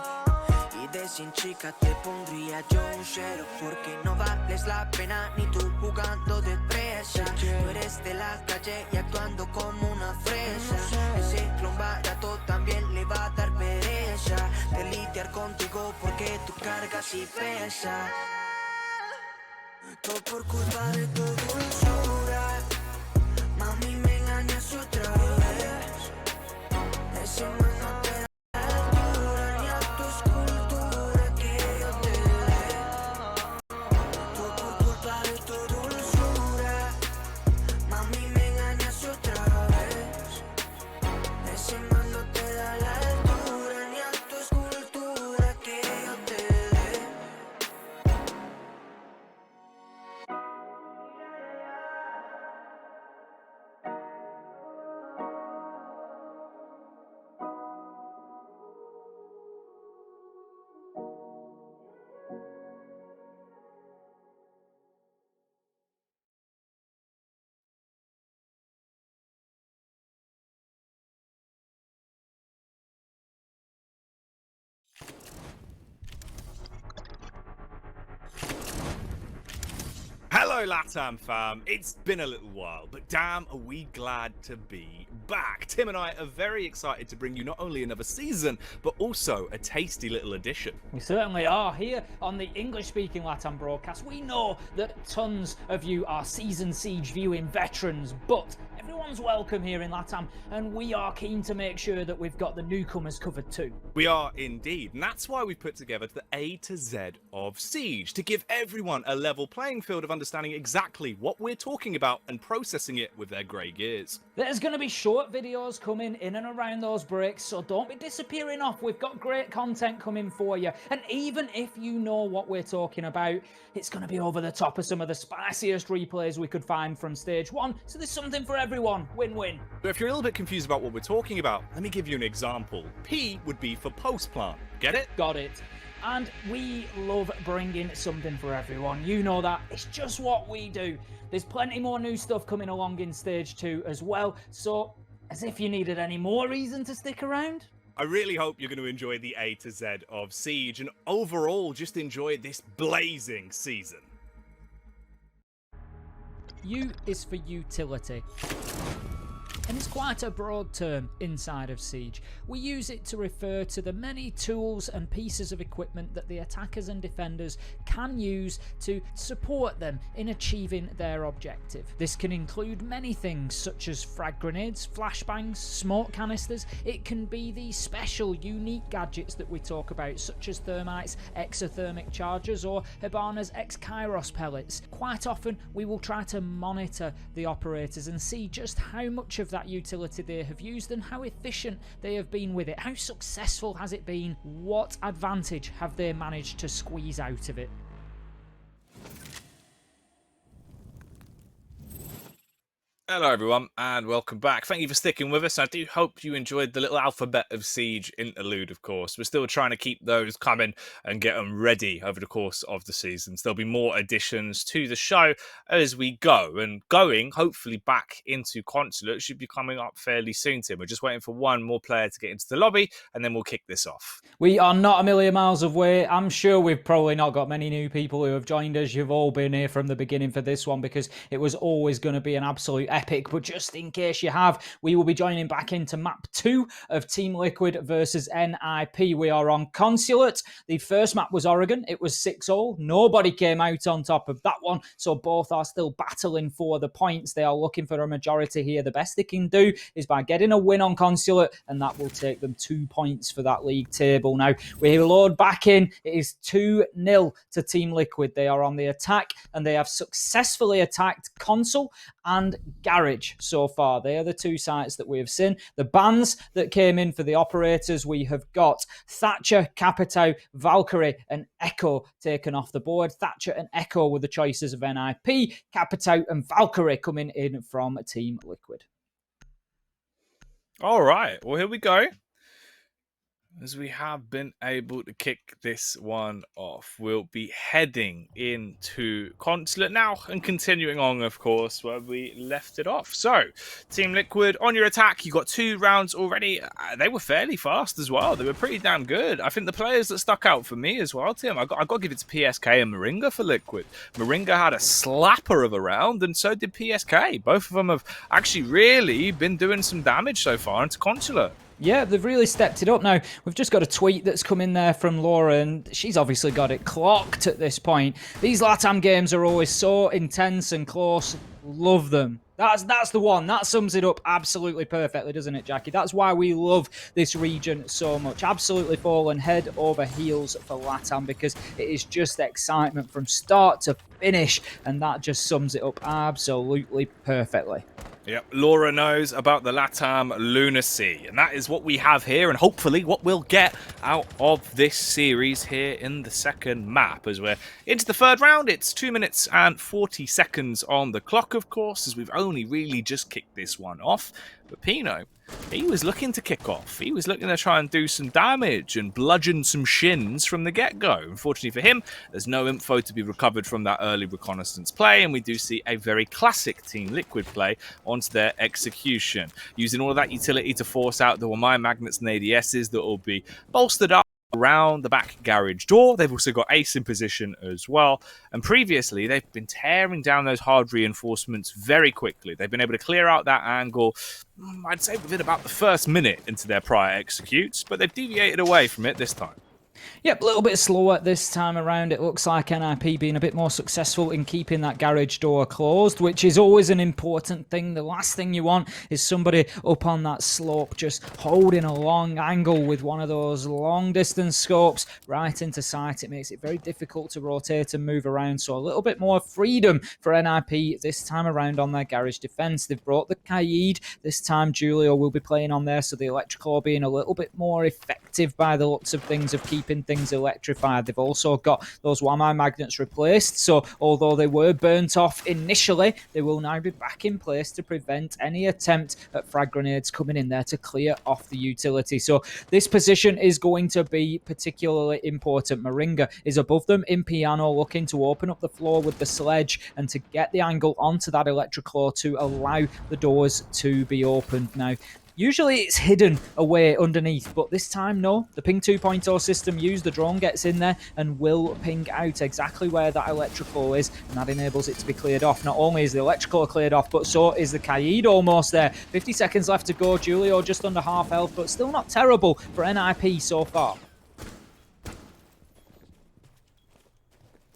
y de 100 chicas te pondría yo un 0, porque no vales la pena ni tú jugando de presa. Tú eres de la calle y actuando como una fresa. Ese clon barato también le va a dar pereza de lidiar contigo porque tú cargas y pesa. Todo por culpa de tu dulzura. Mami, me engañas otra vez, ese man no te da la altura ni a tu escultura que yo te dé. Todo por culpa de tu dulzura. Mami, me engañas otra vez, ese man no te da la altura ni a tu escultura que yo te dé. Hello Latam fam, it's been a little while, but damn are we glad to be back. Tim and I are very excited to bring you not only another season, but also a tasty little addition. We certainly are. Here on the English-speaking Latam broadcast, we know that tons of you are Season Siege viewing veterans, but everyone's welcome here in Latam, and we are keen to make sure that we've got the newcomers covered too. We are indeed, and that's why we've put together the A to Z of Siege, to give everyone a level playing field of understanding exactly what we're talking about and processing it with their grey gears. There's going to be short videos coming in and around those breaks, so don't be disappearing off. We've got great content coming for you, and even if you know what we're talking about, it's going to be over the top of some of the spiciest replays we could find from Stage 1, so there's something for everyone. Win-win. So if you're a little bit confused about what we're talking about, let me give you an example. P would be for post plant. Get it? Got it. And we love bringing something for everyone. You know that. It's just what we do. There's plenty more new stuff coming along in Stage 2 as well. So, as if you needed any more reason to stick around. I really hope you're going to enjoy the A to Z of Siege and overall just enjoy this blazing season. U is for utility. And it's quite a broad term inside of Siege. We use it to refer to the many tools and pieces of equipment that the attackers and defenders can use to support them in achieving their objective. This can include many things such as frag grenades, flashbangs, smoke canisters. It can be the special, unique gadgets that we talk about, such as Thermite's exothermic chargers or Hibana's X-Kairos pellets. Quite often, we will try to monitor the operators and see just how much of that utility they have used and how efficient they have been with it. How successful has it been? What advantage have they managed to squeeze out of it? Hello everyone and welcome back. Thank you for sticking with us. I do hope you enjoyed the little alphabet of Siege interlude, of course. We're still trying to keep those coming and get them ready over the course of the seasons. There'll be more additions to the show as we go. And going, hopefully, back into Consulate should be coming up fairly soon, Tim. We're just waiting for one more player to get into the lobby and then we'll kick this off. We are not a million miles away. I'm sure we've probably not got many new people who have joined us. You've all been here from the beginning for this one because it was always going to be an absolute epic, but just in case you have, we will be joining back into map 2 of Team Liquid versus NIP. We are on Consulate. The first map was Oregon. It was 6-all. Nobody came out on top of that one, so both are still battling for the points. They are looking for a majority here. The best they can do is by getting a win on Consulate, and that will take them 2 points for that league table. Now, we load back in. It is 2-0 to Team Liquid. They are on the attack, and they have successfully attacked Console and Garage so far. They are the two sites that we have seen. The bans that came in for the operators, we have got Thatcher, Capito, Valkyrie, and Echo taken off the board. Thatcher and Echo were the choices of NIP. Capito and Valkyrie coming in from Team Liquid. All right, well, here we go. As we have been able to kick this one off, we'll be heading into Consulate now and continuing on, of course, where we left it off. So, Team Liquid, on your attack, you got 2 rounds already. They were fairly fast as well. They were pretty damn good. I think the players that stuck out for me as well, Tim, I got to give it to PSK and Moringa for Liquid. Moringa had a slapper of a round, and so did PSK. Both of them have actually really been doing some damage so far into Consulate. Yeah, they've really stepped it up now. We've just got a tweet that's come in there from Laura, and she's obviously got it clocked at this point. These Latam games are always so intense and close. Love them. That's the one. That sums it up absolutely perfectly, doesn't it, Jackie? That's why we love this region so much. Absolutely fallen head over heels for Latam because it is just excitement from start to finish, and that just sums it up absolutely perfectly. Yep, Laura knows about the Latam lunacy, and that is what we have here, and hopefully what we'll get out of this series here in the second map. As we're into the third round, it's 2 minutes and 40 seconds on the clock, of course, as we've only really just kicked this one off. But Pino, he was looking to kick off. He was looking to try and do some damage and bludgeon some shins from the get-go. Unfortunately for him, there's no info to be recovered from that early reconnaissance play, and we do see a very classic Team Liquid play onto their execution, using all of that utility to force out the mine magnets and ADSs that will be bolstered up around the back garage door. They've also got Ace in position as well. And previously, they've been tearing down those hard reinforcements very quickly. They've been able to clear out that angle, I'd say, within about the first minute into their prior executes, but they've deviated away from it this time. Yep, a little bit slower this time around. It looks like NIP being a bit more successful in keeping that garage door closed, which is always an important thing. The last thing you want is somebody up on that slope just holding a long angle with one of those long distance scopes right into sight. It makes it very difficult to rotate and move around, so a little bit more freedom for NIP this time around on their garage defense. They've brought the Kaid. This time Julio will be playing on there, so the electrical being a little bit more effective by the looks of things of keeping keeping things electrified. They've also got those Wamai magnets replaced, so although they were burnt off initially, they will now be back in place to prevent any attempt at frag grenades coming in there to clear off the utility. So this position is going to be particularly important. Moringa is above them in piano, looking to open up the floor with the sledge and to get the angle onto that electroclaw to allow the doors to be opened. Now, usually it's hidden away underneath, but this time, no. The ping 2.0 system used, the drone gets in there and will ping out exactly where that electrical is, and that enables it to be cleared off. Not only is the electrical cleared off, but so is the Kaid almost there. 50 seconds left to go. Julio just under half health, but still not terrible for NIP so far.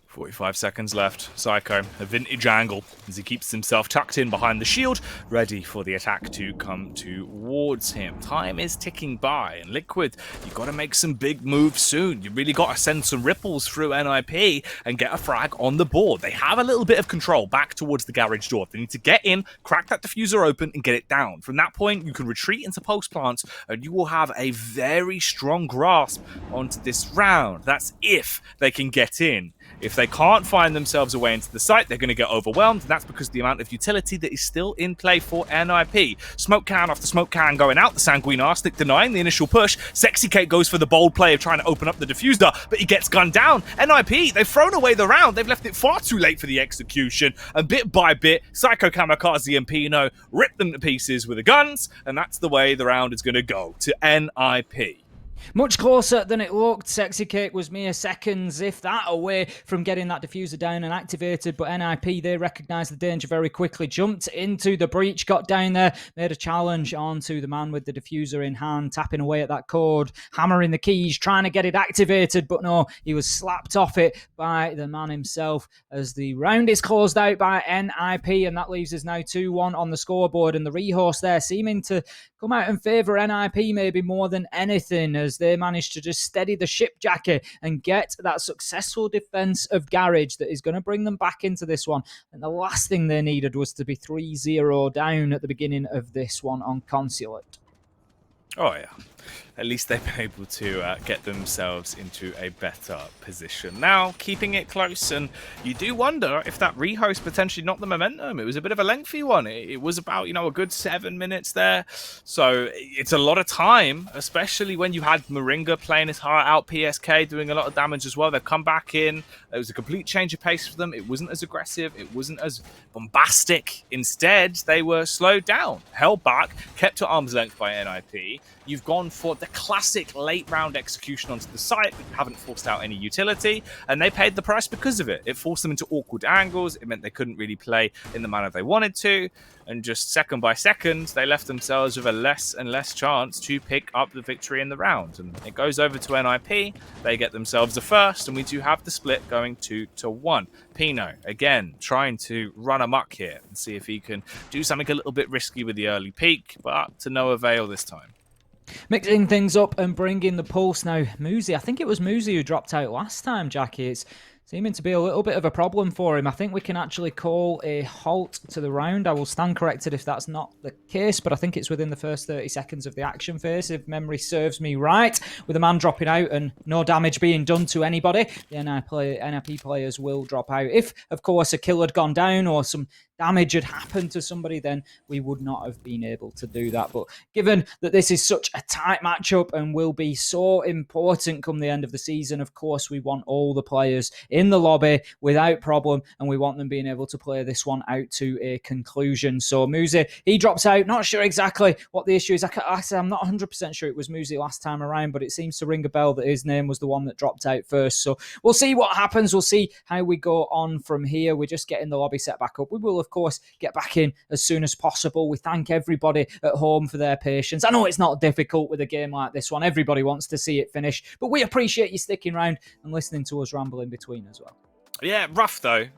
45 seconds left. Psycho, a vintage angle as he keeps himself tucked in behind the shield, ready for the attack to come towards him. Time is ticking by, and Liquid, you've got to make some big moves soon. You really got to send some ripples through NIP and get a frag on the board. They have a little bit of control back towards the garage door. They need to get in, crack that diffuser open, and get it down. From that point, you can retreat into post plants, and you will have a very strong grasp onto this round. That's if they can get in. If they can't find themselves a way into the site, they're going to get overwhelmed, and that's because of the amount of utility that is still in play for NIP. Smoke can after smoke can going out. The Sanguine Arsenic denying the initial push. Sexy Kate goes for the bold play of trying to open up the diffuser, but he gets gunned down. NIP, they've thrown away the round. They've left it far too late for the execution, and bit by bit, Psycho Kamikaze and Pino rip them to pieces with the guns, and that's the way the round is going to go to NIP. Much closer than it looked. Sexy Cake was mere seconds, if that, away from getting that diffuser down and activated, but NIP, they recognised the danger very quickly, jumped into the breach, got down there, made a challenge onto the man with the diffuser in hand, tapping away at that code, hammering the keys, trying to get it activated, but no, he was slapped off it by the man himself as the round is closed out by NIP, and that leaves us now 2-1 on the scoreboard, and the rehost there seeming to come out in favour of NIP maybe more than anything, as they managed to just steady the ship jacket and get that successful defence of Garage that is going to bring them back into this one. And the last thing they needed was to be 3-0 down at the beginning of this one on Consulate. Oh yeah, at least they've been able to get themselves into a better position. Now, keeping it close, and you do wonder if that rehost potentially knocked the momentum. It was a bit of a lengthy one. It was about, a good 7 minutes there. So it's a lot of time, especially when you had Moringa playing his heart out, PSK doing a lot of damage as well. They've come back in. It was a complete change of pace for them. It wasn't as aggressive. It wasn't as bombastic. Instead, they were slowed down, held back, kept at arm's length by NIP. You've gone for the classic late round execution onto the site, but you haven't forced out any utility, and they paid the price because of it. It forced them into awkward angles. It meant they couldn't really play in the manner they wanted to, and just second by second, they left themselves with a less and less chance to pick up the victory in the round. And it goes over to NIP. They get themselves a first, and we do have the split going 2-1. Pino, again, trying to run amok here and see if he can do something a little bit risky with the early peak, but to no avail this time. Mixing things up and bringing the pulse now. Muzi, I think it was Muzi who dropped out last time, Jackie. It's seeming to be a little bit of a problem for him. I think we can actually call a halt to the round. I will stand corrected if that's not the case, but I think it's within the first 30 seconds of the action phase, if memory serves me right. With a man dropping out and no damage being done to anybody, the NIP players will drop out. If, of course, a kill had gone down or some damage had happened to somebody, then we would not have been able to do that. But given that this is such a tight matchup and will be so important come the end of the season, of course, we want all the players in the lobby without problem, and we want them being able to play this one out to a conclusion. So Muzi, he drops out. Not sure exactly what the issue is. I'm not 100% sure it was Muzi last time around, but it seems to ring a bell that his name was the one that dropped out first. So we'll see what happens. We'll see how we go on from here. We're just getting the lobby set back up. We will, of course, get back in as soon as possible. We thank everybody at home for their patience. I know it's not difficult with a game like this one. Everybody wants to see it finish, but we appreciate you sticking around and listening to us ramble in between as well. Yeah, rough though,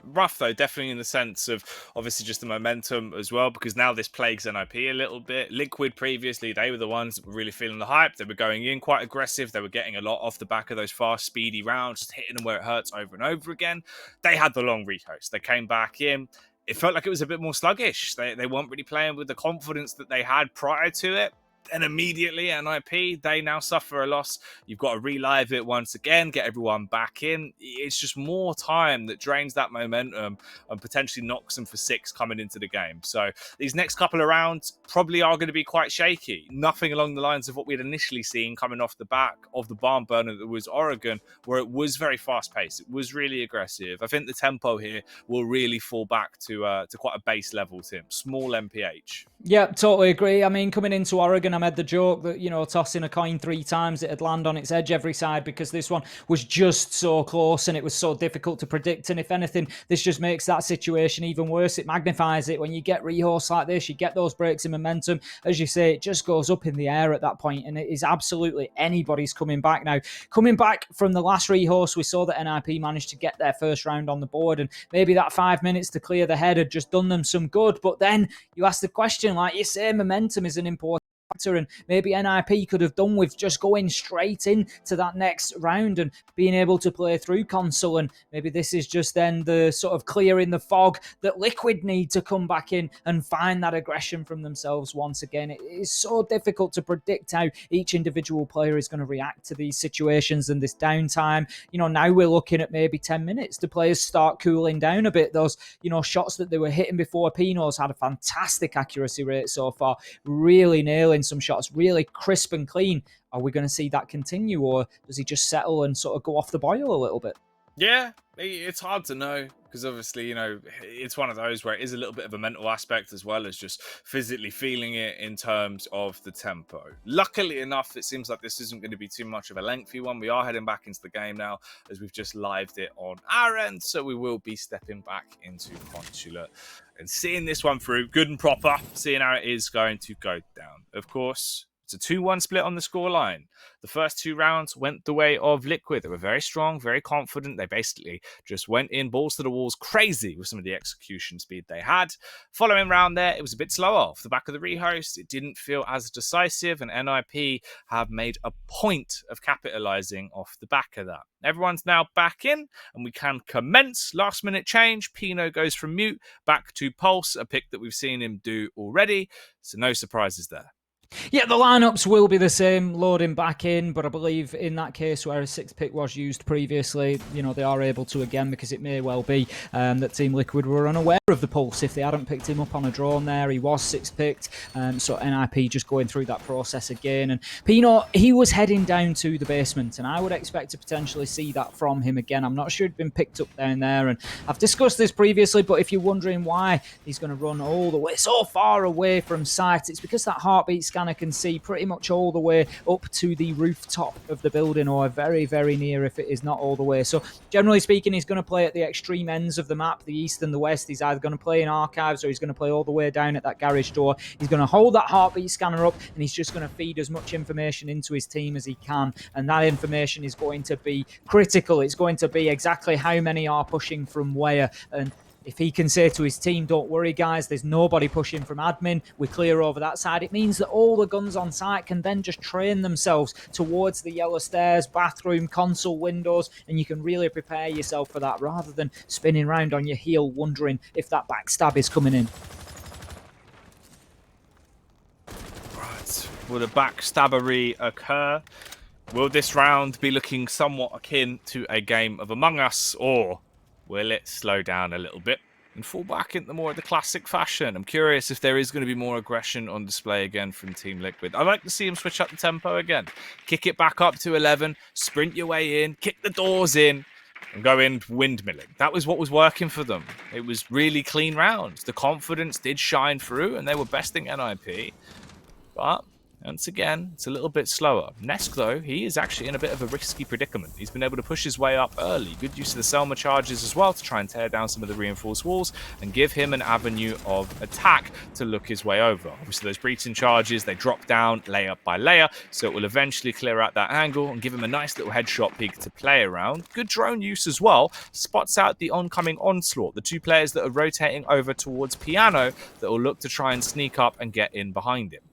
definitely in the sense of obviously just the momentum as well, because now this plagues NIP a little bit. Liquid previously, they were the ones that were really feeling the hype. They were going in quite aggressive. They were getting a lot off the back of those fast, speedy rounds, just hitting them where it hurts over and over again. They had the long rehost. They came back in. It felt like it was a bit more sluggish. They weren't really playing with the confidence that they had prior to it. Then immediately, NIP, they now suffer a loss. You've got to relive it once again, get everyone back in. It's just more time that drains that momentum and potentially knocks them for 6 coming into the game. So these next couple of rounds probably are going to be quite shaky. Nothing along the lines of what we had initially seen coming off the back of the barn burner that was Oregon, where it was very fast-paced. It was really aggressive. I think the tempo here will really fall back to quite a base level, Tim. Small MPH. Yeah, totally agree. I mean, coming into Oregon, I made the joke that, you know, tossing a coin 3 times, it'd land on its edge every side because this one was just so close and it was so difficult to predict. And if anything, this just makes that situation even worse. It magnifies it. When you get rehosts like this, you get those breaks in momentum. As you say, it just goes up in the air at that point, and it is absolutely anybody's coming back now. Coming back from the last rehost, we saw that NIP managed to get their first round on the board, and maybe that 5 minutes to clear the head had just done them some good. But then you ask the question, like you say, momentum is an important factor, and maybe NIP could have done with just going straight into that next round and being able to play through console. And maybe this is just then the sort of clearing the fog that Liquid need to come back in and find that aggression from themselves once again. It is so difficult to predict how each individual player is going to react to these situations and this downtime. You know, now we're looking at maybe 10 minutes. The players start cooling down a bit. Those, you know, shots that they were hitting before, Pino's had a fantastic accuracy rate so far, really nailing some shots, really crisp and clean. Are we going to see that continue, or does he just settle and sort of go off the boil a little bit? Yeah, it's hard to know because obviously, you know, it's one of those where it is a little bit of a mental aspect as well as just physically feeling it in terms of the tempo. Luckily enough, it seems like this isn't going to be too much of a lengthy one. We are heading back into the game now as we've just lived it on our end, so we will be stepping back into Consulate and seeing this one through good and proper, seeing how it is going to go down. Of course, it's a 2-1 split on the scoreline. The first 2 rounds went the way of Liquid. They were very strong, very confident. They basically just went in, balls to the walls, crazy with some of the execution speed they had. Following round there, it was a bit slower off the back of the rehost. It didn't feel as decisive, and NIP have made a point of capitalizing off the back of that. Everyone's now back in, and we can commence. Last minute change. Pino goes from mute back to Pulse, a pick that we've seen him do already. So no surprises there. Yeah, the lineups will be the same, loading back in, but I believe in that case where a 6th pick was used previously, you know, they are able to again, because it may well be that Team Liquid were unaware of the Pulse. If they hadn't picked him up on a drone there, he was 6th picked, so NIP just going through that process again. And Pino, he was heading down to the basement, and I would expect to potentially see that from him again. I'm not sure he'd been picked up down there, and I've discussed this previously, but if you're wondering why he's going to run all the way so far away from sight, it's because that heartbeat scanner can see pretty much all the way up to the rooftop of the building, or very, very near if it is not all the way. So generally speaking, he's going to play at the extreme ends of the map, the east and the west. He's either going to play in archives or he's going to play all the way down at that garage door. He's going to hold that heartbeat scanner up, and he's just going to feed as much information into his team as he can, and that information is going to be critical. It's going to be exactly how many are pushing from where, and if he can say to his team, don't worry guys, there's nobody pushing from admin, we're clear over that side, it means that all the guns on site can then just train themselves towards the yellow stairs, bathroom, console windows, and you can really prepare yourself for that rather than spinning around on your heel wondering if that backstab is coming in. Right, will the backstabbery occur? Will this round be looking somewhat akin to a game of Among Us, or will it slow down a little bit and fall back into more of the classic fashion? I'm curious if there is going to be more aggression on display again from Team Liquid. I'd like to see him switch up the tempo again. Kick it back up to 11, sprint your way in, kick the doors in, and go in windmilling. That was what was working for them. It was really clean rounds. The confidence did shine through, and they were besting NIP. But once again, it's a little bit slower. Nesk, though, he is actually in a bit of a risky predicament. He's been able to push his way up early. Good use of the Selma charges as well to try and tear down some of the reinforced walls and give him an avenue of attack to look his way over. Obviously, those breaching charges, they drop down layer by layer, so it will eventually clear out that angle and give him a nice little headshot peek to play around. Good drone use as well. Spots out the oncoming onslaught, the 2 players that are rotating over towards Piano that will look to try and sneak up and get in behind him.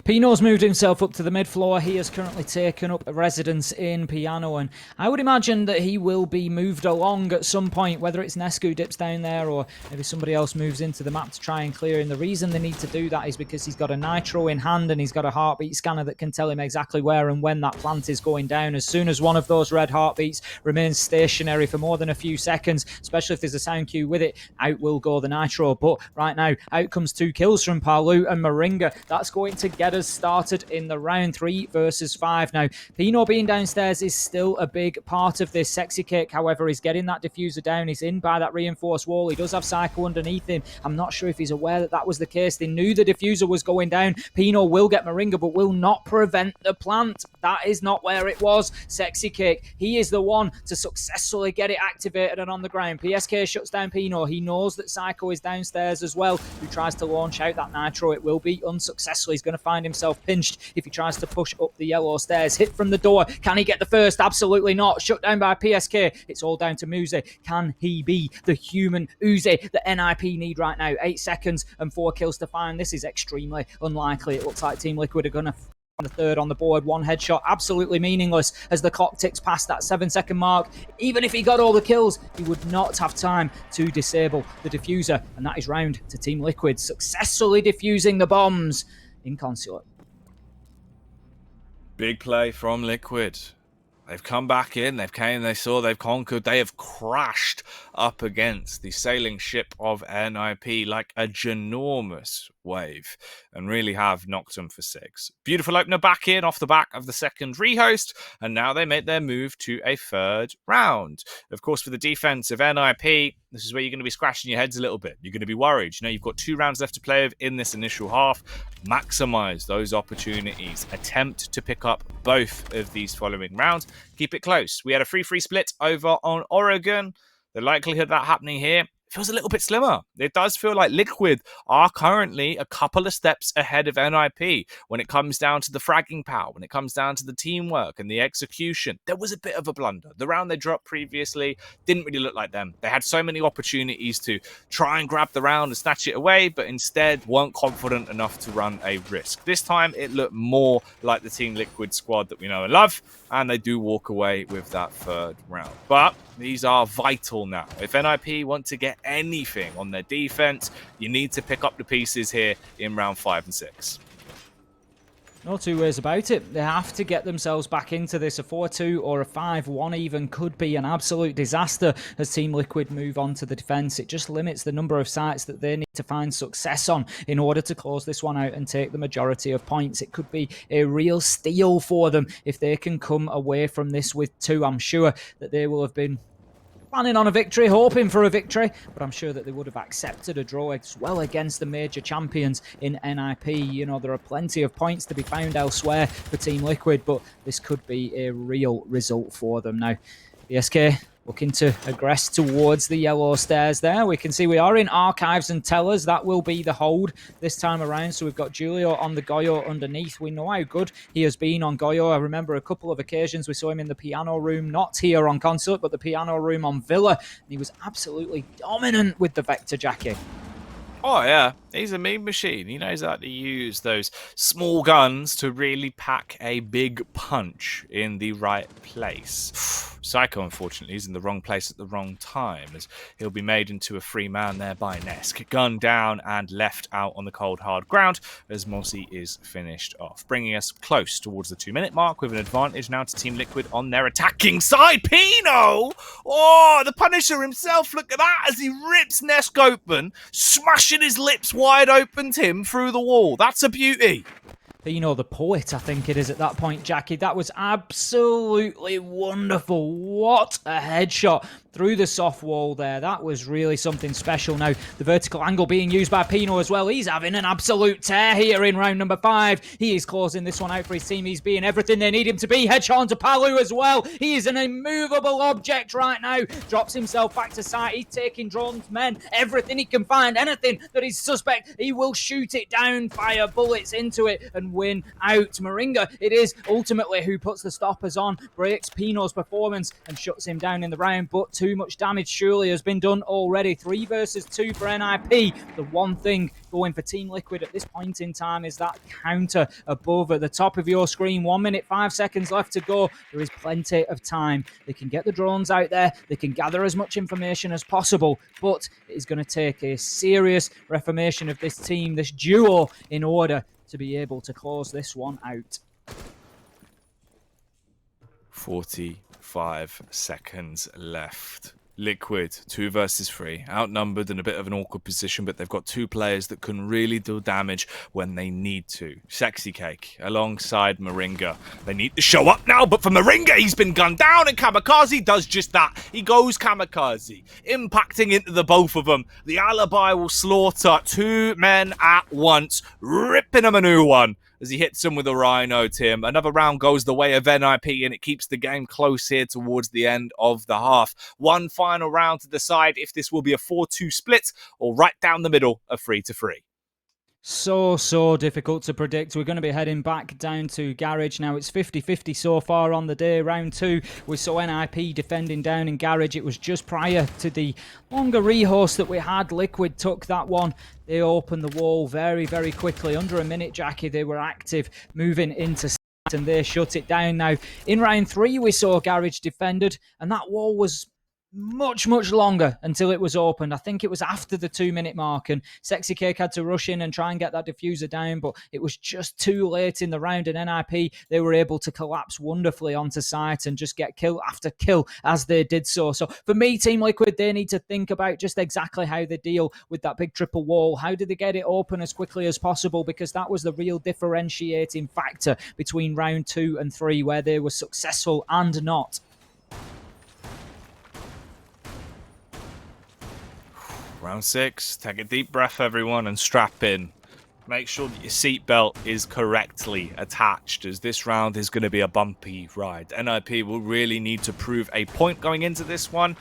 Pino's moved himself up to the mid floor. He has currently taken up a residence in Piano, and I would imagine that he will be moved along at some point, whether it's Nescu dips down there or maybe somebody else moves into the map to try and clear him. The reason they need to do that is because he's got a nitro in hand and he's got a heartbeat scanner that can tell him exactly where and when that plant is going down. As soon as one of those red heartbeats remains stationary for more than a few seconds, especially if there's a sound cue with it, out will go the nitro. But right now, out comes 2 kills from Palu and Moringa. That's going to get us started in the round 3 versus 5. Now, Pino being downstairs is still a big part of this. Sexy Kick, however, is getting that diffuser down. He's in by that reinforced wall. He does have Psycho underneath him. I'm not sure if he's aware that that was the case. They knew the diffuser was going down. Pino will get Moringa, but will not prevent the plant. That is not where it was. Sexy Kick, he is the one to successfully get it activated and on the ground. PSK shuts down Pino. He knows that Psycho is downstairs as well, who tries to launch out that nitro. It will be unsuccessful. He's going to find himself pinched if he tries to push up the yellow stairs. Hit from the door. Can he get the first? Absolutely not. Shut down by PSK. It's all down to Muze. Can he be the human Uzi that NIP need right now? 8 seconds and 4 kills to find. This is extremely unlikely. It looks like Team Liquid are going to the third on the board. 1 headshot, absolutely meaningless as the clock ticks past that 7-second mark. Even if he got all the kills, he would not have time to disable the diffuser, and that is round to Team Liquid, successfully diffusing the bombs in Consulate. Big play from Liquid. They've come back in, they've came, they saw, they've conquered, they have crashed up against the sailing ship of NIP like a ginormous wave and really have knocked them for 6. Beautiful opener back in off the back of the second rehost, and now they make their move to a third round. Of course, for the defense of NIP, this is where you're going to be scratching your heads a little bit. You're going to be worried. You know, you've got 2 rounds left to play with in this initial half. Maximize those opportunities. Attempt to pick up both of these following rounds. Keep it close. We had a 3-3 split over on Oregon. The likelihood of that happening here feels a little bit slimmer. It does feel like Liquid are currently a couple of steps ahead of NIP when it comes down to the fragging power, when it comes down to the teamwork and the execution. There was a bit of a blunder. The round they dropped previously didn't really look like them. They had so many opportunities to try and grab the round and snatch it away, but instead weren't confident enough to run a risk. This time it looked more like the Team Liquid squad that we know and love, and they do walk away with that third round. But these are vital now. If NIP want to get anything on their defense, you need to pick up the pieces here in round 5 and 6. No two ways about it. They have to get themselves back into this. A 4-2 or a 5-1 even could be an absolute disaster as Team Liquid move on to the defense. It just limits the number of sites that they need to find success on in order to close this one out and take the majority of points. It could be a real steal for them if they can come away from this with 2. I'm sure that they will have been planning on a victory, hoping for a victory, but I'm sure that they would have accepted a draw as well against the major champions in NIP. You know, there are plenty of points to be found elsewhere for Team Liquid, but this could be a real result for them. Now, BSK looking to aggress towards the yellow stairs there. We can see we are in archives and tellers. That will be the hold this time around. So we've got Julio on the Goyo underneath. We know how good he has been on Goyo. I remember a couple of occasions we saw him in the piano room, not here on Consulate, but the piano room on Villa. And he was absolutely dominant with the Vector Jackie. Oh, yeah. He's a meme machine. He knows how to use those small guns to really pack a big punch in the right place. Psycho, unfortunately, is in the wrong place at the wrong time, as he'll be made into a free man there by Nesk. Gunned down and left out on the cold, hard ground as Mossy is finished off, bringing us close towards the 2-minute mark with an advantage now to Team Liquid on their attacking side. Pino! Oh, the Punisher himself, look at that, as he rips Nesk open, smashing his lips wide open to him through the wall. That's a beauty. Pino the poet, I think it is at that point, Jackie. That was absolutely wonderful. What a headshot through the soft wall there. That was really something special. Now, the vertical angle being used by Pino as well. He's having an absolute tear here in round number 5. He is closing this one out for his team. He's being everything they need him to be. Headshot onto Palu as well. He is an immovable object right now. Drops himself back to sight. He's taking drones, men, everything he can find. Anything that is suspect, he will shoot it down, fire bullets into it, and win out. Moringa, it is ultimately who puts the stoppers on, breaks Pino's performance, and shuts him down in the round. But too much damage surely has been done already. 3 versus 2 for NIP. The one thing going for Team Liquid at this point in time is that counter above at the top of your screen. 1 minute, 5 seconds left to go. There is plenty of time. They can get the drones out there. They can gather as much information as possible, but it is going to take a serious reformation of this team, this duo, in order to be able to close this one out. 45 seconds left. Liquid, 2 versus 3. Outnumbered in a bit of an awkward position, but they've got 2 players that can really do damage when they need to. Sexy Cake alongside Moringa. They need to show up now, but for Moringa, he's been gunned down, and Kamikaze does just that. He goes Kamikaze, impacting into the both of them. The Alibi will slaughter 2 men at once, ripping him a new one as he hits him with a Rhino, Tim. Another round goes the way of NIP, and it keeps the game close here towards the end of the half. One final round to decide if this will be a 4-2 split or right down the middle, a 3-3. So difficult to predict. We're going to be heading back down to Garage now. It's 50-50 so far on the day. Round 2, we saw NIP defending down in Garage. It was just prior to the longer rehost that we had. Liquid took that one. They opened the wall very, very quickly. Under a minute, Jackie, they were active, moving into and they shut it down. Now, in round 3, we saw Garage defended, and that wall was much longer until it was opened. I think it was after the 2-minute mark, and Sexy Cake had to rush in and try and get that diffuser down, but it was just too late in the round, and NIP, they were able to collapse wonderfully onto site and just get kill after kill as they did so. So for me, Team Liquid, they need to think about just exactly how they deal with that big triple wall. How did they get it open as quickly as possible? Because that was the real differentiating factor between round 2 and 3, where they were successful and not. Round 6, take a deep breath, everyone, and strap in. Make sure that your seatbelt is correctly attached, as this round is going to be a bumpy ride. NIP will really need to prove a point going into this one.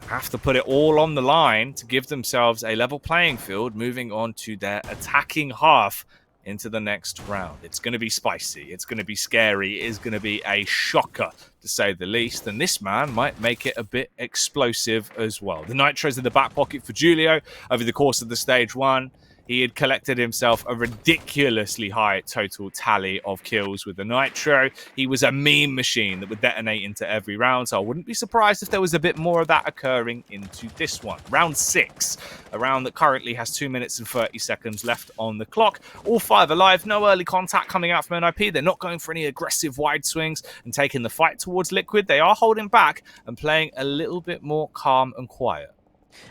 Have to put it all on the line to give themselves a level playing field, moving on to their attacking half into the next round. It's going to be spicy. It's going to be scary. It is going to be a shocker, to say the least. And this man might make it a bit explosive as well. The Nitro's in the back pocket for Julio over the course of the stage 1. He had collected himself a ridiculously high total tally of kills with the Nitro. He was a meme machine that would detonate into every round, so I wouldn't be surprised if there was a bit more of that occurring into this one. Round 6, a round that currently has 2 minutes and 30 seconds left on the clock. All 5 alive, no early contact coming out from NIP. They're not going for any aggressive wide swings and taking the fight towards Liquid. They are holding back and playing a little bit more calm and quiet.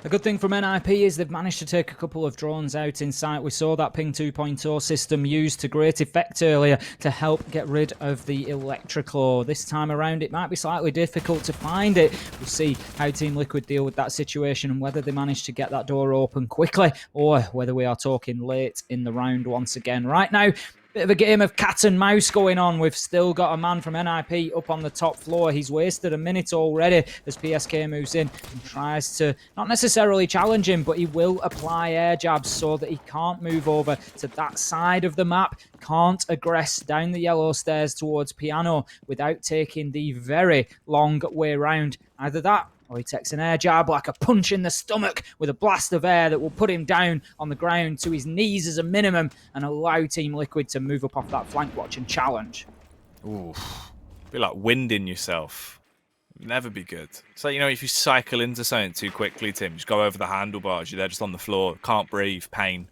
A good thing from NIP is they've managed to take a couple of drones out in sight. We saw that Ping 2.0 system used to great effect earlier to help get rid of the electrical. This time around, it might be slightly difficult to find it. We'll see how Team Liquid deal with that situation and whether they manage to get that door open quickly or whether we are talking late in the round once again. Right now, bit of a game of cat and mouse going on. We've still got a man from NIP up on the top floor. He's wasted a minute already as PSK moves in and tries to not necessarily challenge him, but he will apply air jabs so that he can't move over to that side of the map, can't aggress down the yellow stairs towards Piano without taking the very long way round. Either that, or he takes an air jab like a punch in the stomach with a blast of air that will put him down on the ground to his knees as a minimum and allow Team Liquid to move up off that flank watch and challenge. Ooh, be like winding yourself. Never be good. So, you know, if you cycle into something too quickly, Tim, just go over the handlebars, you're there just on the floor, can't breathe, pain.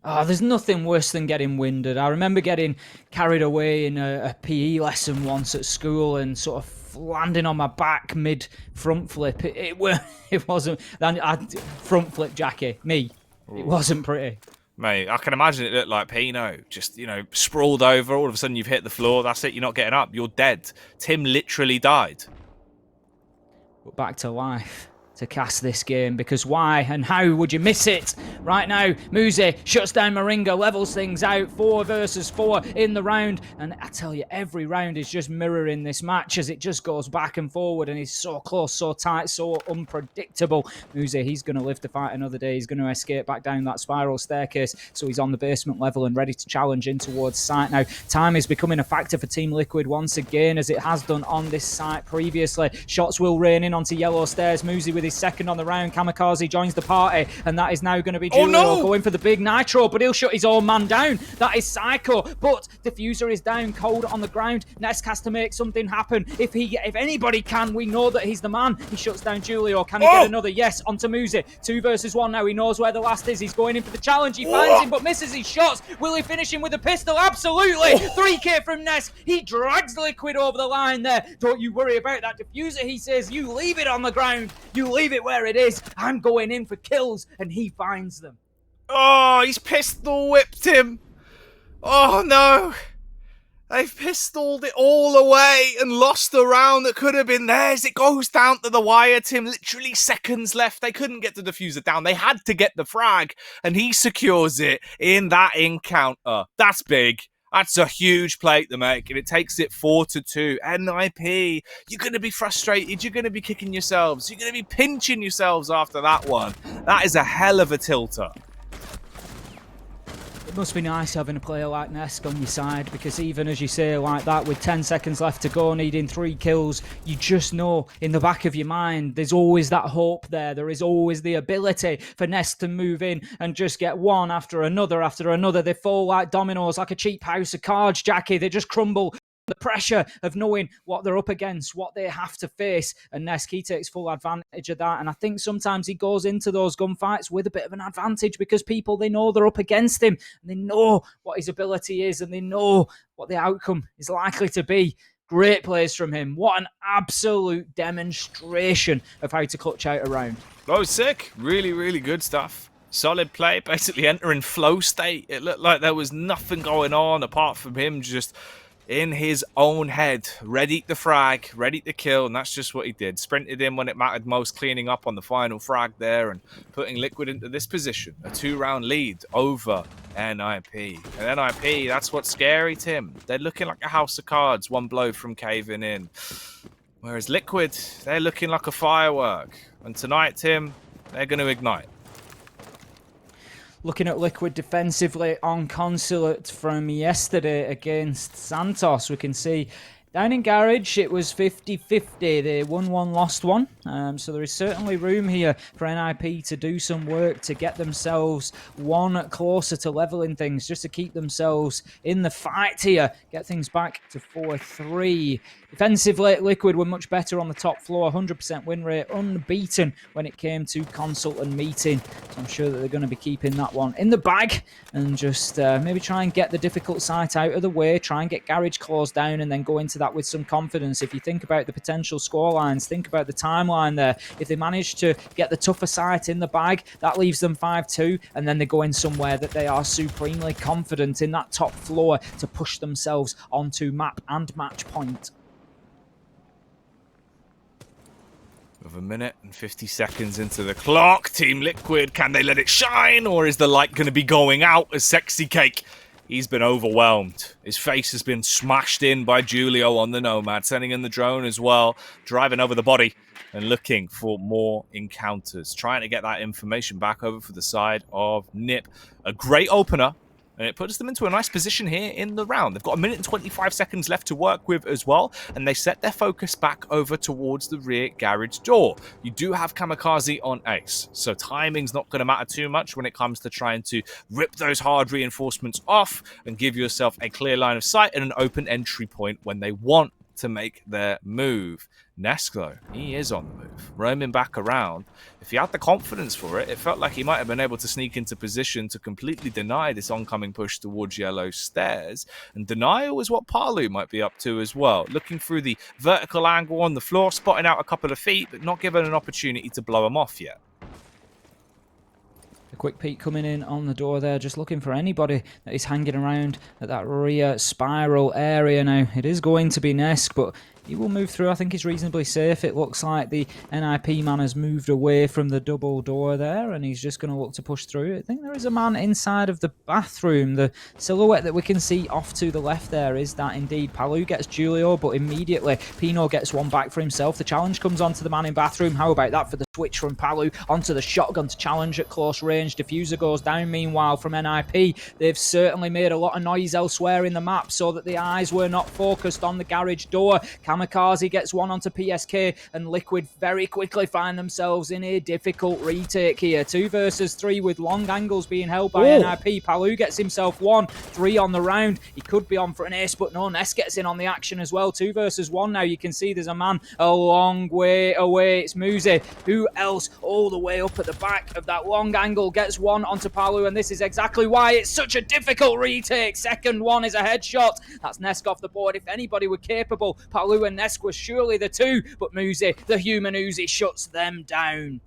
Oh, there's nothing worse than getting winded. I remember getting carried away in a PE lesson once at school and sort of landing on my back mid front flip. It wasn't front flip, Jackie. Me. Ooh. It wasn't pretty. Mate, I can imagine it looked like Pino, just, you know, sprawled over. All of a sudden you've hit the floor. That's it. You're not getting up. You're dead. Tim literally died. But back to life. to cast this game, because why and how would you miss it? Right now, Muzi shuts down Moringa, levels things out, 4 versus 4 in the round, and I tell you, every round is just mirroring this match as it just goes back and forward, and he's so close, so tight, so unpredictable. Muzi, he's going to live to fight another day. He's going to escape back down that spiral staircase, so he's on the basement level and ready to challenge in towards site now. Time is becoming a factor for Team Liquid once again, as it has done on this site previously. Shots will rain in onto yellow stairs. Muzi with his second on the round. Kamikaze joins the party, and that is now going to be Julio going for the big nitro, but he'll shut his own man down. That is Psycho, but Diffuser is down cold on the ground. Nesk has to make something happen. If anybody can, we know that he's the man. He shuts down Julio. Can he get another? Yes, onto Muzi. 2 versus 1 now. He knows where the last is. He's going in for the challenge. He finds him, but misses his shots. Will he finish him with a pistol? Absolutely. 3k from Nesk. He drags Liquid over the line there. Don't you worry about that Diffuser, he says. You leave it on the ground. You leave it where it is. I'm going in for kills, and he finds them. Oh, he's pistol whipped him. Oh no. They've pistoled it all away and lost the round that could have been theirs. It goes down to the wire, Tim. Literally seconds left. They couldn't get the Diffuser down. They had to get the frag, and he secures it in that encounter. That's big. That's a huge play to make, and it takes it 4-2. NIP, you're going to be frustrated. You're going to be kicking yourselves. You're going to be pinching yourselves after that one. That is a hell of a tilter. It must be nice having a player like Nesk on your side, because even as you say like that, with 10 seconds left to go, needing 3 kills, you just know in the back of your mind there's always that hope there. There is always the ability for Nesk to move in and just get one after another after another. They fall like dominoes, like a cheap house of cards, Jackie. They just crumble. The pressure of knowing what they're up against, what they have to face, and Nesk, he takes full advantage of that. And I think sometimes he goes into those gunfights with a bit of an advantage, because people, they know they're up against him, and they know what his ability is, and they know what the outcome is likely to be. Great plays from him. What an absolute demonstration of how to clutch out a round. Oh, sick. Really, really good stuff. Solid play, basically entering flow state. It looked like there was nothing going on apart from him just in his own head, ready to frag, ready to kill, and that's just what he did. Sprinted in when it mattered most, cleaning up on the final frag there and putting Liquid into this position. A 2-round lead over NIP. And NIP, that's what's scary, Tim. They're looking like a house of cards, one blow from caving in. Whereas Liquid, they're looking like a firework. And tonight, Tim, they're going to ignite. Looking at Liquid defensively on Consulate from yesterday against Santos, we can see down in Garage, it was 50-50. They won one, lost one. So there is certainly room here for NIP to do some work to get themselves one closer to leveling things, just to keep themselves in the fight here. Get things back to 4-3. Defensively, Liquid were much better on the top floor. 100% win rate, unbeaten when it came to consult and meeting. So I'm sure that they're going to be keeping that one in the bag and just maybe try and get the difficult site out of the way, try and get Garage closed down, and then go into that with some confidence. If you think about the potential score lines, think about the timeline there. If they manage to get the tougher site in the bag, that leaves them 5-2, and then they go in somewhere that they are supremely confident in that top floor to push themselves onto map and match point. With 1 minute and 50 seconds into the clock, Team Liquid, can they let it shine, or is the light going to be going out as Sexy Cake? He's been overwhelmed. His face has been smashed in by Julio on the Nomad, sending in the drone as well, driving over the body and looking for more encounters, trying to get that information back over for the side of NIP. A great opener, and it puts them into a nice position here in the round. They've got 1 minute and 25 seconds left to work with as well, and they set their focus back over towards the rear garage door. You do have Kamikaze on Ace, so timing's not going to matter too much when it comes to trying to rip those hard reinforcements off and give yourself a clear line of sight and an open entry point when they want to make their move. Nesk, though, he is on the move, roaming back around. If he had the confidence for it, it felt like he might have been able to sneak into position to completely deny this oncoming push towards yellow stairs. And denial is what Palu might be up to as well, looking through the vertical angle on the floor, spotting out a couple of feet, but not given an opportunity to blow them off yet. A quick peek coming in on the door there, just looking for anybody that is hanging around at that rear spiral area now. It is going to be Nesk, but He will move through. I think he's reasonably safe. It looks like the NIP man has moved away from the double door there, and he's just going to look to push through. I think there is a man inside of the bathroom. The silhouette that we can see off to the left there is that indeed Palu gets Julio, but immediately Pino gets one back for himself. The challenge comes onto the man in bathroom. How about that for the switch from Palu onto the shotgun to challenge at close range? Diffuser goes down. Meanwhile, from NIP, they've certainly made a lot of noise elsewhere in the map so that the eyes were not focused on the garage door. Kamikaze gets one onto PSK, and Liquid very quickly find themselves in a difficult retake here. 2 versus 3 with long angles being held by NIP. Palu gets himself 1, 3 on the round. He could be on for an ace, but no, Ness gets in on the action as well. 2 versus 1 now. You can see there's a man a long way away. It's Muzi. Who else? All the way up at the back of that long angle gets one onto Palu, and this is exactly why it's such a difficult retake. Second one is a headshot. That's Nesk off the board. If anybody were capable, Palu and Nesk were surely the two, but Muzi, the human Uzi, shuts them down.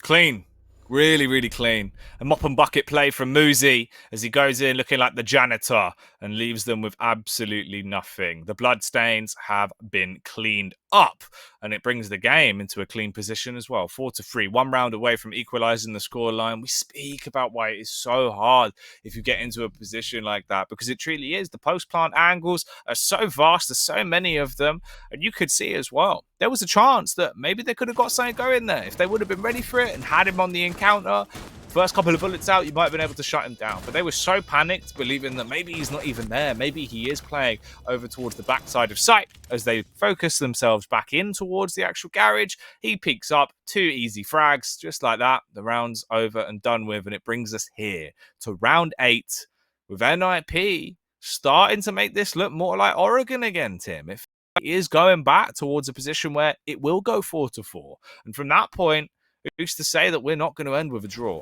Clean. Really, really clean. A mop and bucket play from Muzi as he goes in looking like the janitor and leaves them with absolutely nothing. The bloodstains have been cleaned up, and it brings the game into a clean position as well. 4-3, 1 round away from equalising the scoreline. We speak about why it is so hard if you get into a position like that, because it truly is. The post-plant angles are so vast, there's so many of them, and you could see as well, there was a chance that maybe they could have got something going there if they would have been ready for it and had him on the encounter. First couple of bullets out, you might have been able to shut him down. But they were so panicked, believing that maybe he's not even there. Maybe he is playing over towards the backside of sight. As they focus themselves back in towards the actual garage, he peeks up, 2 easy frags. Just like that, the round's over and done with. And it brings us here to round 8 with NIP starting to make this look more like Oregon again, Tim. It is going back towards a position where it will go 4-4. And from that point, who's to say that we're not going to end with a draw?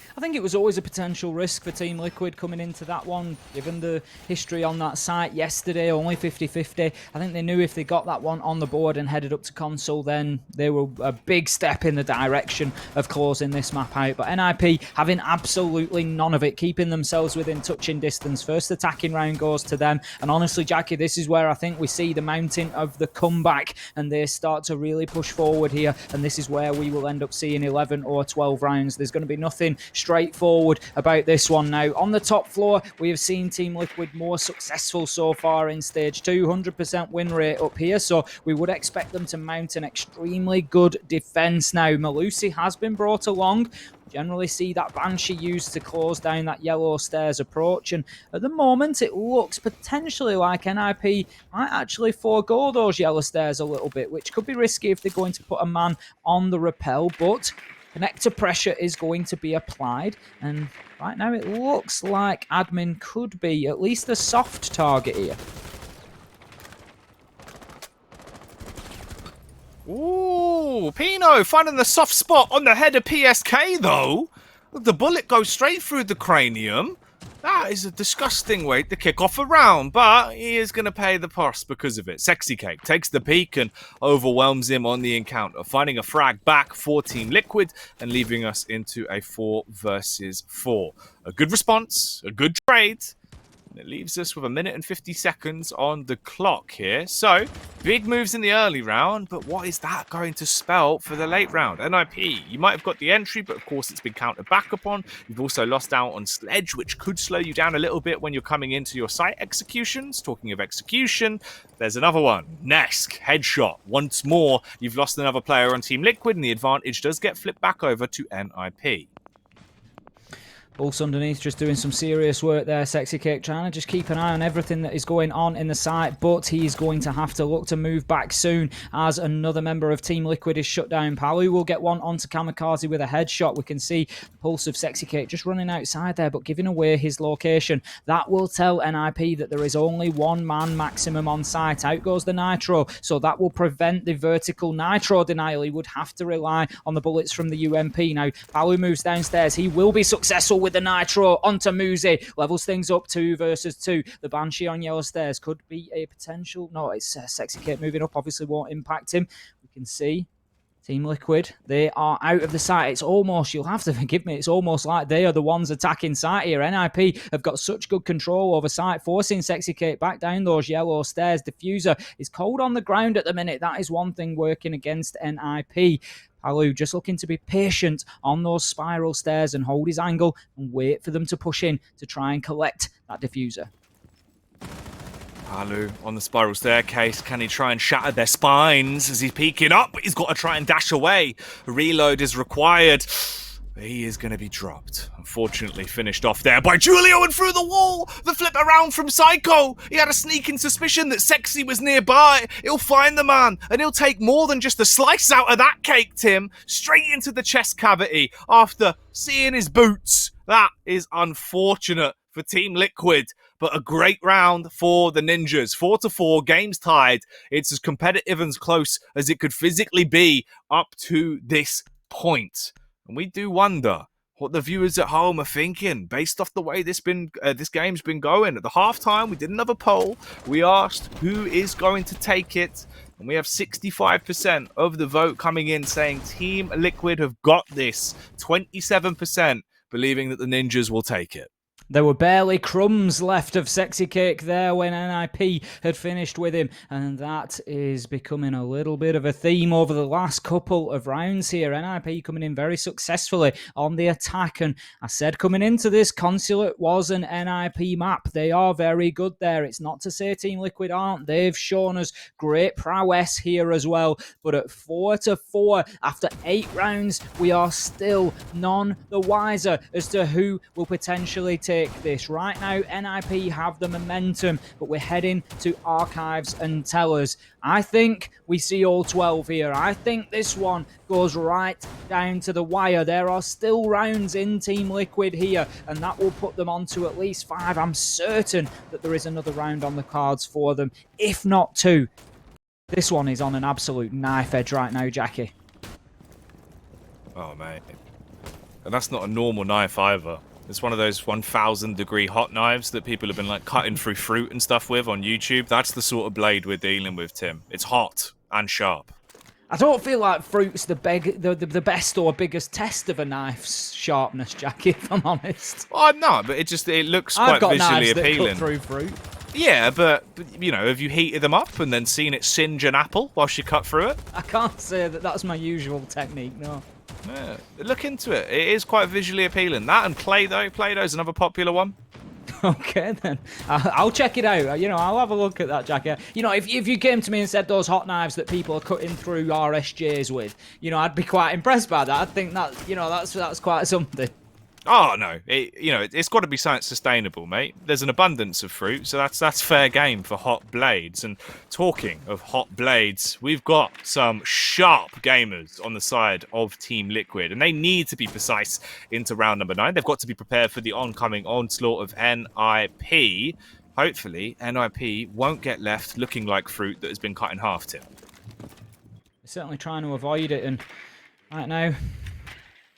I think it was always a potential risk for Team Liquid coming into that one, given the history on that site yesterday, only 50-50. I think they knew if they got that one on the board and headed up to console, then they were a big step in the direction of closing this map out. But NIP having absolutely none of it, keeping themselves within touching distance. First attacking round goes to them. And honestly, Jackie, this is where I think we see the mountain of the comeback, and they start to really push forward here. And this is where we will end up seeing 11 or 12 rounds. There's going to be nothing straightforward about this one now. On the top floor, we have seen Team Liquid more successful so far in Stage 2. 100% win rate up here, so we would expect them to mount an extremely good defense now. Malusi has been brought along. Generally see that Banshee used to close down that yellow stairs approach, and at the moment it looks potentially like NIP might actually forego those yellow stairs a little bit, which could be risky if they're going to put a man on the rappel, but connector pressure is going to be applied, and right now it looks like admin could be at least a soft target here. Ooh, Pino finding the soft spot on the head of PSK though. The bullet goes straight through the cranium. That is a disgusting way to kick off a round, but he is going to pay the price because of it. Sexy Cake takes the peak and overwhelms him on the encounter, finding a frag back for Team Liquid and leaving us into a 4 versus 4. A good response, a good trade. It leaves us with 1 minute and 50 seconds on the clock here. So, big moves in the early round, but what is that going to spell for the late round? NIP, you might have got the entry, but of course it's been countered back upon. You've also lost out on Sledge, which could slow you down a little bit when you're coming into your site executions. Talking of execution, there's another one. Nesk, headshot. Once more, you've lost another player on Team Liquid, and the advantage does get flipped back over to NIP. Pulse underneath, just doing some serious work there. Sexy Cake trying to just keep an eye on everything that is going on in the site, but he's going to have to look to move back soon as another member of Team Liquid is shut down. Palu will get one onto Kamikaze with a headshot. We can see the pulse of Sexy Cake just running outside there, but giving away his location. That will tell NIP that there is only one man maximum on site. Out goes the Nitro, so that will prevent the vertical Nitro denial. He would have to rely on the bullets from the UMP. Now, Palu moves downstairs. He will be successful with the Nitro onto Muzi. Levels things up 2 versus 2. The Banshee on yellow stairs could be a potential. No, it's Sexy Kate moving up. Obviously won't impact him. We can see Team Liquid, they are out of the site. It's almost, you'll have to forgive me, it's almost like they are the ones attacking site here. NIP have got such good control over site, forcing Sexy Cake back down those yellow stairs. Diffuser is cold on the ground at the minute. That is one thing working against NIP. Palu just looking to be patient on those spiral stairs and hold his angle and wait for them to push in to try and collect that diffuser. Palu on the spiral staircase. Can he try and shatter their spines as he's peeking up? He's got to try and dash away. A reload is required. He is going to be dropped. Unfortunately, finished off there by Julio and through the wall. The flip around from Psycho. He had a sneaking suspicion that Sexy was nearby. He'll find the man and he'll take more than just a slice out of that cake, Tim. Straight into the chest cavity after seeing his boots. That is unfortunate for Team Liquid, but a great round for the Ninjas. 4-4, games tied. It's as competitive and as close as it could physically be up to this point. And we do wonder what the viewers at home are thinking based off the way this game's been going. At the halftime, we did another poll. We asked who is going to take it, and we have 65% of the vote coming in saying Team Liquid have got this. 27% believing that the Ninjas will take it. There were barely crumbs left of Sexy Cake there when NIP had finished with him, and that is becoming a little bit of a theme over the last couple of rounds here. NIP coming in very successfully on the attack, and I said coming into this, Consulate was an NIP map. They are very good there. It's not to say Team Liquid aren't. They've shown us great prowess here as well, but at 4-4, after 8 rounds, we are still none the wiser as to who will potentially take this. Right now, NIP have the momentum, but we're heading to Archives and Tellers. I think we see all 12 here. I think this one goes right down to the wire. There are still rounds in Team Liquid here, and that will put them on to at least 5. I'm certain that there is another round on the cards for them, if not 2. This one is on an absolute knife edge right now, Jackie. Oh, mate. And that's not a normal knife either. It's one of those 1,000-degree hot knives that people have been like cutting through fruit and stuff with on YouTube. That's the sort of blade we're dealing with, Tim. It's hot and sharp. I don't feel like fruit's the best or biggest test of a knife's sharpness, Jackie, if I'm honest. Oh, no, but it looks quite visually appealing. That cut through fruit. Yeah, but, you know, have you heated them up and then seen it singe an apple whilst you cut through it? I can't say that that's my usual technique, no. Yeah, look into it. It is quite visually appealing. That and Play-Doh. Play-Doh's another popular one. Okay, then. I'll check it out. You know, I'll have a look at that, Jackie. You know, if you came to me and said those hot knives that people are cutting through RSJs with, you know, I'd be quite impressed by that. I'd think that, you know, that's quite something. Oh, no. It's got to be something sustainable, mate. There's an abundance of fruit, so that's fair game for hot blades. And talking of hot blades, we've got some sharp gamers on the side of Team Liquid, and they need to be precise into round number 9. They've got to be prepared for the oncoming onslaught of NIP. Hopefully, NIP won't get left looking like fruit that has been cut in half, Tim. They're certainly trying to avoid it, and right now,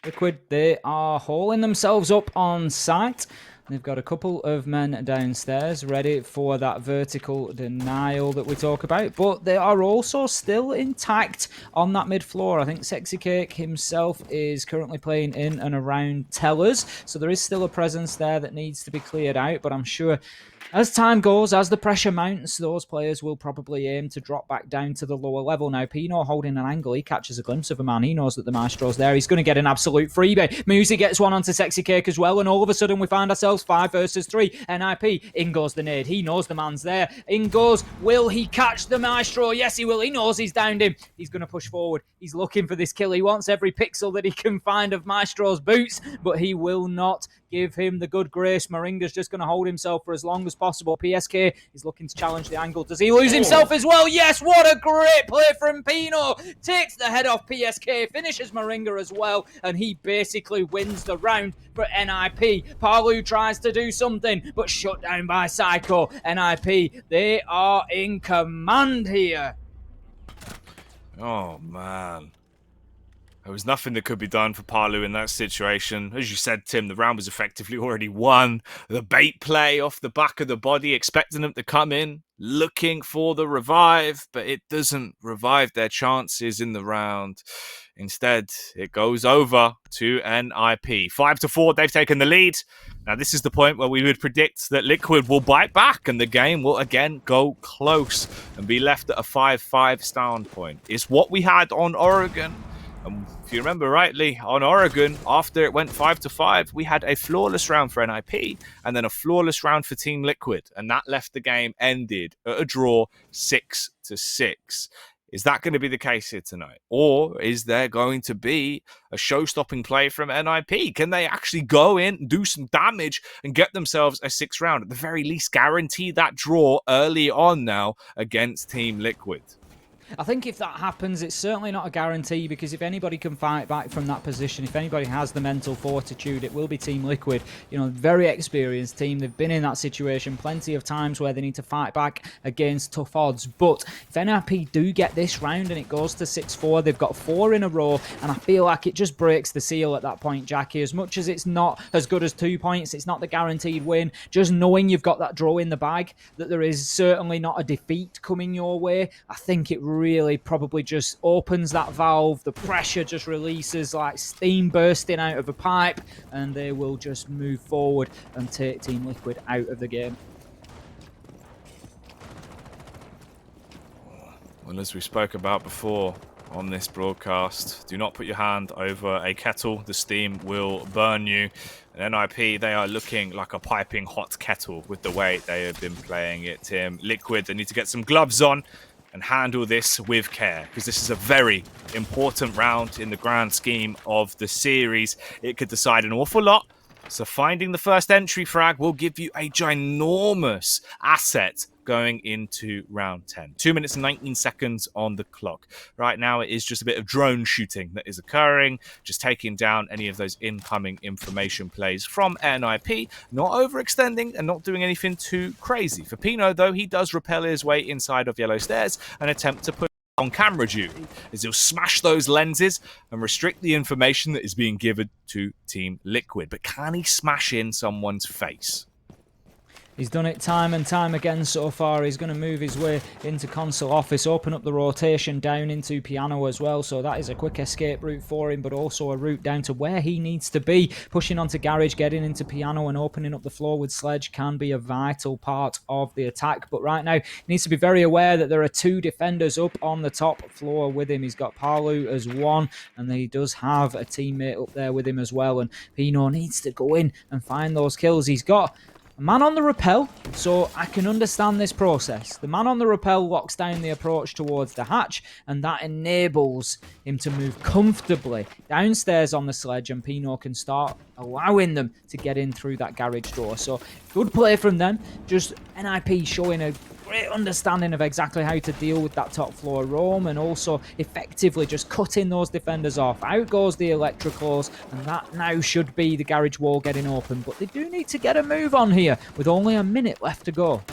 Liquid, they are hauling themselves up on site. They've got a couple of men downstairs ready for that vertical denial that we talk about, but they are also still intact on that mid floor. I think Sexy Cake himself is currently playing in and around Tellers, so there is still a presence there that needs to be cleared out, but I'm sure as time goes, as the pressure mounts, those players will probably aim to drop back down to the lower level. Now, Pino holding an angle, he catches a glimpse of a man. He knows that the Maestro's there. He's going to get an absolute freebie. Musi gets one onto Sexy Cake as well, and all of a sudden we find ourselves 5 versus 3. NIP, in goes the nade. He knows the man's there. In goes, will he catch the Maestro? Yes, he will. He knows he's downed him. He's going to push forward. He's looking for this kill. He wants every pixel that he can find of Maestro's boots, but he will not give him the good grace. Moringa's just going to hold himself for as long as possible. PSK is looking to challenge the angle. Does he lose himself as well? Yes, what a great play from Pino. Takes the head off PSK, finishes Moringa as well, and he basically wins the round for NIP. Palu tries to do something, but shut down by Psycho. NIP, they are in command here. Oh, man. There was nothing that could be done for Palu in that situation. As you said, Tim, the round was effectively already won. The bait play off the back of the body, expecting them to come in, looking for the revive, but it doesn't revive their chances in the round. Instead, it goes over to NIP. 5-4, they've taken the lead. Now, this is the point where we would predict that Liquid will bite back and the game will again go close and be left at a 5-5 stand point. It's what we had on Oregon. And if you remember rightly, on Oregon, after it went 5-5, we had a flawless round for NIP and then a flawless round for Team Liquid. And that left the game ended at a draw 6-6. Is that going to be the case here tonight? Or is there going to be a show-stopping play from NIP? Can they actually go in, do some damage, and get themselves a 6th round? At the very least, guarantee that draw early on now against Team Liquid. I think if that happens, it's certainly not a guarantee, because if anybody can fight back from that position, if anybody has the mental fortitude, it will be Team Liquid. You know, very experienced team. They've been in that situation plenty of times where they need to fight back against tough odds. But if NIP do get this round and it goes to 6-4, they've got 4 in a row, and I feel like it just breaks the seal at that point, Jackie. As much as it's not as good as 2 points, it's not the guaranteed win. Just knowing you've got that draw in the bag, that there is certainly not a defeat coming your way, I think it really probably just opens that valve. The pressure just releases like steam bursting out of a pipe, and they will just move forward and take Team Liquid out of the game. Well, as we spoke about before on this broadcast, do not put your hand over a kettle. The steam will burn you. And NIP, they are looking like a piping hot kettle with the way they have been playing it, Tim. Liquid, they need to get some gloves on and handle this with care, because this is a very important round in the grand scheme of the series. It could decide an awful lot. So finding the first entry frag will give you a ginormous asset going into round 10. 2 minutes and 19 seconds on the clock. Right now, it is just a bit of drone shooting that is occurring, just taking down any of those incoming information plays from NIP, not overextending and not doing anything too crazy. For Pino, though, he does rappel his way inside of yellow stairs and attempt to put on camera duty, as he'll smash those lenses and restrict the information that is being given to Team Liquid. But can he smash in someone's face? He's done it time and time again so far. He's going to move his way into console office, open up the rotation down into piano as well. So that is a quick escape route for him, but also a route down to where he needs to be. Pushing onto garage, getting into piano and opening up the floor with sledge can be a vital part of the attack. But right now, he needs to be very aware that there are 2 defenders up on the top floor with him. He's got Palu as one, and he does have a teammate up there with him as well. And Pino needs to go in and find those kills. He's got a man on the rappel, so I can understand this process. The man on the rappel locks down the approach towards the hatch, and that enables him to move comfortably downstairs on the sledge, and Pino can start allowing them to get in through that garage door. So good play from them. Just NIP showing a great understanding of exactly how to deal with that top floor roam, and also effectively just cutting those defenders off. Out goes the electricals, and that now should be the garage wall getting open. But they do need to get a move on here with only a minute left to go.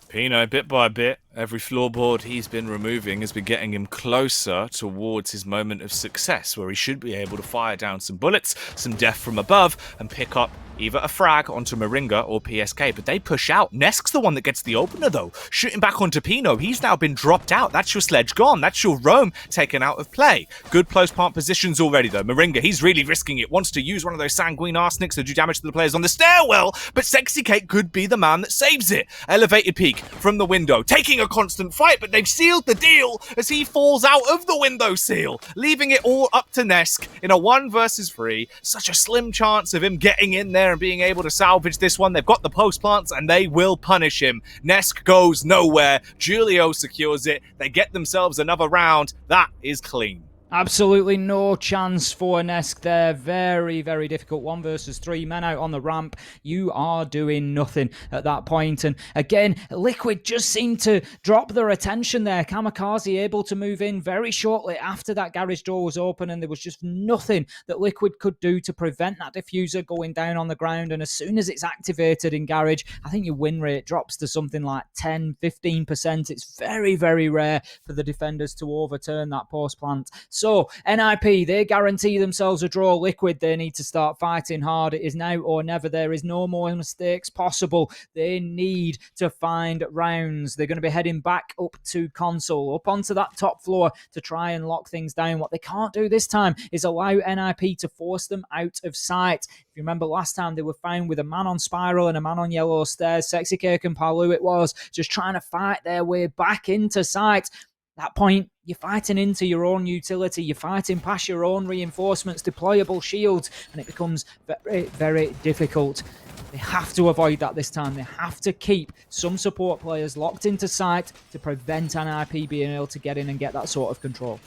Pino, bit by bit, every floorboard he's been removing has been getting him closer towards his moment of success, where he should be able to fire down some bullets, some death from above, and pick up either a frag onto Moringa or PSK, but they push out. Nesk's the one that gets the opener, though. Shooting back onto Pino, he's now been dropped out. That's your sledge gone. That's your roam taken out of play. Good close plant positions already, though. Moringa, he's really risking it. Wants to use one of those sanguine arsenics to do damage to the players on the stairwell, but Sexy Cake could be the man that saves it. Elevated peak from the window, taking a constant fight, but they've sealed the deal as he falls out of the window seal, leaving it all up to Nesk in a 1 versus 3. Such a slim chance of him getting in there and being able to salvage this one. They've got the post plants and they will punish him. Nesk goes nowhere. Julio secures it. They get themselves another round. That is clean. Absolutely no chance for Nesk there. Very, very difficult. 1 versus 3. Men out on the ramp. You are doing nothing at that point. And again, Liquid just seemed to drop their attention there. Kamikaze able to move in very shortly after that garage door was open, and there was just nothing that Liquid could do to prevent that diffuser going down on the ground. And as soon as it's activated in garage, I think your win rate drops to something like 10-15%. It's very, very rare for the defenders to overturn that post plant. So, NIP, they guarantee themselves a draw. Liquid, they need to start fighting hard. It is now or never. There is no more mistakes possible. They need to find rounds. They're going to be heading back up to console, up onto that top floor to try and lock things down. What they can't do this time is allow NIP to force them out of sight. If you remember last time, they were found with a man on Spiral and a man on Yellow Stairs. Sexy Cake and Palu it was, just trying to fight their way back into sight. That point, you're fighting into your own utility. You're fighting past your own reinforcements, deployable shields, and it becomes very, very difficult. They have to avoid that this time. They have to keep some support players locked into sight to prevent NIP being able to get in and get that sort of control.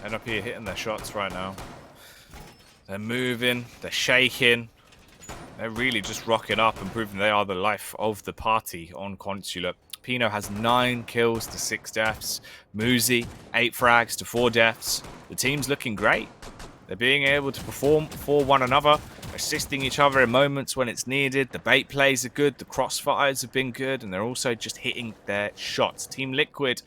NIP are hitting their shots right now. They're moving, they're shaking. They're really just rocking up and proving they are the life of the party on Consulate. Pino has 9 kills to 6 deaths. Muzi, 8 frags to 4 deaths. The team's looking great. They're being able to perform for one another, assisting each other in moments when it's needed. The bait plays are good, the crossfires have been good, and they're also just hitting their shots. Team Liquid,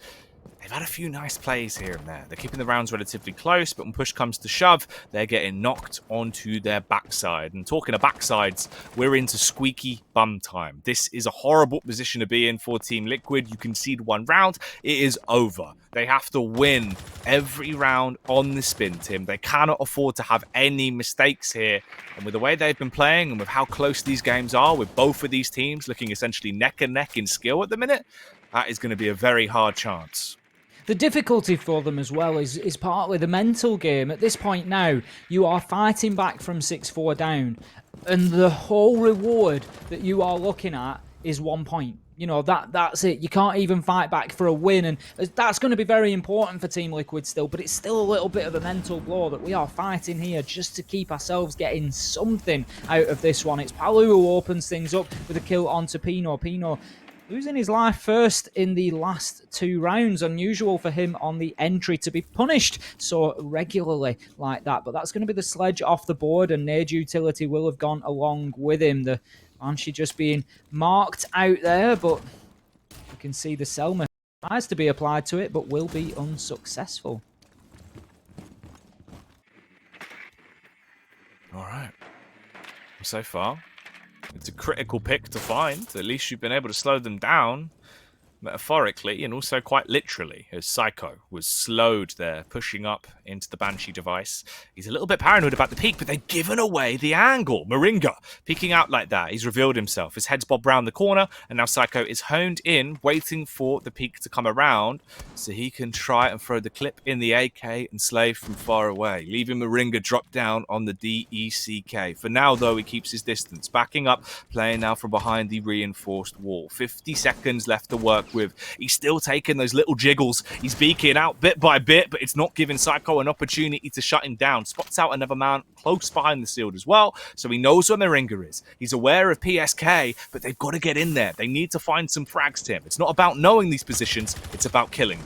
they've had a few nice plays here and there. They're keeping the rounds relatively close, but when push comes to shove, they're getting knocked onto their backside. And talking of backsides, we're into squeaky bum time. This is a horrible position to be in for Team Liquid. You concede 1 round, it is over. They have to win every round on the spin, Tim. They cannot afford to have any mistakes here. And with the way they've been playing and with how close these games are, with both of these teams looking essentially neck and neck in skill at the minute, that is going to be a very hard chance. The difficulty for them as well is partly the mental game. At this point now, you are fighting back from 6-4 down, and the whole reward that you are looking at is 1 point. You know, that's it. You can't even fight back for a win, and that's going to be very important for Team Liquid still, but it's still a little bit of a mental blow that we are fighting here just to keep ourselves getting something out of this one. It's Palu who opens things up with a kill onto Pino. Pino losing his life first in the last 2 rounds. Unusual for him on the entry to be punished so regularly like that. But that's going to be the sledge off the board, and Nade utility will have gone along with him. The Banshee just being marked out there, but you can see the Selma tries to be applied to it, but will be unsuccessful. All right. So far, it's a critical pick to find. At least you've been able to slow them down, metaphorically and also quite literally, as Psycho was slowed there, pushing up into the Banshee device. He's a little bit paranoid about the peek, but they've given away the angle. Moringa peeking out like that. He's revealed himself. His head's bobbed round the corner, and now Psycho is honed in, waiting for the peek to come around so he can try and throw the clip in the AK and slay from far away, leaving Moringa drop down on the DECK. For now, though, he keeps his distance, backing up, playing now from behind the reinforced wall. 50 seconds left to work with. He's still taking those little jiggles. He's beaking out bit by bit, but it's not giving Psycho an opportunity to shut him down. Spots out another man close behind the shield as well, so he knows where Moringa is. He's aware of PSK, but they've got to get in there. They need to find some frags, Tim. It's not about knowing these positions, it's about killing.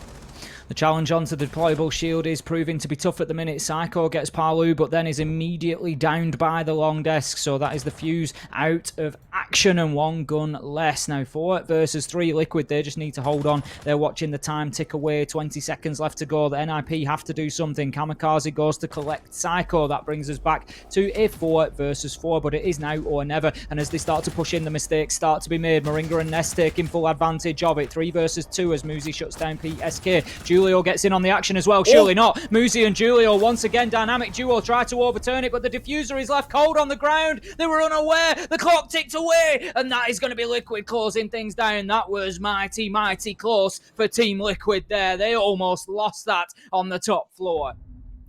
The challenge onto the deployable shield is proving to be tough at the minute. Psycho gets Palu, but then is immediately downed by the long desk. So that is the fuse out of action and 1 gun less. Now 4 versus 3 Liquid. They just need to hold on. They're watching the time tick away. 20 seconds left to go. The NIP have to do something. Kamikaze goes to collect Psycho. That brings us back to a 4 versus 4, but it is now or never. And as they start to push in, the mistakes start to be made. Moringa and Nest taking full advantage of it. 3 versus 2 as Muzi shuts down PSK. Julio gets in on the action as well. Surely not. Muzi and Julio once again, dynamic duo, try to overturn it, but the diffuser is left cold on the ground. They were unaware. The clock ticked away, and that is going to be Liquid closing things down. That was mighty, mighty close for Team Liquid there. They almost lost that on the top floor.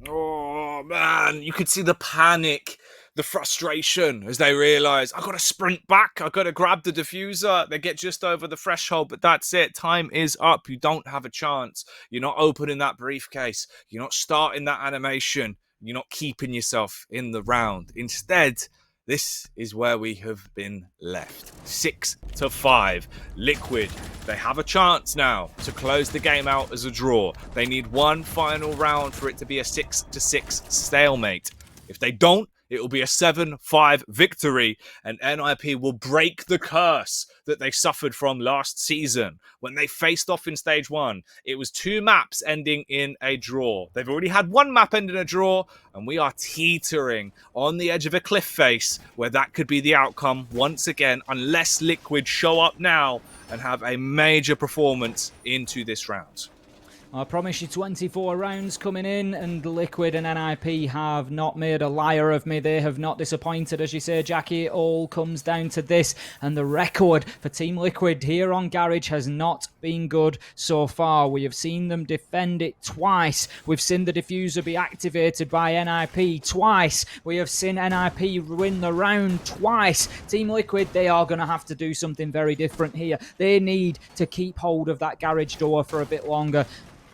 Oh, man. You could see the panic, the frustration as they realise, I've got to sprint back. I've got to grab the diffuser. They get just over the threshold, but that's it. Time is up. You don't have a chance. You're not opening that briefcase. You're not starting that animation. You're not keeping yourself in the round. Instead, this is where we have been left. 6-5. Liquid, they have a chance now to close the game out as a draw. They need one final round for it to be a 6-6 stalemate. If they don't, It will be a 7-5 victory, and NIP will break the curse that they suffered from last season. When they faced off in stage 1, it was 2 maps ending in a draw. They've already had 1 map end in a draw, and we are teetering on the edge of a cliff face where that could be the outcome once again, unless Liquid show up now and have a major performance into this round. I promise you 24 rounds coming in, and Liquid and NIP have not made a liar of me. They have not disappointed, as you say, Jackie. It all comes down to this, and the record for Team Liquid here on Garage has not been good so far. We have seen them defend it twice. We've seen the diffuser be activated by NIP twice. We have seen NIP win the round twice. Team Liquid, they are going to have to do something very different here. They need to keep hold of that garage door for a bit longer.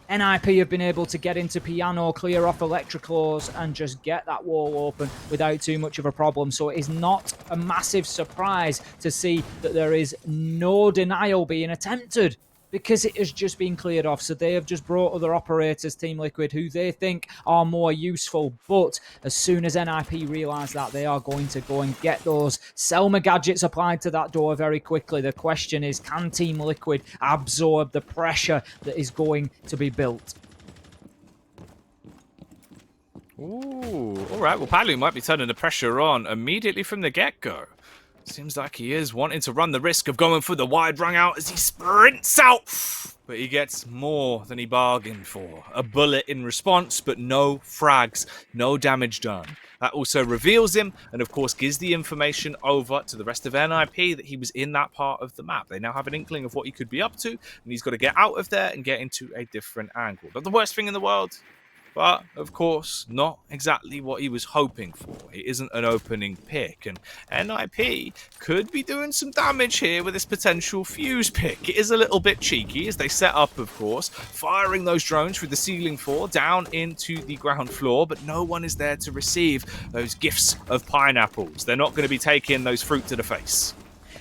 NIP have been able to get into piano, clear off electricals, and just get that wall open without too much of a problem. So it is not a massive surprise to see that there is no denial being attempted, because it has just been cleared off. So they have just brought other operators, Team Liquid, who they think are more useful. But as soon as NIP realise that, they are going to go and get those Selma gadgets applied to that door very quickly. The question is, can Team Liquid absorb the pressure that is going to be built? Ooh, all right. Well, Palu might be turning the pressure on immediately from the get-go. Seems like he is wanting to run the risk of going for the wide rung out as he sprints out. But he gets more than he bargained for. A bullet in response, but no frags, no damage done. That also reveals him, and of course gives the information over to the rest of NIP that he was in that part of the map. They now have an inkling of what he could be up to, and he's got to get out of there and get into a different angle. Not the worst thing in the world, but, of course, not exactly what he was hoping for. It isn't an opening pick, and NIP could be doing some damage here with this potential fuse pick. It is a little bit cheeky as they set up, of course, firing those drones through the ceiling floor down into the ground floor, but no one is there to receive those gifts of pineapples. They're not going to be taking those fruit to the face.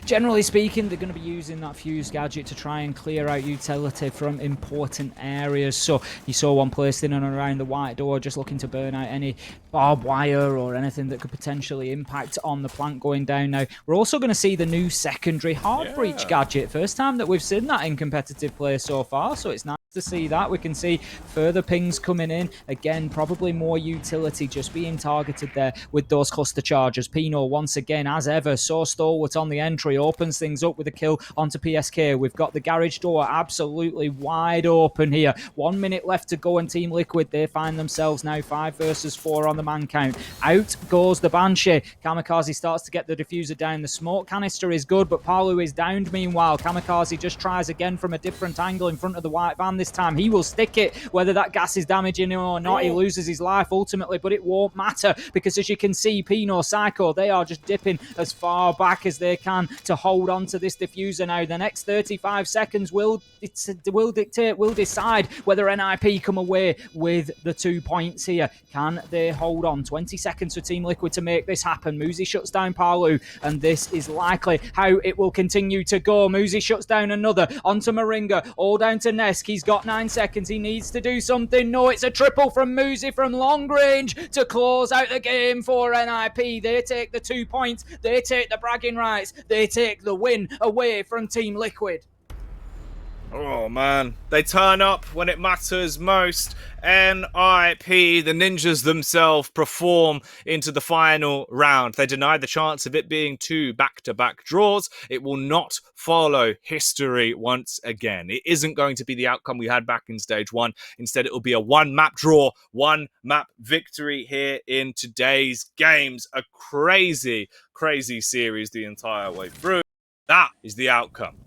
Generally speaking, they're going to be using that fuse gadget to try and clear out utility from important areas. So you saw one placed in and around the white door, just looking to burn out any barbed wire or anything that could potentially impact on the plant going down. Now, we're also going to see the new secondary hard breach gadget. First time that we've seen that in competitive play so far, so it's nice to see that. We can see further pings coming in. Again, probably more utility just being targeted there with those cluster charges. Pino, once again, as ever, so stalwart on the entry, opens things up with a kill onto PSK. We've got the garage door absolutely wide open here. 1 minute left to go, and Team Liquid, they find themselves now 5 versus 4 on the man count. Out goes the Banshee. Kamikaze starts to get the diffuser down. The smoke canister is good, but Palu is downed meanwhile. Kamikaze just tries again from a different angle in front of the white van this time. He will stick it, whether that gas is damaging him or not. He loses his life ultimately, but it won't matter, because as you can see, Pino, Psycho, they are just dipping as far back as they can to hold on to this diffuser now. The next 35 seconds will decide whether NIP come away with the 2 points here. Can they hold on? 20 seconds for Team Liquid to make this happen. Muzi shuts down Palu, and this is likely how it will continue to go. Muzi shuts down another onto Moringa, all down to Nesk. He's got 9 seconds. He needs to do something. No, it's a triple from Muzi from long range to close out the game for NIP. They take the 2 points. They take the bragging rights. They take the win away from Team Liquid. Oh man, they turn up when it matters most. NIP, the ninjas themselves, perform into the final round. They deny the chance of it being 2 back-to-back draws. It will not follow history once again. It isn't going to be the outcome we had back in stage 1. Instead, it will be a 1-map draw, 1-map victory here in today's games. A crazy, crazy series the entire way through. That is the outcome.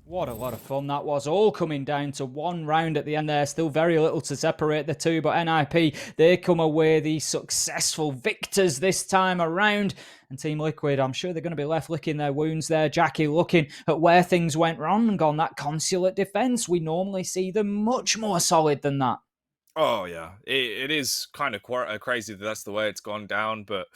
What a lot of fun that was, all coming down to 1 round at the end there. Still very little to separate the two, but NIP, they come away the successful victors this time around. And Team Liquid, I'm sure they're going to be left licking their wounds there. Jackie, looking at where things went wrong and gone, that consulate defense, we normally see them much more solid than that. Oh, yeah. It is kind of crazy that that's the way it's gone down, but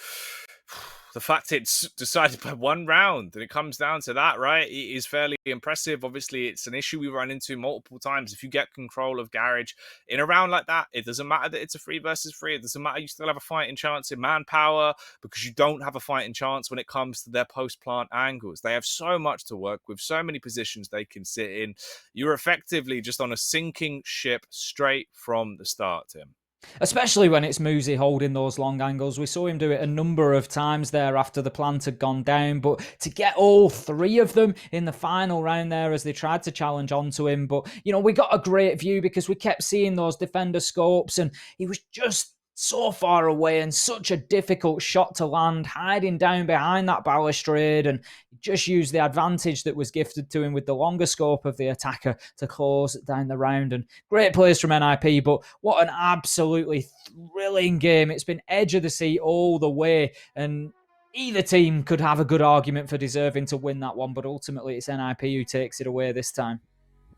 the fact it's decided by one round and it comes down to that, right, it is fairly impressive. Obviously, it's an issue we run into multiple times. If you get control of Garage in a round like that, it doesn't matter that it's a 3 versus 3. It doesn't matter you still have a fighting chance in manpower, because you don't have a fighting chance when it comes to their post-plant angles. They have so much to work with, so many positions they can sit in. You're effectively just on a sinking ship straight from the start, Tim. Especially when it's Muzi holding those long angles. We saw him do it a number of times there after the plant had gone down, but to get all 3 of them in the final round there as they tried to challenge onto him. But, we got a great view because we kept seeing those defender scopes, and he was just so far away and such a difficult shot to land, hiding down behind that balustrade, and just used the advantage that was gifted to him with the longer scope of the attacker to close down the round. And great plays from NIP, but what an absolutely thrilling game. It's been edge of the seat all the way, and either team could have a good argument for deserving to win that one, but ultimately it's NIP who takes it away this time.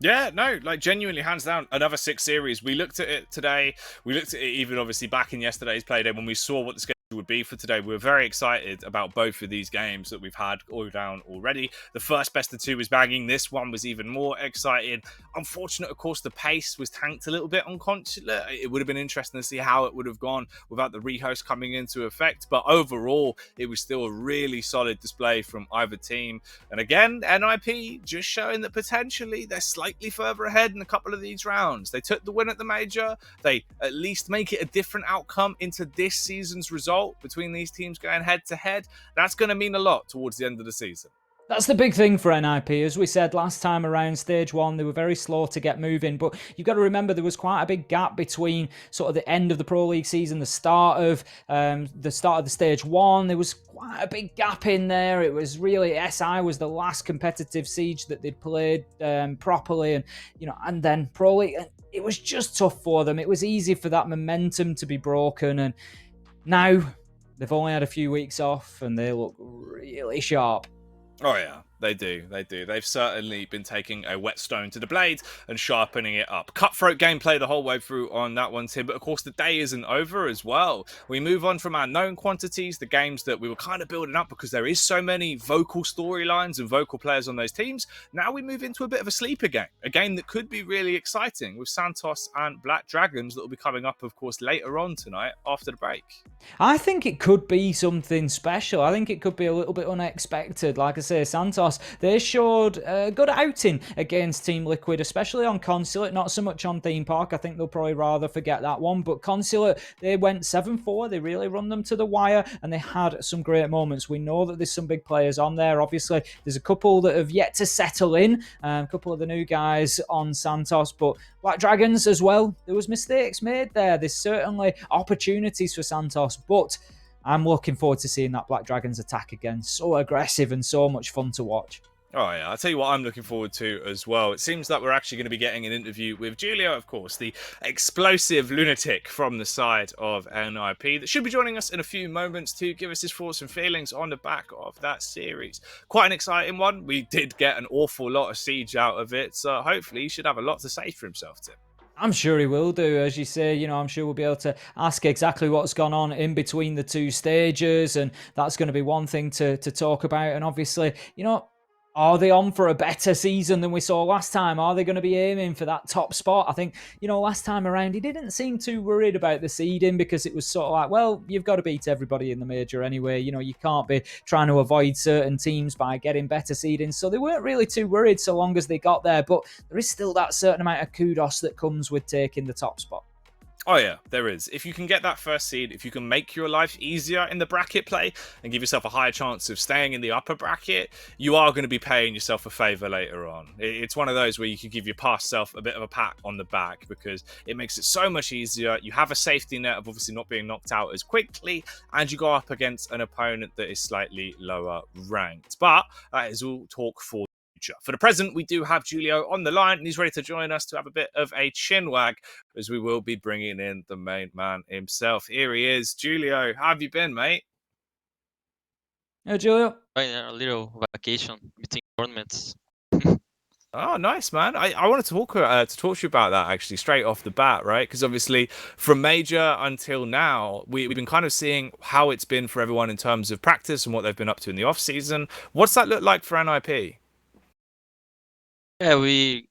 Yeah, no, genuinely, hands down, another 6 series. We looked at it today. We looked at it even obviously back in yesterday's playday when we saw what the schedule would be for today. We were very excited about both of these games that we've had all down already. The first best of 2 was banging. This one was even more exciting. Unfortunate, of course, the pace was tanked a little bit on Consulate. It would have been interesting to see how it would have gone without the rehost coming into effect. But overall, it was still a really solid display from either team. And again, NIP just showing that potentially they're slightly further ahead in a couple of these rounds. They took the win at the major. They at least make it a different outcome into this season's result between these teams going head to head. That's going to mean a lot towards the end of the season. That's the big thing for NIP. As we said last time around stage 1, they were very slow to get moving, but you've got to remember there was quite a big gap between sort of the end of the Pro League season, the start of the stage 1. There was quite a big gap in there. It was really, SI was the last competitive siege that they'd played properly, and then Pro League, it was just tough for them. It was easy for that momentum to be broken, and now they've only had a few weeks off and they look really sharp. Oh yeah, they do. They've certainly been taking a whetstone to the blade and sharpening it up. Cutthroat gameplay the whole way through on that one, Tim. But of course, the day isn't over as well. We move on from our known quantities, the games that we were kind of building up because there is so many vocal storylines and vocal players on those teams. Now we move into a bit of a sleeper game, a game that could be really exciting with Santos and Black Dragons that will be coming up, of course, later on tonight after the break. I think it could be something special. I think it could be a little bit unexpected. Like I say, Santos, they showed a good outing against Team Liquid, especially on Consulate, not so much on Theme Park. I think they'll probably rather forget that one. But Consulate, they went 7-4. They really run them to the wire, and they had some great moments. We know that there's some big players on there. Obviously, there's a couple that have yet to settle in, a couple of the new guys on Santos, but Black Dragons as well. There was mistakes made there. There's certainly opportunities for Santos, but I'm looking forward to seeing that Black Dragons attack again. So aggressive and so much fun to watch. Oh yeah, I'll tell you what I'm looking forward to as well. It seems that we're actually going to be getting an interview with Julio, of course, the explosive lunatic from the side of NIP that should be joining us in a few moments to give us his thoughts and feelings on the back of that series. Quite an exciting one. We did get an awful lot of siege out of it, so hopefully he should have a lot to say for himself, Tim. I'm sure he will do, as you say. I'm sure we'll be able to ask exactly what's gone on in between the 2 stages, and that's going to be one thing to talk about. And obviously, are they on for a better season than we saw last time? Are they going to be aiming for that top spot? I think, last time around, he didn't seem too worried about the seeding because it was sort of like, well, you've got to beat everybody in the major anyway. You can't be trying to avoid certain teams by getting better seeding. So they weren't really too worried so long as they got there. But there is still that certain amount of kudos that comes with taking the top spot. Oh yeah, there is. If you can get that first seed, if you can make your life easier in the bracket play and give yourself a higher chance of staying in the upper bracket, you are going to be paying yourself a favour later on. It's one of those where you can give your past self a bit of a pat on the back because it makes it so much easier. You have a safety net of obviously not being knocked out as quickly, and you go up against an opponent that is slightly lower ranked. But that is all talk for for the present, we do have Julio on the line, and he's ready to join us to have a bit of a chin wag, as we will be bringing in the main man himself. Here he is. Julio, how have you been, mate? Hey, Julio. A little vacation between tournaments. Oh, nice, man. I want to talk to you about that actually straight off the bat, right? Because obviously, from major until now, we've been kind of seeing how it's been for everyone in terms of practice and what they've been up to in the off season. What's that look like for NIP? Yeah, we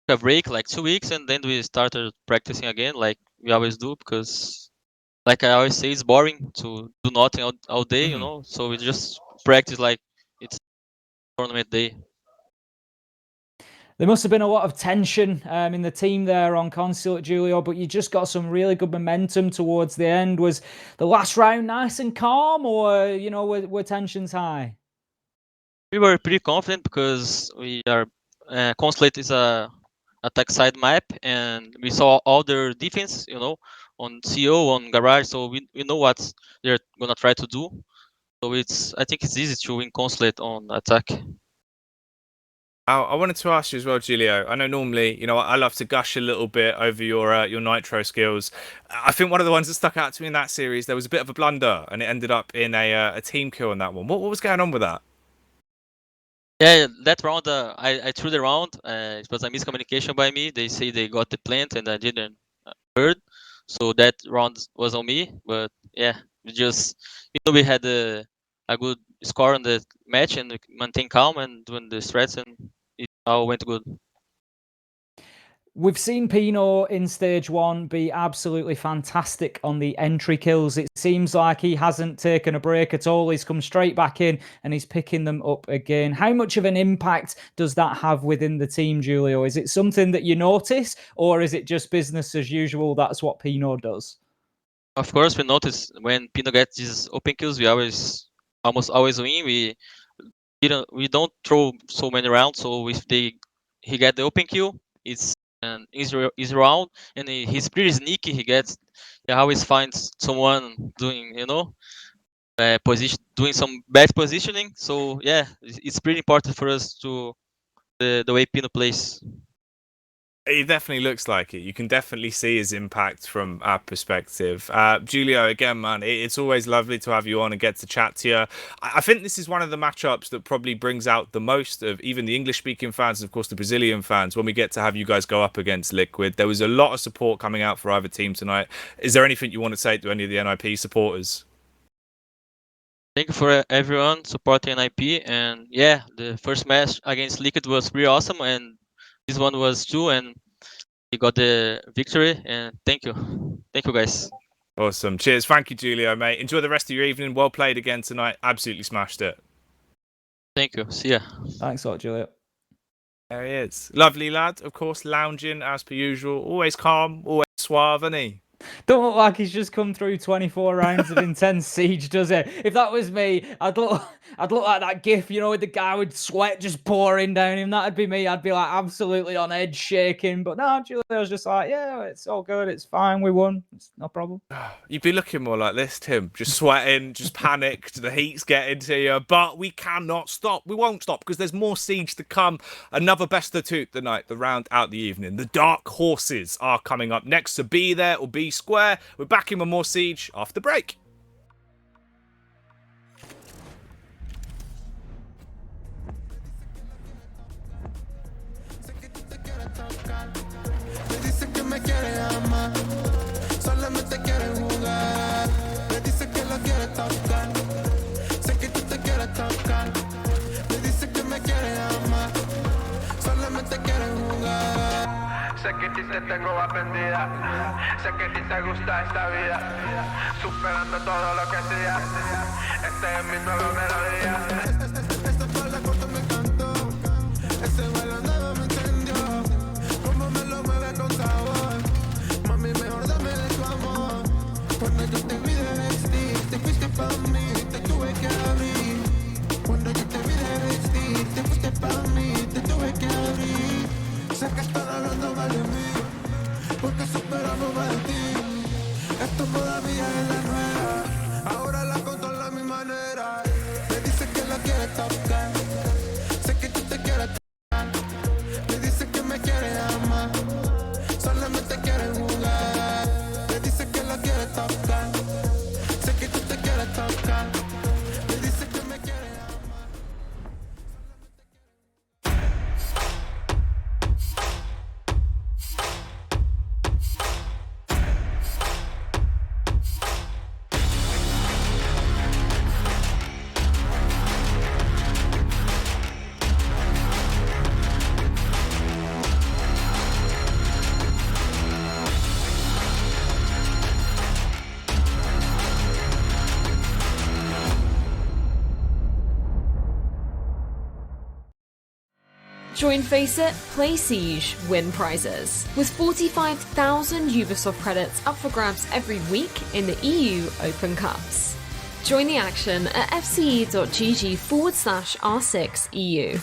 took a break like 2 weeks, and then we started practicing again, like we always do, because like I always say, it's boring to do nothing all day, you know. So we just practice like it's tournament day. There must have been a lot of tension in the team there on Consulate, Julio, but you just got some really good momentum towards the end. Was the last round nice and calm, or, you know, were tensions high? We were pretty confident because we are Consulate is a attack side map, and we saw all their defense, you know, on CO, on Garage, so we know what they're gonna try to do. So I think it's easy to win Consulate on attack. I wanted to ask you as well, Julio. I know normally, you know, I love to gush a little bit over your nitro skills. I think one of the ones that stuck out to me in that series, there was a bit of a blunder, and it ended up in a team kill on that one. What was going on with that? Yeah, that round I threw the round. It was a miscommunication by me. They say they got the plant and I didn't heard. So that round was on me. But yeah, we had a good score on the match and maintain calm and doing the strats, and it all went good. We've seen Pino in stage one be absolutely fantastic on the entry kills. It seems like he hasn't taken a break at all. He's come straight back in and he's picking them up again. How much of an impact does that have within the team, Julio? Is it something that you notice, or is it just business as usual? That's what Pino does. Of course, we notice when Pino gets these open kills, we almost always win. We don't throw so many rounds, so if he get the open kill, it's an easy round, and he's pretty sneaky. He always finds someone doing, you know, doing some bad positioning. So yeah, it's pretty important for us to the way Pino plays. It definitely looks like it. You can definitely see his impact from our perspective. Julio, again, man, it's always lovely to have you on and get to chat to you. I think this is one of the matchups that probably brings out the most of even the English-speaking fans and, of course, the Brazilian fans when we get to have you guys go up against Liquid. There was a lot of support coming out for either team tonight. Is there anything you want to say to any of the NIP supporters? Thank you for everyone supporting NIP, and yeah, the first match against Liquid was pretty awesome, and this one was too, and we got the victory, and thank you guys. Awesome. Cheers. Thank you, Julio, mate. Enjoy the rest of your evening. Well played again tonight. Absolutely smashed it. Thank you. See ya. Thanks a lot, Julio. There he is. Lovely lad, of course, lounging as per usual. Always calm, always suave, isn't he? Don't look like he's just come through 24 rounds of intense siege, does it? If that was me, I'd look like that gif, you know, with the guy with sweat just pouring down him. That'd be me. I'd be like absolutely on edge, shaking. But no, Julio's just like, yeah, it's all good. It's fine. We won. It's no problem. You'd be looking more like this, Tim. Just sweating, just panicked. The heat's getting to you. But we cannot stop. We won't stop because there's more siege to come. Another best of two tonight, the round out the evening. The Dark Horses are coming up next. So be there or be square. We're back in with more siege after the break. Solamente quiere jugar. Me dice que lo quiere tocar. Sé que tú te quieres tocar. Me dice que me quiere amar. Solamente quiere jugar. Sé que a ti te tengo aprendida. Sé que a ti te gusta esta vida. Superando todo lo que hacía. Esta es mi nueva melodía. Esta espalda corta me encantó. Ese baile nuevo me encendió. Como me lo mueve con sabor. Mami, mejor dame de tu amor. Cuando yo te vi de vestir, te fuiste pa' mí, te tuve que abrir. Cuando yo te vi de vestir, te fuiste pa' mí, te tuve que abrir. Sé que están hablando mal de mí, porque superamos mal de ti. Esto todavía es la nueva, ahora la controlo a mi manera. Me dice que la quiere tocar, sé que tú te quieres tocar. Me dice que me quiere amar, solamente quiere jugar. Me dice que la quiere tocar, sé que tú te quieres tocar. Me dice que me quiere amar. Join Face It, Play Siege, win prizes. With 45,000 Ubisoft credits up for grabs every week in the EU Open Cups. Join the action at fce.gg/R6EU.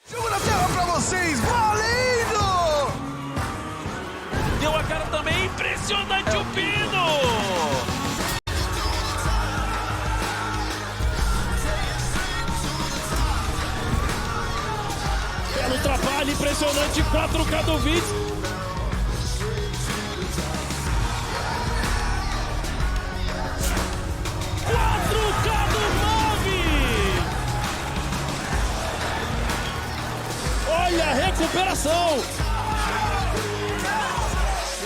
Jogo na tela pra vocês, valendo! Deu a cara também, impressionante o Pino! Belo trabalho, impressionante, 4K do Vitz. Olha a recuperação!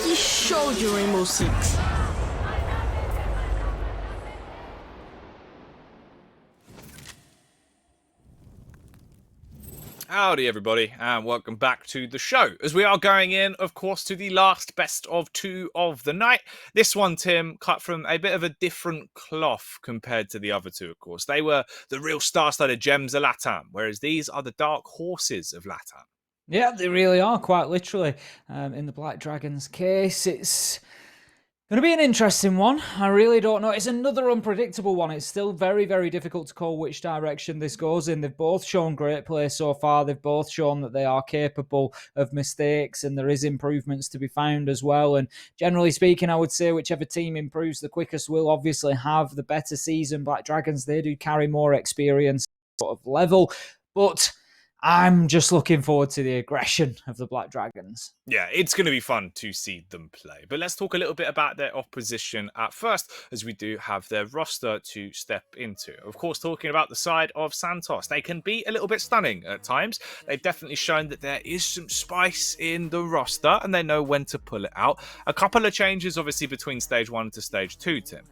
Que show de Rainbow Six! Howdy everybody and welcome back to the show, as we are going in of course to the last best of two of the night. This one, Tim, cut from a bit of a different cloth compared to the other two, of course. They were the real star-studded gems of Latam, whereas these are the dark horses of Latam. Yeah, they really are, quite literally. In the Black Dragons case, it's going to be an interesting one. I really don't know. It's another unpredictable one. It's still very, very difficult to call which direction this goes in. They've both shown great play so far. They've both shown that they are capable of mistakes and there is improvements to be found as well. And generally speaking, I would say whichever team improves the quickest will obviously have the better season. Black Dragons, they do carry more experience sort of level. But I'm just looking forward to the aggression of the Black Dragons. Yeah, it's going to be fun to see them play. But let's talk a little bit about their opposition at first, as we do have their roster to step into. Of course, talking about the side of Santos, they can be a little bit stunning at times. They've definitely shown that there is some spice in the roster and they know when to pull it out. A couple of changes, obviously, between Stage 1 to Stage 2, Tim.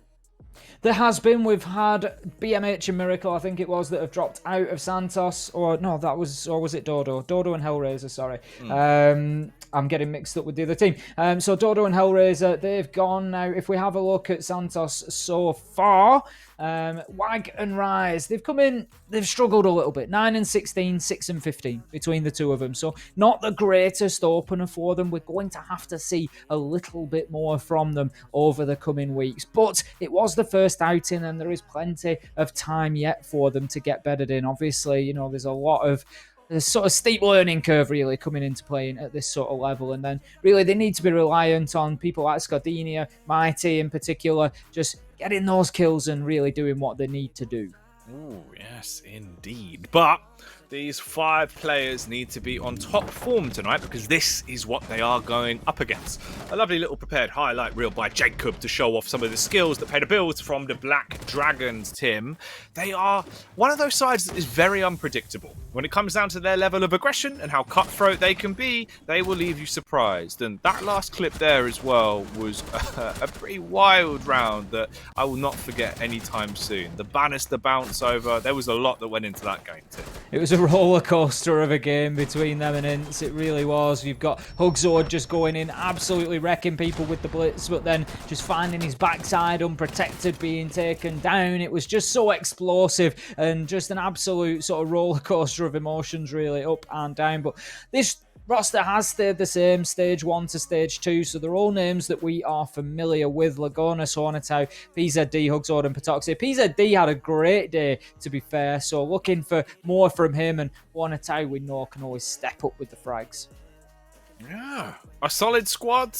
There has been. We've had BMH and Miracle, I think it was, that have dropped out of Santos. Or was it Dodo? Dodo and Hellraiser, sorry. I'm getting mixed up with the other team. So Dodo and Hellraiser, they've gone now. If we have a look at Santos so far, Wag and Rise, they've come in, they've struggled a little bit. 9 and 16, 6 and 15 between the two of them. So not the greatest opener for them. We're going to have to see a little bit more from them over the coming weeks. But it was the first outing and there is plenty of time yet for them to get bedded in. Obviously, you know, there's a lot of sort of steep learning curve really coming into playing at this sort of level, and then really they need to be reliant on people like Scardinia, Mighty in particular, just getting those kills and really doing what they need to do. Oh, yes, indeed. But these 5 players need to be on top form tonight because this is what they are going up against. A lovely little prepared highlight reel by Jacob to show off some of the skills that pay the bills from the Black Dragons, Tim. They are one of those sides that is very unpredictable. When it comes down to their level of aggression and how cutthroat they can be, they will leave you surprised. And that last clip there as well was a pretty wild round that I will not forget anytime soon. The banister bounce over, there was a lot that went into that game, Tim. It was a roller coaster of a game between them and Ints. It really was. You've got Hugzord just going in, absolutely wrecking people with the blitz, but then just finding his backside unprotected, being taken down. It was just so explosive and just an absolute sort of roller coaster of emotions, really, up and down. But this roster has stayed the same, stage 1 to stage 2, so they're all names that we are familiar with. Lagonas, Hornetau, PZD, Hugzord and Patoxia. PZD had a great day, to be fair, so looking for more from him, and Hornetau we know can always step up with the frags. Yeah, a solid squad.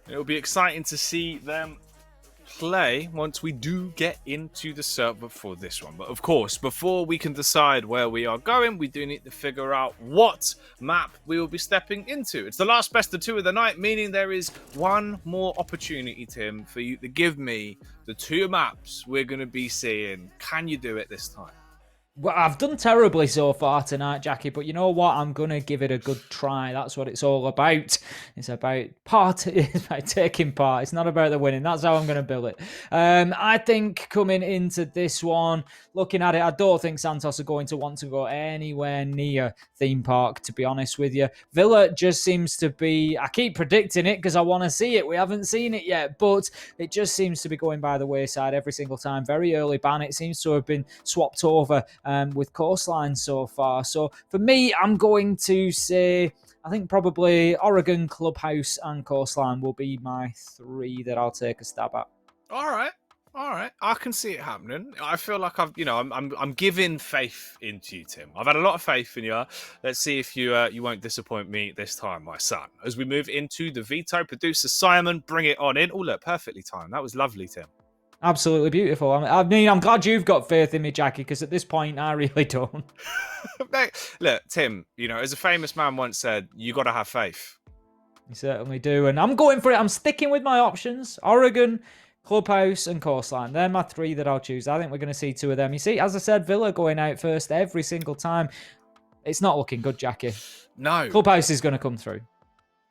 It'll be exciting to see them play once we do get into the server for this one. But of course, before we can decide where we are going, we do need to figure out what map we will be stepping into. It's the last best of 2 of the night, meaning there is one more opportunity, Tim, for you to give me the 2 maps we're going to be seeing. Can you do it this time? Well, I've done terribly so far tonight, Jackie, but you know what? I'm going to give it a good try. That's what it's all about. It's about it's about taking part. It's not about the winning. That's how I'm going to build it. I think coming into this one, looking at it, I don't think Santos are going to want to go anywhere near theme park, to be honest with you. Villa just seems to be, I keep predicting it because I want to see it. We haven't seen it yet, but it just seems to be going by the wayside every single time. Very early ban. It seems to have been swapped over with Coastline so far. So for me, I'm going to say, I think probably Oregon, Clubhouse and Coastline will be my 3 that I'll take a stab at. All right. I can see it happening. I feel like I'm giving faith into you, Tim. I've had a lot of faith in you. Let's see if you won't disappoint me this time, my son. As we move into the veto, producer Simon, bring it on in. Oh, look, perfectly timed. That was lovely, Tim. Absolutely beautiful. I mean, I'm glad you've got faith in me, Jackie, because at this point, I really don't. Look, Tim, you know, as a famous man once said, you got to have faith. You certainly do. And I'm going for it. I'm sticking with my options. Oregon, Clubhouse and Coastline. They're my 3 that I'll choose. I think we're going to see 2 of them. You see, as I said, Villa going out first every single time. It's not looking good, Jackie. No. Clubhouse is going to come through.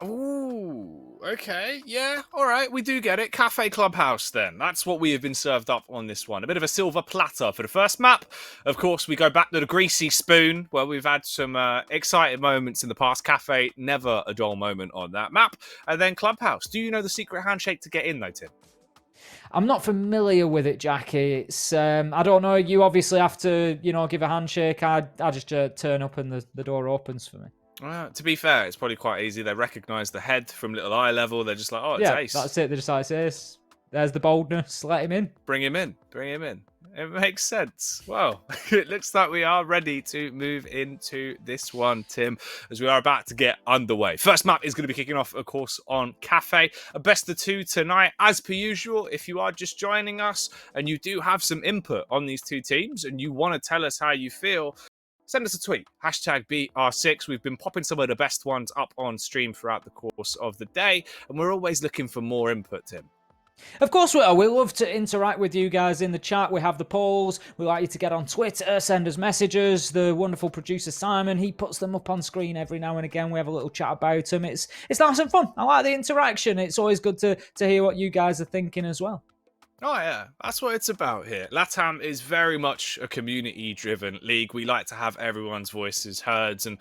Ooh, okay, yeah, all right, we do get it. Cafe Clubhouse, then. That's what we have been served up on this one. A bit of a silver platter for the first map. Of course, we go back to the greasy spoon, where we've had some exciting moments in the past. Cafe, never a dull moment on that map. And then Clubhouse. Do you know the secret handshake to get in, though, Tim? I'm not familiar with it, Jackie. It's I don't know. You obviously have to, give a handshake. I just turn up and the door opens for me. To be fair, it's probably quite easy. They recognise the head from little eye level. They're just like, oh, it's Ace. That's it. They're just like, it's Ace. There's the boldness. Let him in. Bring him in. It makes sense. Well, it looks like we are ready to move into this one, Tim, as we are about to get underway. First map is going to be kicking off, of course, on Cafe. A best of 2 tonight. As per usual, if you are just joining us and you do have some input on these 2 teams and you want to tell us how you feel, send us a tweet, #BR6. We've been popping some of the best ones up on stream throughout the course of the day, and we're always looking for more input, Tim. Of course we are. We love to interact with you guys in the chat. We have the polls. We like you to get on Twitter, send us messages. The wonderful producer Simon, he puts them up on screen every now and again. We have a little chat about them. It's nice and fun. I like the interaction. It's always good to hear what you guys are thinking as well. Oh, yeah. That's what it's about here. Latam is very much a community-driven league. We like to have everyone's voices heard, and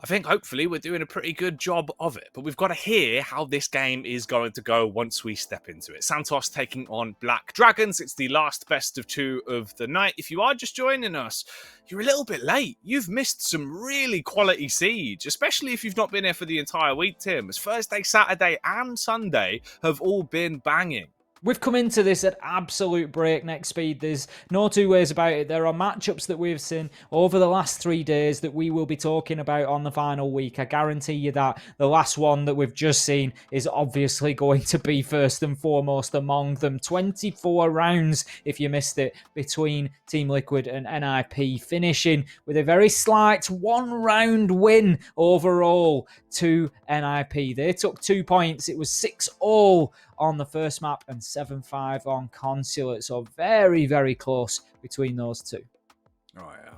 I think hopefully we're doing a pretty good job of it, but we've got to hear how this game is going to go once we step into it. Santos taking on Black Dragons. It's the last best of 2 of the night. If you are just joining us, you're a little bit late. You've missed some really quality Siege, especially if you've not been here for the entire week, Tim, as Thursday, Saturday and Sunday have all been banging. We've come into this at absolute breakneck speed. There's no two ways about it. There are matchups that we've seen over the last 3 days that we will be talking about on the final week. I guarantee you that the last one that we've just seen is obviously going to be first and foremost among them. 24 rounds, if you missed it, between Team Liquid and NIP, finishing with a very slight 1-round win overall to NIP. They took 2 points. It was 6-all on the first map and 7-5 on Consulate. So very, very close between those two. Oh, yeah.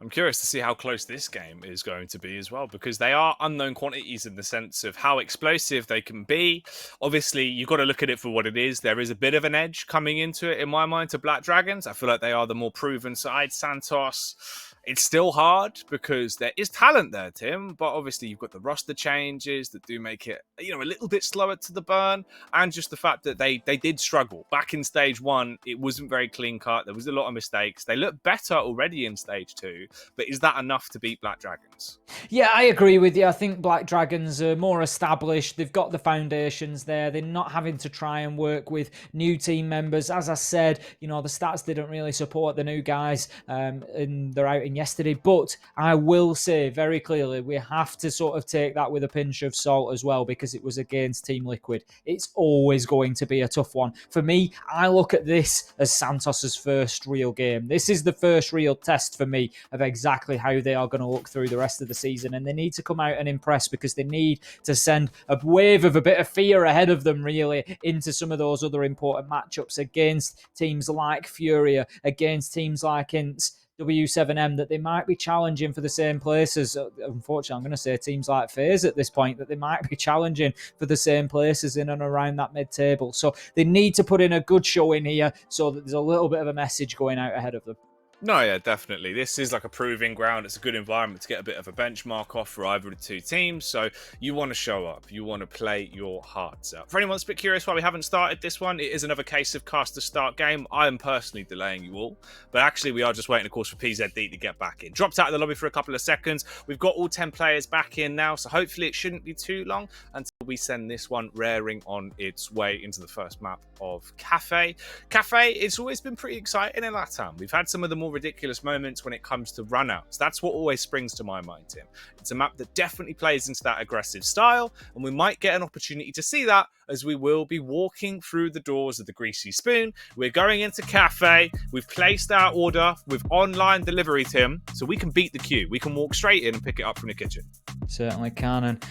I'm curious to see how close this game is going to be as well, because they are unknown quantities in the sense of how explosive they can be. Obviously, you've got to look at it for what it is. There is a bit of an edge coming into it, in my mind, to Black Dragons. I feel like they are the more proven side. Santos, it's still hard because there is talent there, Tim, but obviously you've got the roster changes that do make it, a little bit slower to the burn, and just the fact that they did struggle. Back in stage 1, it wasn't very clean cut. There was a lot of mistakes. They look better already in stage 2, but is that enough to beat Black Dragons? Yeah, I agree with you. I think Black Dragons are more established. They've got the foundations there. They're not having to try and work with new team members. As I said, the stats didn't really support the new guys in their outing yesterday. But I will say very clearly, we have to sort of take that with a pinch of salt as well, because it was against Team Liquid. It's always going to be a tough one. For me, I look at this as Santos's first real game. This is the first real test for me of exactly how they are going to look through the rest of the season, and they need to come out and impress, because they need to send a wave of a bit of fear ahead of them really into some of those other important matchups against teams like Furia, against teams like Ints, W7M, that they might be challenging for the same places. Unfortunately, I'm going to say teams like FaZe at this point, that they might be challenging for the same places in and around that mid-table. So they need to put in a good show in here so that there's a little bit of a message going out ahead of them. No, yeah, definitely. This is like a proving ground. It's a good environment to get a bit of a benchmark off for either of the two teams. So you want to show up. You want to play your hearts out. For anyone that's a bit curious why we haven't started this one, it is another case of cast to start game. I am personally delaying you all. But actually, we are just waiting, of course, for PZD to get back in. Dropped out of the lobby for a couple of seconds. We've got all 10 players back in now. So hopefully it shouldn't be too long until we send this one raring on its way into the first map of Cafe. Cafe, it's always been pretty exciting in Latam. We've had some of the more ridiculous moments when it comes to runouts. That's what always springs to my mind, Tim. It's a map that definitely plays into that aggressive style, and we might get an opportunity to see that as we will be walking through the doors of the Greasy Spoon. We're going into Cafe. We've placed our order with online delivery, Tim, so we can beat the queue. We can walk straight in and pick it up from the kitchen. Certainly can, and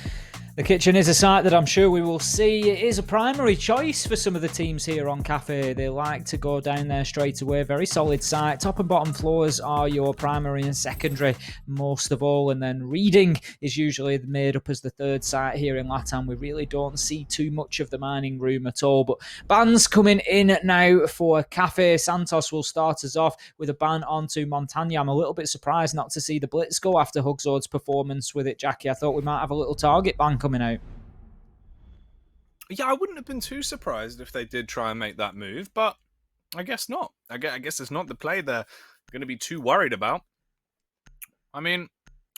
the kitchen is a site that I'm sure we will see. It is a primary choice for some of the teams here on Cafe. They like to go down there straight away. Very solid site. Top and bottom floors are your primary and secondary most of all. And then reading is usually made up as the third site here in Latam. We really don't see too much of the mining room at all. But bans coming in now for Cafe. Santos will start us off with a ban onto Montaña. I'm a little bit surprised not to see the Blitz go after Hugzord's performance with it, Jackie. I thought we might have a little target ban coming out. Yeah, I wouldn't have been too surprised if they did try and make that move, but I guess not. I guess it's not the play they're going to be too worried about. I mean,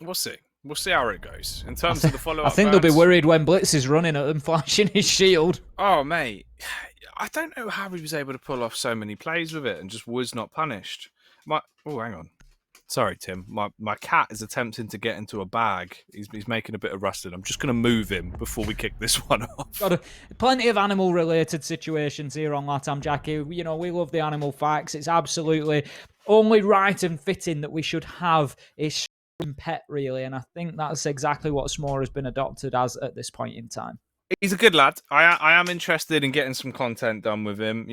we'll see. We'll see how it goes. In terms of the follow-up I think bans, they'll be worried when Blitz is running at them, flashing his shield. Oh, mate. I don't know how he was able to pull off so many plays with it and just was not punished. Oh, hang on. Sorry, Tim. My cat is attempting to get into a bag. He's making a bit of rusted. I'm just going to move him before we kick this one off. Got plenty of animal-related situations here on Latam, Jackie. We love the animal facts. It's absolutely only right and fitting that we should have a pet, really. And I think that's exactly what S'more has been adopted as at this point in time. He's a good lad. I am interested in getting some content done with him.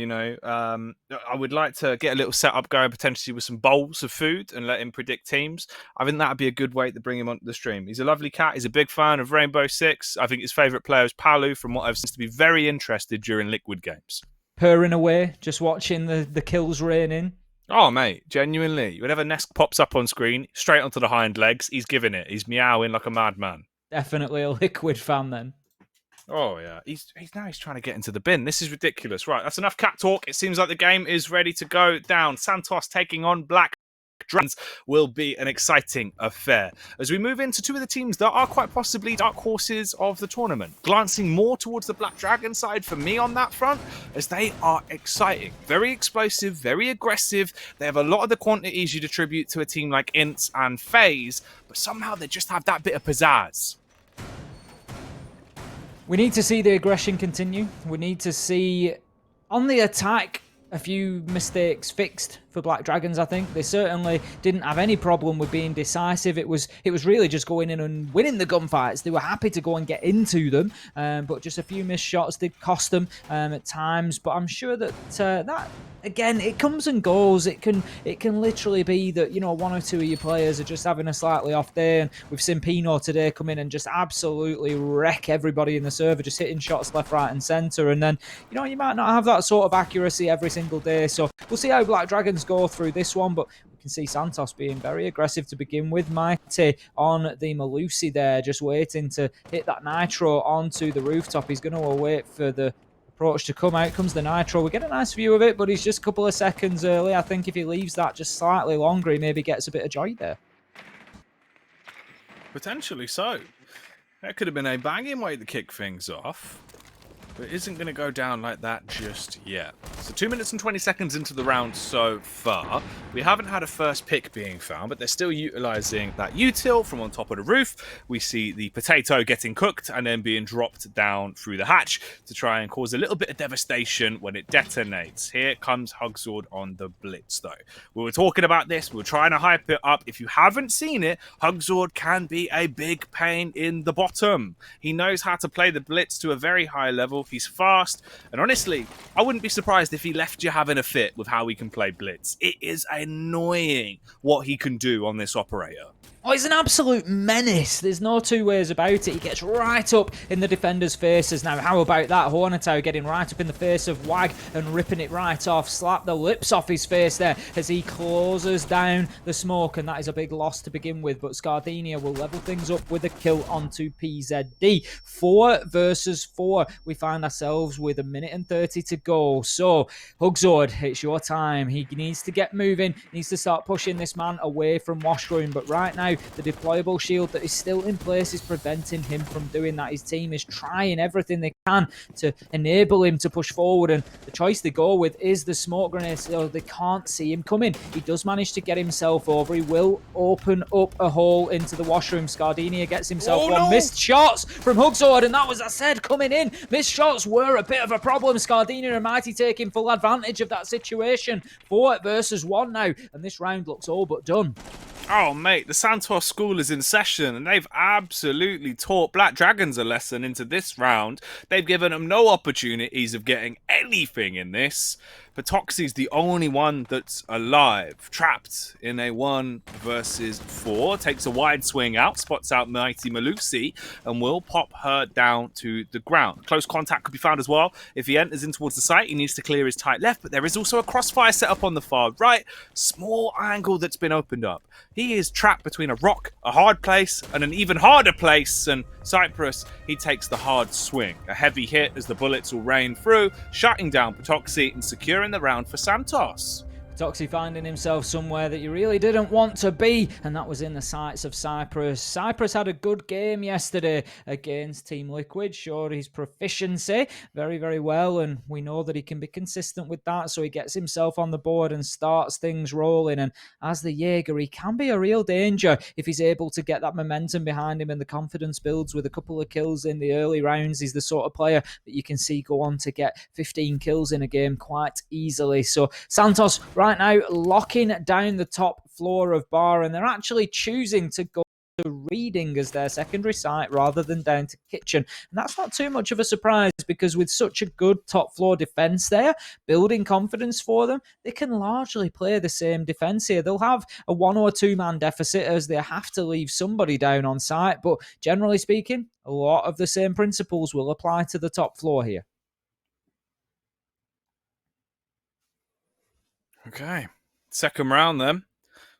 I would like to get a little setup going, potentially with some bowls of food, and let him predict teams. I think that would be a good way to bring him onto the stream. He's a lovely cat. He's a big fan of Rainbow Six. I think his favourite player is Palu, from what I've seen, to be very interested during Liquid games. Purring away, just watching the kills rain in. Oh, mate, genuinely. Whenever Nesk pops up on screen, straight onto the hind legs, he's giving it. He's meowing like a madman. Definitely a Liquid fan then. Oh, yeah. He's trying to get into the bin. This is ridiculous. Right, that's enough cat talk. It seems like the game is ready to go down. Santos taking on Black Dragons will be an exciting affair as we move into two of the teams that are quite possibly dark horses of the tournament. Glancing more towards the Black Dragon side for me on that front, as they are exciting, very explosive, very aggressive. They have a lot of the quantities you'd attribute to a team like Ints and FaZe, but somehow they just have that bit of pizzazz. We need to see the aggression continue. We need to see on the attack a few mistakes fixed for Black Dragons. I think they certainly didn't have any problem with being decisive. It was really just going in and winning the gunfights. They were happy to go and get into them, but just a few missed shots did cost them at times. But I'm sure that that again, it comes and goes. It can literally be that, you know, one or two of your players are just having a slightly off day, and we've seen Pino today come in and just absolutely wreck everybody in the server, just hitting shots left, right, and center. And then, you know, you might not have that sort of accuracy every single day. So we'll see how Black Dragons go through this one, but we can see Santos being very aggressive to begin with. Mighty on the Malusi there, just waiting to hit that nitro onto the rooftop. He's going to wait for the approach to come. Out comes the nitro. We get a nice view of it, but he's just a couple of seconds early. I think if he leaves that just slightly longer, he maybe gets a bit of joy there. Potentially so. That could have been a banging way to kick things off, but it isn't going to go down like that just yet. So 2 minutes and 20 seconds into the round so far. We haven't had a first pick being found, but they're still utilising that util from on top of the roof. We see the potato getting cooked and then being dropped down through the hatch to try and cause a little bit of devastation when it detonates. Here comes Hugzord on the blitz, though. We were talking about this. We were trying to hype it up. If you haven't seen it, Hugzord can be a big pain in the bottom. He knows how to play the blitz to a very high level. He's fast, and honestly, I wouldn't be surprised if he left you having a fit with how he can play blitz. It is annoying what he can do on this operator. Oh, he's an absolute menace. There's no two ways about it. He gets right up in the defenders' faces. Now, how about that? Hornetau getting right up in the face of Wag and ripping it right off. Slap the lips off his face there as he closes down the smoke, and that is a big loss to begin with. But Scardinia will level things up with a kill onto PZD. 4 versus 4. We find ourselves with 1 minute and 30 to go. So, Hugzord, it's your time. He needs to get moving. He needs to start pushing this man away from Washroom. But right now, the deployable shield that is still in place is preventing him from doing that. His team is trying everything they can to enable him to push forward, and the choice they go with is the smoke grenade, so they can't see him coming. He does manage to get himself over. He will open up a hole into the washroom. Scardinia gets himself one. Missed shots from Hugzord, and that was, I said, coming in. Missed shots were a bit of a problem. Scardinia and Mighty taking full advantage of that situation. 4 versus 1 now, and this round looks all but done. Oh, mate, the Santos school is in session, and they've absolutely taught Black Dragons a lesson into this round. They've given them no opportunities of getting anything in this. But Toxie's the only one that's alive, trapped in a 1 versus 4. Takes a wide swing out, spots out Mighty Malusi, and will pop her down to the ground. Close contact could be found as well. If he enters in towards the site, he needs to clear his tight left, but there is also a crossfire set up on the far right. Small angle that's been opened up. He is trapped between a rock, a hard place, and an even harder place, and Cyprus, he takes the hard swing. A heavy hit as the bullets will rain through, shutting down Patoxy and securing the round for Santos. Toxie finding himself somewhere that you really didn't want to be, and that was in the sights of Cyprus. Cyprus had a good game yesterday against Team Liquid, showed his proficiency very, very well, and we know that he can be consistent with that, so he gets himself on the board and starts things rolling. And as the Jaeger, he can be a real danger if he's able to get that momentum behind him and the confidence builds with a couple of kills in the early rounds. He's the sort of player that you can see go on to get 15 kills in a game quite easily. So Santos right now locking down the top floor of bar, and they're actually choosing to go to reading as their secondary site rather than down to kitchen. And that's not too much of a surprise, because with such a good top floor defense there, building confidence for them, they can largely play the same defense here. They'll have a 1 or 2 man deficit as they have to leave somebody down on site, but generally speaking, a lot of the same principles will apply to the top floor here. Okay. Second round then.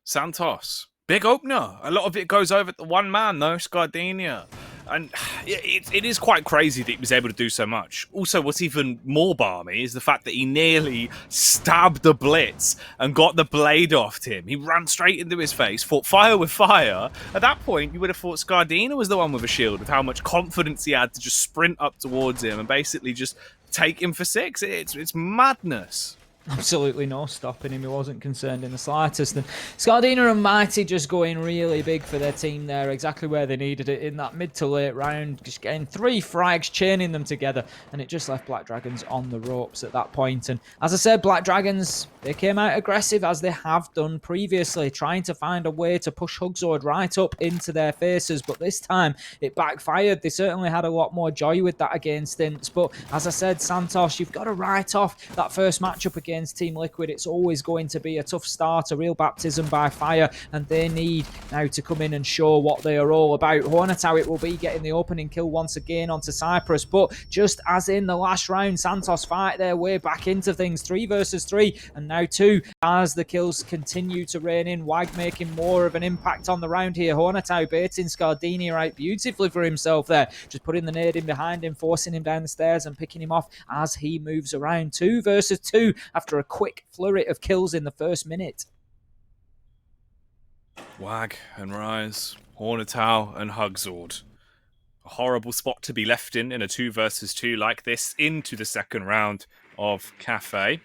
Santos. Big opener. A lot of it goes over to one man, though, Scardenia. And it is quite crazy that he was able to do so much. Also, what's even more balmy is the fact that he nearly stabbed the Blitz and got the blade off him. He ran straight into his face, fought fire with fire. At that point, you would have thought Scardina was the one with a shield, with how much confidence he had to just sprint up towards him and basically just take him for 6. It's madness. Absolutely no stopping him. He wasn't concerned in the slightest. And Scardina and Mighty just going really big for their team there, exactly where they needed it in that mid to late round. Just getting 3 frags, chaining them together, and it just left Black Dragons on the ropes at that point. And as I said, Black Dragons, they came out aggressive as they have done previously, trying to find a way to push Hugzord right up into their faces. But this time, it backfired. They certainly had a lot more joy with that against Ints. But as I said, Santos, you've got to write off that first matchup against Team Liquid. It's always going to be a tough start, a real baptism by fire, and they need now to come in and show what they are all about. Hornetau, it will be getting the opening kill once again onto Cyprus, but just as in the last round, Santos fight their way back into things. 3 versus 3, and now 2 as the kills continue to rain in. Wag making more of an impact on the round here. Hornetau baiting Scardini right beautifully for himself there, just putting the nade in behind him, forcing him down the stairs and picking him off as he moves around. 2 versus 2 after a quick flurry of kills in the first minute. Wag and Rise, Hornetau and Hugzord. A horrible spot to be left in a 2 versus 2 like this into the second round of Cafe.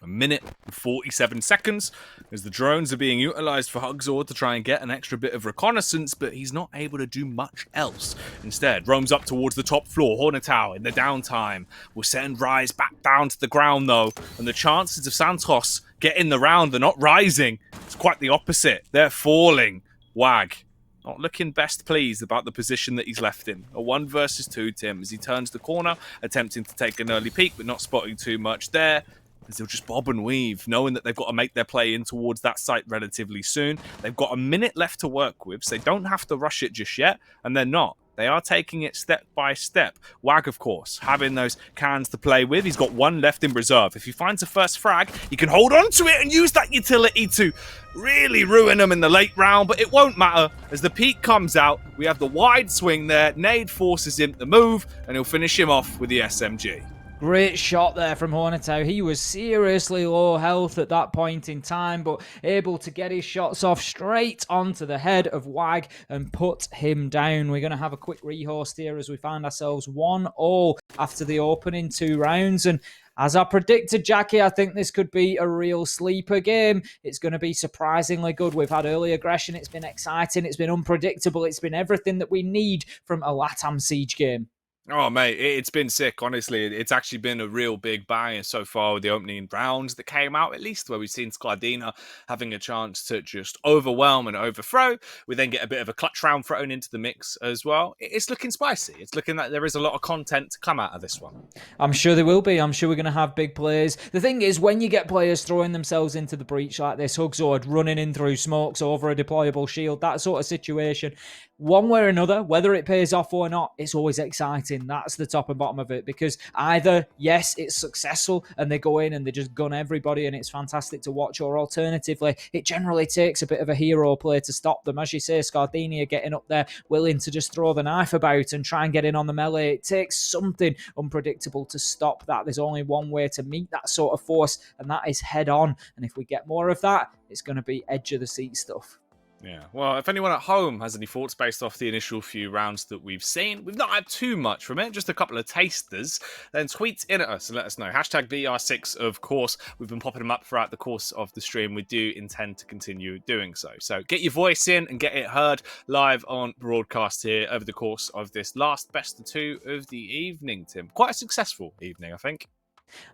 1 minute and 47 seconds as the drones are being utilised for Hugzord to try and get an extra bit of reconnaissance, but he's not able to do much else. Instead, roams up towards the top floor. Hornetau in the downtime will send Rise back down to the ground though, and the chances of Santos getting the round are not rising. It's quite the opposite. They're falling. Wag not looking best pleased about the position that he's left in. A 1 versus 2, Tim, as he turns the corner, attempting to take an early peek, but not spotting too much there, as they'll just bob and weave, knowing that they've got to make their play in towards that site relatively soon. They've got a minute left to work with, so they don't have to rush it just yet, and they're not. They are taking it step by step. Wag, of course, having those cans to play with. He's got 1 left in reserve. If he finds a first frag, he can hold on to it and use that utility to really ruin them in the late round, but it won't matter. As the peak comes out, we have the wide swing there. Nade forces him to move, and he'll finish him off with the SMG. Great shot there from Hornetau. He was seriously low health at that point in time, but able to get his shots off straight onto the head of Wag and put him down. We're going to have a quick rehost here as we find ourselves 1-1 after the opening 2 rounds. And as I predicted, Jackie, I think this could be a real sleeper game. It's going to be surprisingly good. We've had early aggression. It's been exciting. It's been unpredictable. It's been everything that we need from a Latam Siege game. Oh, mate, it's been sick, honestly. It's actually been a real big bang so far with the opening rounds that came out, at least, where we've seen Scardina having a chance to just overwhelm and overthrow. We then get a bit of a clutch round thrown into the mix as well. It's looking spicy. It's looking like there is a lot of content to come out of this one. I'm sure there will be. I'm sure we're going to have big plays. The thing is, when you get players throwing themselves into the breach like this, Hugzord running in through smokes over a deployable shield, that sort of situation, one way or another, whether it pays off or not, it's always exciting. That's the top and bottom of it, because either, yes, it's successful and they go in and they just gun everybody and it's fantastic to watch, or alternatively, it generally takes a bit of a hero play to stop them. As you say, Scardini are getting up there, willing to just throw the knife about and try and get in on the melee. It takes something unpredictable to stop that. There's only one way to meet that sort of force, and that is head on. And if we get more of that, it's going to be edge of the seat stuff. Yeah, well, if anyone at home has any thoughts based off the initial few rounds that we've seen, we've not had too much from it, just a couple of tasters, then tweet in at us and let us know. Hashtag BR6, of course. We've been popping them up throughout the course of the stream. We do intend to continue doing so. So get your voice in and get it heard live on broadcast here over the course of this last best of 2 of the evening, Tim. Quite a successful evening, I think.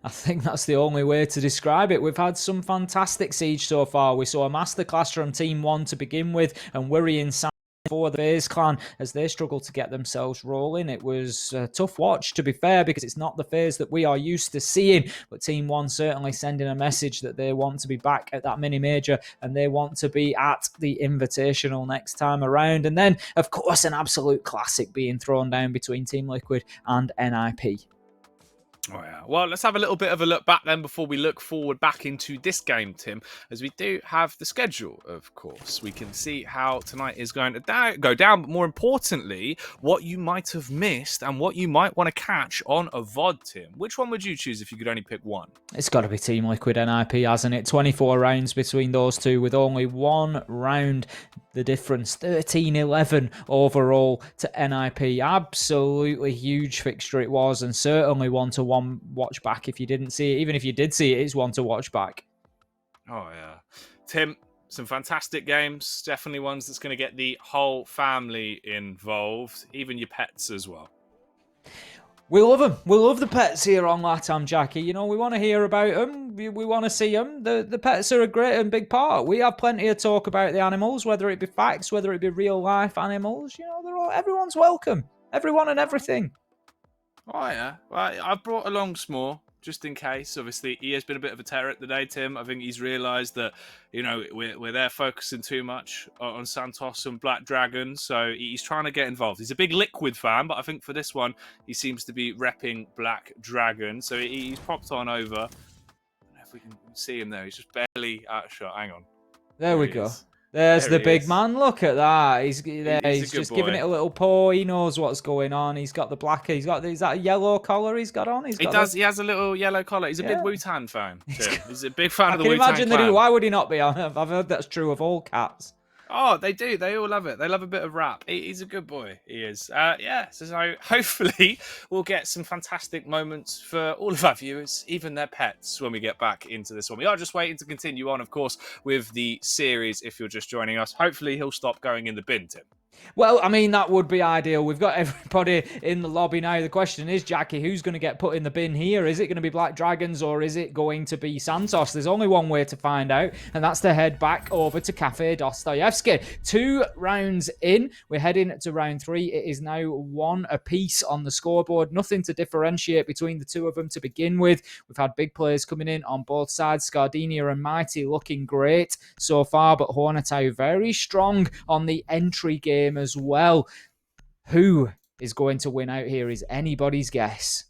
I think that's the only way to describe it. We've had some fantastic Siege so far. We saw a masterclass from Team 1 to begin with, and worrying for the FaZe clan as they struggle to get themselves rolling. It was a tough watch, to be fair, because it's not the FaZe that we are used to seeing, but Team 1 certainly sending a message that they want to be back at that mini-major and they want to be at the Invitational next time around. And then, of course, an absolute classic being thrown down between Team Liquid and NIP. Oh, yeah. Well, let's have a little bit of a look back then before we look forward back into this game, Tim, as we do have the schedule, of course. We can see how tonight is going to go down, but more importantly, what you might have missed and what you might want to catch on a VOD, Tim. Which one would you choose if you could only pick one? It's got to be Team Liquid NIP, hasn't it? 24 rounds between those two with only one round. The difference, 13-11 overall to NIP. Absolutely huge fixture it was, and certainly one to watch back if you didn't see it. Even if you did see it, it's one to watch back. Oh, yeah. Tim, some fantastic games. Definitely ones that's going to get the whole family involved, even your pets as well. We love them. We love the pets here on Latam, Jackie. You know, we want to hear about them. We want to see them. The pets are a great and big part. We have plenty of talk about the animals, whether it be facts, whether it be real life animals. You know, everyone's welcome. Everyone and everything. Oh, yeah. Well, I've brought along S'more, just in case. Obviously, he has been a bit of a terror today, Tim. I think he's realised that, you know, we're there focusing too much on Santos and Black Dragon, so he's trying to get involved. He's a big Liquid fan, but I think for this one, he seems to be repping Black Dragon, so he's popped on over. I don't know if we can see him there. He's just barely out of shot. Hang on. There we go. There's the big man. Look at that. He's there. He's just giving it a little paw. He knows what's going on. He's got the black. Is that a yellow collar he's got on? He does. He has a little yellow collar. He's a big Wu-Tang fan. He's a big fan of the Wu-Tang clan. I can imagine that. Why would he not be on? I've heard that's true of all cats. Oh, they do. They all love it. They love a bit of rap. He's a good boy. He is. So hopefully we'll get some fantastic moments for all of our viewers, even their pets, when we get back into this one. We are just waiting to continue on, of course, with the series. If you're just joining us, hopefully he'll stop going in the bin, Tim. Well, I mean, that would be ideal. We've got everybody in the lobby now. The question is, Jackie, who's going to get put in the bin here? Is it going to be Black Dragons or is it going to be Santos? There's only one way to find out, and that's to head back over to Cafe Dostoyevsky. 2 rounds in. We're heading to round 3. It is now 1 apiece on the scoreboard. Nothing to differentiate between the two of them to begin with. We've had big players coming in on both sides. Scardinia and Mighty looking great so far, but Hornetau very strong on the entry game as well. Who is going to win out here is anybody's guess.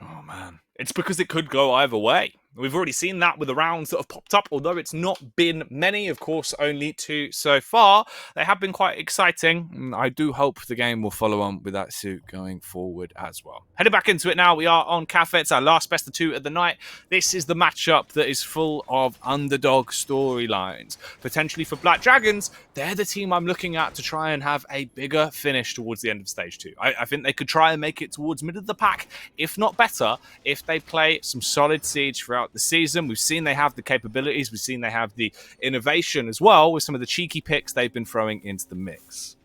Oh, man. It's because it could go either way. We've already seen that with the rounds that have popped up, although it's not been many, of course, only 2 so far. They have been quite exciting. I do hope the game will follow on with that suit going forward as well. Heading back into it now, we are on Cafe. It's our last best of 2 of the night. This is the matchup that is full of underdog storylines. Potentially for Black Dragons, they're the team I'm looking at to try and have a bigger finish towards the end of stage 2. I think they could try and make it towards middle of the pack, if not better, if they play some solid siege throughout the season. We've seen they have the capabilities. We've seen they have the innovation as well with some of the cheeky picks they've been throwing into the mix.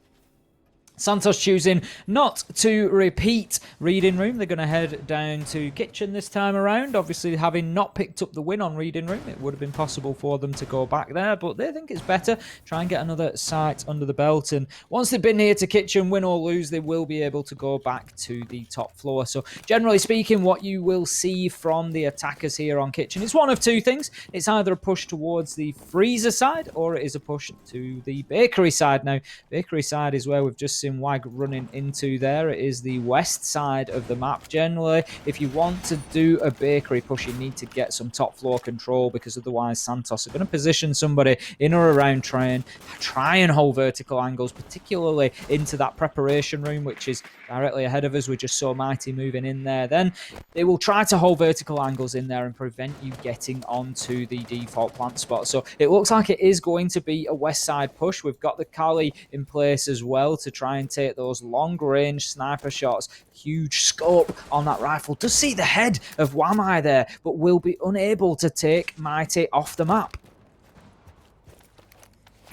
Santos choosing not to repeat Reading Room. They're going to head down to Kitchen this time around. Obviously, having not picked up the win on Reading Room, it would have been possible for them to go back there, but they think it's better. Try and get another sight under the belt, and once they've been here to Kitchen, win or lose, they will be able to go back to the top floor. So, generally speaking, what you will see from the attackers here on Kitchen is one of 2 things. It's either a push towards the freezer side, or it is a push to the bakery side. Now, bakery side is where we've just seen Wag running into there. It is the west side of the map. Generally, if you want to do a bakery push, you need to get some top floor control, because otherwise Santos are going to position somebody in or around train, try and hold vertical angles, particularly into that preparation room, which is directly ahead of us. We just saw Mighty moving in there. Then they will try to hold vertical angles in there and prevent you getting onto the default plant spot. So it looks like it is going to be a west side push. We've got the Kali in place as well to try and take those long-range sniper shots. Huge scope on that rifle. Does see the head of Wamai there, but will be unable to take Mighty off the map.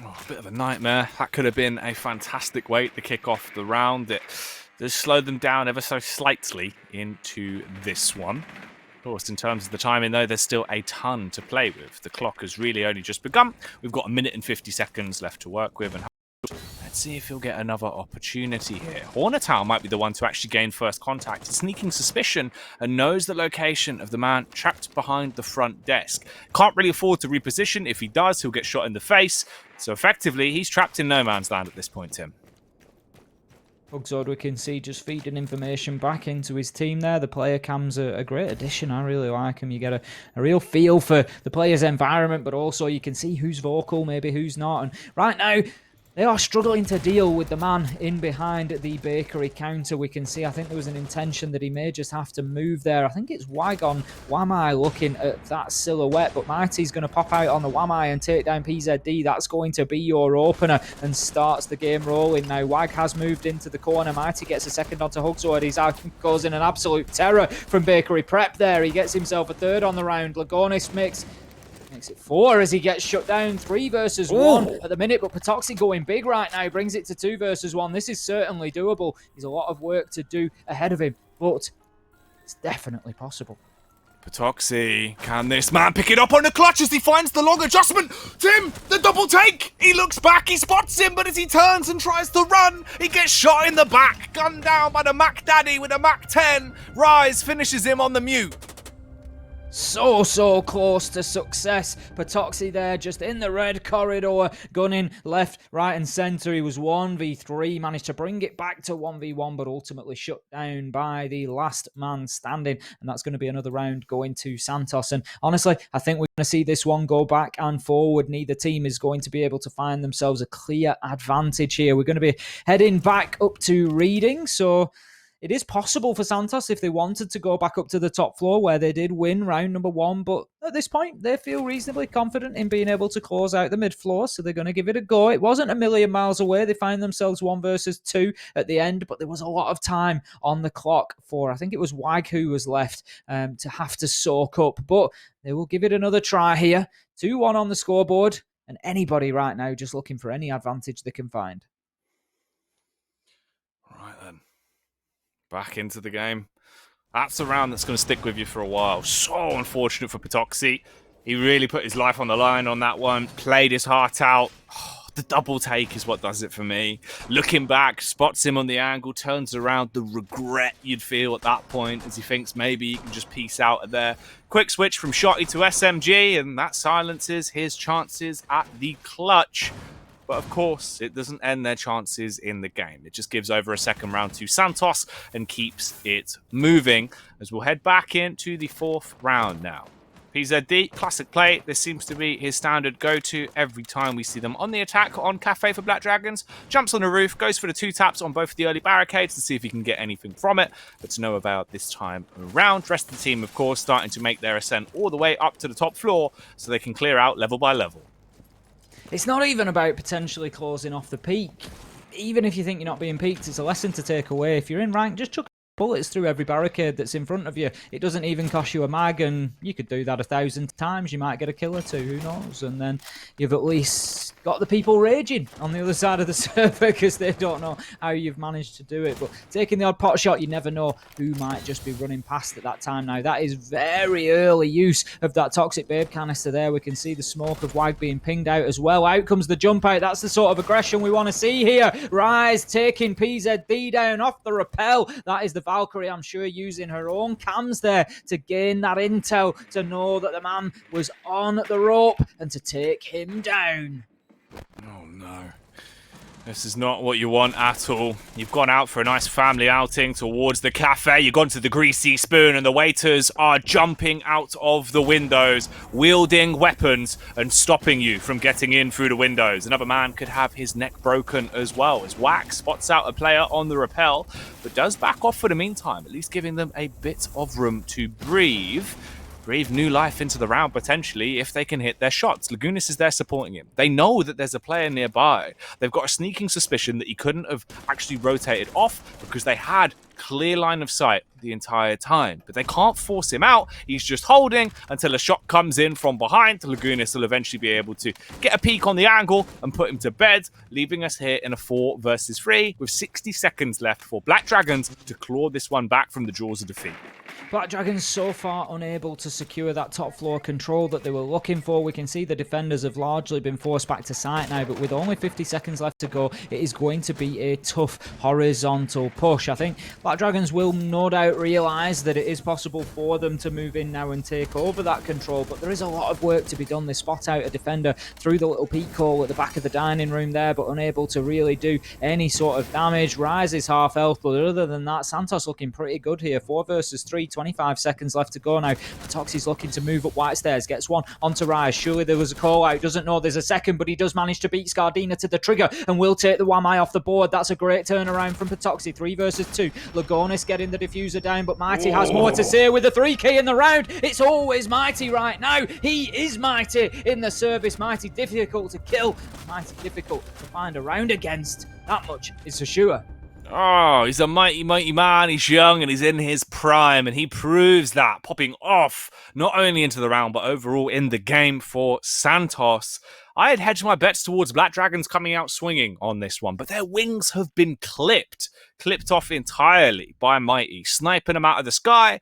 Oh, a bit of a nightmare. That could have been a fantastic way to kick off the round. It does slow them down ever so slightly into this one. Of course, in terms of the timing, though, there's still a ton to play with. The clock has really only just begun. We've got 1 minute and 50 seconds left to work with, and let's see if he'll get another opportunity here. Hornetau might be the one to actually gain first contact. He's sneaking suspicion and knows the location of the man trapped behind the front desk. Can't really afford to reposition. If he does, he'll get shot in the face. So effectively, he's trapped in no man's land at this point, Tim. Hugsord, we can see just feeding information back into his team there. The player cams are a great addition. I really like them. You get a real feel for the player's environment, but also you can see who's vocal, maybe who's not. And right now, they are struggling to deal with the man in behind the bakery counter. We can see, I think there was an intention that he may just have to move there. I think it's Wagon Wamai looking at that silhouette, but Mighty's going to pop out on the Wamai and take down PZD. That's going to be your opener and starts the game rolling. Now, Wag has moved into the corner. Mighty gets a second onto Hugsord. He's out causing an absolute terror from Bakery Prep there. He gets himself a third on the round. Lagonis makes it 4 as he gets shut down. 3 versus 1 at the minute, but Patoxy going big right now. Brings it to 2 versus 1. This is certainly doable. There's a lot of work to do ahead of him, but it's definitely possible. Patoxy, can this man pick it up on the clutch as he finds the long adjustment? Tim, the double take! He looks back, he spots him, but as he turns and tries to run, he gets shot in the back. Gunned down by the Mac Daddy with a Mac 10. Rise finishes him on the mute. So close to success. Patoxy there just in the red corridor, gunning left, right and centre. He was 1v3, managed to bring it back to 1v1, but ultimately shut down by the last man standing. And that's going to be another round going to Santos. And honestly, I think we're going to see this one go back and forward. Neither team is going to be able to find themselves a clear advantage here. We're going to be heading back up to Reading, so it is possible for Santos if they wanted to go back up to the top floor where they did win round number 1. But at this point, they feel reasonably confident in being able to close out the mid floor. So they're going to give it a go. It wasn't a million miles away. They find themselves 1 versus 2 at the end. But there was a lot of time on the clock for, I think it was Wag who was left to have to soak up. But they will give it another try here. 2-1 on the scoreboard. And anybody right now just looking for any advantage they can find. Right then. Back into the game. That's a round that's going to stick with you for a while. So unfortunate for Patoxy. He really put his life on the line on that one. Played his heart out. The double take is what does it for me. Looking back, spots him on the angle, turns around. The regret you'd feel at that point as he thinks maybe he can just peace out of there. Quick switch from Shotty to SMG, and that silences his chances at the clutch. But of course, it doesn't end their chances in the game. It just gives over a second round to Santos and keeps it moving as we'll head back into the 4th round now. PZD, classic play. This seems to be his standard go-to every time we see them on the attack on Cafe for Black Dragons. Jumps on the roof, goes for the 2 taps on both the early barricades to see if he can get anything from it, but to no avail this time around. Rest of the team, of course, starting to make their ascent all the way up to the top floor so they can clear out level by level. It's not even about potentially closing off the peak. Even if you think you're not being peaked, it's a lesson to take away. If you're in rank, just chuck bullets through every barricade that's in front of you. It doesn't even cost you a mag, and you could do that 1,000 times. You might get a kill or 2, who knows? And then you've at least got the people raging on the other side of the server because they don't know how you've managed to do it. But taking the odd pot shot, you never know who might just be running past at that time. Now, that is very early use of that Toxic Babe canister there. We can see the smoke of Wag being pinged out as well. Out comes the jump out. That's the sort of aggression we want to see here. Rise taking PZD down off the rappel. That is the Valkyrie, I'm sure, using her own cams there to gain that intel, to know that the man was on the rope and to take him down. Oh no. This is not what you want at all. You've gone out for a nice family outing towards the cafe. You've gone to the Greasy Spoon and the waiters are jumping out of the windows, wielding weapons and stopping you from getting in through the windows. Another man could have his neck broken as well as Wax spots out a player on the rappel, but does back off for the meantime, at least giving them a bit of room to breathe new life into the round, potentially, if they can hit their shots. Lagunis is there supporting him. They know that there's a player nearby. They've got a sneaking suspicion that he couldn't have actually rotated off because they had clear line of sight the entire time. But they can't force him out. He's just holding until a shot comes in from behind. Lagunis will eventually be able to get a peek on the angle and put him to bed, leaving us here in a 4 versus 3 with 60 seconds left for Black Dragons to claw this one back from the jaws of defeat. Black Dragons so far unable to secure that top floor control that they were looking for. We can see the defenders have largely been forced back to site now, but with only 50 seconds left to go, it is going to be a tough horizontal push. I think Black Dragons will no doubt realise that it is possible for them to move in now and take over that control, but there is a lot of work to be done. They spot out a defender through the little peak hole at the back of the dining room there, but unable to really do any sort of damage. Rise is half health, but other than that, Santos looking pretty good here. 4 versus 3, 25 seconds left to go now. Toxi's looking to move up White Stairs, gets one onto Rise. Surely there was a call out, doesn't know there's a second, but he does manage to beat Scardina to the trigger and will take the Wamai off the board. That's a great turnaround from Patoxi. 3 versus 2. Lagonis getting the diffuser down, but Mighty has more to say with the 3 key in the round. It's always Mighty right now. He is Mighty in the service. Mighty difficult to kill, Mighty difficult to find a round against. That much is for sure. Oh, he's a mighty, mighty man. He's young and he's in his prime, and he proves that, popping off not only into the round, but overall in the game for Santos. I had hedged my bets towards Black Dragons coming out swinging on this one, but their wings have been clipped off entirely by Mighty, sniping them out of the sky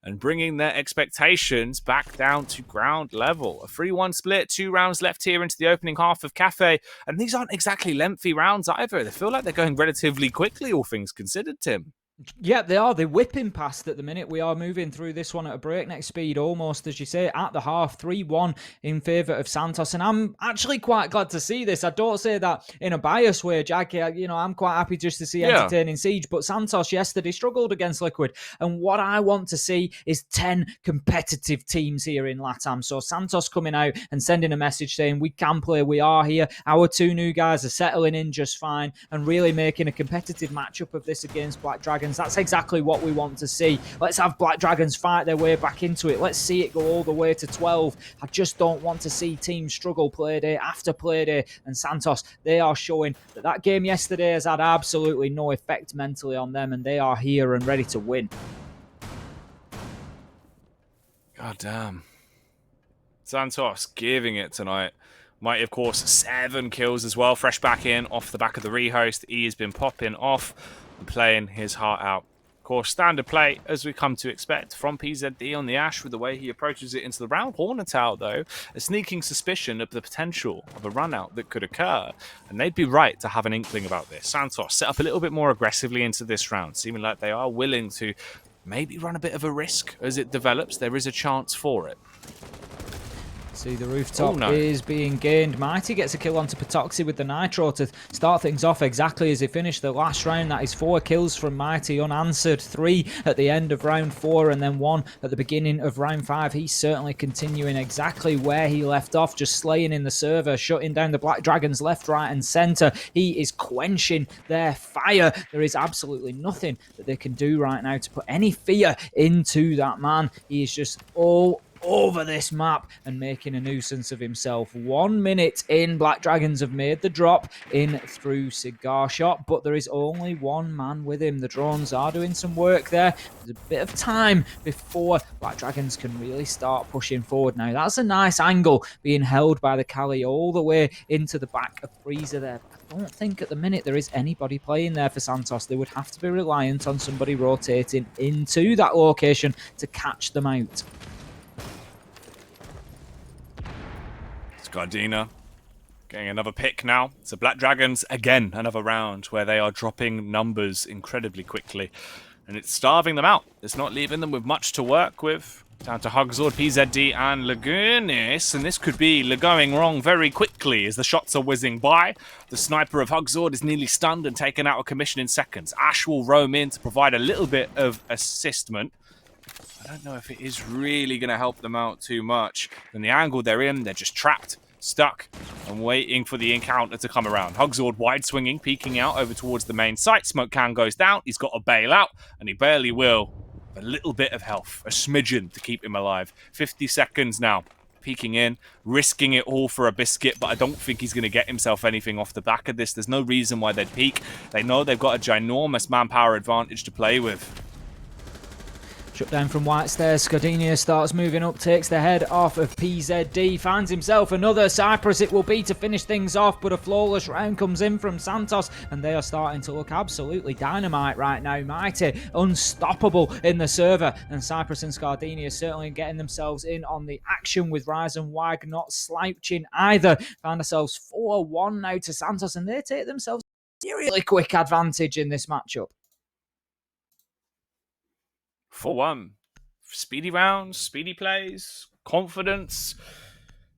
and bringing their expectations back down to ground level. A 3-1 split, 2 rounds left here into the opening half of Cafe, and these aren't exactly lengthy rounds either. They feel like they're going relatively quickly, all things considered, Tim. Yeah, they are. They're whipping past at the minute. We are moving through this one at a breakneck speed, almost, as you say, at the half. 3-1 in favour of Santos. And I'm actually quite glad to see this. I don't say that in a biased way, Jackie. I'm quite happy just to see entertaining Siege. But Santos yesterday struggled against Liquid. And what I want to see is 10 competitive teams here in Latam. So Santos coming out and sending a message saying, we can play, we are here. Our 2 new guys are settling in just fine and really making a competitive matchup of this against Black Dragons. That's exactly what we want to see. Let's have Black Dragons fight their way back into it. Let's see it go all the way to 12. I just don't want to see teams struggle play day after play day. And Santos, they are showing that game yesterday has had absolutely no effect mentally on them, and they are here and ready to win. God damn. Santos giving it tonight. Mighty, of course, 7 kills as well. Fresh back in off the back of the rehost. E has been popping off and playing his heart out. Of course, standard play, as we come to expect, from PZD on the Ash with the way he approaches it into the round. Hornetal, though, a sneaking suspicion of the potential of a run-out that could occur, and they'd be right to have an inkling about this. Santos set up a little bit more aggressively into this round, seeming like they are willing to maybe run a bit of a risk as it develops. There is a chance for it. See, the rooftop is being gained. Mighty gets a kill onto Patoxi with the Nitro to start things off exactly as he finished the last round. That is 4 kills from Mighty unanswered. 3 at the end of round 4 and then 1 at the beginning of round 5. He's certainly continuing exactly where he left off, just slaying in the server, shutting down the Black Dragons left, right and centre. He is quenching their fire. There is absolutely nothing that they can do right now to put any fear into that man. He is just all over this map and making a nuisance of himself. 1 minute in, Black Dragons have made the drop in through Cigar Shot, but there is only 1 man with him. The drones are doing some work there. There's a bit of time before Black Dragons can really start pushing forward now. That's a nice angle being held by the Kali all the way into the back of Freezer there. I don't think at the minute there is anybody playing there for Santos. They would have to be reliant on somebody rotating into that location to catch them out. Gardena getting another pick now. So Black Dragons, again, another round where they are dropping numbers incredibly quickly. And it's starving them out. It's not leaving them with much to work with. Down to Hugzord, PZD, and Lagunis. And this could be going wrong very quickly as the shots are whizzing by. The sniper of Hugzord is nearly stunned and taken out of commission in seconds. Ash will roam in to provide a little bit of assistment. I don't know if it is really going to help them out too much. And the angle they're in, they're just trapped, stuck, and waiting for the encounter to come around. Hugzord wide swinging, peeking out over towards the main site. Smoke can goes down. He's got to bail out, and he barely will. A little bit of health, a smidgen to keep him alive. 50 seconds now. Peeking in, risking it all for a biscuit, but I don't think he's going to get himself anything off the back of this. There's no reason why they'd peek. They know they've got a ginormous manpower advantage to play with. Shut down from White Stairs. Scardenia starts moving up, takes the head off of PZD, finds himself another Cyprus it will be to finish things off, but a flawless round comes in from Santos, and they are starting to look absolutely dynamite right now. Mighty, unstoppable in the server, and Cyprus and Scardenia certainly getting themselves in on the action, with Rise and Wag not slouching either. Find ourselves 4-1 now to Santos, and they take themselves a really quick advantage in this matchup. 4-1. Speedy rounds, speedy plays, confidence,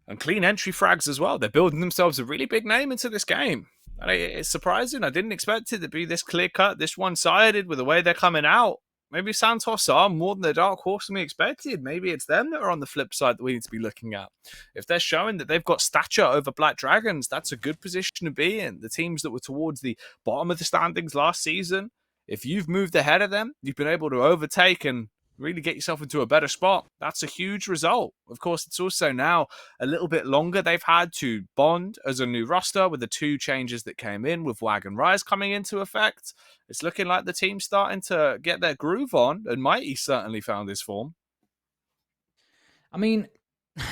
and clean entry frags as well. They're building themselves a really big name into this game. And it's surprising. I didn't expect it to be this clear-cut, this one-sided with the way they're coming out. Maybe Santos are more than the dark horse than we expected. Maybe it's them that are on the flip side that we need to be looking at. If they're showing that they've got stature over Black Dragons, that's a good position to be in. The teams that were towards the bottom of the standings last season, if you've moved ahead of them, you've been able to overtake and really get yourself into a better spot. That's a huge result. Of course, it's also now a little bit longer they've had to bond as a new roster with the 2 changes that came in with Wag and Rise coming into effect. It's looking like the team's starting to get their groove on, and Mighty certainly found his form. I mean,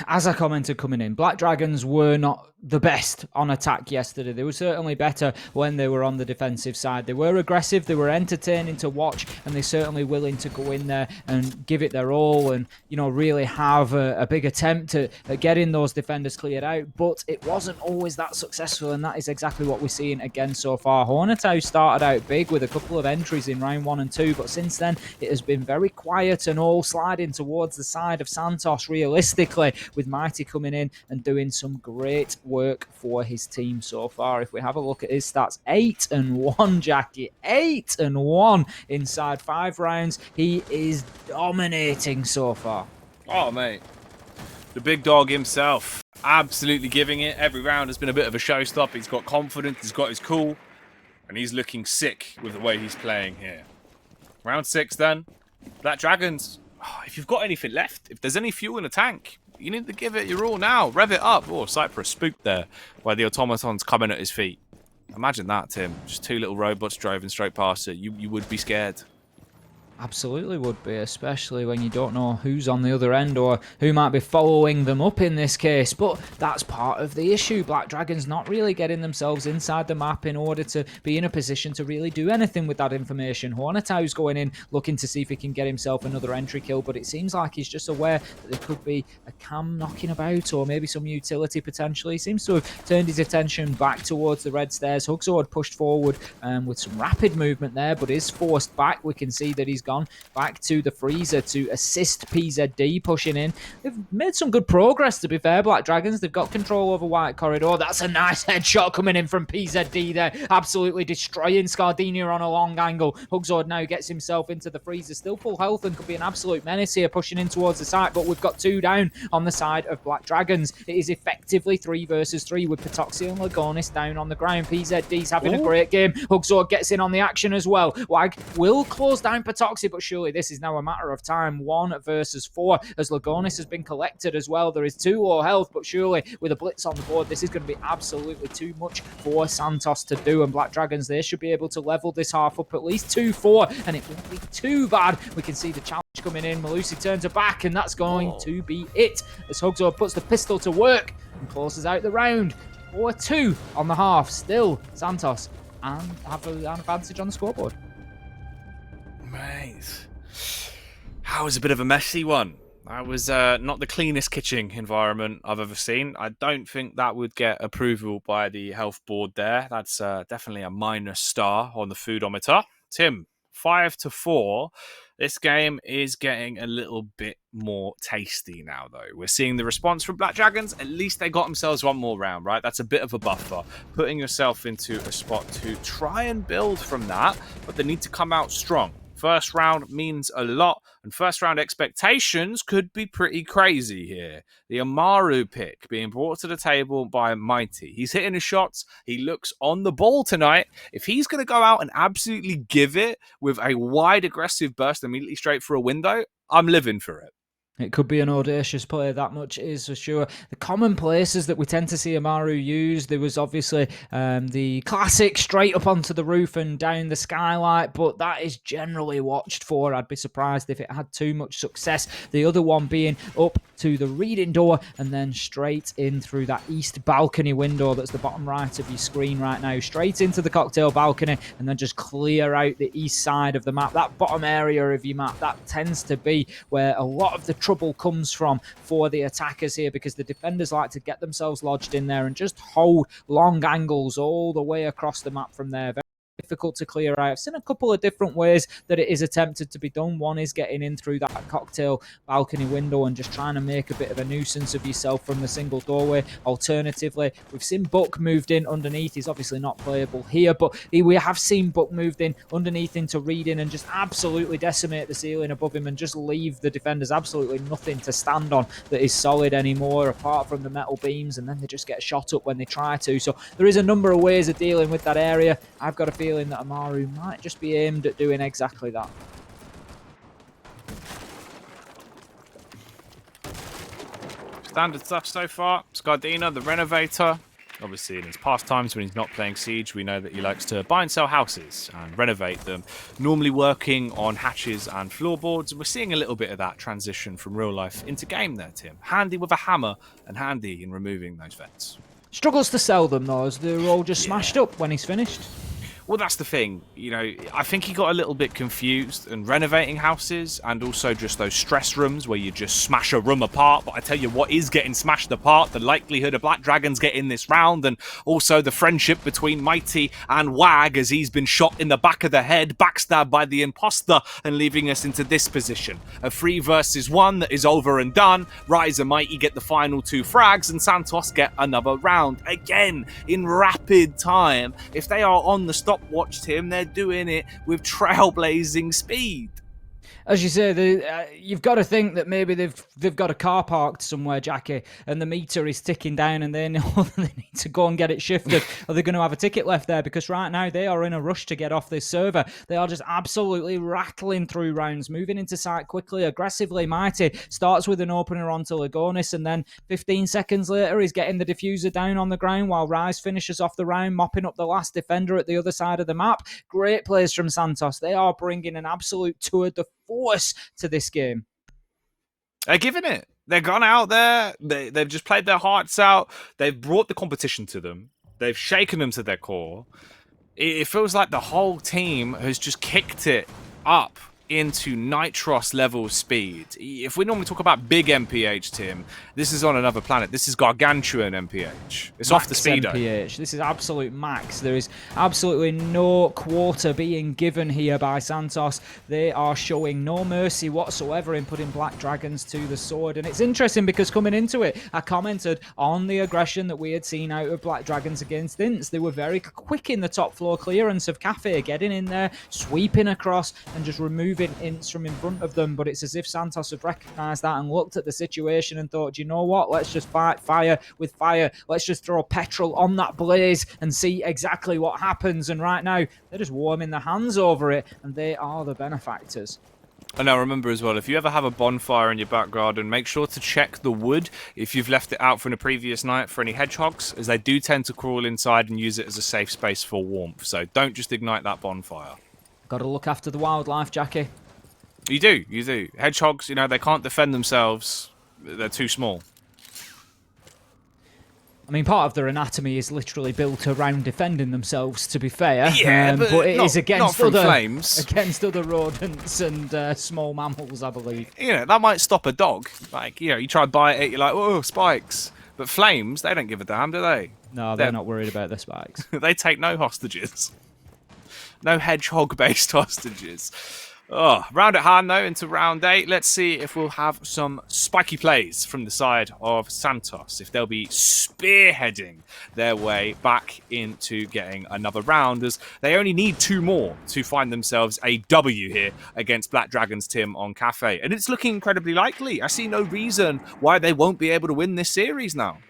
as I commented coming in, Black Dragons were not the best on attack yesterday. They were certainly better when they were on the defensive side. They were aggressive, they were entertaining to watch, and they're certainly willing to go in there and give it their all and, you know, really have a big attempt at getting those defenders cleared out. But it wasn't always that successful, and that is exactly what we're seeing again so far. Hornetau started out big with a couple of entries in round 1 and 2, but since then it has been very quiet and all sliding towards the side of Santos realistically, with Mighty coming in and doing some great work for his team so far. If we have a look at his stats, 8-1, Jackie, 8-1 inside 5 rounds. He is dominating so far. Oh, mate. The big dog himself, absolutely giving it. Every round has been a bit of a showstopper. He's got confidence, he's got his cool, and he's looking sick with the way he's playing here. Round 6 then. Black Dragons, if you've got anything left, if there's any fuel in the tank, you need to give it your all now. Rev it up. Oh, Cyprus spooked there by the automatons coming at his feet. Imagine that, Tim. Just 2 little robots driving straight past it. You would be scared. Absolutely would be, especially when you don't know who's on the other end or who might be following them up in this case. But that's part of the issue. Black Dragons not really getting themselves inside the map in order to be in a position to really do anything with that information. Hornetau's going in, looking to see if he can get himself another entry kill, but it seems like he's just aware that there could be a cam knocking about or maybe some utility potentially. He seems to have turned his attention back towards the red stairs. Huxord pushed forward with some rapid movement there, but is forced back. We can see that he's gone back to the freezer to assist PZD pushing in. They've made some good progress, to be fair, Black Dragons. They've got control over White Corridor. That's a nice headshot coming in from PZD there, absolutely destroying Scardenia on a long angle. Huxord now gets himself into the freezer, still full health and could be an absolute menace here, pushing in towards the site, but we've got 2 down on the side of Black Dragons. It is effectively 3 versus 3 with Patoxy and Lagonis down on the ground. PZD's having a great game. Huxord gets in on the action as well. Wag will close down Patoxy, but surely this is now a matter of time. 1 versus 4 as Lagonis has been collected as well. There is 2 low health, but surely with a blitz on the board, this is going to be absolutely too much for Santos to do, and Black Dragons, they should be able to level this half up at least 2-4, and it won't be too bad. We can see the challenge coming in. Malusi turns her back, and that's going to be it as Huxord puts the pistol to work and closes out the round. 4-2 on the half. Still Santos and have an advantage on the scoreboard. Mate, that was a bit of a messy one. That was not the cleanest kitchen environment I've ever seen. I don't think that would get approval by the health board there. That's definitely a -star on the foodometer. Tim, 5-4. This game is getting a little bit more tasty now, though. We're seeing the response from Black Dragons. At least they got themselves one more round, right? That's a bit of a buffer. Putting yourself into a spot to try and build from that, but they need to come out strong. First round means a lot, and first round expectations could be pretty crazy here. The Amaru pick being brought to the table by Mighty. He's hitting his shots. He looks on the ball tonight. If he's going to go out and absolutely give it with a wide aggressive burst immediately straight for a window, I'm living for it. It could be an audacious play, that much is for sure. The common places that we tend to see Amaru use, there was obviously the classic straight up onto the roof and down the skylight, but that is generally watched for. I'd be surprised if it had too much success. The other one being up to the reading door and then straight in through that east balcony window that's the bottom right of your screen right now, straight into the cocktail balcony and then just clear out the east side of the map. That bottom area of your map, that tends to be where a lot of the trouble comes from for the attackers here, because the defenders like to get themselves lodged in there and just hold long angles all the way across the map from there. Very difficult to clear out. I've seen a couple of different ways that it is attempted to be done. One is getting in through that cocktail balcony window and just trying to make a bit of a nuisance of yourself from the single doorway. Alternatively, we've seen Buck moved in underneath. He's obviously not playable here, but we have seen Buck moved in underneath into reading and just absolutely decimate the ceiling above him and just leave the defenders absolutely nothing to stand on that is solid anymore apart from the metal beams, and then they just get shot up when they try to. So there is a number of ways of dealing with that area. I've got a feeling that Amaru might just be aimed at doing exactly that. Standard stuff so far. Scardina, the renovator. Obviously, in his past times when he's not playing Siege, we know that he likes to buy and sell houses and renovate them, normally working on hatches and floorboards. And we're seeing a little bit of that transition from real life into game there, Tim. Handy with a hammer and handy in removing those vents. Struggles to sell them, though, as they're all just smashed up when he's finished. Well, that's the thing. You know, I think he got a little bit confused in renovating houses and also just those stress rooms where you just smash a room apart. But I tell you what is getting smashed apart, the likelihood of Black Dragons getting this round, and also the friendship between Mighty and Wag as he's been shot in the back of the head, backstabbed by the imposter, and leaving us into this position. A 3 versus 1 that is over and done. Rise and Mighty get the final 2 frags and Santos get another round. Again, in rapid time. If they are on the stopwatch, Tim, they're doing it with trailblazing speed. As you say, you've got to think that maybe they've got a car parked somewhere, Jackie, and the meter is ticking down and they know they need to go and get it shifted. Or they're going to have a ticket left there, because right now they are in a rush to get off this server. They are just absolutely rattling through rounds, moving into site quickly, aggressively. Mighty starts with an opener onto Lagonis, and then 15 seconds later he's getting the diffuser down on the ground while Rise finishes off the round, mopping up the last defender at the other side of the map. Great plays from Santos. They are bringing an absolute tour de force to this game. They're giving it. They've gone out there. They've just played their hearts out. They've brought the competition to them. They've shaken them to their core. It feels like the whole team has just kicked it up into Nitros level speed. If we normally talk about big MPH, Tim, this is on another planet. This is gargantuan MPH. It's max off the speedo. MPH. This is absolute max. There is absolutely no quarter being given here by Santos. They are showing no mercy whatsoever in putting Black Dragons to the sword. And it's interesting because coming into it, I commented on the aggression that we had seen out of Black Dragons against Ints. They were very quick in the top floor clearance of Cafe, getting in there, sweeping across and just removing Ints from in front of them. But it's as if Santos have recognised that and looked at the situation and thought, you know what, let's just fight fire with fire. Let's just throw petrol on that blaze and see exactly what happens. And right now, they're just warming their hands over it, and they are the benefactors. And now remember as well, if you ever have a bonfire in your back garden, make sure to check the wood if you've left it out from the previous night for any hedgehogs, as they do tend to crawl inside and use it as a safe space for warmth. So don't just ignite that bonfire. Got to look after the wildlife, Jackie. You do. Hedgehogs, you know, they can't defend themselves. They're too small. I mean, part of their anatomy is literally built around defending themselves, to be fair. Yeah, but it is against flames. Against other rodents and small mammals, I believe. You know, that might stop a dog. Like, you know, you try to bite it, you're like, oh, spikes. But flames, they don't give a damn, do they? No, they're not worried about the spikes. They take no hostages. No hedgehog-based hostages. Oh, round at hand, though, into round 8. Let's see if we'll have some spiky plays from the side of Santos, if they'll be spearheading their way back into getting another round, as they only need 2 more to find themselves a W here against Black Dragons, Tim, on Cafe. And it's looking incredibly likely. I see no reason why they won't be able to win this series now.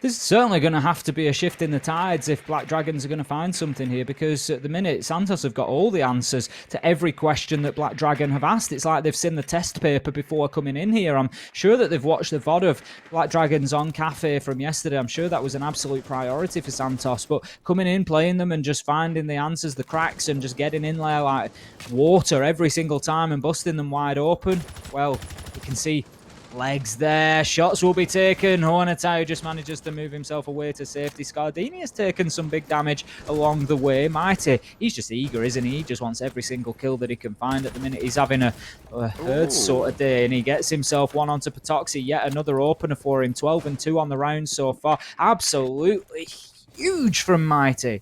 There's certainly going to have to be a shift in the tides if Black Dragons are going to find something here, because at the minute, Santos have got all the answers to every question that Black Dragon have asked. It's like they've seen the test paper before coming in here. I'm sure that they've watched the VOD of Black Dragons on Cafe from yesterday. I'm sure that was an absolute priority for Santos, but coming in, playing them and just finding the answers, the cracks, and just getting in there like water every single time and busting them wide open, well, you can see legs there. Shots will be taken. Hornetau just manages to move himself away to safety. Scardini has taken some big damage along the way. Mighty, he's just eager, isn't he? He just wants every single kill that he can find at the minute. He's having a herd sort of day, and he gets himself one onto Patoxy. Yet another opener for him. 12-2 on the round so far. Absolutely huge from Mighty.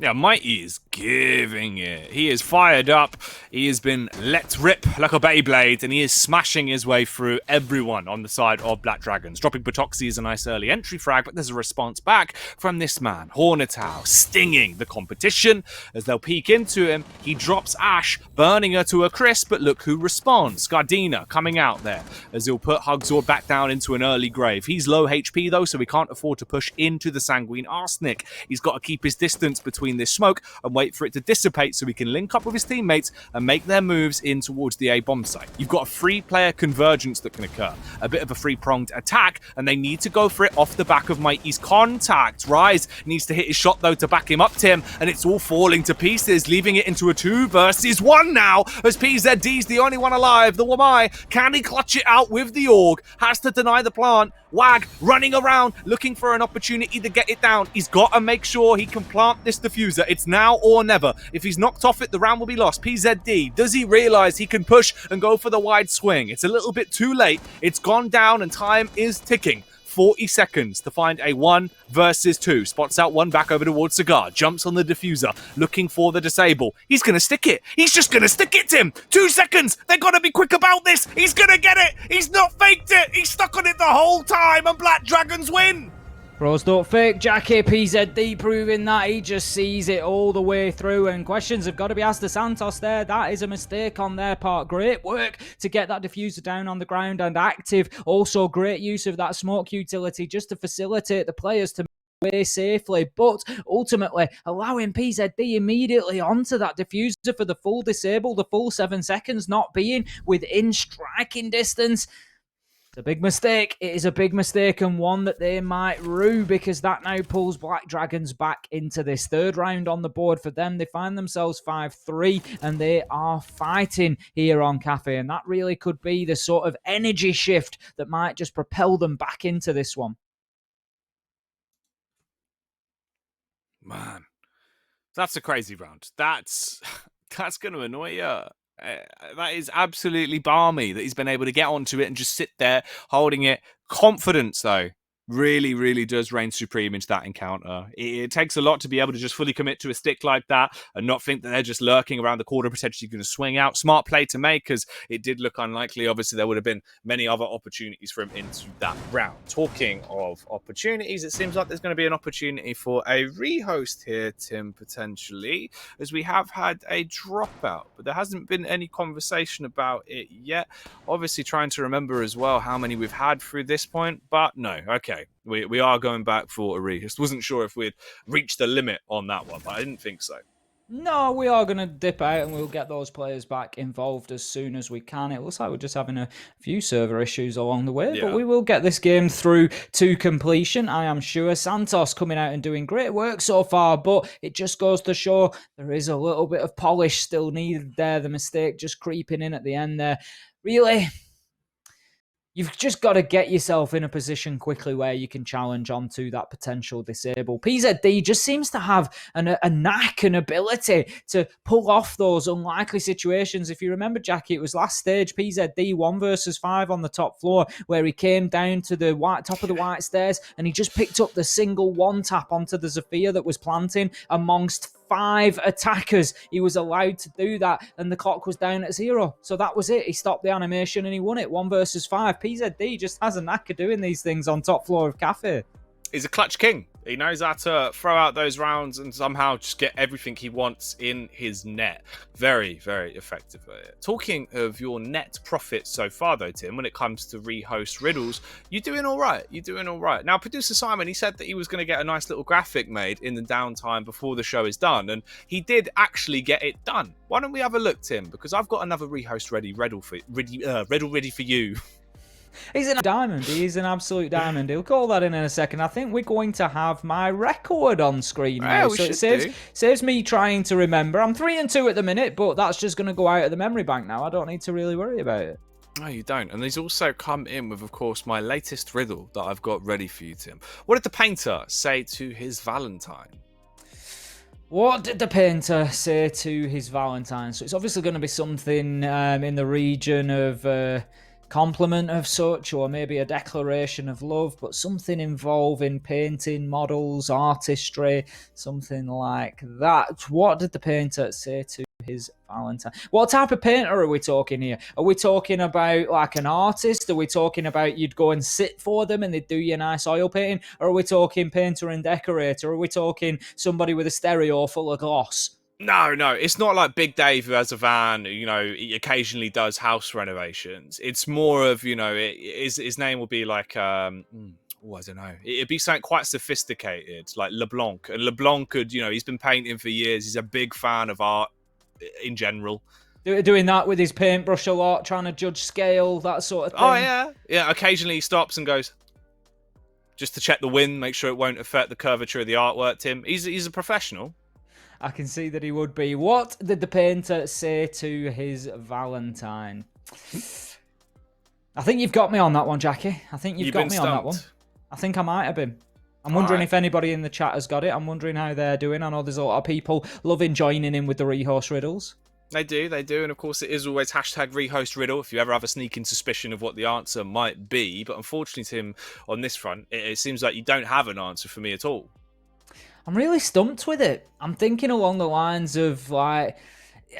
Yeah, Mighty is giving it. He is fired up. He has been let rip like a Beyblade, and he is smashing his way through everyone on the side of Black Dragons. Dropping Patoxy is a nice early entry frag, but there's a response back from this man, Hornetau, stinging the competition. As they'll peek into him, he drops Ash, burning her to a crisp, but look who responds. Scardina coming out there, as he'll put Hugzord back down into an early grave. He's low HP though, so he can't afford to push into the Sanguine Arsenic. He's got to keep his distance between this smoke and wait for it to dissipate so he can link up with his teammates and make their moves in towards the A bomb site. You've got a free-player convergence that can occur, a bit of a free-pronged attack, and they need to go for it off the back of Mighty's contact. Rise needs to hit his shot though to back him up, Tim, and it's all falling to pieces, leaving it into a 2 versus 1 now, as PZD's the only one alive. The Wamai, can he clutch it out with the Org? Has to deny the plant. Wag running around, looking for an opportunity to get it down. He's got to make sure he can plant this diffuser. It's now or never. If he's knocked off it, the round will be lost. PZD, does he realize he can push and go for the wide swing? It's a little bit too late. It's gone down and time is ticking. 40 seconds to find a 1 versus 2. Spots out one back over towards Cigar. Jumps on the diffuser, looking for the disable. He's going to stick it. He's just going to stick it, Tim. 2 seconds. They've got to be quick about this. He's going to get it. He's not faked it. He's stuck on it the whole time, and Black Dragons win. Pros don't fake, Jackie. PZD proving that he just sees it all the way through, and questions have got to be asked to Santos there. That is a mistake on their part. Great work to get that diffuser down on the ground and active. Also great use of that smoke utility just to facilitate the players to move away safely, but ultimately allowing PZD immediately onto that diffuser for the full disable, the full 7 seconds, not being within striking distance. It's a big mistake. It is a big mistake, and one that they might rue, because that now pulls Black Dragons back into this third round on the board for them. They find themselves 5-3, and they are fighting here on Cafe, and that really could be the sort of energy shift that might just propel them back into this one. Man, that's a crazy round. That's going to annoy you. That is absolutely balmy that he's been able to get onto it and just sit there holding it. Confidence, though, really, really does reign supreme into that encounter. It takes a lot to be able to just fully commit to a stick like that and not think that they're just lurking around the corner, potentially going to swing out. Smart play to make, because it did look unlikely. Obviously, there would have been many other opportunities for him into that round. Talking of opportunities, it seems like there's going to be an opportunity for a rehost here, Tim, potentially, as we have had a dropout, but there hasn't been any conversation about it yet. Obviously, trying to remember as well how many we've had through this point, but no, okay. We are going back for a rehost. Wasn't sure if we'd reached the limit on that one, but I didn't think so. No, we are going to dip out and we'll get those players back involved as soon as we can. It looks like we're just having a few server issues along the way, but we will get this game through to completion, I am sure. Santos coming out and doing great work so far, but it just goes to show there is a little bit of polish still needed there. The mistake just creeping in at the end there. Really, you've just got to get yourself in a position quickly where you can challenge onto that potential disable. PZD just seems to have a knack and ability to pull off those unlikely situations. If you remember, Jackie, it was last stage, PZD 1 versus 5 on the top floor, where he came down to the top of the white stairs and he just picked up the single one tap onto the Zephyr that was planting amongst 5 attackers. He was allowed to do that, and the clock was down at 0. So that was it. He stopped the animation and he won it 1 versus 5. PZD just has a knack of doing these things on top floor of Cafe. He's a clutch king. He knows how to throw out those rounds and somehow just get everything he wants in his net. Very, very effective at it. Talking of your net profits so far, though, Tim, when it comes to rehost riddles, you're doing all right. You're doing all right. Now, producer Simon, he said that he was going to get a nice little graphic made in the downtime before the show is done, and he did actually get it done. Why don't we have a look, Tim? Because I've got another rehost riddle ready for you. He's a diamond. He's an absolute diamond. He'll call that in a second. I think we're going to have my record on screen now. So it saves me trying to remember. I'm 3-2 at the minute, but that's just going to go out of the memory bank now. I don't need to really worry about it. No, you don't. And he's also come in with, of course, my latest riddle that I've got ready for you, Tim. What did the painter say to his Valentine? What did the painter say to his Valentine? So it's obviously going to be something in the region of... compliment of such, or maybe a declaration of love, but something involving painting, models, artistry, something like that. What did the painter say to his Valentine? What type of painter are we talking here? Are we talking about like an artist? Are we talking about you'd go and sit for them and they'd do you a nice oil painting? Or are we talking painter and decorator? Are we talking somebody with a stereo full of gloss? No, it's not like Big Dave who has a van, he occasionally does house renovations. It's more of, his name will be like, I don't know. It'd be something quite sophisticated, like LeBlanc. And LeBlanc could, he's been painting for years. He's a big fan of art in general. Doing that with his paintbrush a lot, trying to judge scale, that sort of thing. Oh, yeah. Yeah, occasionally he stops and goes, just to check the wind, make sure it won't affect the curvature of the artwork, Tim. He's a professional. I can see that he would be. What did the painter say to his Valentine? I think you've got me on that one, Jackie. I think you've got me on that one. I think I might have been. I'm wondering if anybody in the chat has got it. I'm wondering how they're doing. I know there's a lot of people loving joining in with the rehost riddles. They do. And of course, it is always hashtag rehost riddle if you ever have a sneaking suspicion of what the answer might be. But unfortunately, Tim, on this front, it seems like you don't have an answer for me at all. I'm really stumped with it. I'm thinking along the lines of, like,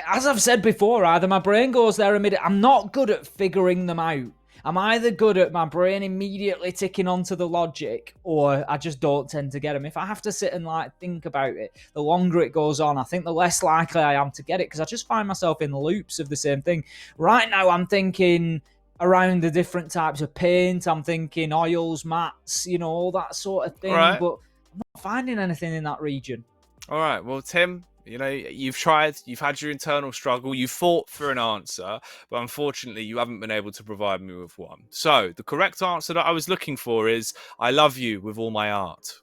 as I've said before, either my brain goes there immediately. I'm not good at figuring them out. I'm either good at my brain immediately ticking onto the logic, or I just don't tend to get them. If I have to sit and think about it, the longer it goes on, I think the less likely I am to get it, because I just find myself in loops of the same thing. Right now, I'm thinking around the different types of paint. I'm thinking oils, mats, all that sort of thing. Right. But I'm not finding anything in that region. All right. Well, Tim, you've tried, you've had your internal struggle, you fought for an answer, but unfortunately you haven't been able to provide me with one. So the correct answer that I was looking for is, I love you with all my art.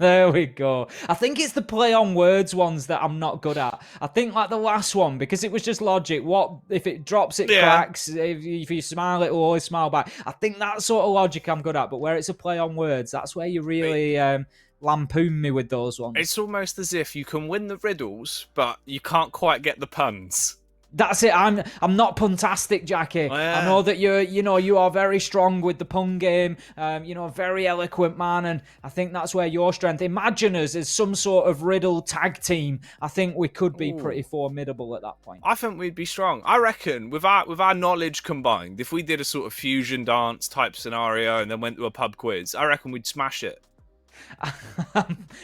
There we go. I think it's the play on words ones that I'm not good at. I think like the last one, because it was just logic. What if it drops, it cracks. If you smile, it will always smile back. I think that sort of logic I'm good at. But where it's a play on words, that's where you really lampoon me with those ones. It's almost as if you can win the riddles, but you can't quite get the puns. That's it. I'm not puntastic, Jackie. Oh, yeah. I know that you are very strong with the pun game. A very eloquent man, and I think that's where your strength. Imagine us as some sort of riddle tag team. I think we could be pretty formidable at that point. I think we'd be strong. I reckon with our knowledge combined, if we did a sort of fusion dance type scenario and then went to a pub quiz, I reckon we'd smash it.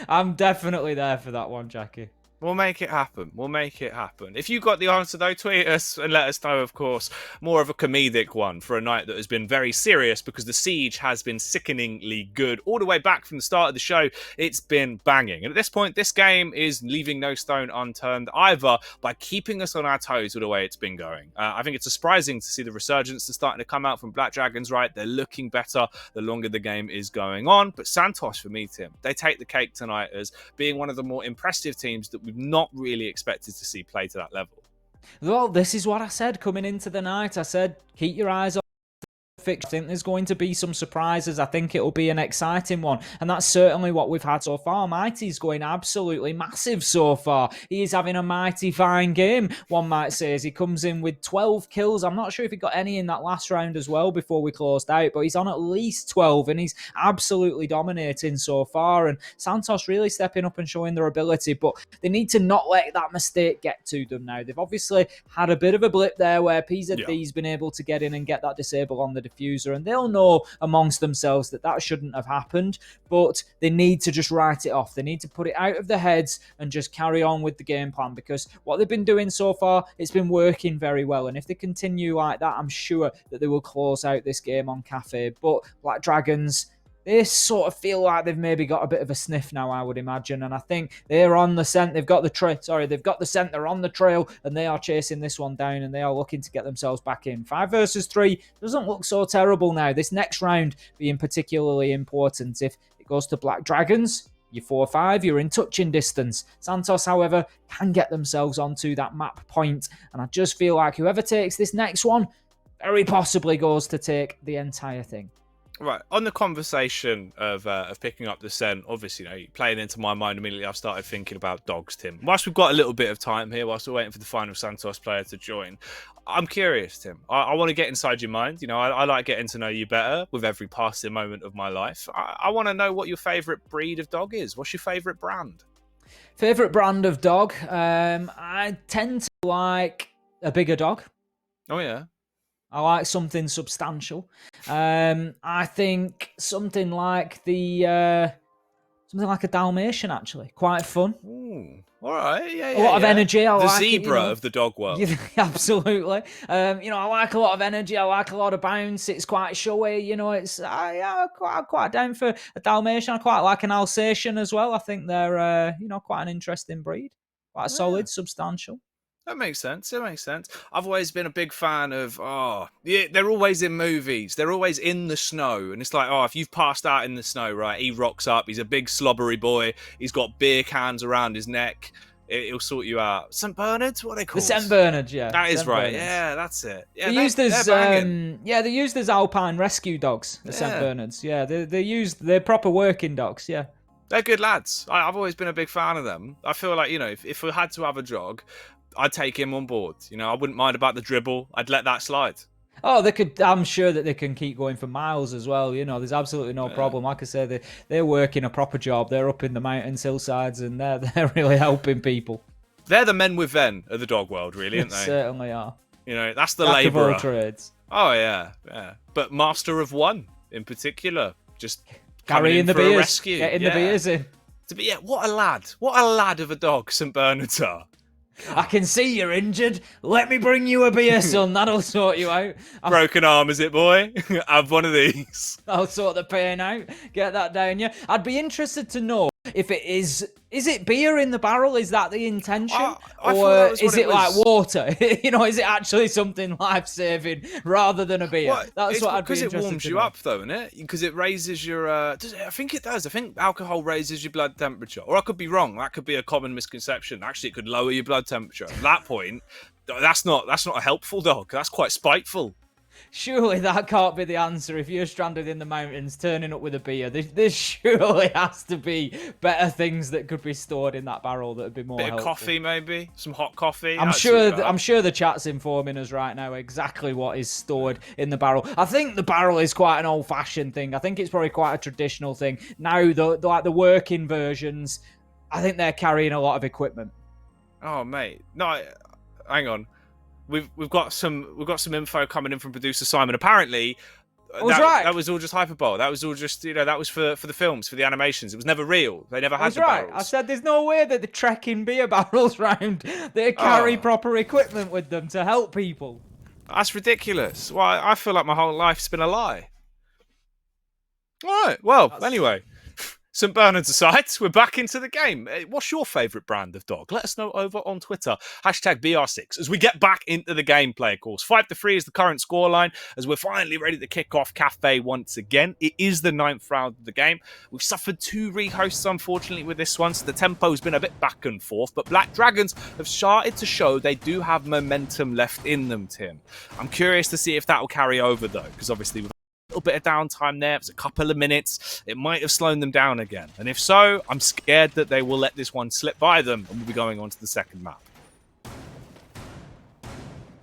I'm definitely there for that one, Jackie. We'll make it happen. If you got the answer, though, tweet us and let us know, of course, more of a comedic one for a night that has been very serious, because the siege has been sickeningly good. All the way back from the start of the show, it's been banging. And at this point, this game is leaving no stone unturned either by keeping us on our toes with the way it's been going. I think it's surprising to see the resurgence that's starting to come out from Black Dragons, right? They're looking better the longer the game is going on. But Santos, for me, Tim, they take the cake tonight as being one of the more impressive teams that we've not really expected to see play to that level. Well, this is what I said coming into the night. I said, keep your eyes on the fixture. I think there's going to be some surprises. I think it'll be an exciting one. And that's certainly what we've had so far. Mighty's going absolutely massive so far. He is having a mighty fine game, one might say, as he comes in with 12 kills. I'm not sure if he got any in that last round as well before we closed out, but he's on at least 12 and he's absolutely dominating so far. And Santos really stepping up and showing their ability, but they need to not let that mistake get to them now. They've obviously had a bit of a blip there where PZD's been able to get in and get that disable on the diffuser, and they'll know amongst themselves that that shouldn't have happened, but they need to just write it off. They need to put it out of their heads and just carry on with the game plan, because what they've been doing so far, it's been working very well, and if they continue like that, I'm sure that they will close out this game on Cafe. But Black Dragons, they sort of feel like they've maybe got a bit of a sniff now, I would imagine. And I think they're on the scent. They've got the scent. They're on the trail, and they are chasing this one down, and they are looking to get themselves back in. 5 versus 3 doesn't look so terrible now. This next round being particularly important. If it goes to Black Dragons, you're 4-5, you're in touching distance. Santos, however, can get themselves onto that map point, and I just feel like whoever takes this next one very possibly goes to take the entire thing. Right, on the conversation of picking up the scent, obviously, playing into my mind immediately, I've started thinking about dogs, Tim. Whilst we've got a little bit of time here, whilst we're waiting for the final Santos player to join, I'm curious, Tim. I want to get inside your mind. I like getting to know you better with every passing moment of my life. I want to know what your favourite breed of dog is. What's your favourite brand? Favourite brand of dog? I tend to like a bigger dog. Oh, yeah. I like something substantial. I think something like a Dalmatian, actually, quite fun. Ooh, all right, yeah. A lot of energy. I the like zebra it, of the dog world. Absolutely. I like a lot of energy. I like a lot of bounce. It's quite showy. It's I'm quite down for a Dalmatian. I quite like an Alsatian as well. I think they're quite an interesting breed. Quite solid, substantial. That makes sense. I've always been a big fan of, they're always in movies. They're always in the snow. And it's like, if you've passed out in the snow, right, he rocks up. He's a big slobbery boy. He's got beer cans around his neck. It'll sort you out. St. Bernards? What are they called? The St. Bernards, yeah. That is St. right. Bernards. Yeah, that's it. Yeah, they're used as alpine rescue dogs, the St. Bernards. Yeah, they're proper working dogs, yeah. They're good lads. I've always been a big fan of them. I feel like, if we had to have a dog, I'd take him on board. I wouldn't mind about the dribble. I'd let that slide. Oh, they could. I'm sure that they can keep going for miles as well. There's absolutely no problem. Like I say, they're working a proper job. They're up in the mountains, hillsides, and they're really helping people. They're the men with Ven of the dog world, really, aren't they? They certainly are. That's the Jack of labourer. all trades. Oh yeah. But master of one in particular, just carrying the beers, rescue. Getting the beers in. What a lad! What a lad of a dog St. Bernards are. I can see you're injured. Let me bring you a beer, son. That'll sort you out. Broken arm, is it, boy? Have one of these. I'll sort the pain out. Get that down you. I'd be interested to know if it is it beer in the barrel? Is that the intention? Or is it like water? Is it actually something life-saving rather than a beer? That's what I'd be interested to know. Because it warms you up, though, isn't it? Because it raises your... I think it does. I think alcohol raises your blood temperature. Or I could be wrong. That could be a common misconception. Actually, it could lower your blood temperature. At that point, that's not a helpful dog. That's quite spiteful. Surely that can't be the answer. If you're stranded in the mountains, turning up with a beer, there surely has to be better things that could be stored in that barrel that would be more helpful. Bit of coffee, maybe some hot coffee. I'm sure the chat's informing us right now exactly what is stored in the barrel. I think the barrel is quite an old-fashioned thing. I think it's probably quite a traditional thing. Now, the working versions, I think they're carrying a lot of equipment. Oh, mate, no, hang on. We've got some info coming in from producer Simon. Apparently, that was all just hyperbole. That was all just that was for the films, for the animations. It was never real. They never had the barrels. I said there's no way that they're trekking beer barrels round. They carry proper equipment with them to help people. That's ridiculous. Well, I feel like my whole life's been a lie. All right. Well, anyway. St. Bernards aside, we're back into the game. What's your favourite brand of dog? Let us know over on Twitter. #BR6 as we get back into the gameplay, of course. 5-3 is the current scoreline as we're finally ready to kick off Cafe once again. It is the 9th round of the game. We've suffered 2 rehosts, unfortunately, with this one, so the tempo's been a bit back and forth. But Black Dragons have started to show they do have momentum left in them, Tim. I'm curious to see if that will carry over, though, because obviously we've little bit of downtime there. It was a couple of minutes. It might have slowed them down again. And if so, I'm scared that they will let this one slip by them and we'll be going on to the second map.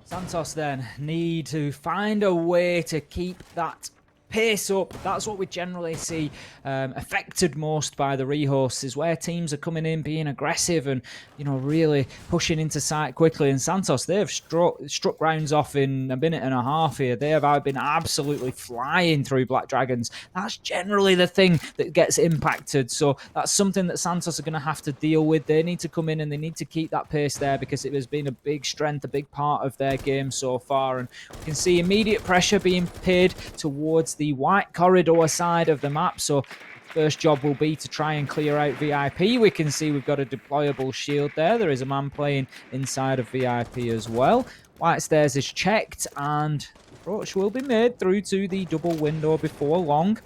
Santos then need to find a way to keep that pace up. That's what we generally see affected most by the rehosts, is where teams are coming in, being aggressive and, you know, really pushing into sight quickly. And Santos, they've struck rounds off in a minute and a half here. They have been absolutely flying through Black Dragons. That's generally the thing that gets impacted. So that's something that Santos are going to have to deal with. They need to come in and they need to keep that pace there, because it has been a big strength, a big part of their game so far. And we can see immediate pressure being paid towards the white corridor side of the map. So first job will be to try and clear out VIP. We can see we've got a deployable shield there. There is a man playing inside of VIP as well. White stairs is checked and approach will be made through to the double window before long.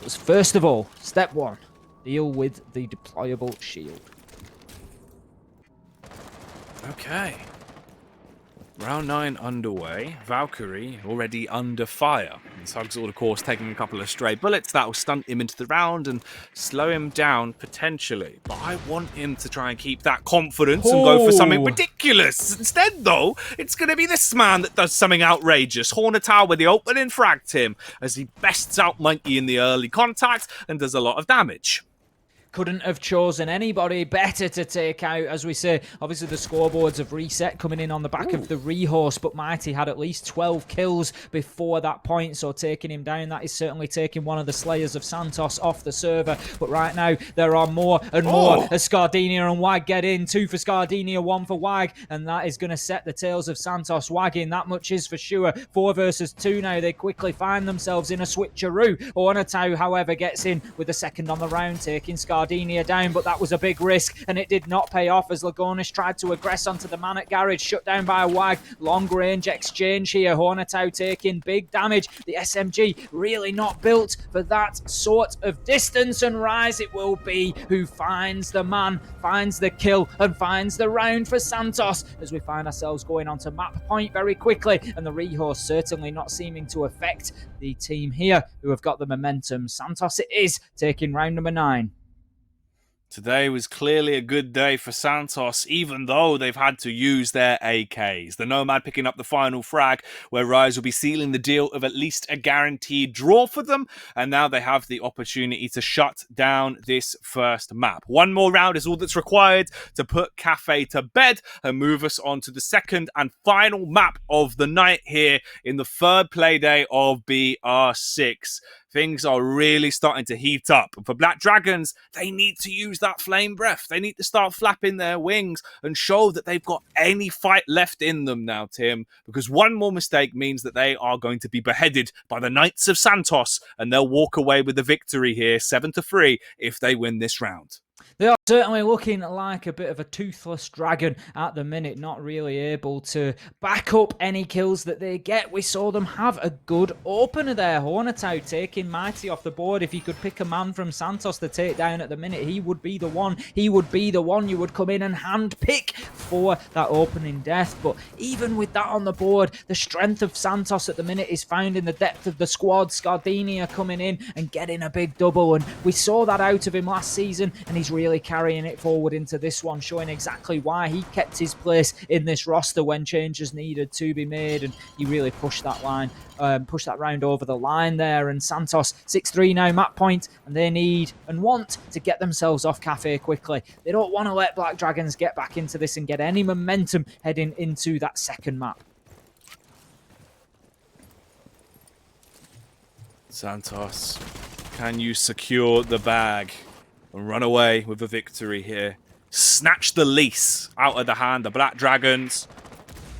But first of all, step one, deal with the deployable shield. Okay. Round 9 underway. Valkyrie already under fire. And Sugzord, of course, taking a couple of stray bullets. That will stunt him into the round and slow him down potentially. But I want him to try and keep that confidence and go for something ridiculous. Instead, though, it's going to be this man that does something outrageous. Hornetower with the opening fragged him as he bests out Monkey in the early contact and does a lot of damage. Couldn't have chosen anybody better to take out. As we say, obviously the scoreboards have reset coming in on the back of the rehost, but Mighty had at least 12 kills before that point, so taking him down, that is certainly taking one of the Slayers of Santos off the server. But right now, there are more and more as Scardinia and Wag get in. 2 for Scardinia, 1 for Wag, and that is going to set the tails of Santos wagging. That much is for sure. 4 versus 2 now. They quickly find themselves in a switcheroo. Onatau, however, gets in with the second on the round, taking Scardinia down, but that was a big risk and it did not pay off as Lagonis tried to aggress onto the man at Garage, shut down by Wag. Long range exchange here. Hornetow taking big damage. The SMG really not built for that sort of distance, and Rise it will be who finds the man, finds the kill and finds the round for Santos, as we find ourselves going onto map point very quickly, and the rehost certainly not seeming to affect the team here who have got the momentum. Santos it is, taking round number 9. Today was clearly a good day for Santos, even though they've had to use their AKs. The Nomad picking up the final frag, where Rise will be sealing the deal of at least a guaranteed draw for them, and now they have the opportunity to shut down this first map. One more round is all that's required to put Cafe to bed and move us on to the second and final map of the night here in the third play day of BR6. Things are really starting to heat up. And for Black Dragons, they need to use that flame breath. They need to start flapping their wings and show that they've got any fight left in them now, Tim. Because one more mistake means that they are going to be beheaded by the Knights of Santos, and they'll walk away with the victory here, 7-3, if they win this round. They are certainly looking like a bit of a toothless dragon at the minute, not really able to back up any kills that they get. We saw them have a good opener there. Hornetow taking Mighty off the board. If you could pick a man from Santos to take down at the minute, he would be the one. He would be the one you would come in and handpick for that opening death. But even with that on the board, the strength of Santos at the minute is found in the depth of the squad. Scardinia coming in and getting a big double, and we saw that out of him last season, and he's really carrying it forward into this one, showing exactly why he kept his place in this roster when changes needed to be made, and he really pushed that round over the line there. And Santos 6-3 now, map point, and they need and want to get themselves off Cafe quickly. They don't want to let Black Dragons get back into this and get any momentum heading into that second map. Santos, can you secure the bag and run away with a victory here? Snatch the lease out of the hand of Black Dragons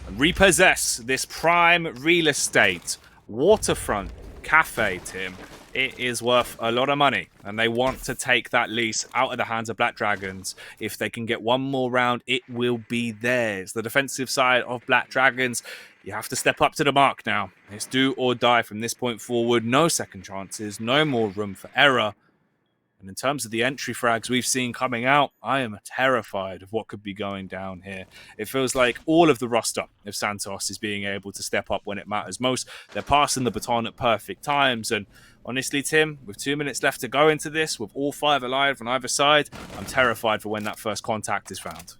and repossess this prime real estate waterfront cafe, Tim. It is worth a lot of money, and they want to take that lease out of the hands of Black Dragons. If they can get one more round, it will be theirs. The defensive side of Black Dragons, you have to step up to the mark now. It's do or die from this point forward. No second chances, no more room for error. And in terms of the entry frags we've seen coming out, I am terrified of what could be going down here. It feels like all of the roster of Santos is being able to step up when it matters most. They're passing the baton at perfect times. And honestly, Tim, with 2 minutes left to go into this, with all 5 alive on either side, I'm terrified for when that first contact is found.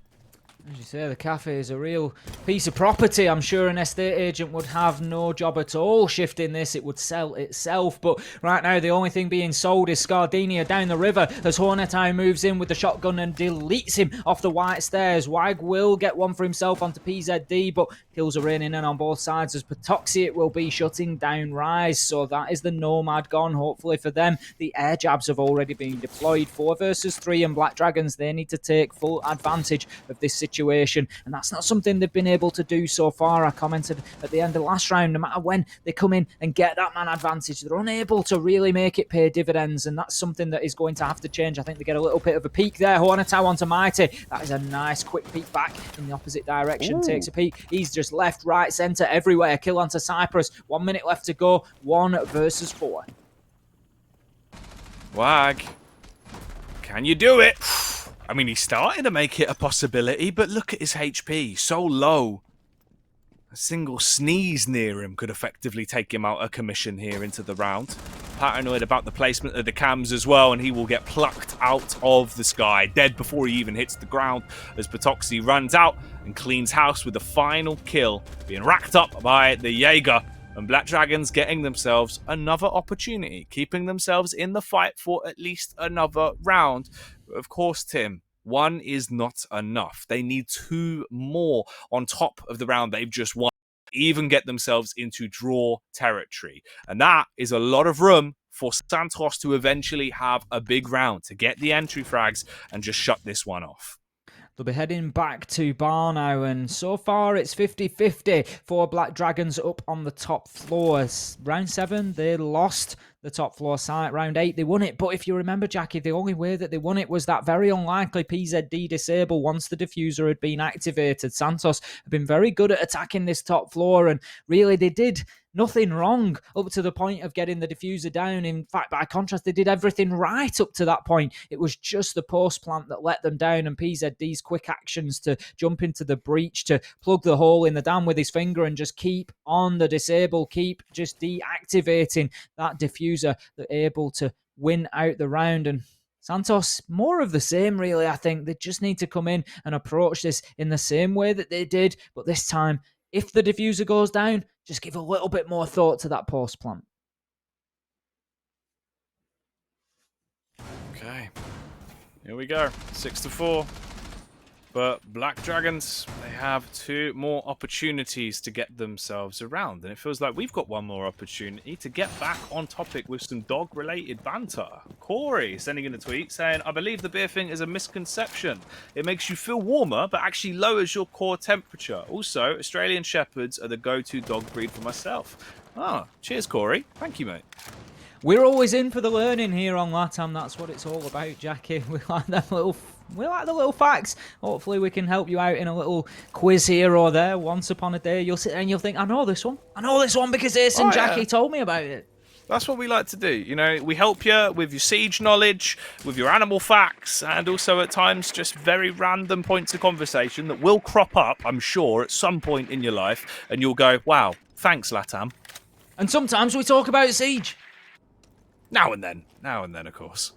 As you say, the cafe is a real piece of property. I'm sure an estate agent would have no job at all shifting this. It would sell itself. But right now, the only thing being sold is Scardinia down the river as Hornetai moves in with the shotgun and deletes him off the white stairs. Wag will get one for himself onto PZD, but kills are raining in on both sides as Patoxy it will be shutting down Rise. So that is the Nomad gone, hopefully for them. The air jabs have already been deployed. 4 versus 3 and Black Dragons, they need to take full advantage of this situation. And that's not something they've been able to do so far. I commented at the end of the last round, no matter when they come in and get that man advantage, they're unable to really make it pay dividends, and that's something that is going to have to change. I think they get a little bit of a peek there. Hornetai onto Mighty. That is a nice quick peek back in the opposite direction. Ooh. Takes a peek. He's just left, right, centre, everywhere. Kill onto Cyprus. 1 minute left to go. 1 versus 4. Wag. Can you do it? I mean, he's starting to make it a possibility, but look at his HP, so low. A single sneeze near him could effectively take him out of commission here into the round. Paranoid about the placement of the cams as well, and he will get plucked out of the sky, dead before he even hits the ground, as Patoxy runs out and cleans house with the final kill, being racked up by the Jaeger. And Black Dragons getting themselves another opportunity, keeping themselves in the fight for at least another round. Of course, Tim, 1 is not enough. They need 2 more on top of the round they've just won, even get themselves into draw territory. And that is a lot of room for Santos to eventually have a big round, to get the entry frags and just shut this one off. They'll be heading back to bar now, and so far it's 50-50 for Black Dragons up on the top floor. Round 7, they lost the top floor site. Round 8, they won it. But if you remember, Jackie, the only way that they won it was that very unlikely PZD disable once the diffuser had been activated. Santos have been very good at attacking this top floor, and really they did nothing wrong up to the point of getting the diffuser down. In fact, by contrast, they did everything right up to that point. It was just the post plant that let them down, and PZD's quick actions to jump into the breach, to plug the hole in the dam with his finger and just keep on the disable, keep just deactivating that diffuser. They're able to win out the round. And Santos, more of the same, really, I think. They just need to come in and approach this in the same way that they did, but this time, if the diffuser goes down, just give a little bit more thought to that post plant. Okay, here we go. 6-4. But Black Dragons, they have 2 more opportunities to get themselves around. And it feels like we've got 1 more opportunity to get back on topic with some dog-related banter. Corey sending in a tweet saying, I believe the beer thing is a misconception. It makes you feel warmer, but actually lowers your core temperature. Also, Australian Shepherds are the go-to dog breed for myself. Ah, cheers, Corey. Thank you, mate. We're always in for the learning here on Latam. That's what it's all about, Jackie. We like the little facts. Hopefully we can help you out in a little quiz here or there. Once upon a day, you'll sit there and you'll think, I know this one. I know this one because Ace and Jackie told me about it. That's what we like to do. You know, we help you with your siege knowledge, with your animal facts, and also at times just very random points of conversation that will crop up, I'm sure, at some point in your life, and you'll go, wow, thanks, Latam. And sometimes we talk about siege. Now and then, of course.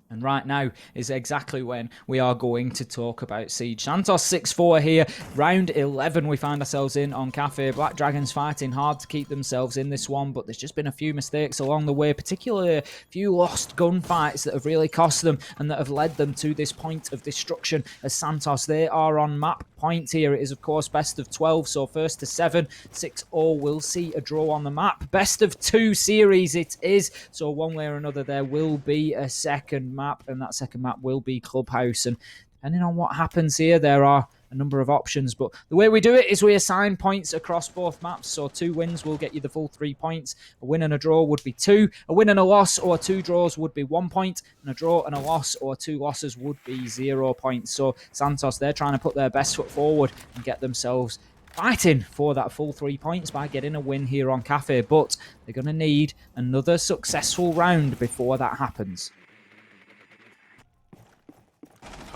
And right now is exactly when we are going to talk about Siege. Santos 6-4 here. Round 11 we find ourselves in on Cafe. Black Dragons fighting hard to keep themselves in this one, but there's just been a few mistakes along the way, particularly a few lost gunfights that have really cost them and that have led them to this point of destruction. As Santos, they are on map point here. It is, of course, best of 12, so first to 7. 6-all will see a draw on the map. Best of 2 series it is, so one way or another there will be a second map, and that second map will be Clubhouse. And depending on what happens here, there are a number of options, but the way we do it is we assign points across both maps. So 2 wins will get you the full 3 points. A win and a draw would be 2. A win and a loss or 2 draws would be 1 point, and a draw and a loss or 2 losses would be 0 points. So Santos, they're trying to put their best foot forward and get themselves fighting for that full 3 points by getting a win here on Cafe, but they're going to need another successful round before that happens.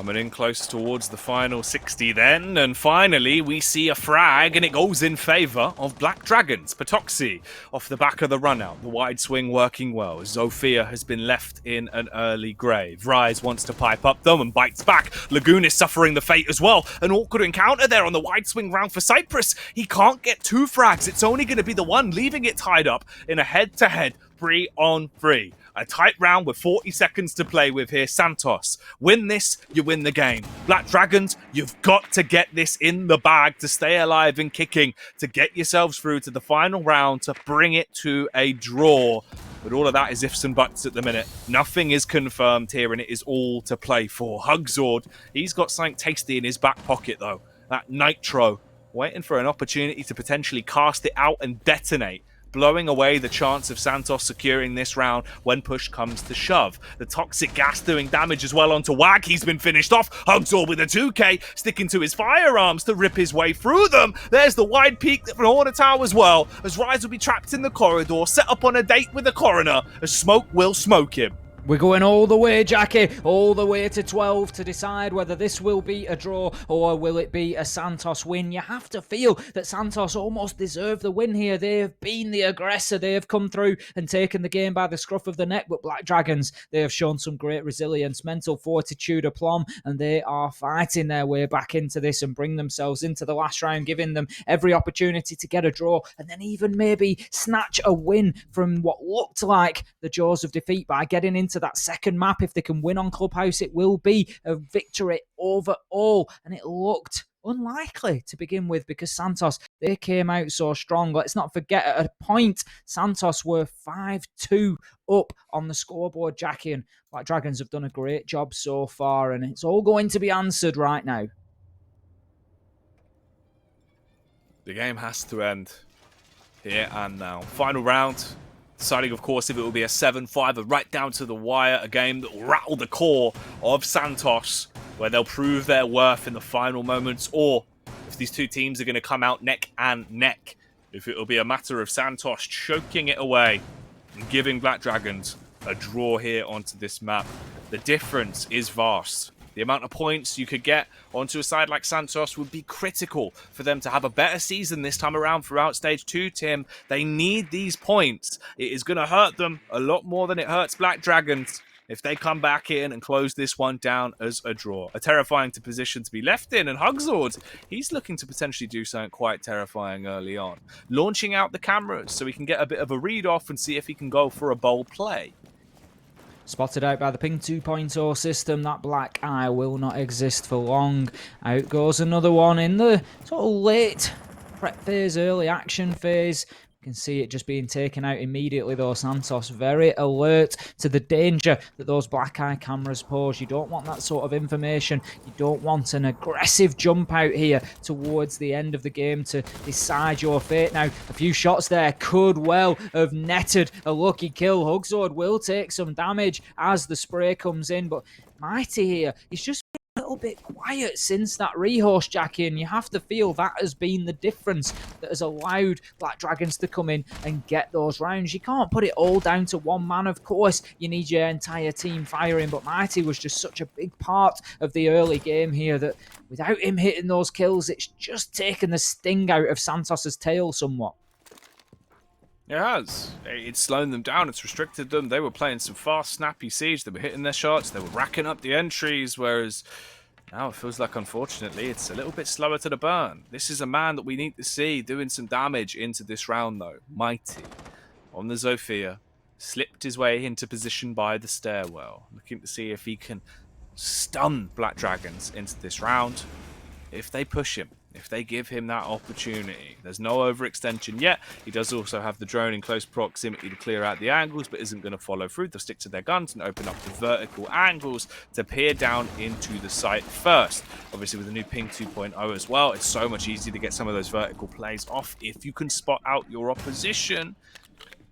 Coming in close towards the final 60 then, and finally we see a frag, and it goes in favour of Black Dragons. Patoxy off the back of the run-out, the wide swing working well. Zofia has been left in an early grave. Rise wants to pipe up though and bites back. Lagoon is suffering the fate as well. An awkward encounter there on the wide swing round for Cyprus. He can't get 2 frags, it's only going to be the one, leaving it tied up in a head-to-head 3-on-3. A tight round with 40 seconds to play with here. Santos, win this, you win the game. Black Dragons, you've got to get this in the bag to stay alive and kicking, to get yourselves through to the final round, to bring it to a draw. But all of that is ifs and buts at the minute. Nothing is confirmed here, and it is all to play for. Hugzord, he's got something tasty in his back pocket, though. That Nitro, waiting for an opportunity to potentially cast it out and detonate, blowing away the chance of Santos securing this round when push comes to shove. The toxic gas doing damage as well onto Wag. He's been finished off. Hugzor with a 2k, sticking to his firearms to rip his way through them. There's the wide peak from Hornet Tower as well, as Rise will be trapped in the corridor, set up on a date with the coroner, as Smoke will smoke him. We're going all the way, Jackie, all the way to 12 to decide whether this will be a draw or will it be a Santos win. You have to feel that Santos almost deserve the win here. They have been the aggressor. They have come through and taken the game by the scruff of the neck. But Black Dragons, they have shown some great resilience, mental fortitude, aplomb, and they are fighting their way back into this and bring themselves into the last round, giving them every opportunity to get a draw and then even maybe snatch a win from what looked like the jaws of defeat by getting into that second map. If they can win on Clubhouse, it will be a victory overall, and it looked unlikely to begin with because Santos, they came out so strong. Let's not forget, at a point Santos were 5-2 up on the scoreboard, Jackie, and Black Dragons have done a great job so far, and it's all going to be answered right now. The game has to end here and now. Final round, deciding, of course, if it will be a 7-5, right down to the wire, a game that will rattle the core of Santos, where they'll prove their worth in the final moments, or if these two teams are going to come out neck and neck, if it will be a matter of Santos choking it away and giving Black Dragons a draw here onto this map. The difference is vast. The amount of points you could get onto a side like Santos would be critical for them to have a better season this time around throughout Stage 2, Tim. They need these points. It is going to hurt them a lot more than it hurts Black Dragons if they come back in and close this one down as a draw. A terrifying position to be left in, and Hugzord, he's looking to potentially do something quite terrifying early on. Launching out the cameras so he can get a bit of a read off and see if he can go for a bold play. Spotted out by the Ping 2.0 system. That black eye will not exist for long. Out goes another one in the sort of late prep phase, early action phase. You can see it just being taken out immediately though. Santos very alert to the danger that those black eye cameras pose. You don't want that sort of information. You don't want an aggressive jump out here towards the end of the game to decide your fate. Now, a few shots there could well have netted a lucky kill. Hugzord will take some damage as the spray comes in, but Mighty here, he's just a little bit quiet since that rehost, Jackie, and you have to feel that has been the difference that has allowed Black Dragons to come in and get those rounds. You can't put it all down to one man, of course. You need your entire team firing, but Mighty was just such a big part of the early game here that without him hitting those kills, it's just taken the sting out of Santos's tail somewhat. It has. It's slowed them down. It's restricted them. They were playing some fast, snappy siege. They were hitting their shots. They were racking up the entries, whereas now it feels like, unfortunately, it's a little bit slower to the burn. This is a man that we need to see doing some damage into this round, though. Mighty, on the Zofia, slipped his way into position by the stairwell, looking to see if he can stun Black Dragons into this round. If they push him, if they give him that opportunity. There's no overextension yet. He does also have the drone in close proximity to clear out the angles, but isn't going to follow through. They'll stick to their guns and open up the vertical angles to peer down into the site first. Obviously, with the new Ping 2.0 as well, it's so much easier to get some of those vertical plays off if you can spot out your opposition.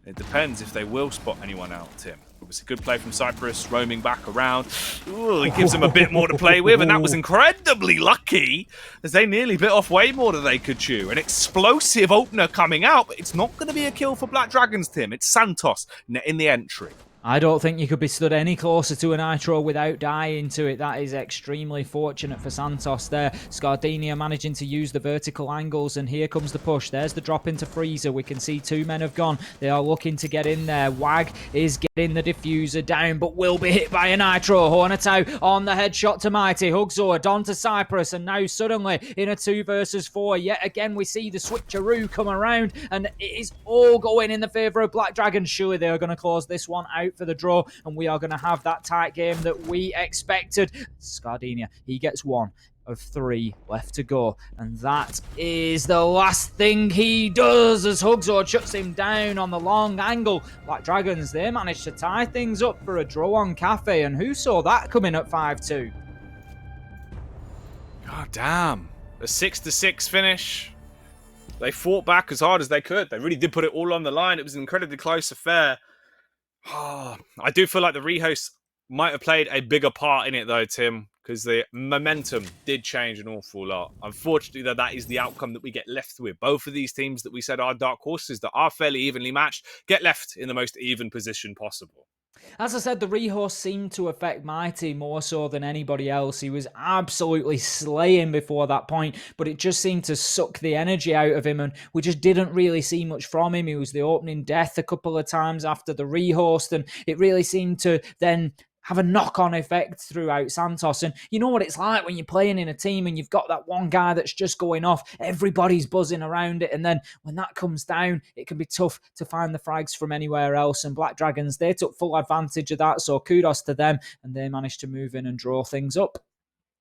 It depends if they will spot anyone out, Tim. Obviously, good play from Cyprus, roaming back around. Ooh, it gives them a bit more to play with, and that was incredibly lucky, as they nearly bit off way more than they could chew. An explosive opener coming out, but it's not going to be a kill for Black Dragons, Tim. It's Santos in the entry. I don't think you could be stood any closer to a Nitro without dying to it. That is extremely fortunate for Santos there. Scardinia managing to use the vertical angles, and here comes the push. There's the drop into Freezer. We can see 2 men have gone. They are looking to get in there. Wag is getting the diffuser down, but will be hit by a Nitro. Hornetau on the headshot to Mighty. Hugzor, Don to Cyprus, and now suddenly in a 2 versus 4. Yet again, we see the switcheroo come around, and it is all going in the favour of Black Dragon. Surely they are going to close this one out for the draw, and we are going to have that tight game that we expected. Scardinia, he gets 1 of 3 left to go, and that is the last thing he does as Hugzor shuts him down on the long angle. Black Dragons, they managed to tie things up for a draw on Cafe, and who saw that coming at 5-2? God damn. A 6-6 finish. They fought back as hard as they could. They really did put it all on the line. It was an incredibly close affair. I do feel like the rehosts might have played a bigger part in it though, Tim, because the momentum did change an awful lot. Unfortunately, though, that is the outcome that we get left with. Both of these teams that we said are dark horses that are fairly evenly matched get left in the most even position possible. As I said, the rehost seemed to affect Mighty more so than anybody else. He was absolutely slaying before that point, but it just seemed to suck the energy out of him, and we just didn't really see much from him. He was the opening death a couple of times after the rehost, and it really seemed to then have a knock-on effect throughout Santos. And you know what it's like when you're playing in a team and you've got that one guy that's just going off, everybody's buzzing around it, and then when that comes down, it can be tough to find the frags from anywhere else. And Black Dragons, they took full advantage of that, so kudos to them, and they managed to move in and draw things up.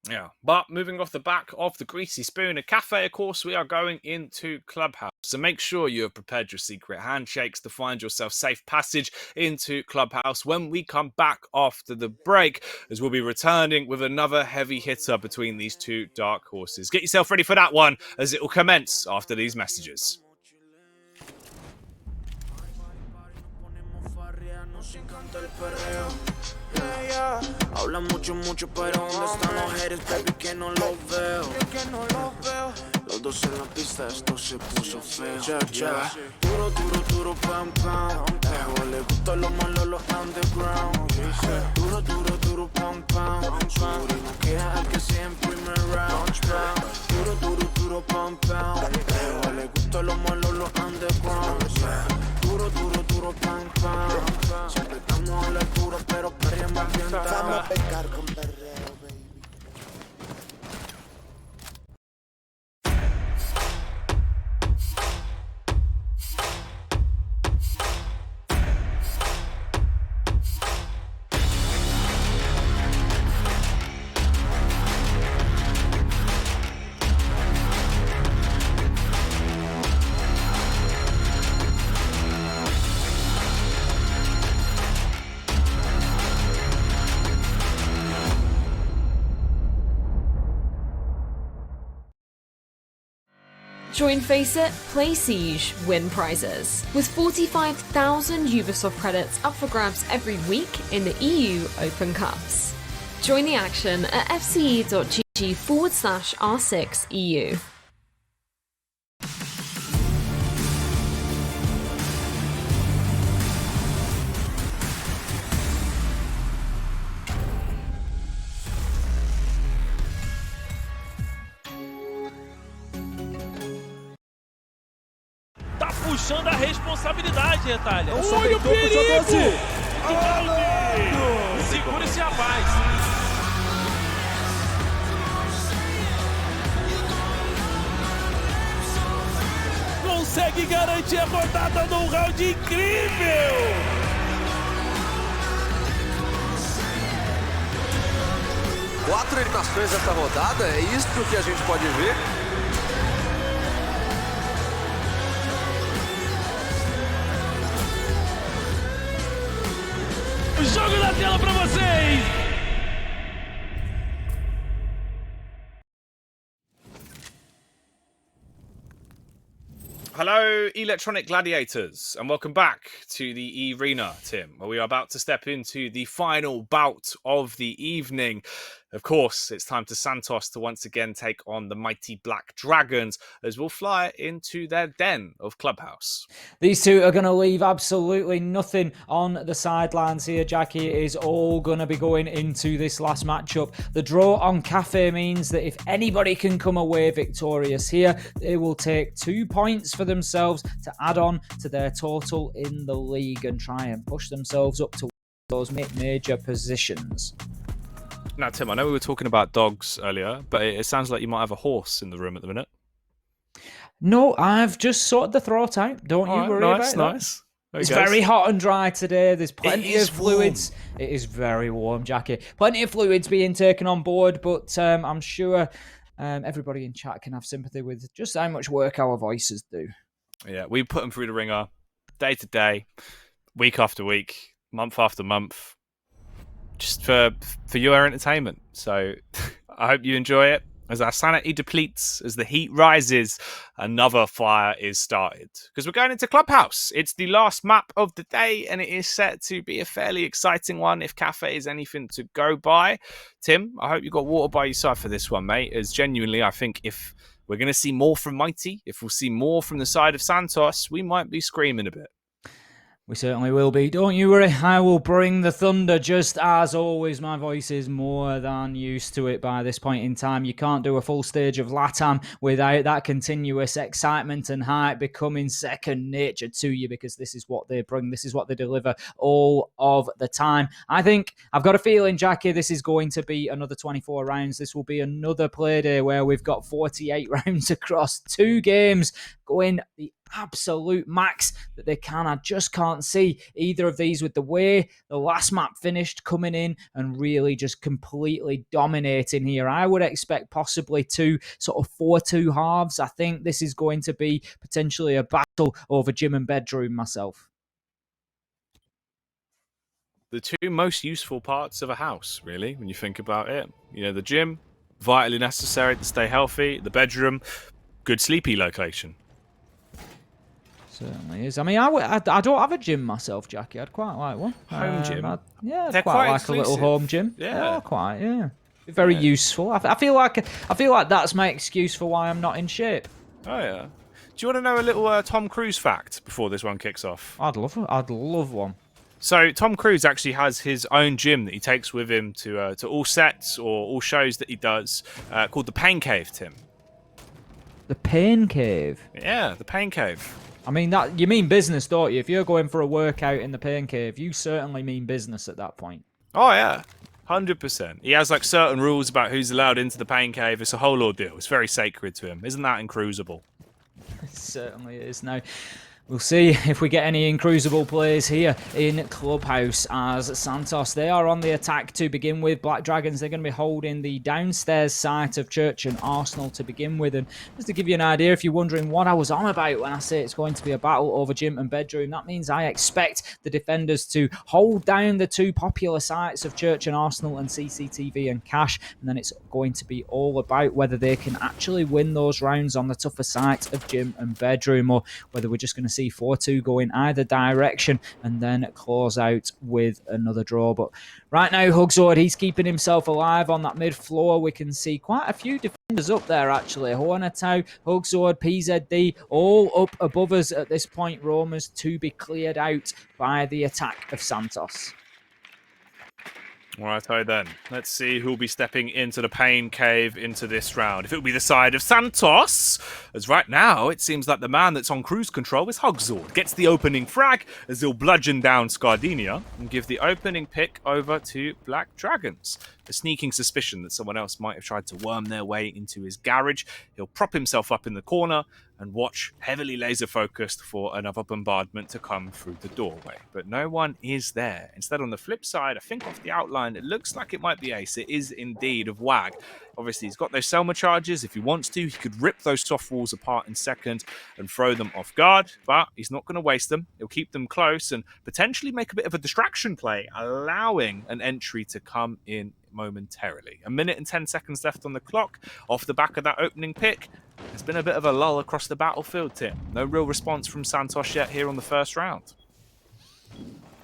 Yeah, but moving off the back of the Greasy Spoon, a cafe, of course, we are going into Clubhouse. So make sure you have prepared your secret handshakes to find yourself safe passage into Clubhouse when we come back after the break, as we'll be returning with another heavy hitter between these 2 dark horses. Get yourself ready for that one, as it will commence after these messages. Hablan mucho, pero ¿dónde están los haters, baby? Que no los veo. Los dos en la pista, esto se puso feo. Ya. Duro, pam, pam. Le gustan los malos, los underground. Duro, pam, pam. No queda el que siempre me round. Duro, pam, pam. Le gustan los malos, los underground. Duro, pam, pam. Siempre estamos a la altura, pero perreamos bien. Vamos a pecar con perreo, baby. Join Face It, Play Siege, win prizes. With 45,000 Ubisoft credits up for grabs every week in the EU Open Cups. Join the action at fce.gg/R6EU. Puxando a responsabilidade, Retalha. Olha o perigo! Segura esse rapaz. Consegue garantir a rodada num round incrível! Quatro eliminações essa rodada, é isso que a gente pode ver? Jogo na tela pra vocês! Hello, Electronic Gladiators, and welcome back to the Arena, Tim, where we are about to step into the final bout of the evening. Of course, it's time to Santos to once again take on the mighty Black Dragons as we'll fly into their den of Clubhouse. These two are going to leave absolutely nothing on the sidelines here, Jackie. It is all going to be going into this last matchup. The draw on Cafe means that if anybody can come away victorious here, they will take 2 points for themselves to add on to their total in the league and try and push themselves up to those major positions. Now, Tim, I know we were talking about dogs earlier, but it sounds like you might have a horse in the room at the minute. No, I've just sorted the throat out. Don't you worry about that. Nice. It's very hot and dry today. There's plenty of fluids. It is very warm, Jackie. Plenty of fluids being taken on board, but I'm sure everybody in chat can have sympathy with just how much work our voices do. Yeah, we put them through the ringer day to day, week after week, month after month, just for your entertainment. So I hope you enjoy it. As our sanity depletes, as the heat rises, another fire is started. Because we're going into Clubhouse. It's the last map of the day, and it is set to be a fairly exciting one if Cafe is anything to go by. Tim, I hope you got water by your side for this one, mate. As genuinely, I think if we're going to see more from Mighty, if we'll see more from the side of Santos, we might be screaming a bit. We certainly will be. Don't you worry, I will bring the thunder just as always. My voice is more than used to it by this point in time. You can't do a full stage of Latam without that continuous excitement and hype becoming second nature to you, because this is what they bring. This is what they deliver all of the time. I think, I've got a feeling, Jackie, this is going to be another 24 rounds. This will be another play day where we've got 48 rounds across 2 games going the absolute max that they can. I just can't see either of these with the way the last map finished, coming in and really just completely dominating here. I would expect possibly 2 sort of 4-2 halves. I think this is going to be potentially a battle over gym and bedroom myself. The 2 most useful parts of a house, really, when you think about it. You know, the gym, vitally necessary to stay healthy. The bedroom, good sleepy location. Certainly is. I mean, I don't have a gym myself, Jackie. I'd quite like one. Home gym? I'd quite like exclusive. A little home gym. Yeah. Very useful. I feel like that's my excuse for why I'm not in shape. Oh, yeah. Do you want to know a little Tom Cruise fact before this one kicks off? I'd love one. So Tom Cruise actually has his own gym that he takes with him to all sets or all shows that he does, called the Pain Cave, Tim. The Pain Cave? Yeah, the Pain Cave. I mean, that you mean business, don't you? If you're going for a workout in the Pain Cave, you certainly mean business at that point. Oh, yeah. 100%. He has, like, certain rules about who's allowed into the Pain Cave. It's a whole ordeal. It's very sacred to him. Isn't that incrucible? It certainly is. Now, we'll see if we get any incrucible plays here in Clubhouse as Santos, they are on the attack to begin with. Black Dragons, they're going to be holding the downstairs site of Church and Arsenal to begin with. And just to give you an idea, if you're wondering what I was on about when I say it's going to be a battle over gym and bedroom, that means I expect the defenders to hold down the 2 popular sites of Church and Arsenal and CCTV and Cash. And then it's going to be all about whether they can actually win those rounds on the tougher site of gym and bedroom, or whether we're just going to see 4-2 go in either direction and then close out with another draw. But right now, Hugzord, he's keeping himself alive on that mid-floor. We can see quite a few defenders up there, actually. Hornetau, Hugzord, PZD, all up above us at this point. Romers to be cleared out by the attack of Santos. Alright, then. Let's see who'll be stepping into the Pain Cave into this round. If it'll be the side of Santos, as right now, it seems like the man that's on cruise control is Hugzord. Gets the opening frag as he'll bludgeon down Scardinia and give the opening pick over to Black Dragons. A sneaking suspicion that someone else might have tried to worm their way into his garage. He'll prop himself up in the corner and watch, heavily laser focused, for another bombardment to come through the doorway. But no one is there. Instead, on the flip side, I think off the outline, it looks like it might be Ace. It is indeed of Wag. Obviously, he's got those Selma charges. If he wants to, he could rip those soft walls apart in second and throw them off guard, but he's not going to waste them. He'll keep them close and potentially make a bit of a distraction play, allowing an entry to come in momentarily. 1 minute and 10 seconds left on the clock. Off the back of that opening pick, there's been a bit of a lull across the battlefield, Tim. No real response from Santos yet here on the first round.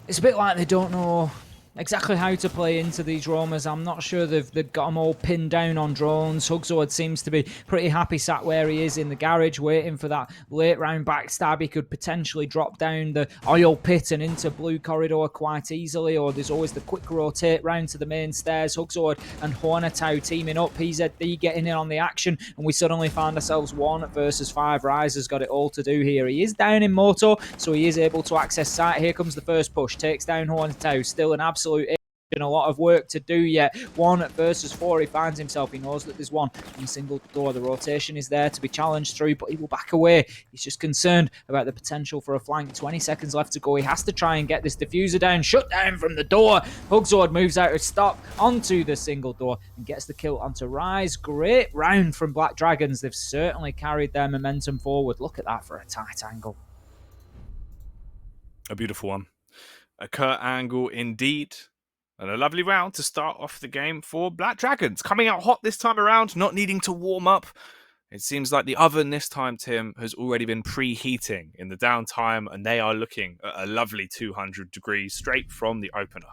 It's a bit like they don't know exactly how to play into these roamers. I'm not sure they've got them all pinned down on drones. Hugsword seems to be pretty happy sat where he is in the garage, waiting for that late round backstab. He could potentially drop down the oil pit and into blue corridor quite easily, or there's always the quick rotate round to the main stairs. Hugsword and Hornetau teaming up, PZD getting in on the action, and we suddenly find ourselves 1 versus 5. Rise has got it all to do here. He is down in Moto, so he is able to access site. Here comes the first push, takes down Hornetau, still an absolute and a lot of work to do yet. 1 versus 4, he finds himself. He knows that there's one on the single door. The rotation is there to be challenged through, but he will back away. He's just concerned about the potential for a flank. 20 seconds left to go. He has to try and get this diffuser down. Shut down from the door. Hugsword moves out of stop onto the single door and gets the kill onto Rise. Great round from Black Dragons. They've certainly carried their momentum forward. Look at that for a tight angle. A beautiful one. A curt angle indeed. And a lovely round to start off the game for Black Dragons. Coming out hot this time around, not needing to warm up. It seems like the oven this time, Tim, has already been preheating in the downtime, and they are looking at a lovely 200 degrees straight from the opener.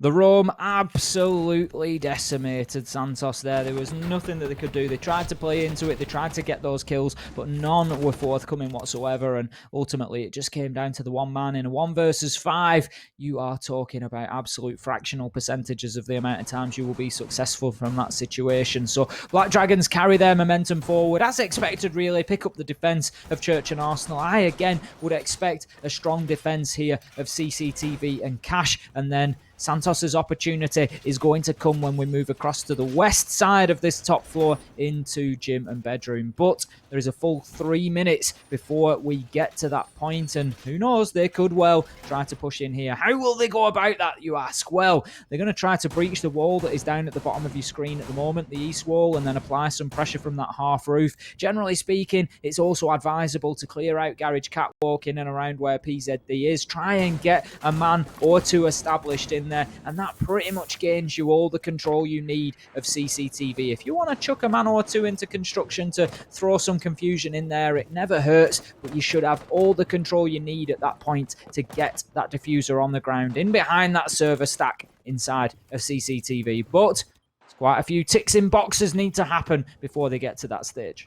The roam absolutely decimated Santos there. There was nothing that they could do. They tried to play into it. They tried to get those kills, but none were forthcoming whatsoever. And ultimately, it just came down to the one man in a 1 versus 5. You are talking about absolute fractional percentages of the amount of times you will be successful from that situation. So Black Dragons carry their momentum forward. As expected, really, pick up the defense of Church and Arsenal. I, again, would expect a strong defense here of CCTV and Cash, and then Santos's opportunity is going to come when we move across to the west side of this top floor into gym and bedroom. But there is a full 3 minutes before we get to that point, and who knows, they could well try to push in here. How will they go about that, you ask? Well, they're going to try to breach the wall that is down at the bottom of your screen at the moment, the east wall, and then apply some pressure from that half roof. Generally speaking, it's also advisable to clear out Garage Catwalk in and around where PZD is. Try and get a man or two established in there, and that pretty much gains you all the control you need of CCTV. If you want to chuck a man or two into construction to throw some confusion in there, it never hurts, but you should have all the control you need at that point to get that diffuser on the ground, in behind that server stack inside of CCTV. But quite a few ticks in boxes need to happen before they get to that stage.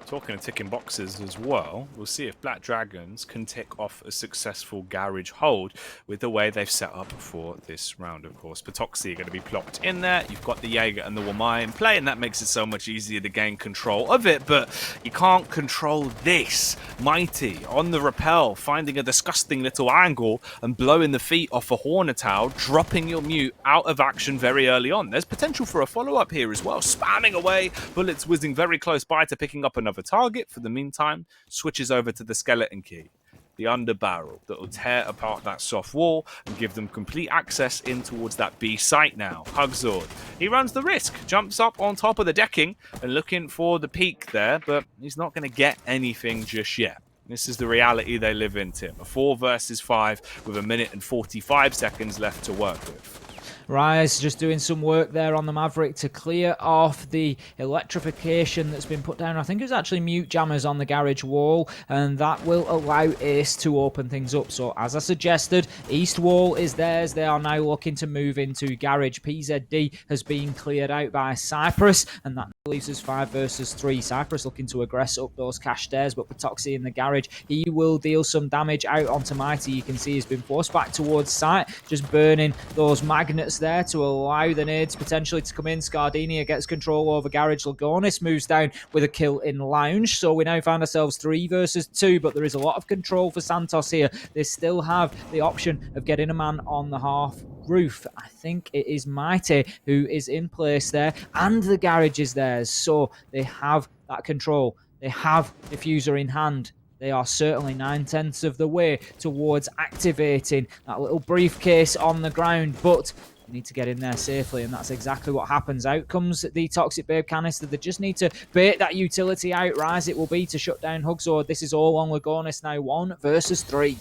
Talking of ticking boxes as well, we'll see if Black Dragons can tick off a successful garage hold with the way they've set up for this round, of course. Patoxy are going to be plopped in there. You've got the Jaeger and the Wamai in play, and that makes it so much easier to gain control of it, but you can't control this. Mighty on the rappel, finding a disgusting little angle and blowing the feet off a Hornetau, dropping your mute out of action very early on. There's potential for a follow-up here as well, spamming away, bullets whizzing very close by to picking up another target. For the meantime, switches over to the skeleton key, the under barrel that will tear apart that soft wall and give them complete access in towards that B site now. Hugsword, he runs the risk, jumps up on top of the decking and looking for the peak there, but he's not going to get anything just yet. This is the reality they live in, Tim. A 4 versus 5 with 1 minute and 45 seconds left to work with. Rise just doing some work there on the Maverick to clear off the electrification that's been put down. I think it was actually mute jammers on the garage wall, and that will allow Ace to open things up. So as I suggested, east wall is theirs. They are now looking to move into garage. PZD has been cleared out by Cyprus, and that leaves us 5 versus 3. Cyprus looking to aggress up those cash stairs, but Patoxy in the garage, he will deal some damage out onto Mighty. You can see he's been forced back towards site, just burning those magnets there to allow the nades potentially to come in. Scardinia gets control over garage. Lagonis moves down with a kill in lounge. So we now find ourselves 3 versus 2, but there is a lot of control for Santos here. They still have the option of getting a man on the half roof. I think it is Mighty who is in place there, and the garage is theirs. So they have that control. They have diffuser in hand. They are certainly 9/10 of the way towards activating that little briefcase on the ground, but they need to get in there safely, and that's exactly what happens. Out comes the Toxic Babe canister. They just need to bait that utility out. Rise it will be to shut down Hugsword. This is all on Lagonis now. 1 versus 3.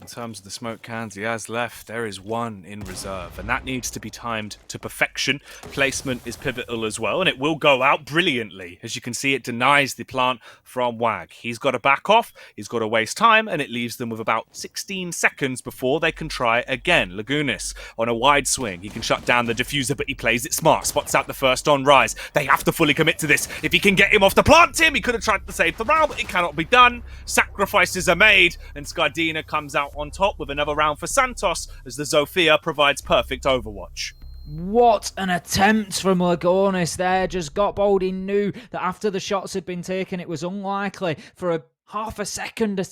In terms of the smoke cans he has left, there is one in reserve, and that needs to be timed to perfection. Placement is pivotal as well, and it will go out brilliantly. As you can see, it denies the plant from Wag. He's got to back off, he's got to waste time, and it leaves them with about 16 seconds before they can try again. Lagunis on a wide swing. He can shut down the diffuser, but he plays it smart. Spots out the first on rise. They have to fully commit to this. If he can get him off the plant, Tim, he could have tried to save the round, but it cannot be done. Sacrifices are made, and Scardina comes out on top with another round for Santos as the Zofia provides perfect overwatch. What an attempt from Lagonis there. Just got bold. He knew that after the shots had been taken, it was unlikely for a half a second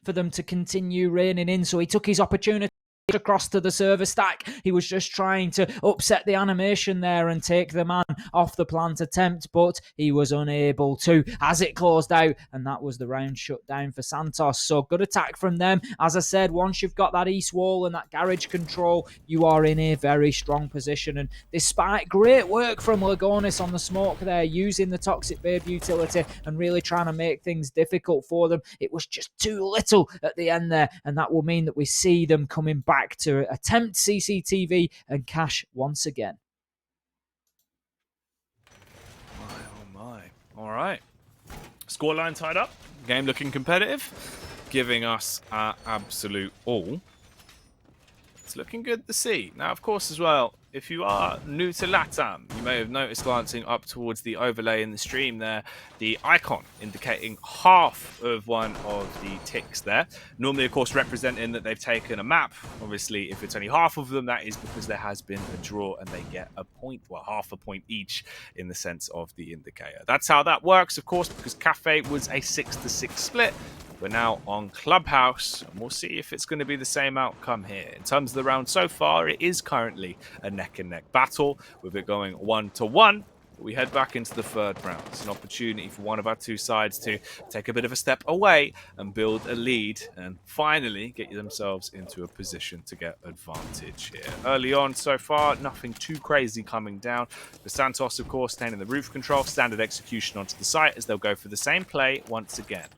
for them to continue raining in. So he took his opportunity across to the server stack. He was just trying to upset the animation there and take the man off the plant attempt, but he was unable to as it closed out, and that was the round shut down for Santos. So good attack from them. As I said, once you've got that east wall and that garage control, you are in a very strong position. And despite great work from Lagonis on the smoke there, using the Toxic Babe utility and really trying to make things difficult for them, it was just too little at the end there, and that will mean that we see them coming back to attempt CCTV and cash once again. Oh my. All right. Scoreline tied up. Game looking competitive. Giving us our absolute all. It's looking good to see. Now, of course, as well, if you are new to Latam, you may have noticed glancing up towards the overlay in the stream there, the icon indicating half of one of the ticks there. Normally, of course, representing that they've taken a map. Obviously, if it's only half of them, that is because there has been a draw and they get a point, well, half a point each in the sense of the indicator. That's how that works, of course, because Cafe was a 6-6 split. We're now on Clubhouse, and we'll see if it's going to be the same outcome here. In terms of the round so far, it is currently a neck-and-neck battle, with it going 1-1. We head back into the third round. It's an opportunity for one of our two sides to take a bit of a step away and build a lead, and finally get themselves into a position to get advantage here. Early on so far, nothing too crazy coming down. The Santos, of course, staying in the roof control, standard execution onto the site as they'll go for the same play once again.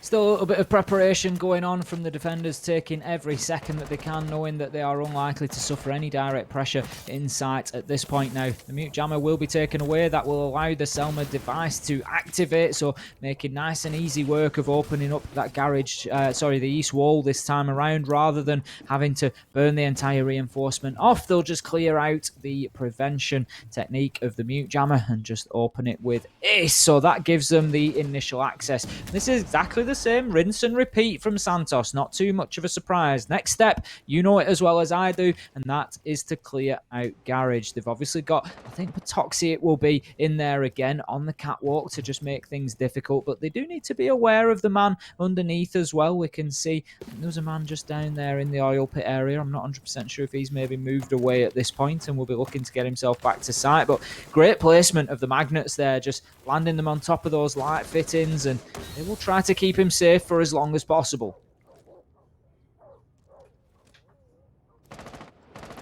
Still a little bit of preparation going on from the defenders, taking every second that they can, knowing that they are unlikely to suffer any direct pressure in sight at this point now. The mute jammer will be taken away. That will allow the Selma device to activate, so making nice and easy work of opening up that garage, the east wall this time around, rather than having to burn the entire reinforcement off. They'll just clear out the prevention technique of the mute jammer and just open it with ace. So that gives them the initial access. This is exactly the same rinse and repeat from Santos. Not too much of a surprise. Next step, you know it as well as I do, and that is to clear out garage. They've obviously got, I think Patoxy it will be in there again on the catwalk to just make things difficult, but they do need to be aware of the man underneath as well. We can see there's a man just down there in the oil pit area. I'm not 100% sure if he's maybe moved away at this point and will be looking to get himself back to sight, but great placement of the magnets there, just landing them on top of those light fittings, and they will try to keep him safe for as long as possible.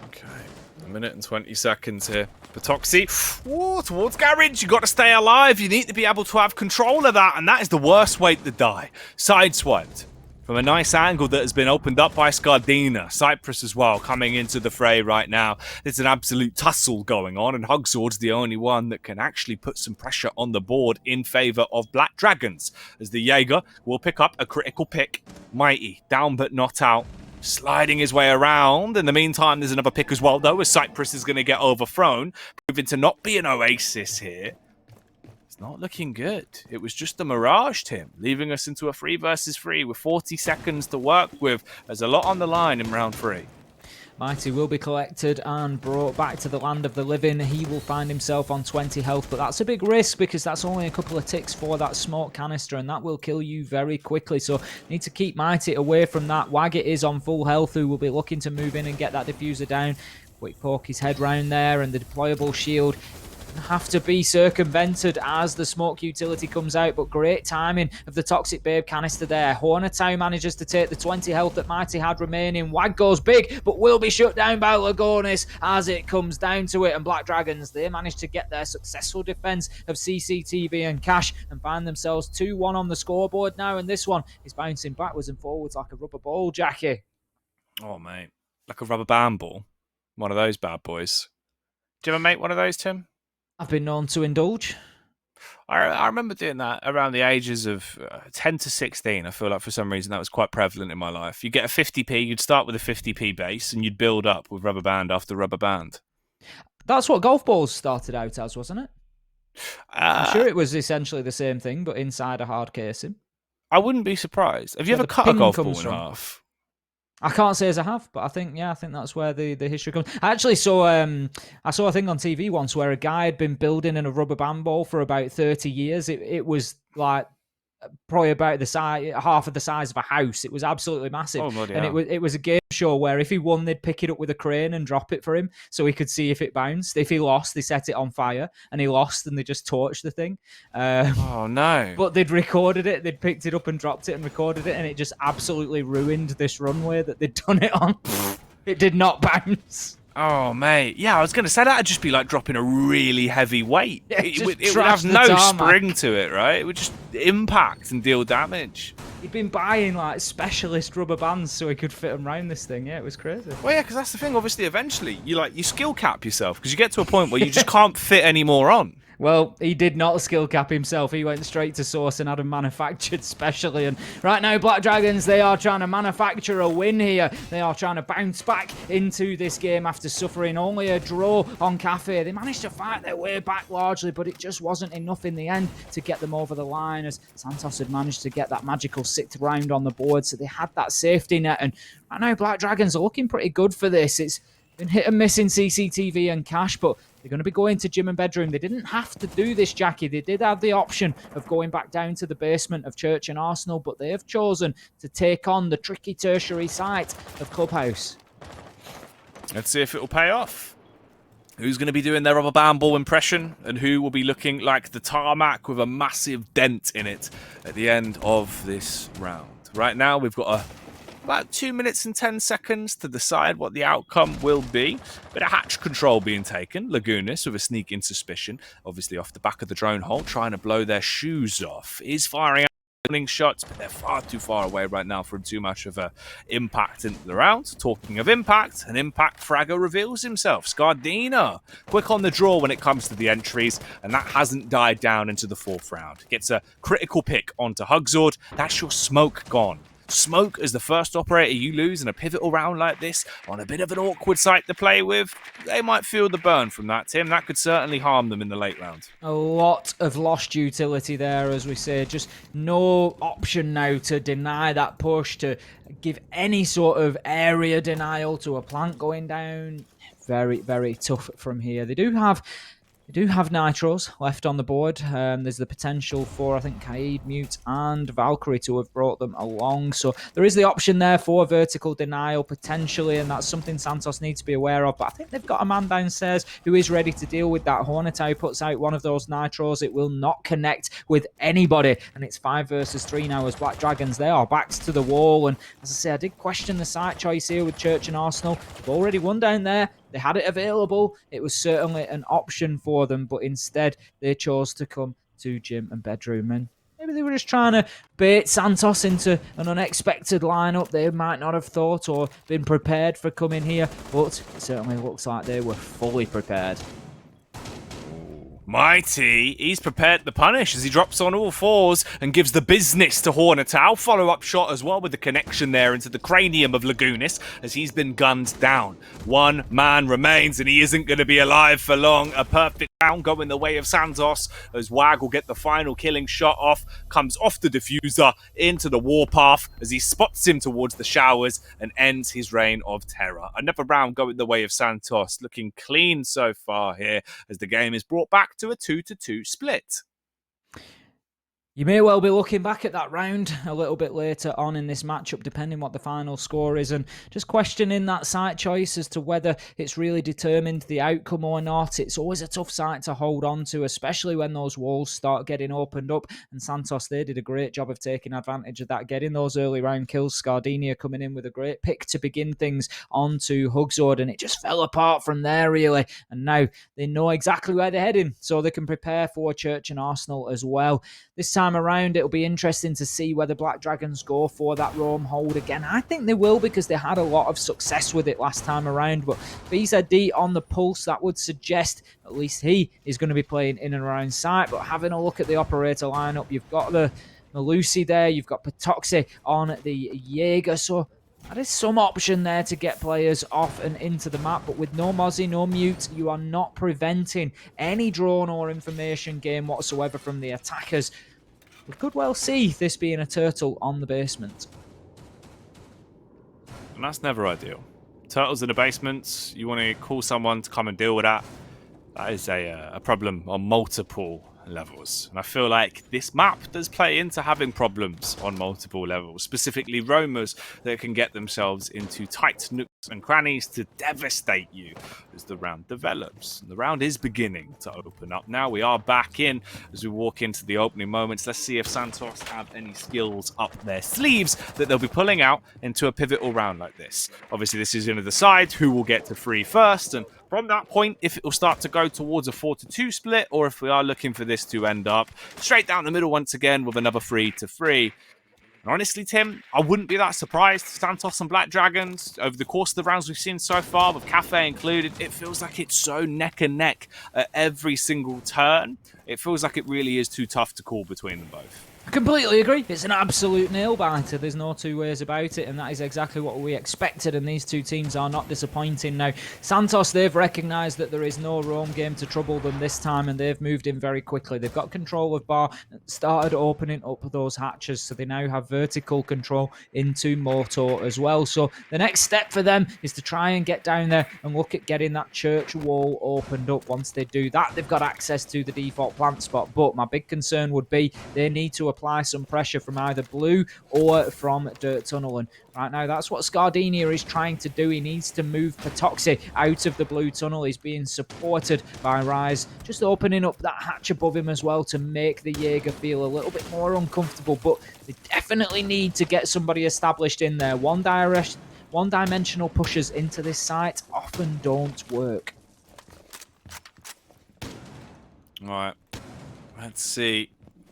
Okay, 1 minute and 20 seconds here. Patoxy, towards garage. You got to stay alive. You need to be able to have control of that, and that is the worst way to die. Sideswiped from a nice angle that has been opened up by Scardina. Cypress as well coming into the fray right now. There's an absolute tussle going on, and Hugsword's the only one that can actually put some pressure on the board in favor of Black Dragons, as the Jaeger will pick up a critical pick. Mighty, down but not out, sliding his way around. In the meantime, there's another pick as well, though, as Cypress is going to get overthrown, proving to not be an oasis here. Not looking good. It was just a mirage, Tim, leaving us into a 3 versus 3 with 40 seconds to work with. There's a lot on the line in round 3. Mighty will be collected and brought back to the land of the living. He will find himself on 20 health, but that's a big risk because that's only a couple of ticks for that smoke canister, and that will kill you very quickly. So need to keep Mighty away from that. Waggett is on full health, who will be looking to move in and get that diffuser down. Quick poke his head round there, and the deployable shield have to be circumvented as the smoke utility comes out, but great timing of the Toxic Babe canister there. Hornetown manages to take the 20 health that Mighty had remaining. Wag goes big, but will be shut down by Lagonis as it comes down to it, and Black Dragons, they manage to get their successful defense of CCTV and Cash and find themselves 2-1 on the scoreboard now, and this one is bouncing backwards and forwards like a rubber ball, Jackie. Oh, mate. Like a rubber band ball. One of those bad boys. Do you ever make one of those, Tim? I've been known to indulge. I remember doing that around the ages of 10 to 16. I feel like for some reason that was quite prevalent in my life. You get a 50p, you'd start with a 50p base, and you'd build up with rubber band after rubber band. That's what golf balls started out as, wasn't it? I'm sure it was essentially the same thing, but inside a hard casing. I wouldn't be surprised. Have you ever cut a golf ball in half? I can't say as I have, but I think that's where the history comes. I actually saw a thing on TV once where a guy had been building in a rubber band ball for about 30 years. It was like probably about the size, half of the size of a house. It was absolutely massive. And it was a game show where if he won, they'd pick it up with a crane and drop it for him so he could see if it bounced. If he lost, they set it on fire, and he lost, and they just torched the thing. Oh no! But they'd recorded it, they'd picked it up and dropped it and recorded it, and it just absolutely ruined this runway that they'd done it on. It did not bounce. Oh, mate. Yeah, I was going to say that'd just be like dropping a really heavy weight. Yeah, it would have no spring to it, right? It would just impact and deal damage. He'd been buying like specialist rubber bands so he could fit them around this thing. Yeah, it was crazy. Well, yeah, because that's the thing. Obviously, eventually, you skill cap yourself because you get to a point where you just can't fit any more on. Well, he did not skill cap himself. He went straight to source and had them manufactured specially. And right now, Black Dragons, they are trying to manufacture a win here. They are trying to bounce back into this game after suffering only a draw on Cafe. They managed to fight their way back largely, but it just wasn't enough in the end to get them over the line, as Santos had managed to get that magical 6th round on the board. So they had that safety net. And right now, Black Dragons are looking pretty good for this. It's been hit and miss in CCTV and Cash, but they're going to be going to gym and bedroom. They didn't have to do this, Jackie. They did have the option of going back down to the basement of Church and Arsenal, but they have chosen to take on the tricky tertiary site of Clubhouse. Let's see if it will pay off. Who's going to be doing their rubber band ball impression, and who will be looking like the tarmac with a massive dent in it at the end of this round? Right now, we've got about 2 minutes and 10 seconds to decide what the outcome will be. Bit of hatch control being taken. Lagunis with a sneaking suspicion, obviously off the back of the drone hole, trying to blow their shoes off. Is firing out shots, but they're far too far away right now from too much of an impact into the round. Talking of impact, an impact fragger reveals himself. Scardina, quick on the draw when it comes to the entries, and that hasn't died down into the 4th round. Gets a critical pick onto Hugzord. That's your smoke gone. Smoke as the first operator you lose in a pivotal round like this, on a bit of an awkward site to play with. They might feel the burn from that, Tim. That could certainly harm them in the late round. A lot of lost utility there, as we say. Just no option now to deny that push, to give any sort of area denial to a plant going down. Very, very tough from here. They do have nitros left on the board. There's the potential for, I think, Kaid, Mute, and Valkyrie to have brought them along. So there is the option there for vertical denial, potentially, and that's something Santos needs to be aware of. But I think they've got a man downstairs who is ready to deal with that. Hornetown puts out one of those nitros. It will not connect with anybody, and it's 5 versus 3 now as Black Dragons, they are backs to the wall. And as I say, I did question the site choice here with Church and Arsenal. They've already won down there. They had it available. It was certainly an option for them, but instead they chose to come to gym and bedroom. And maybe they were just trying to bait Santos into an unexpected lineup they might not have thought or been prepared for coming here, but it certainly looks like they were fully prepared. Mighty, he's prepared to punish as he drops on all 4s and gives the business to Hornetown. Follow-up shot as well with the connection there into the cranium of Lagunis as he's been gunned down. 1 man remains and he isn't going to be alive for long. A perfect round going the way of Santos as Wag will get the final killing shot off. Comes off the diffuser into the warpath as he spots him towards the showers and ends his reign of terror. Another round going the way of Santos, looking clean so far here as the game is brought back to a 2-2 split. You may well be looking back at that round a little bit later on in this matchup, depending what the final score is, and just questioning that site choice as to whether it's really determined the outcome or not. It's always a tough site to hold on to, especially when those walls start getting opened up, and Santos, they did a great job of taking advantage of that, getting those early round kills. Scardini coming in with a great pick to begin things onto Hugsord, and it just fell apart from there, really, and now they know exactly where they're heading, so they can prepare for Church and Arsenal as well. This time around, it'll be interesting to see whether Black Dragons go for that Rome hold again. I think they will, because they had a lot of success with it last time around, but BZD on the pulse, that would suggest at least he is going to be playing in and around site. But having a look at the operator lineup, you've got the Malusi there, you've got Patoxy on the Jaeger, so that is some option there to get players off and into the map, but with no Mozzie, no Mute, you are not preventing any drone or information gain whatsoever from the attackers. We could well see this being a turtle on the basement. And that's never ideal. Turtles in the basement, you want to call someone to come and deal with that. That is a problem on multiple levels. And I feel like this map does play into having problems on multiple levels, specifically roamers that can get themselves into tight nooks and crannies to devastate you as the round develops. And the round is beginning to open up now. We are back in as we walk into the opening moments. Let's see if Santos have any skills up their sleeves that they'll be pulling out into a pivotal round like this. Obviously, this is going to decide who will get to 3 first, and from that point, if it will start to go towards a 4-2 split, or if we are looking for this to end up straight down the middle once again with another 3-3. And honestly, Tim, I wouldn't be that surprised. Santos and Black Dragons, over the course of the rounds we've seen so far, with Cafe included, it feels like it's so neck and neck at every single turn. It feels like it really is too tough to call between them both. I completely agree. It's an absolute nail-biter. There's no two ways about it, and that is exactly what we expected, and these two teams are not disappointing. Now, Santos, they've recognised that there is no roam game to trouble them this time, and they've moved in very quickly. They've got control of Bar, started opening up those hatches, so they now have vertical control into Moto as well. So the next step for them is to try and get down there and look at getting that church wall opened up. Once they do that, they've got access to the default plant spot, but my big concern would be they need to apply some pressure from either blue or from dirt tunnel, and right now that's what Scardini is trying to do. He needs to move Patoxy out of the blue tunnel. He's being supported by Rise, just opening up that hatch above him as well to make the Jaeger feel a little bit more uncomfortable, but they definitely need to get somebody established in there. One-dimensional pushes into this site often don't work. All right, let's see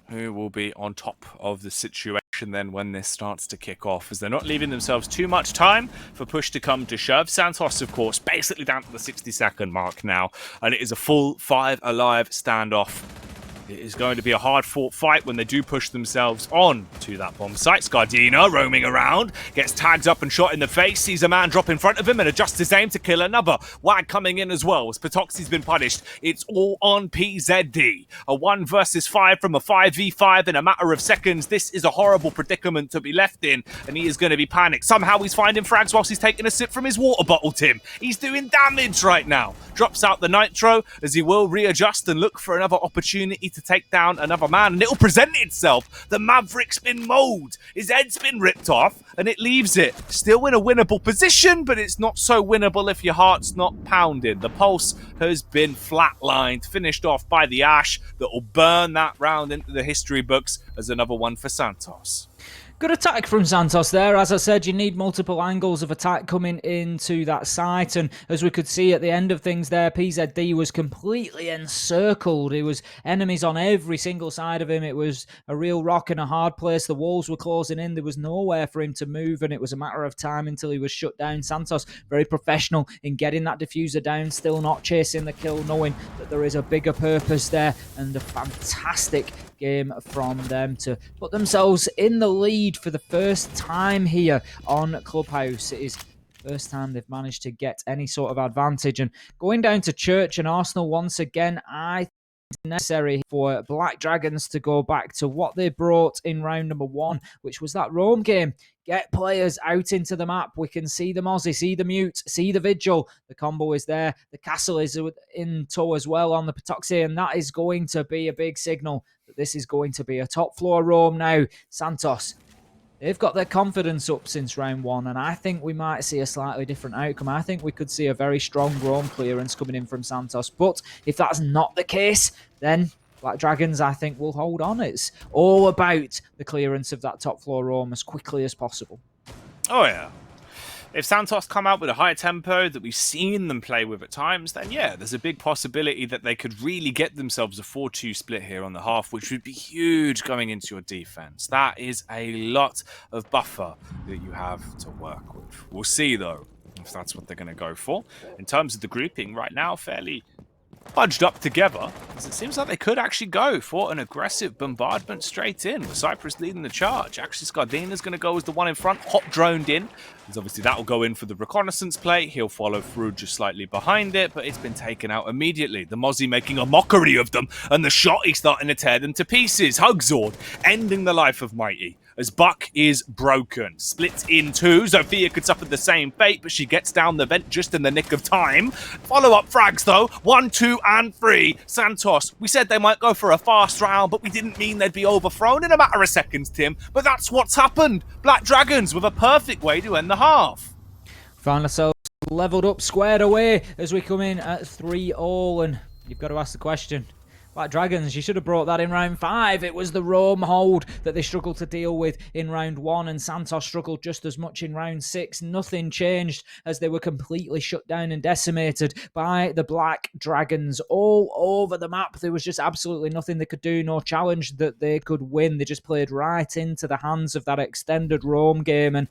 who will be on top of the situation then when this starts to kick off, as they're not leaving themselves too much time for push to come to shove. Santos, of course, basically down to the 60-second mark now, and it is a full 5 alive standoff. It is going to be a hard-fought fight when they do push themselves on to that bomb site. Scardina roaming around, gets tagged up and shot in the face, sees a man drop in front of him and adjusts his aim to kill another. Wag coming in as well as Patoxy's been punished. It's all on PZD. A 1 versus 5 from a 5v5 in a matter of seconds. This is a horrible predicament to be left in, and he is going to be panicked. Somehow he's finding frags whilst he's taking a sip from his water bottle, Tim. He's doing damage right now. Drops out the nitro as he will readjust and look for another opportunity to take down another man, and it'll present itself. The Maverick's been mauled, his head's been ripped off, and it leaves it still in a winnable position, but it's not so winnable if your heart's not pounding. The pulse has been flatlined, finished off by the Ash that will burn that round into the history books as another one for Santos. Good attack from Santos there. As I said, you need multiple angles of attack coming into that site, and as we could see at the end of things there, PZD was completely encircled. It was enemies on every single side of him. It was a real rock and a hard place. The walls were closing in. There was nowhere for him to move, and it was a matter of time until he was shut down. Santos, very professional in getting that diffuser down, still not chasing the kill, knowing that there is a bigger purpose there, and a fantastic game from them to put themselves in the lead for the first time here on Clubhouse. It is the first time they've managed to get any sort of advantage, and going down to Church and Arsenal once again, I necessary for Black Dragons to go back to what they brought in round number 1, which was that roam game. Get players out into the map. We can see the Mozzie, see the Mute, see the Vigil. The combo is there. The Castle is in tow as well on the Patoxy, and that is going to be a big signal that this is going to be a top floor roam now. Santos, they've got their confidence up since round 1, and I think we might see a slightly different outcome. I think we could see a very strong roam clearance coming in from Santos, but if that's not the case, then Black Dragons, I think, will hold on. It's all about the clearance of that top floor roam as quickly as possible. Oh, yeah. If Santos come out with a high tempo that we've seen them play with at times, then yeah, there's a big possibility that they could really get themselves a 4-2 split here on the half, which would be huge going into your defense. That is a lot of buffer that you have to work with. We'll see, though, if that's what they're going to go for. In terms of the grouping right now, fairly budged up together, as it seems like they could actually go for an aggressive bombardment straight in, with Cyprus leading the charge. Actually, Scardina's going to go as the one in front, hop droned in, because obviously that will go in for the reconnaissance play. He'll follow through just slightly behind it, but it's been taken out immediately. The Mozzie making a mockery of them, and the Shotty starting to tear them to pieces. Hugzord ending the life of Mighty, as Buck is broken. Splits in two. Zofia could suffer the same fate, but she gets down the vent just in the nick of time. Follow-up frags, though. 1, 2, and 3. Santos, we said they might go for a fast round, but we didn't mean they'd be overthrown in a matter of seconds, Tim. But that's what's happened. Black Dragons with a perfect way to end the half. Found ourselves leveled up, squared away, as we come in at 3-all, and you've got to ask the question, Black Dragons, you should have brought that in round 5. It was the roam hold that they struggled to deal with in round 1, and Santos struggled just as much in round 6. Nothing changed as they were completely shut down and decimated by the Black Dragons all over the map. There was just absolutely nothing they could do, no challenge that they could win. They just played right into the hands of that extended roam game, and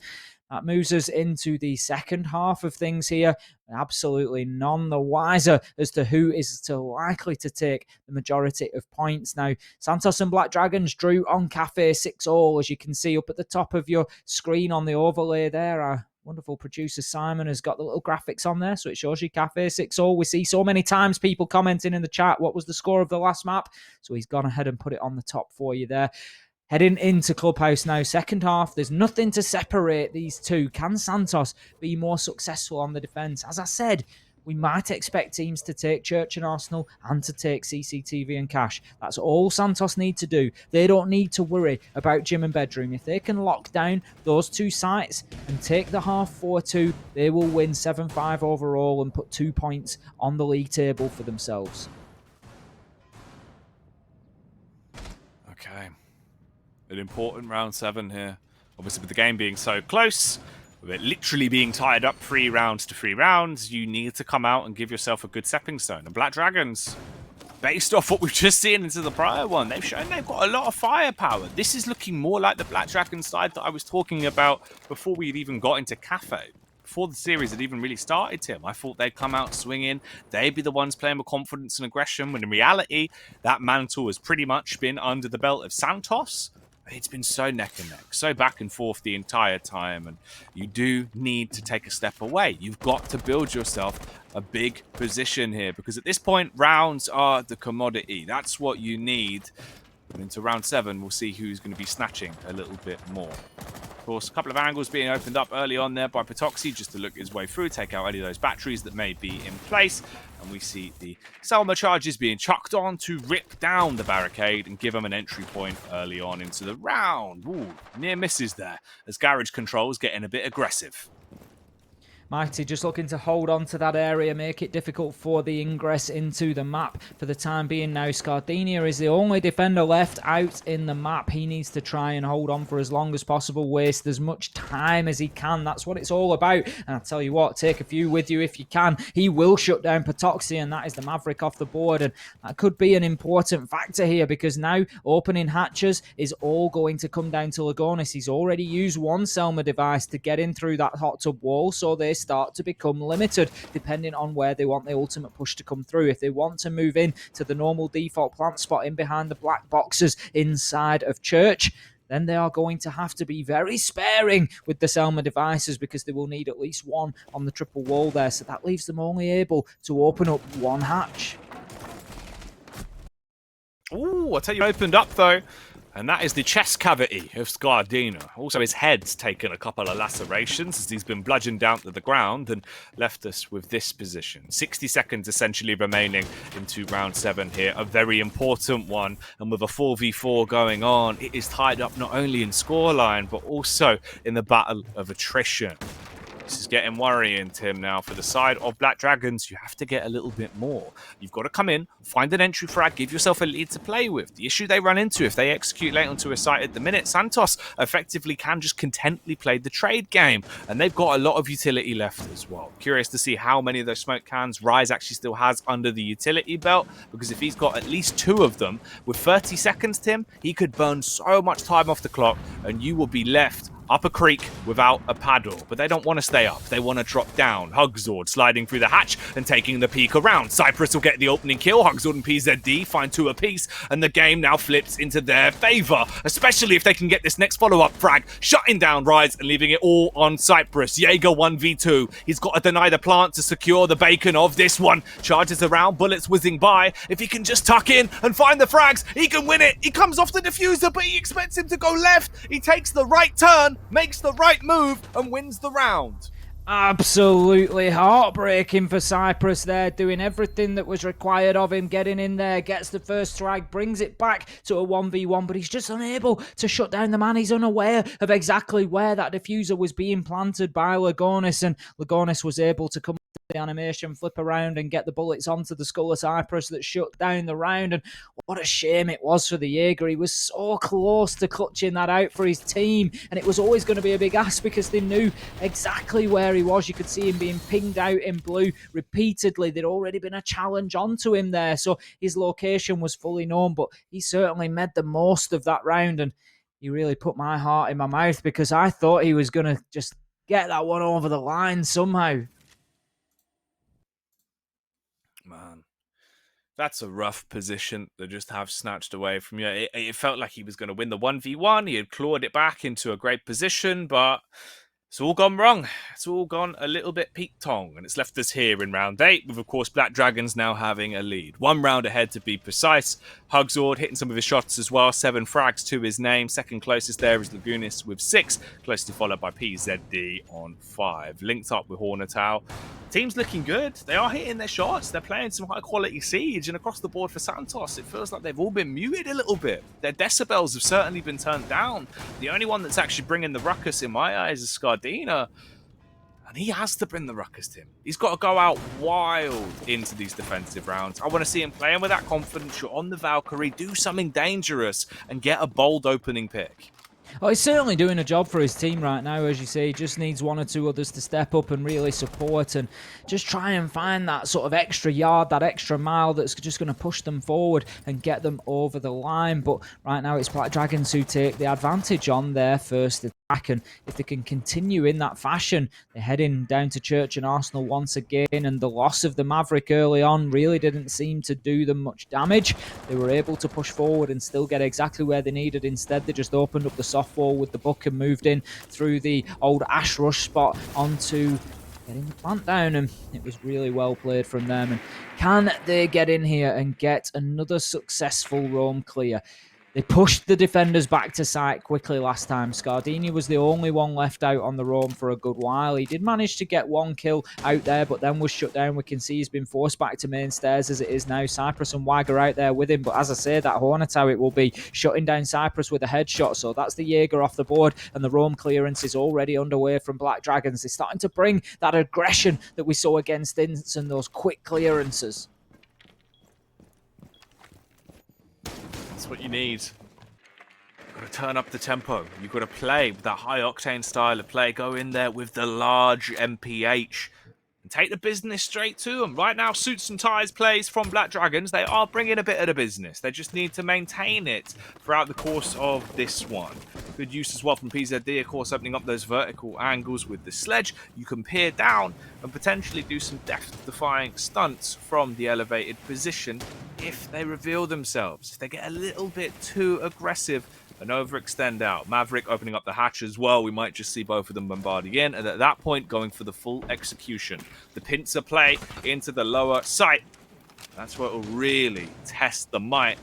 that moves us into the second half of things here. Absolutely none the wiser as to who is likely to take the majority of points. Now, Santos and Black Dragons drew on Cafe 6-all, as you can see up at the top of your screen on the overlay there. Our wonderful producer Simon has got the little graphics on there, so it shows you Cafe 6-all. We see so many times people commenting in the chat, what was the score of the last map? So he's gone ahead and put it on the top for you there. Heading into Clubhouse now, second half, there's nothing to separate these two. Can Santos be more successful on the defence? As I said, we might expect teams to take Church and Arsenal and to take CCTV and Cash. That's all Santos need to do. They don't need to worry about Gym and Bedroom. If they can lock down those two sites and take the half 4-2, they will win 7-5 overall and put 2 points on the league table for themselves. Okay. An important round 7 here. Obviously, with the game being so close, with it literally being tied up 3 rounds to 3 rounds, you need to come out and give yourself a good stepping stone. And Black Dragons, based off what we've just seen into the prior one, they've shown they've got a lot of firepower. This is looking more like the Black Dragon side that I was talking about before we'd even got into Cafe. Before the series had even really started, Tim, I thought they'd come out swinging. They'd be the ones playing with confidence and aggression, when in reality, that mantle has pretty much been under the belt of Santos. It's been so neck and neck, so back and forth the entire time, and you do need to take a step away. You've got to build yourself a big position here, because at this point, rounds are the commodity. That's what you need. And into round 7, we'll see who's going to be snatching a little bit more. Of course, a couple of angles being opened up early on there by Patoxy, just to look his way through, take out any of those batteries that may be in place. And we see the Selma charges being chucked on to rip down the barricade and give them an entry point early on into the round. Ooh, near misses there, as Garage Control's getting a bit aggressive. Mighty just looking to hold on to that area, make it difficult for the ingress into the map for the time being now. Scardinia is the only defender left out in the map. He needs to try and hold on for as long as possible, waste as much time as he can. That's what it's all about. And I tell you what, take a few with you if you can. He will shut down Patoxy, and that is the Maverick off the board. And that could be an important factor here, because now opening hatches is all going to come down to Lagonis. He's already used one Selma device to get in through that hot tub wall, so they start to become limited depending on where they want the ultimate push to come through. If they want to move in to the normal default plant spot in behind the black boxes inside of Church, then they are going to have to be very sparing with the Selma devices, because they will need at least one on the triple wall there. So that leaves them only able to open up one hatch. Ooh, I'll tell you, opened up though. And that is the chest cavity of Scardina. Also, his head's taken a couple of lacerations as he's been bludgeoned down to the ground and left us with this position. 60 seconds essentially remaining into round 7 here. A very important one. And with a 4v4 going on, it is tied up not only in scoreline, but also in the battle of attrition. This is getting worrying, Tim, now. For the side of Black Dragons, you have to get a little bit more. You've got to come in, find an entry frag, give yourself a lead to play with. The issue they run into, if they execute late onto a site at the minute, Santos effectively can just contently play the trade game. And they've got a lot of utility left as well. Curious to see how many of those smoke cans Rise actually still has under the utility belt, because if he's got at least 2 of them, with 30 seconds, Tim, he could burn so much time off the clock, and you will be left up a creek without a paddle. But they don't want to stay up. They want to drop down. Hugzord sliding through the hatch and taking the peek around. Cyprus will get the opening kill. Hugzord and PZD find 2 apiece, and the game now flips into their favor, especially if they can get this next follow-up frag, shutting down Rise and leaving it all on Cyprus. Jaeger 1v2. He's got to deny the plant to secure the bacon of this one. Charges around, bullets whizzing by. If he can just tuck in and find the frags, he can win it. He comes off the diffuser, but he expects him to go left. He takes the right turn, makes the right move, and wins the round. Absolutely heartbreaking for Cyprus there, doing everything that was required of him, getting in there, gets the first strike, brings it back to a 1v1, but he's just unable to shut down the man. He's unaware of exactly where that diffuser was being planted by Lagonis, and Lagonis was able to come the animation, flip around and get the bullets onto the skull of Cyprus that shut down the round. And what a shame it was for the Jaeger. He was so close to clutching that out for his team, and it was always going to be a big ask because they knew exactly where he was. You could see him being pinged out in blue repeatedly. There'd already been a challenge onto him there, so his location was fully known, but he certainly made the most of that round, and he really put my heart in my mouth because I thought he was going to just get that one over the line somehow. Man, that's a rough position to just have snatched away from you. It felt like he was going to win the 1v1. He had clawed it back into a great position, but it's all gone wrong. It's all gone a little bit peak-tong, and it's left us here in round 8, with, of course, Black Dragons now having a lead. 1 round ahead, to be precise. Hugzord hitting some of his shots as well. 7 frags to his name. Second closest there is Lagunis with 6, closely followed by PZD on 5. Linked up with Hornetau. Team's looking good. They are hitting their shots. They're playing some high-quality Siege, and across the board for Santos, it feels like they've all been muted a little bit. Their decibels have certainly been turned down. The only one that's actually bringing the ruckus in my eyes is Scardina, and he has to bring the ruckus to him. He's got to go out wild into these defensive rounds. I want to see him playing with that confidence. You're on the Valkyrie, do something dangerous, and get a bold opening pick. Oh, he's certainly doing a job for his team right now, as you say. He just needs 1 or 2 others to step up and really support and just try and find that sort of extra yard, that extra mile that's just going to push them forward and get them over the line. But right now it's Black Dragons who take the advantage on their first attack, and if they can continue in that fashion, they're heading down to Church and Arsenal once again, and the loss of the Maverick early on really didn't seem to do them much damage. They were able to push forward and still get exactly where they needed. Instead, they just opened up the softball with the book and moved in through the old Ash Rush spot onto getting the plant down, and it was really well played from them. And can they get in here and get another successful roam clear? They pushed the defenders back to site quickly last time. Scardini was the only one left out on the roam for a good while. He did manage to get 1 kill out there, but then was shut down. We can see he's been forced back to main stairs as it is now. Cyprus and Wag are out there with him, but as I say, that Hornetau, it will be shutting down Cyprus with a headshot. So that's the Jaeger off the board, and the roam clearance is already underway from Black Dragons. They're starting to bring that aggression that we saw against Ints and those quick clearances. That's what you need. You've got to turn up the tempo. You've got to play with that high-octane style of play. Go in there with the large MPH and take the business straight to them. Right now, Suits and Ties plays from Black Dragons. They are bringing a bit of the business. They just need to maintain it throughout the course of this one. Good use as well from PZD, of course, opening up those vertical angles with the sledge. You can peer down and potentially do some death-defying stunts from the elevated position if they reveal themselves. If they get a little bit too aggressive and overextend out. Maverick opening up the hatch as well. We might just see both of them bombarding in, and at that point going for the full execution. The pincer play into the lower sight. That's what will really test the might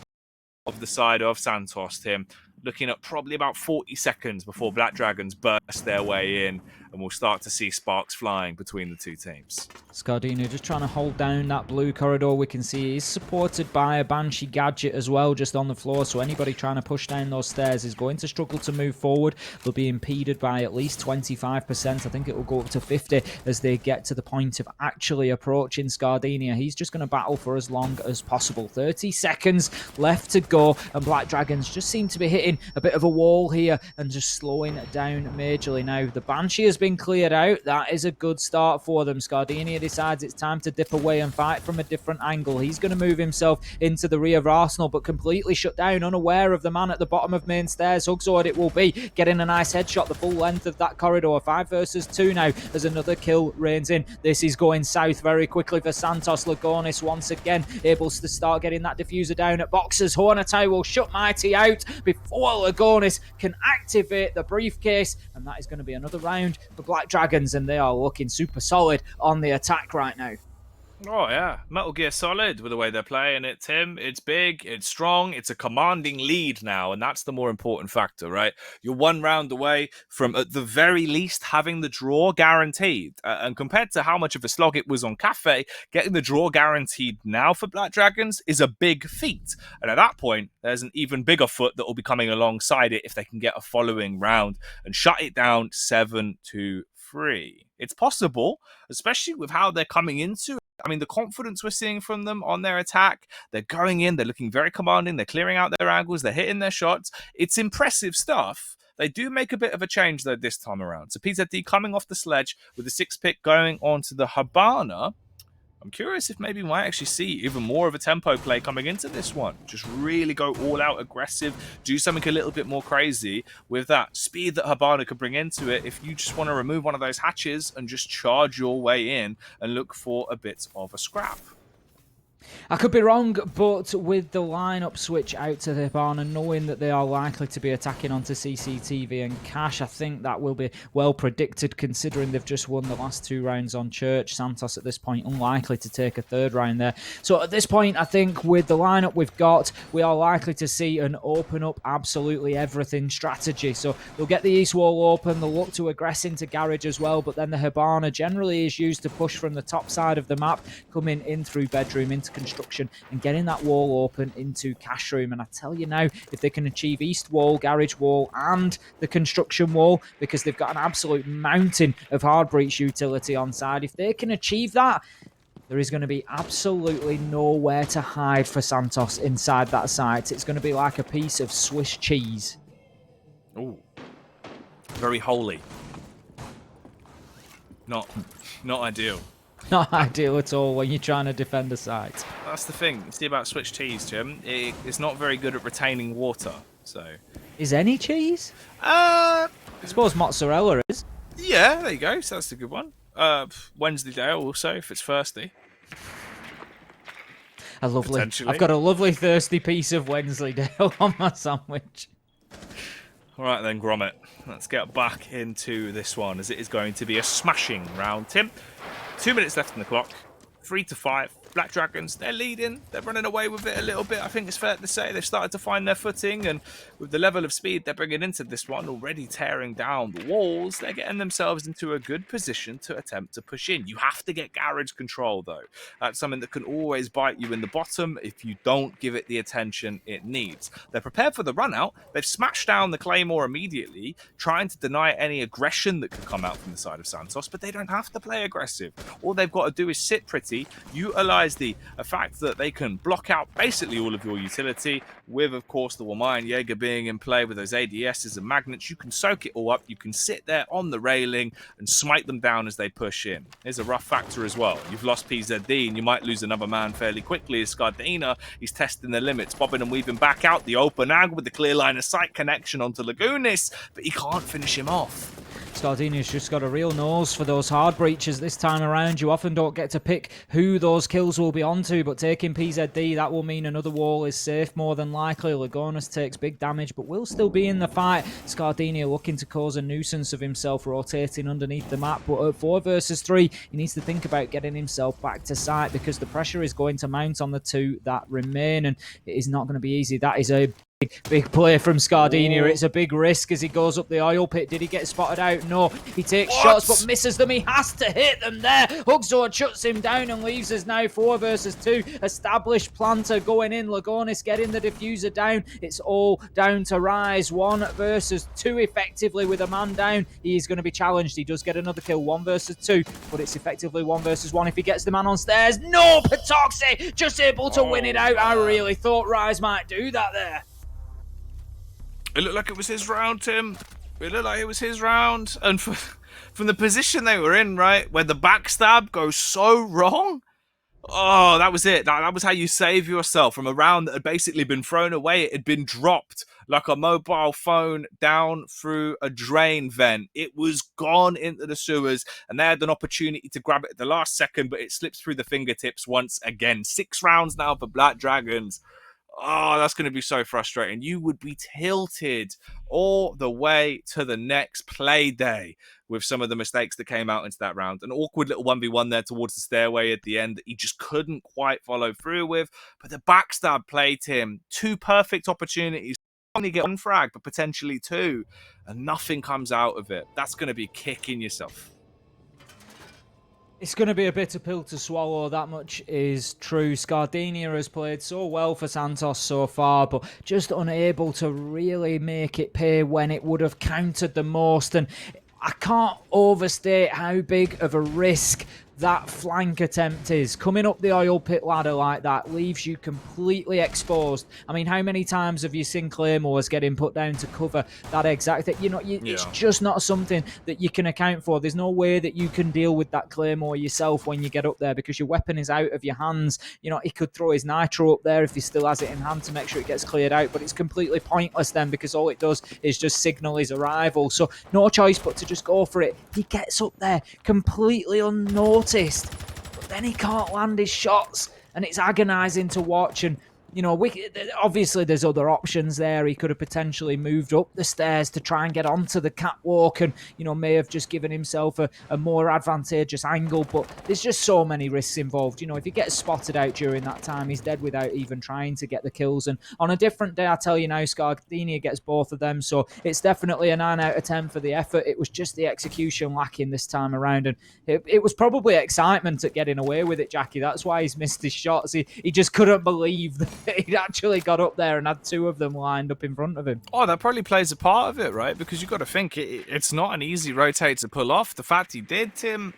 of the side of Santos, Tim. Looking at probably about 40 seconds before Black Dragons burst their way in, and we'll start to see sparks flying between the two teams. Scardino just trying to hold down that blue corridor. We can see he's supported by a Banshee gadget as well, just on the floor. So anybody trying to push down those stairs is going to struggle to move forward. They'll be impeded by at least 25%. I think it will go up to 50 as they get to the point of actually approaching Scardino. He's just going to battle for as long as possible. 30 seconds left to go, and Black Dragons just seem to be hitting a bit of a wall here and just slowing down majorly. Now, the Banshee has been cleared out. That is a good start for them. Scardino decides it's time to dip away and fight from a different angle. He's going to move himself into the rear of Arsenal, but completely shut down, unaware of the man at the bottom of main stairs. Hugsword it will be, getting a nice headshot the full length of that corridor. 5 versus 2 now as another kill reigns in. This is going south very quickly for Santos. Lagonis once again able to start getting that diffuser down at boxes. Horneteye will shut Mighty out before Lagonis can activate the briefcase, and that is going to be another round for Black Dragons, and they are looking super solid on the attack right now. Oh, yeah. Metal Gear Solid with the way they're playing it, Tim. It's big, it's strong, it's a commanding lead now, and that's the more important factor, right? You're 1 round away from, at the very least, having the draw guaranteed. And compared to how much of a slog it was on Cafe, getting the draw guaranteed now for Black Dragons is a big feat. And at that point, there's an even bigger foot that will be coming alongside it if they can get a following round and shut it down 7-3. It's possible, especially with how they're coming into it. I mean, the confidence we're seeing from them on their attack, they're going in, they're looking very commanding, they're clearing out their angles, they're hitting their shots. It's impressive stuff. They do make a bit of a change, though, this time around. So PZD coming off the sledge with the 6th pick going onto the Habana. I'm curious if maybe we might actually see even more of a tempo play coming into this one. Just really go all out aggressive, do something a little bit more crazy with that speed that Habana could bring into it. If you just want to remove one of those hatches and just charge your way in and look for a bit of a scrap. I could be wrong, but with the lineup switch out to the barn and knowing that they are likely to be attacking onto CCTV and Cash, I think that will be well predicted considering they've just won the last 2 rounds on Church. Santos at this point unlikely to take a 3rd round there. So at this point, I think with the lineup we've got, we are likely to see an open up absolutely everything strategy. So they'll get the east wall open, they'll look to aggress into Garage as well, but then the Habana generally is used to push from the top side of the map, coming in through bedroom into construction and getting that wall open into cash room. And I tell you now, if they can achieve east wall, garage wall and the construction wall, because they've got an absolute mountain of hard breach utility on side, if they can achieve that, there is going to be absolutely nowhere to hide for Santos inside that site. It's going to be like a piece of Swiss cheese. Ooh, very holy. Not ideal. Not ideal at all when you're trying to defend a site. That's the thing. You see about Swiss cheese, Jim? It's not very good at retaining water. So, is any cheese? I suppose mozzarella is. Yeah, there you go. So that's a good one. Wensleydale also, if it's thirsty. I've got a lovely thirsty piece of Wensleydale on my sandwich. All right then, Gromit. Let's get back into this one, as it is going to be a smashing round, Tim. 2 minutes left on the clock. 3-5. Black Dragons, they're leading. They're running away with it a little bit. I think it's fair to say they've started to find their footing, and with the level of speed they're bringing into this one, already tearing down the walls, they're getting themselves into a good position to attempt to push in. You have to get garage control, though. That's something that can always bite you in the bottom if you don't give it the attention it needs. They're prepared for the run out. They've smashed down the Claymore immediately, trying to deny any aggression that could come out from the side of Santos, but they don't have to play aggressive. All they've got to do is sit pretty, utilize the fact that they can block out basically all of your utility, with, of course, the Wamayan Jaeger being in play with those ADSs and magnets. You can soak it all up. You can sit there on the railing and smite them down as they push in. Here's a rough factor as well. You've lost PZD, and you might lose another man fairly quickly. As Scardina, he's testing the limits, bobbing and weaving back out the open angle with the clear line of sight connection onto Lagunis, but he can't finish him off. Scardinia's just got a real nose for those hard breaches this time around. You often don't get to pick who those kills will be onto, but taking PZD, that will mean another wall is safe more than likely. Lagonis takes big damage, but will still be in the fight. Scardinia looking to cause a nuisance of himself, rotating underneath the map, but at 4 versus 3, he needs to think about getting himself back to site because the pressure is going to mount on the 2 that remain, and it is not going to be easy. That is a big play from Scardinia. It's a big risk as he goes up the oil pit. Did he get spotted out? No. He takes shots but misses them. He has to hit them there. Hugzord shuts him down and leaves us now 4 versus 2. Established planter going in. Lagonis getting the diffuser down. It's all down to Rise. 1 versus 2 effectively with a man down. He's going to be challenged. He does get another kill. 1 versus 2, but it's effectively 1 versus 1 if he gets the man on stairs. No! Patoxy just able to win it out. I really thought Rise might do that there. It looked like it was his round, Tim. It looked like it was his round. And from the position they were in, right, where the backstab goes so wrong, oh, that was it. That was how you save yourself from a round that had basically been thrown away. It had been dropped like a mobile phone down through a drain vent. It was gone into the sewers, and they had an opportunity to grab it at the last second, but it slips through the fingertips once again. 6 rounds now for Black Dragons. Oh, that's going to be so frustrating. You would be tilted all the way to the next play day with some of the mistakes that came out into that round. An awkward little 1v1 there towards the stairway at the end that he just couldn't quite follow through with. But the backstab played him. 2 perfect opportunities. Only get 1 frag, but potentially 2. And nothing comes out of it. That's going to be kicking yourself. It's going to be a bitter pill to swallow, that much is true. Scardinia has played so well for Santos so far, but just unable to really make it pay when it would have counted the most. And I can't overstate how big of a risk that flank attempt is. Coming up the oil pit ladder like that leaves you completely exposed. I mean, how many times have you seen Claymores getting put down to cover that exact thing? You know, it's just not something that you can account for. There's no way that you can deal with that Claymore yourself when you get up there because your weapon is out of your hands. You know, he could throw his nitro up there if he still has it in hand to make sure it gets cleared out, but it's completely pointless then because all it does is just signal his arrival. So no choice but to just go for it. He gets up there completely unnoticed, but then he can't land his shots and it's agonizing to watch. And you know, obviously there's other options there. He could have potentially moved up the stairs to try and get onto the catwalk and, you know, may have just given himself a more advantageous angle. But there's just so many risks involved. You know, if he gets spotted out during that time, he's dead without even trying to get the kills. And on a different day, I tell you now, Scardinia gets both of them. So it's definitely a 9 out of 10 for the effort. It was just the execution lacking this time around. And it was probably excitement at getting away with it, Jackie. That's why he's missed his shots. He just couldn't believe that he actually got up there and had 2 of them lined up in front of him. Oh, that probably plays a part of it, right? Because you've got to think it's not an easy rotate to pull off. The fact he did, Tim,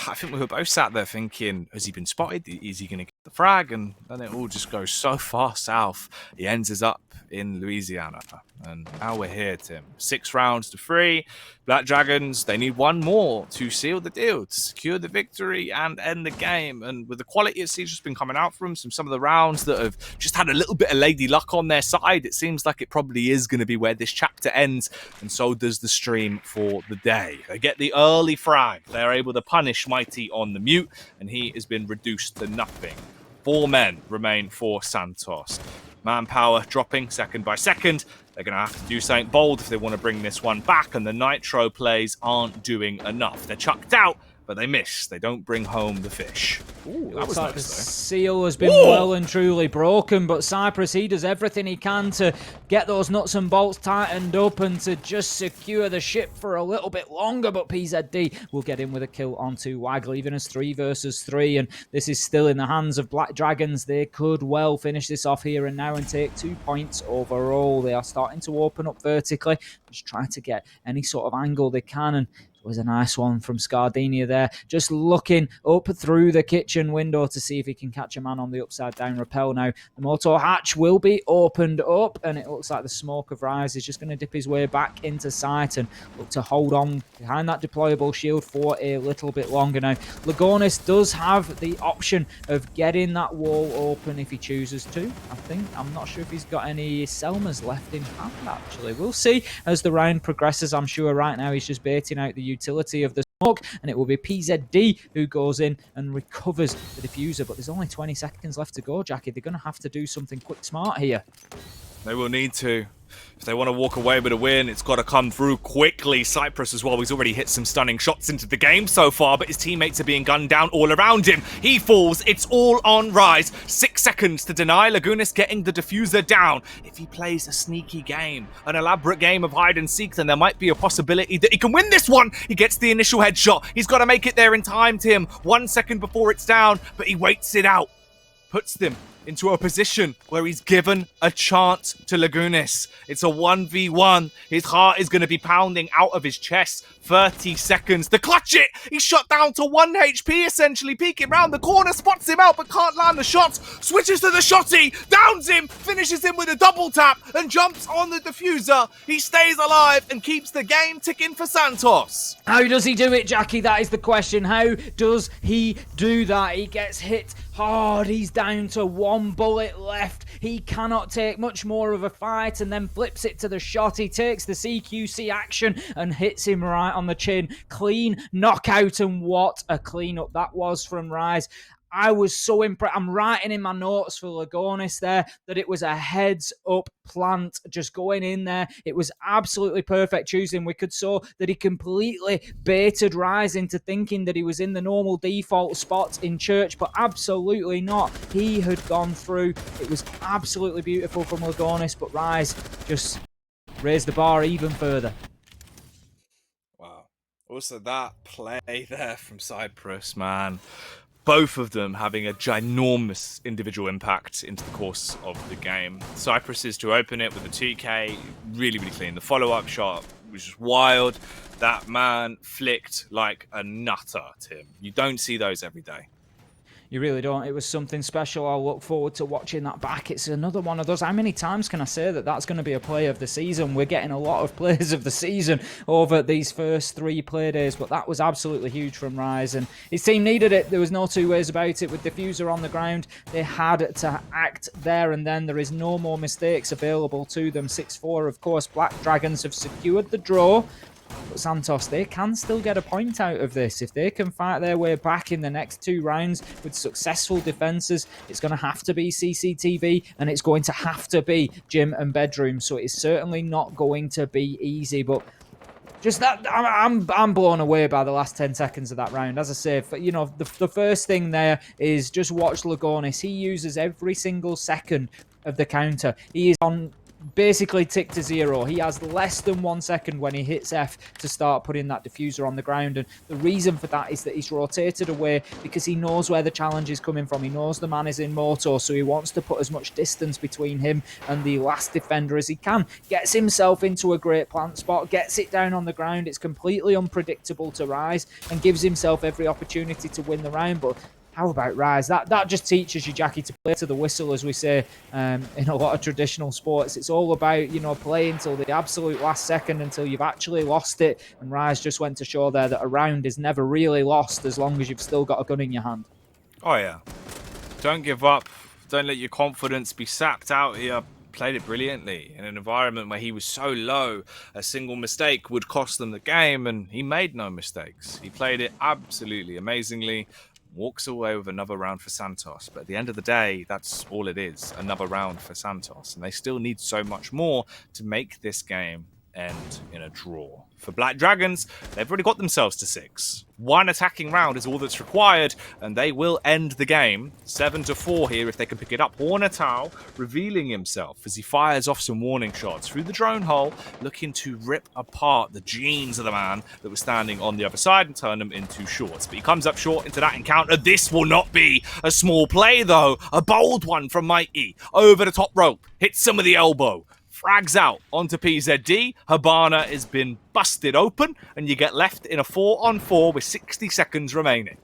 I think we were both sat there thinking, has he been spotted? Is he going to get the frag? And then it all just goes so far south. He ends us up in Louisiana. And now we're here, Tim. 6 rounds to 3. Black Dragons, they need 1 more to seal the deal, to secure the victory and end the game. And with the quality it seems just been coming out from some of the rounds that have just had a little bit of lady luck on their side, it seems like it probably is going to be where this chapter ends. And so does the stream for the day. They get the early frag. They're able to punish Mighty on the mute, and he has been reduced to nothing. 4 men remain for Santos. Manpower dropping second by second. They're going to have to do something bold if they want to bring this one back, and the nitro plays aren't doing enough. They're chucked out, but they miss. They don't bring home the fish. Ooh, that was nice, the seal has been well and truly broken, but Cyprus, he does everything he can to get those nuts and bolts tightened up and to just secure the ship for a little bit longer, but PZD will get in with a kill onto Wag, leaving us 3 versus 3, and this is still in the hands of Black Dragons. They could well finish this off here and now and take 2 points overall. They are starting to open up vertically, just trying to get any sort of angle they can, and It was a nice one from Scardini there, just looking up through the kitchen window to see if he can catch a man on the upside down rappel. Now, the motor hatch will be opened up, and it looks like the smoke of Rise is just going to dip his way back into sight and look to hold on behind that deployable shield for a little bit longer. Now, Lagonis does have the option of getting that wall open if he chooses to. I'm not sure if he's got any Selmas left in hand, actually. We'll see as the round progresses. I'm sure right now he's just baiting out the utility of the smoke, and it will be PZD who goes in and recovers the diffuser. But there's only 20 seconds left to go, Jackie. They're going to have to do something quick smart here. They will need to. If they want to walk away with a win, it's got to come through quickly. Cyprus as well, he's already hit some stunning shots into the game so far, but his teammates are being gunned down all around him. He falls. It's all on Rise. 6 seconds to deny. Lagunis getting the diffuser down. If he plays a sneaky game, an elaborate game of hide and seek, then there might be a possibility that he can win this one. He gets the initial headshot. He's got to make it there in time, Tim. 1 second before it's down, but he waits it out. Puts them into a position where he's given a chance to Lagunis. It's a 1v1. His heart is going to be pounding out of his chest. 30 seconds to clutch it. He's shot down to 1 HP, essentially. Peeking round the corner, spots him out, but can't land the shots. Switches to the shotty, downs him, finishes him with a double tap, and jumps on the diffuser. He stays alive and keeps the game ticking for Santos. How does he do it, Jackie? That is the question. How does he do that? He gets hit hard. He's down to 1 bullet left. He cannot take much more of a fight, and then flips it to the shot. He takes the CQC action and hits him right on the chin. Clean knockout, and what a cleanup that was from Rise. I was so impressed. I'm writing in my notes for Lagonis there that it was a heads up plant just going in there. It was absolutely perfect choosing. We could saw that he completely baited Rise into thinking that he was in the normal default spot in church, but absolutely not. He had gone through. It was absolutely beautiful from Lagonis, but Rise just raised the bar even further. Wow. Also, that play there from Cyprus, man. Both of them having a ginormous individual impact into the course of the game. Cyprus is to open it with a 2K, really, really clean. The follow-up shot was just wild. That man flicked like a nutter, Tim. You don't see those every day. You really don't. It was something special. I'll look forward to watching that back. It's another one of those. How many times can I say that that's going to be a play of the season? We're getting a lot of plays of the season over these first 3 play days, but that was absolutely huge from Rise, and his team needed it. There was no two ways about it. With diffuser on the ground, they had to act there and then. There is no more mistakes available to them. 6-4, of course. Black Dragons have secured the draw. But Santos, they can still get a point out of this. If they can fight their way back in the next 2 rounds with successful defenses, it's going to have to be CCTV, and it's going to have to be gym and bedroom. So it's certainly not going to be easy. But just that, I'm blown away by the last 10 seconds of that round. As I say, you know, the first thing there is just watch Lagonis. He uses every single second of the counter. He is on basically tick to 0. He has less than 1 second when he hits F to start putting that diffuser on the ground, and the reason for that is that he's rotated away because he knows where the challenge is coming from. He knows the man is in motor, so he wants to put as much distance between him and the last defender as he can. Gets himself into a great plant spot, gets it down on the ground. It's completely unpredictable to Rise and gives himself every opportunity to win the round. But how about Rise? That just teaches you, Jackie, to play to the whistle, as we say in a lot of traditional sports. It's all about, you know, playing till the absolute last second until you've actually lost it. And Rise just went to show there that a round is never really lost as long as you've still got a gun in your hand. Oh, yeah. Don't give up. Don't let your confidence be sapped out here. Played it brilliantly in an environment where he was so low. A single mistake would cost them the game, and he made no mistakes. He played it absolutely amazingly. Walks away with another round for Santos. But at the end of the day, that's all it is. Another round for Santos. And they still need so much more to make this game end in a draw. For Black Dragons, they've already got themselves to 6. 1 attacking round is all that's required, and they will end the game 7-4 here if they can pick it up. Hornatau revealing himself as he fires off some warning shots through the drone hole, looking to rip apart the jeans of the man that was standing on the other side and turn them into shorts. But he comes up short into that encounter. This will not be a small play, though. A bold one from Mighty over the top rope. Hits some of the elbow. frags out onto PZD. Habana has been busted open, and you get left in a 4-on-4 with 60 seconds remaining.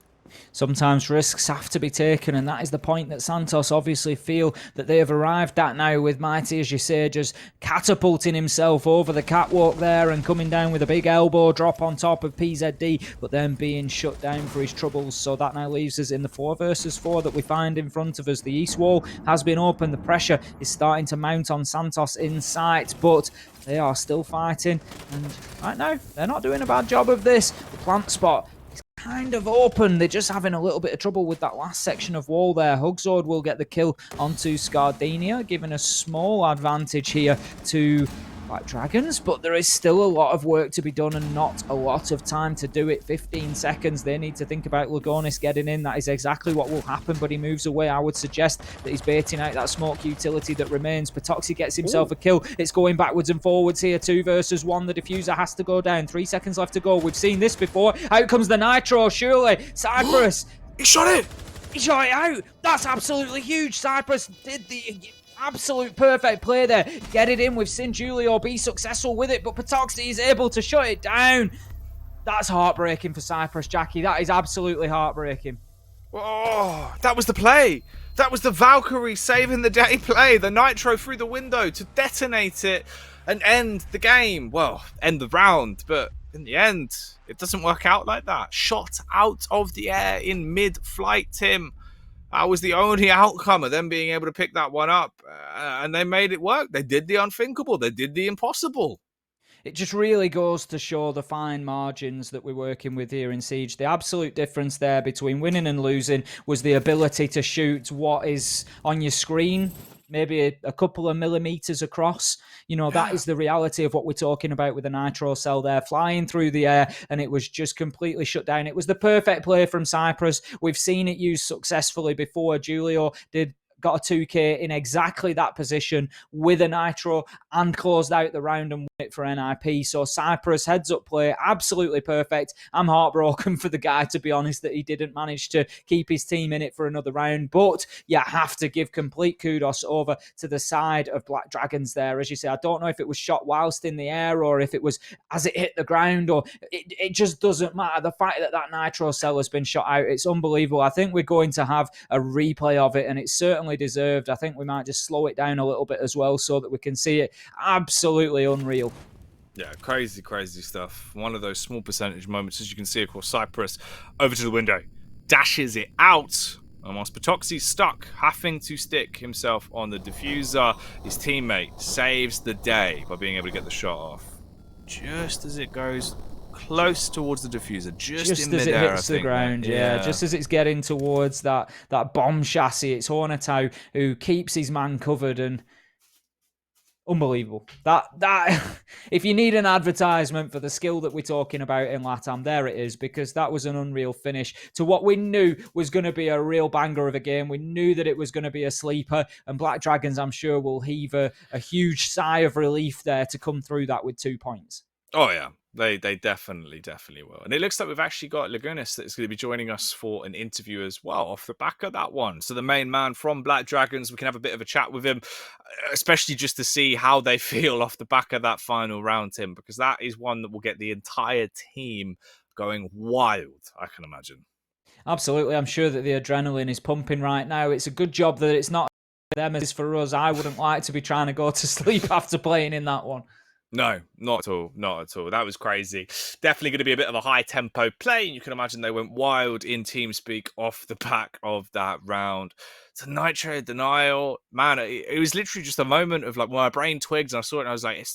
Sometimes risks have to be taken, and that is the point that Santos obviously feel that they have arrived at now, with Mighty, as you say, just catapulting himself over the catwalk there and coming down with a big elbow drop on top of PZD, but then being shut down for his troubles. So that now leaves us in the 4 versus 4 that we find in front of us. The east wall has been opened. The pressure is starting to mount on Santos in sight, but they are still fighting, and right now they're not doing a bad job of this. The plant spot kind of open. They're just having a little bit of trouble with that last section of wall there. Hugzord will get the kill onto Scardenia, giving a small advantage here to Black Dragons, but there is still a lot of work to be done and not a lot of time to do it. 15 seconds. They need to think about Lugonis getting in. That is exactly what will happen, but he moves away. I would suggest that he's baiting out that smoke utility that remains. Patoxy gets himself a kill. It's going backwards and forwards here. 2 versus 1. The diffuser has to go down. 3 seconds left to go. We've seen this before. Out comes the Nitro, surely. Cypress. He shot it. He shot it out. That's absolutely huge. Cypress did the absolute perfect play there. Get it in. We've seen Julio be successful with it, but Patoxy is able to shut it down. That's heartbreaking for Cypress, Jackie. That is absolutely heartbreaking. Oh, that was the play. That was the Valkyrie saving the day play. The Nitro through the window to detonate it and end the game. Well, end the round, but in the end, it doesn't work out like that. Shot out of the air in mid-flight, Tim. That was the only outcome of them being able to pick that one up, and they made it work. They did the unthinkable. They did the impossible. It just really goes to show the fine margins that we're working with here in Siege. The absolute difference there between winning and losing was the ability to shoot what is on your screen, maybe a couple of millimeters across. You know, that is the reality of what we're talking about with the Nitro cell there, flying through the air, and it was just completely shut down. It was the perfect play from Cyprus. We've seen it used successfully before. Julio got a 2K in exactly that position with a Nitro and closed out the round and won it for NIP. So Cyprus heads up play, absolutely perfect. I'm heartbroken for the guy, to be honest, that he didn't manage to keep his team in it for another round. But you have to give complete kudos over to the side of Black Dragons there. As you say, I don't know if it was shot whilst in the air or if it was as it hit the ground, or it just doesn't matter. The fact that that Nitro cell has been shot out, it's unbelievable. I think we're going to have a replay of it, and it's certainly deserved. I think we might just slow it down a little bit as well so that we can see it. Absolutely unreal. Yeah, crazy, crazy stuff. One of those small percentage moments, as you can see, of course, Cyprus over to the window, dashes it out. And whilst Patoxy's stuck, having to stick himself on the diffuser, his teammate saves the day by being able to get the shot off. Just as it goes close towards the diffuser, just in as mid-air, it hits the ground, yeah. Just as it's getting towards that bomb chassis, it's Hornetau who keeps his man covered, and unbelievable. That if you need an advertisement for the skill that we're talking about in Latam, there it is, because that was an unreal finish to what we knew was going to be a real banger of a game. We knew that it was going to be a sleeper, and Black Dragons, I'm sure, will heave a huge sigh of relief there to come through that with 2 points. Oh, yeah. They definitely will. And it looks like we've actually got Lagunis that's going to be joining us for an interview as well off the back of that one. So the main man from Black Dragons, we can have a bit of a chat with him, especially just to see how they feel off the back of that final round, Tim, because that is one that will get the entire team going wild, I can imagine. Absolutely. I'm sure that the adrenaline is pumping right now. It's a good job that it's not them as for us. I wouldn't like to be trying to go to sleep after playing in that one. No, not at all. Not at all. That was crazy. Definitely going to be a bit of a high-tempo play. You can imagine they went wild in TeamSpeak off the back of that round. So Nitro Denial, man, it was literally just a moment of like, my brain twigs and I saw it and I was like,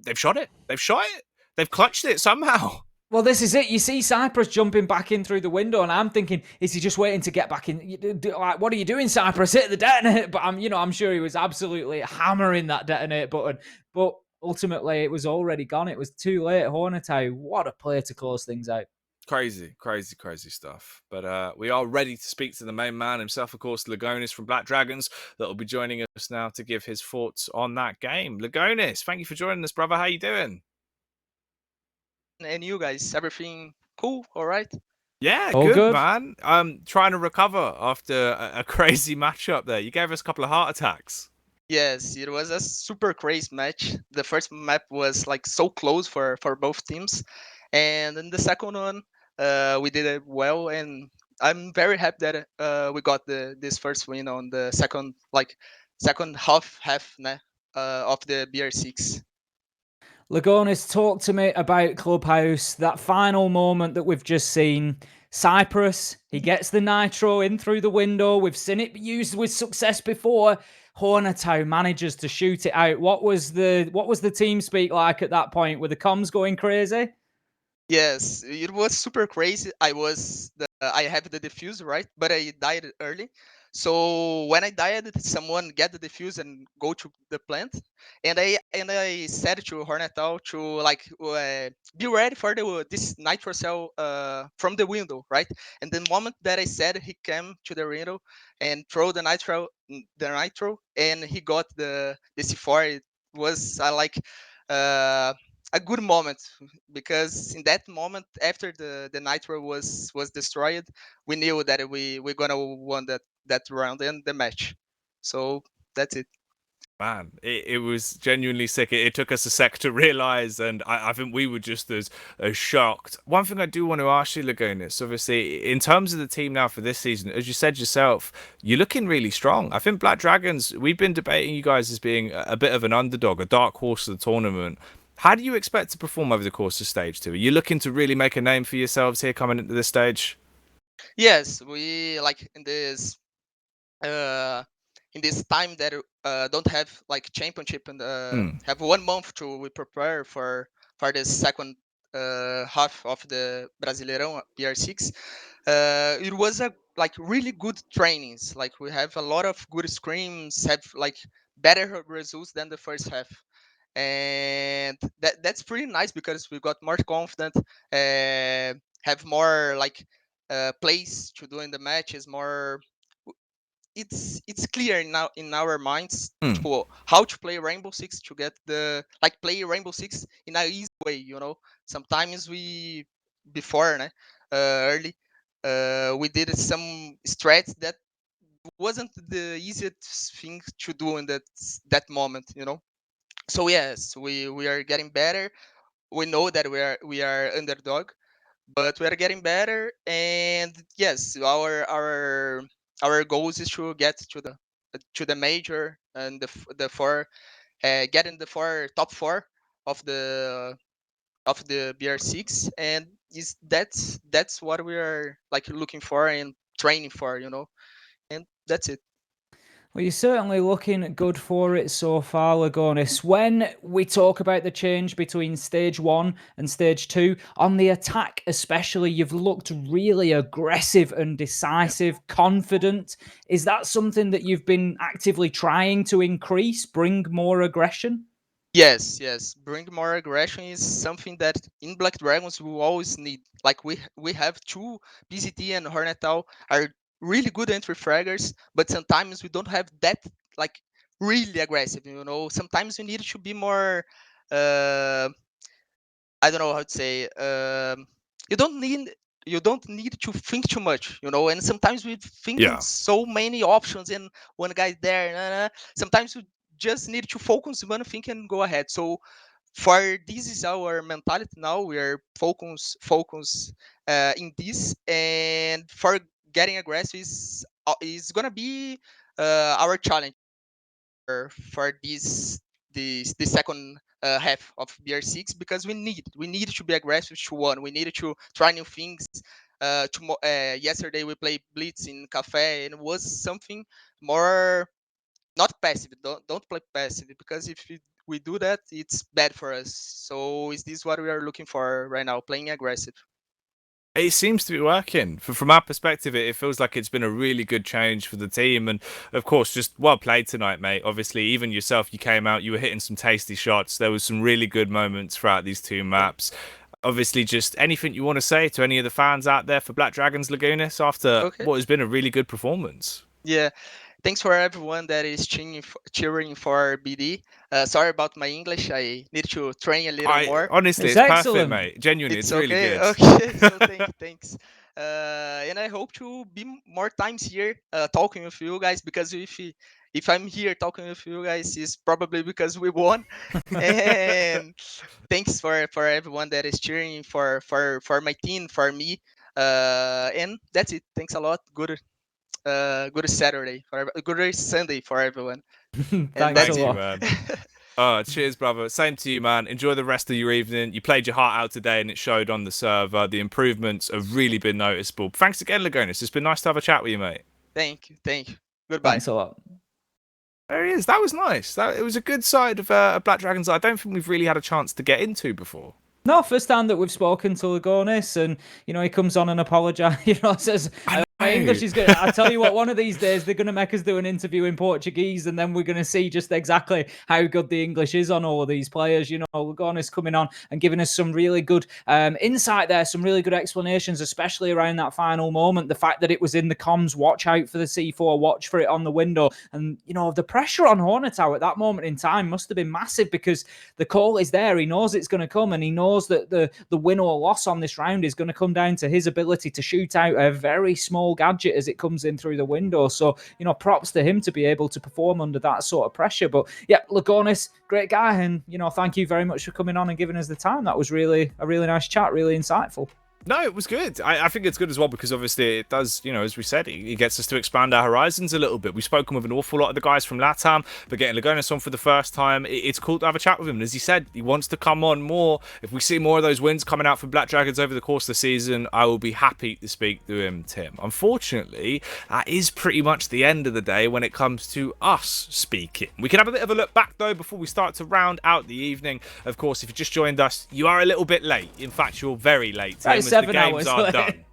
they've shot it. They've shot it. They've clutched it somehow. Well, this is it. You see Cyprus jumping back in through the window, and I'm thinking, is he just waiting to get back in? Like, what are you doing, Cyprus? Hit the detonate. But I'm sure he was absolutely hammering that detonate button. But ultimately, it was already gone. It was too late. Hornetau, what a play to close things out. Crazy stuff. But we are ready to speak to the main man himself, of course, Lagonis from Black Dragons, that will be joining us now to give his thoughts on that game. Lagonis, thank you for joining us, brother. How you doing? And you guys, everything cool? All right? Yeah, all good, man. I'm trying to recover after a crazy matchup there. You gave us a couple of heart attacks. Yes, it was a super crazy match. The first map was like so close for both teams, and in the second one, we did it well, and I'm very happy that we got this first win on the second half of the BR6. Lagonis, talk to me about Clubhouse, that final moment that we've just seen. Cyprus, he gets the nitro in through the window. We've seen it used with success before. Hornetow manages to shoot it out. What was the team speak like at that point? Were the comms going crazy? Yes, it was super crazy. I have the defuse, right? But I died early. So when I died, someone get the defuse and go to the plant, and I said to Hornetal to be ready for this nitro cell from the window, right? And the moment that I said, he came to the window and throw the nitro, and he got the C4. It was uh, a good moment, because in that moment, after the nitro was destroyed, we knew that we're gonna won that round and the match. So that's it. Man, it was genuinely sick. It took us a sec to realise, and I think we were just as shocked. One thing I do want to ask you, Lagonis, obviously, in terms of the team now for this season, as you said yourself, you're looking really strong. I think Black Dragons, we've been debating you guys as being a bit of an underdog, a dark horse of the tournament. How do you expect to perform over the course of stage two? Are you looking to really make a name for yourselves here coming into this stage? Yes, we like in this time that don't have like championship, and have 1 month to we prepare for the second half of the Brasileirão PR6. It was a like really good trainings. Like we have a lot of good screams, have like better results than the first half, and that's pretty nice because we got more confident, have more plays to do in the matches, more. It's clear in our minds to how to play Rainbow Six, to get the play Rainbow Six in a easy way. Sometimes we before early we did some strats that wasn't the easiest thing to do in that moment. So yes, we are getting better. We know that we are underdog, but we are getting better. And yes, our goals is to get to the major, and the four, getting the top four of the BR6, and that's what we are looking for and training for. And that's it. Well, you're certainly looking good for it so far, Lagonis. When we talk about the change between stage one and stage two, on the attack especially, you've looked really aggressive and decisive, confident. Is that something that you've been actively trying to increase, bring more aggression? Yes. Bring more aggression is something that in Black Dragons we always need. Like we have two PZT and Hornetal are really good entry fraggers, but sometimes we don't have that like really aggressive. Sometimes we need to be more. Uh, I don't know how to say. You don't need to think too much. And sometimes we think in Yeah. so many options, and one guy there. Sometimes we just need to focus on one thing and go ahead. So for this is our mentality now. We are focus in this, and for getting aggressive is gonna be our challenge for this second half of BR6, because we need to be aggressive to win. We needed to try new things. Yesterday we played Blitz in Cafe, and it was something more not passive. Don't play passive, because if we do that, it's bad for us. So is this what we are looking for right now? Playing aggressive. It seems to be working. From our perspective, it feels like it's been a really good change for the team. And of course, just well played tonight, mate. Obviously, even yourself, you came out, you were hitting some tasty shots. There was some really good moments throughout these two maps. Obviously, just anything you want to say to any of the fans out there for Black Dragons Lagunas after Okay. what has been a really good performance. Yeah. Thanks for everyone that is cheering for BD. Sorry about my English. I need to train a little more. Honestly, it's perfect, mate. Genuinely, it's really okay. good. Okay. So thanks. And I hope to be more times here talking with you guys, because if I'm here talking with you guys, it's probably because we won. And thanks for everyone that is cheering for my team, for me. And that's it. Thanks a lot. Good Saturday good Sunday for everyone. And Thanks that's a it. lot. Man. Cheers, brother. Same to you, man. Enjoy the rest of your evening. You played your heart out today, and it showed on the server. The improvements have really been noticeable. Thanks again, Lagonis. It's been nice to have a chat with you, mate. Thank you. Goodbye. Thanks a lot. There he is. That was nice. It was a good side of Black Dragons that I don't think we've really had a chance to get into before. No, first time that we've spoken to Lagonis, and he comes on and apologizes. Says my English is good. I tell you what, one of these days they're going to make us do an interview in Portuguese, and then we're going to see just exactly how good the English is on all of these players. Lagonis coming on and giving us some really good insight there, some really good explanations, especially around that final moment. The fact that it was in the comms, watch out for the C4, watch for it on the window, and the pressure on Hornetow at that moment in time must have been massive because the call is there. He knows it's going to come, and he knows that the win or loss on this round is going to come down to his ability to shoot out a very small gadget as it comes in through the window. So, props to him to be able to perform under that sort of pressure. But yeah, Lagonis, great guy. And, thank you very much for coming on and giving us the time. That was really a really nice chat, really insightful. No, it was good. I think it's good as well because obviously it does, as we said, it gets us to expand our horizons a little bit. We've spoken with an awful lot of the guys from Latam, but getting Lagonis on for the first time, it's cool to have a chat with him. And as he said, he wants to come on more. If we see more of those wins coming out from Black Dragons over the course of the season, I will be happy to speak to him, Tim. Unfortunately, that is pretty much the end of the day when it comes to us speaking. We can have a bit of a look back, though, before we start to round out the evening. Of course, if you just joined us, you are a little bit late. In fact, you're very late, Tim. 7 hours late. Done.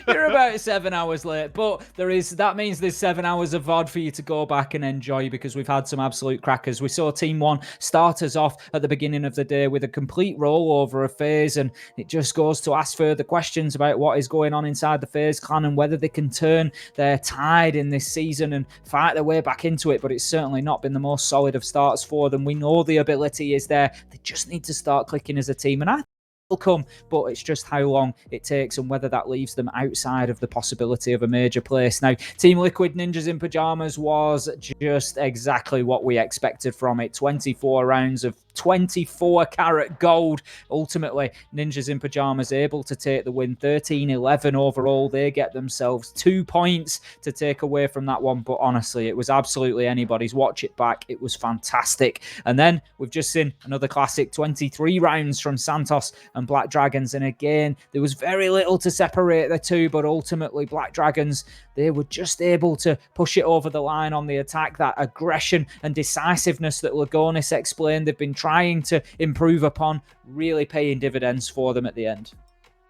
You're about 7 hours late, but that means there's 7 hours of VOD for you to go back and enjoy because we've had some absolute crackers. We saw Team 1 start us off at the beginning of the day with a complete rollover of FaZe, and it just goes to ask further questions about what is going on inside the FaZe clan and whether they can turn their tide in this season and fight their way back into it, but it's certainly not been the most solid of starts for them. We know the ability is there. They just need to start clicking as a team, and I will come, but it's just how long it takes and whether that leaves them outside of the possibility of a major place. Now, Team Liquid Ninjas in Pyjamas was just exactly what we expected from it. 24 rounds of 24 karat gold. Ultimately, Ninjas in Pyjamas able to take the win, 13-11 overall. They get themselves 2 points to take away from that one, but honestly, it was absolutely anybody's. Watch it back. It was fantastic. And then we've just seen another classic, 23 rounds from Santos and Black Dragons, and again, there was very little to separate the two, but ultimately, Black Dragons, they were just able to push it over the line on the attack. That aggression and decisiveness that Lagonis explained they've been trying to improve upon, really paying dividends for them at the end.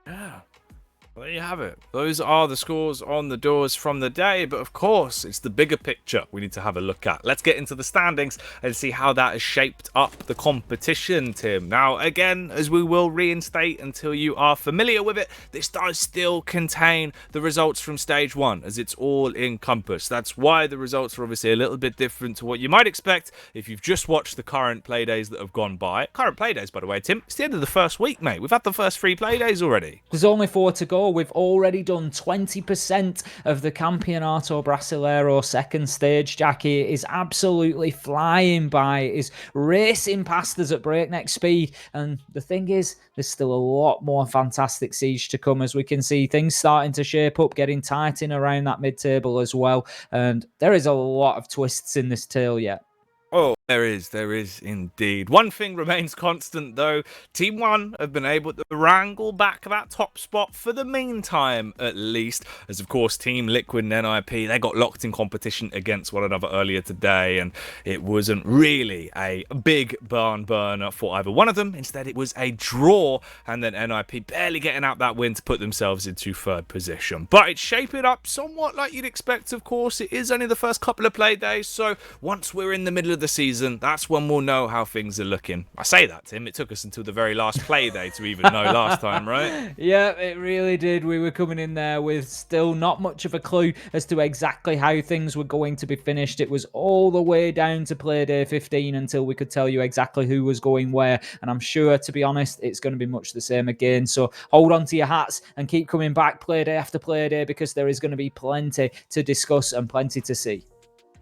Yeah. Well, there you have it. Those are the scores on the doors from the day, but of course, it's the bigger picture we need to have a look at. Let's get into the standings and see how that has shaped up the competition, Tim. Now, again, as we will reinstate until you are familiar with it, this does still contain the results from Stage 1, as it's all encompassed. That's why the results are obviously a little bit different to what you might expect if you've just watched the current playdays that have gone by. Current playdays, by the way, Tim, it's the end of the first week, mate. We've had the first 3 playdays already. There's only 4 to go. We've already done 20% of the Campeonato Brasileiro second stage. Jackie is absolutely flying by. It is racing past us at breakneck speed. And the thing is, there's still a lot more fantastic siege to come, as we can see things starting to shape up, getting tight in around that mid-table as well. And there is a lot of twists in this tale yet. Oh, there is indeed. One thing remains constant, though. Team 1 have been able to wrangle back that top spot for the meantime, at least. As, of course, Team Liquid and NIP, they got locked in competition against one another earlier today, and it wasn't really a big barn burner for either one of them. Instead, it was a draw, and then NIP barely getting out that win to put themselves into 3rd position. But it's shaping up somewhat like you'd expect, of course. It is only the first couple of play days, so once we're in the middle of the season, that's when we'll know how things are looking. I say that, Tim. It took us until the very last play day to even know last time, right? Yeah, it really did. We were coming in there with still not much of a clue as to exactly how things were going to be finished. It was all the way down to play day 15 until we could tell you exactly who was going where. And I'm sure, to be honest, it's going to be much the same again. So hold on to your hats and keep coming back play day after play day, because there is going to be plenty to discuss and plenty to see.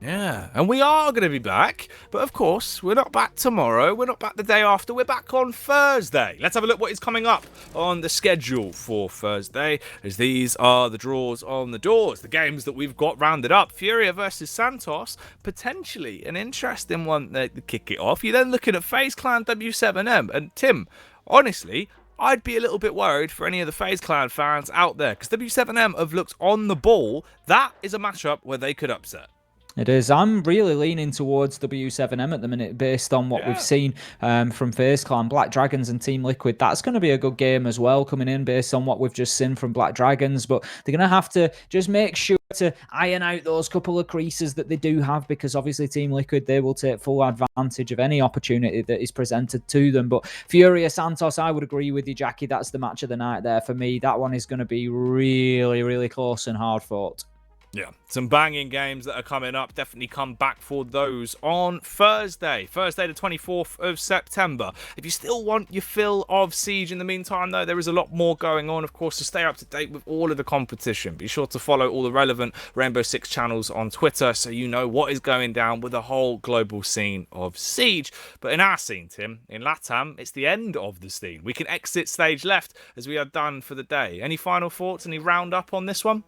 Yeah, and we are going to be back, but of course, we're not back tomorrow, we're not back the day after, we're back on Thursday. Let's have a look what is coming up on the schedule for Thursday, as these are the draws on the doors, the games that we've got rounded up. Furia versus Santos, potentially an interesting one to kick it off. You're then looking at FaZe Clan W7M, and Tim, honestly, I'd be a little bit worried for any of the FaZe Clan fans out there, because W7M have looked on the ball. That is a matchup where they could upset. It is. I'm really leaning towards W7M at the minute based on what we've seen from FaZe Clan, Black Dragons and Team Liquid. That's going to be a good game as well coming in based on what we've just seen from Black Dragons. But they're going to have to just make sure to iron out those couple of creases that they do have, because obviously Team Liquid, they will take full advantage of any opportunity that is presented to them. But Furia Santos, I would agree with you, Jackie. That's the match of the night there for me. That one is going to be really, really close and hard fought. Yeah, some banging games that are coming up. Definitely come back for those on Thursday the 24th of September. If you still want your fill of Siege in the meantime, though, there is a lot more going on, of course, to stay up to date with all of the competition. Be sure to follow all the relevant Rainbow Six channels on Twitter so you know what is going down with the whole global scene of Siege. But in our scene, Tim, in Latam, it's the end of the scene. We can exit stage left as we are done for the day. Any final thoughts? Any roundup on this one?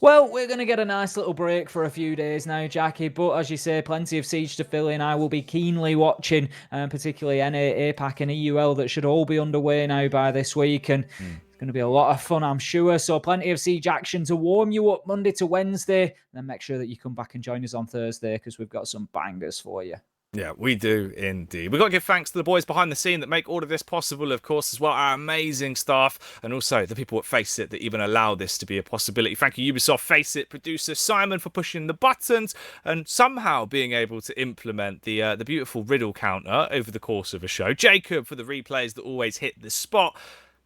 Well, we're going to get a nice little break for a few days now, Jackie, but as you say, plenty of Siege to fill in. I will be keenly watching, particularly NA, APAC and EUL that should all be underway now by this week, and it's going to be a lot of fun, I'm sure. So plenty of Siege action to warm you up Monday to Wednesday, and then make sure that you come back and join us on Thursday, because we've got some bangers for you. Yeah, we do indeed. We've got to give thanks to the boys behind the scene that make all of this possible, of course, as well, our amazing staff, and also the people at FaceIt that even allow this to be a possibility. Thank you, Ubisoft FaceIt producer Simon, for pushing the buttons and somehow being able to implement the beautiful riddle counter over the course of a show. Jacob for the replays that always hit the spot.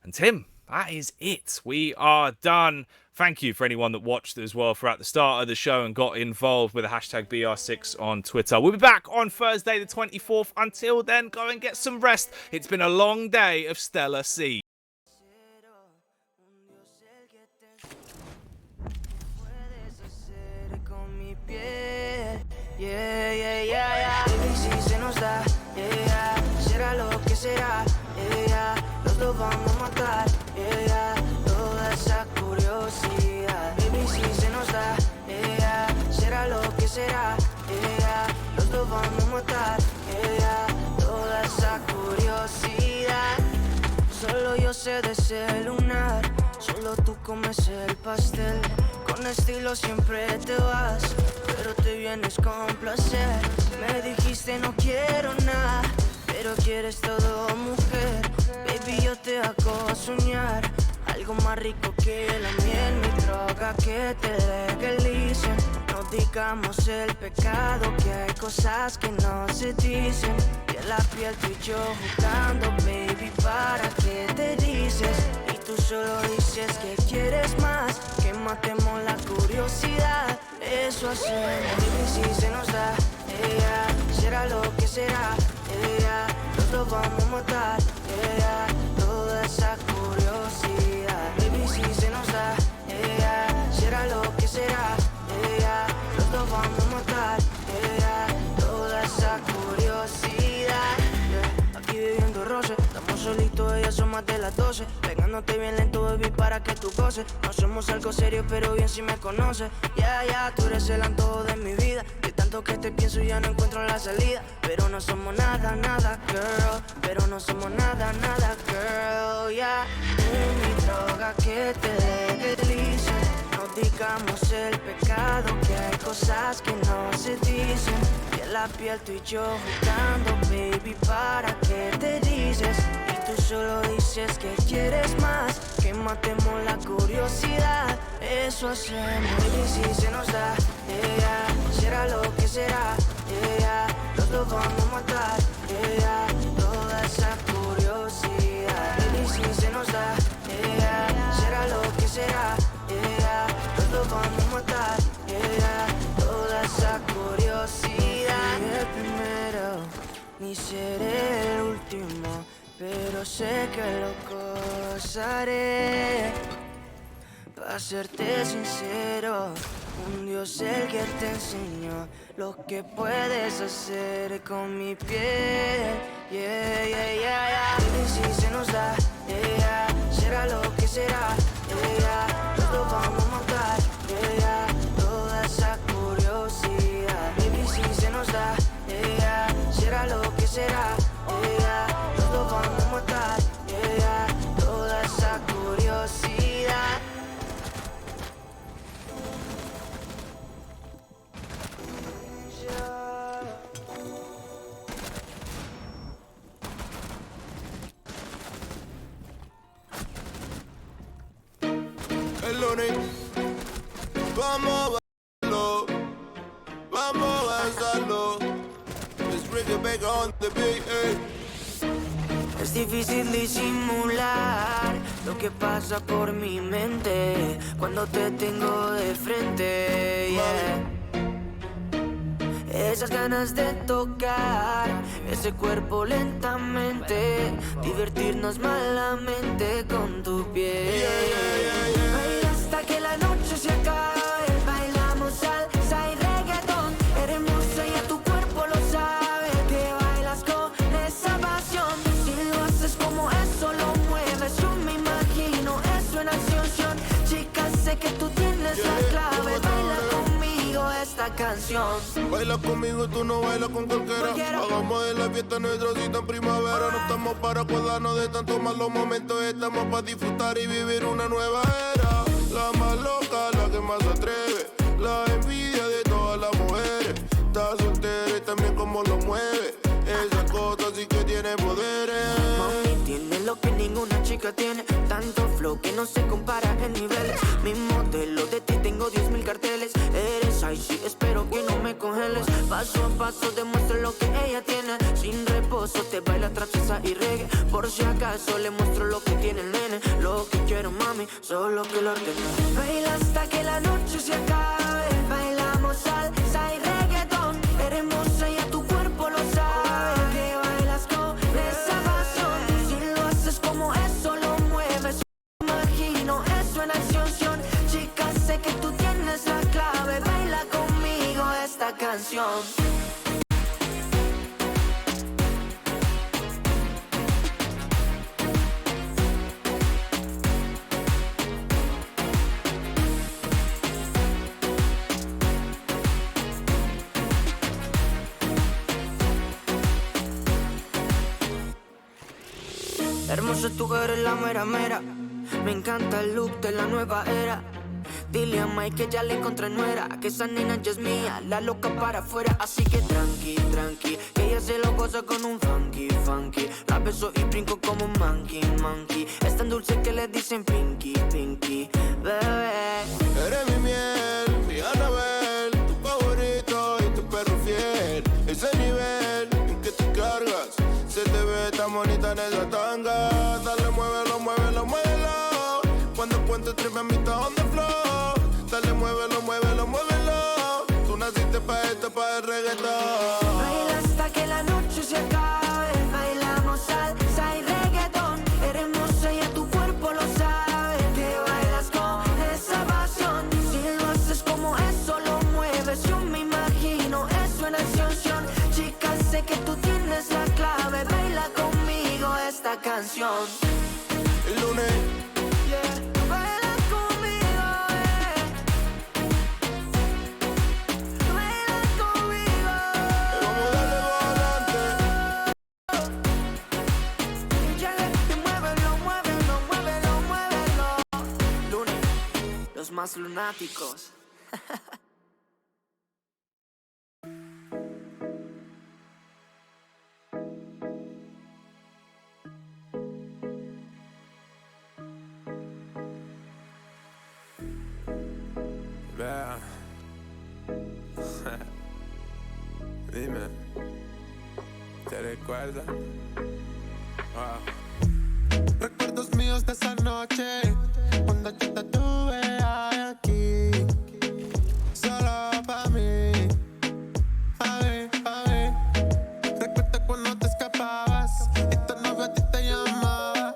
And Tim, that is it. We are done. Thank you for anyone that watched as well throughout the start of the show and got involved with the hashtag BR6 on Twitter. We'll be back on Thursday the 24th. Until then, go and get some rest. It's been a long day of Stellar Siege. Los dos vamos a matar, toda esa curiosidad. Baby, si se nos da, será lo que será, los dos vamos a matar, toda esa curiosidad. Solo yo sé de ese lunar, solo tú comes el pastel. Con estilo siempre te vas, pero te vienes con placer. Me dijiste no quiero nada, pero quieres todo, mujer. Baby, yo te hago soñar algo más rico que la miel, mi droga que te legalicen. No digamos el pecado, que hay cosas que no se dicen. Y en la piel tú y yo jugando, baby, ¿para qué te dices? Y tú solo dices que quieres más, que matemos la curiosidad. Eso hacemos, baby, si se nos da, será lo que será, los dos vamos a matar, toda esa curiosidad. Baby, si se nos da, será lo que será, los dos vamos a matar, toda esa curiosidad. Aquí viviendo roce, estamos solitos, ellas son más de las 12. Pegándote bien lento, baby, para que tú goces. No somos algo serio, pero bien si me conoces. Ya, tú eres el antojo de mi vida. De tanto que te pienso ya no encuentro la salida. Pero no somos nada, girl. Pero no somos nada, girl, yeah. Mi droga que te deslice. No digamos el pecado, que hay cosas que no se dicen. Y en la piel tú y yo jugando, baby, ¿para qué te dices? Y tú solo dices que quieres más, que matemos la curiosidad. Eso hacemos, baby, si se nos da, será lo que será, los dos vamos a matar, toda esa curiosidad. Baby, si se nos da, será lo que será, los dos vamos a matar, toda esa curiosidad. Ni el primero, ni seré el último, pero sé que lo gozaré. Pa' serte sincero, Un Dios el que te enseñó lo que puedes hacer con mi piel. Yeah, yeah, yeah, yeah. Y si se nos da, yeah, yeah, será lo que será, yeah, yeah. Nos lo vamos a matar, yeah, yeah. Toda esa curiosidad. Baby, si se nos da, yeah, yeah, será lo que será, yeah, yeah. Nos lo vamos a matar, yeah, yeah. Toda esa curiosidad. El lunes, vamos a bailarlo, vamos a danzarlo. Let's bring it back on the beat, eh. Es difícil disimular lo que pasa por mi mente cuando te tengo de frente, yeah. Esas ganas de tocar ese cuerpo lentamente, divertirnos malamente con tu piel. Baila hasta que la noche se acabe, bailamos salsa y reggaetón. Eres hermosa y a tu cuerpo lo sabe, que bailas con esa pasión. Si lo haces como eso lo mueves, yo me imagino eso en acción. Chica, sé que tú tienes la clave, baila conmigo esta canción. Baila conmigo, tú no bailas con cualquiera. Hagamos de la fiesta nuestra cita en primavera. No estamos para acordarnos de tantos malos momentos. Estamos para disfrutar y vivir una nueva era. La más loca, la que más se atreve. La envidia de todas las mujeres. Está soltera y también como lo mueve. Esa cosa sí que tiene poderes. Mami, tiene lo que ninguna chica tiene. Tanto flow que no se compara en niveles. Mi modelo de ti tengo 10.000 carteles. Eres icy, espero que no me congeles. Paso a paso demuestro lo que ella tiene. Sin reposo te baila trap, salsa y reggae. Por si acaso le muestro lo que tiene el nene. Lo que quiero, mami, solo que lo ordene. Baila hasta que la noche se acabe. Bailamos salsa y reggaetón. Eres hermosa y a tu cuerpo lo sabe, que bailas con esa pasión. Si lo haces como eso lo mueves, imagino eso en acción. Chica, sé que tú tienes la clave, baila conmigo esta canción. Hermoso tu eres la mera mera. Me encanta el look de la nueva era. Dile a Mike que ya le encontré nuera, que esa nena ya es mía, la loca para afuera. Así que tranqui, tranqui, que ella se lo goza con un funky, funky. La beso y brinco como un monkey, monkey. Es tan dulce que le dicen pinky, pinky, bebé. Eres mi miel, mi Anabel, tu favorito y tu perro fiel. Ese nivel en que te cargas, se te ve tan bonita en esa tanga. Dale, muévelo, muévelo, muévelo. Cuando cuento tres me invita on the floor. Dale, muévelo, muévelo, muévelo. Tú naciste pa' esto, pa' el reggaetón. Baila hasta que la noche se acabe. Bailamos salsa y reggaetón. Eres hermosa y a tu cuerpo lo sabe, que bailas con esa pasión. Si lo haces como eso lo mueves, yo me imagino eso en acción. Chica, sé que tú tienes la clave, baila conmigo esta canción. El lunes, yeah, baila conmigo, baila conmigo. vamos a darle para adelante. Ya le muévelo, muévelo, muévelo, muévelo. Lunes, los más lunáticos. Vea. Dime, ¿te recuerdas? Wow. Recuerdos míos de esa noche, cuando yo te tuve aquí, solo pa' mí. A ver, recuerda cuando te escapabas y tu novio a ti te llamaba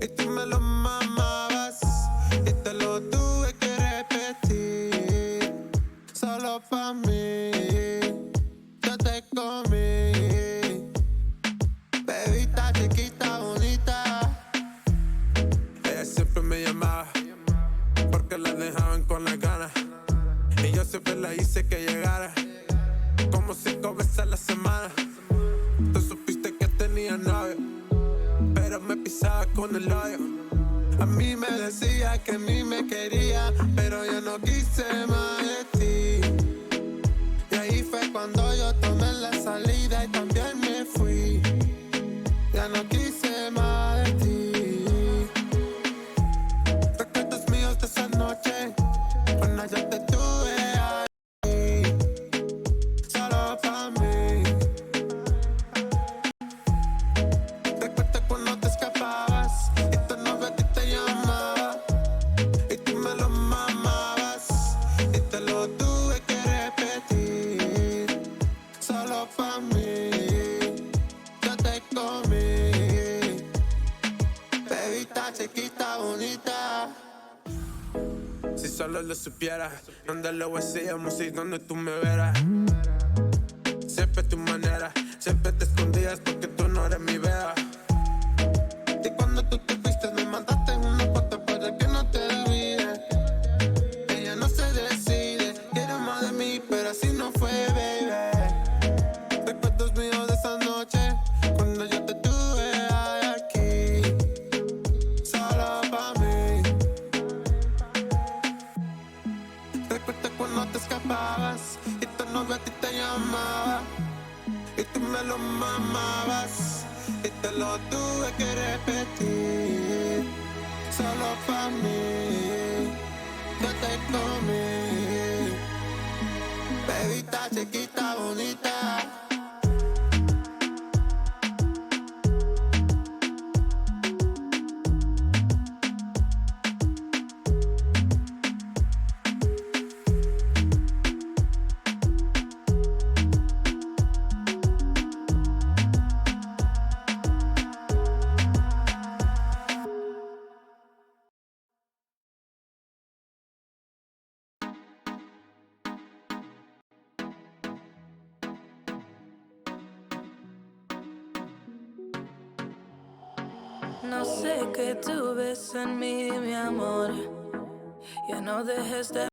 y tú me lo mamabas y te lo tuve que repetir. siempre me llamaba, porque la dejaban con las ganas. Y yo siempre la hice que llegara, como 5 veces a la semana. Tú supiste que tenía novio, pero me pisaba con el hoyo. A mí me decía que a mí me quería, pero yo no quise más de ti. Y ahí fue cuando yo tomé la salida y también me fui. Ya no quise más de ti. Recuerdos míos de esa noche, cuando yo te tuve ahí, solo pa' mí. Recuerda cuando te escapabas y tu novio a ti te llamaba y tú me lo mamabas y te lo tuve que repetir. Solo pa' mí, yo te comí. Bebita chiquita, bonita. Si solo lo supieras, donde lo hacíamos y donde tú me verás. Siempre tu manera, siempre te escondías porque tú no eres mi beba. Y cuando tú te fuiste me mandaste una foto para que no te olvide. Ella no se decide, quiere más de mí, pero así no fue, baby. Recuerdos míos de esa noche, cuando yo te tuve aquí, solo pa' mí. Recuerda cuando te escapabas y tu novio a ti te llamaba y tú me lo mamabas y te lo tuve que repetir. Solo pa' mí, yo te comí. Bebita chiquita, bonita. No sé qué tú ves en mí, mi amor. Ya no dejes de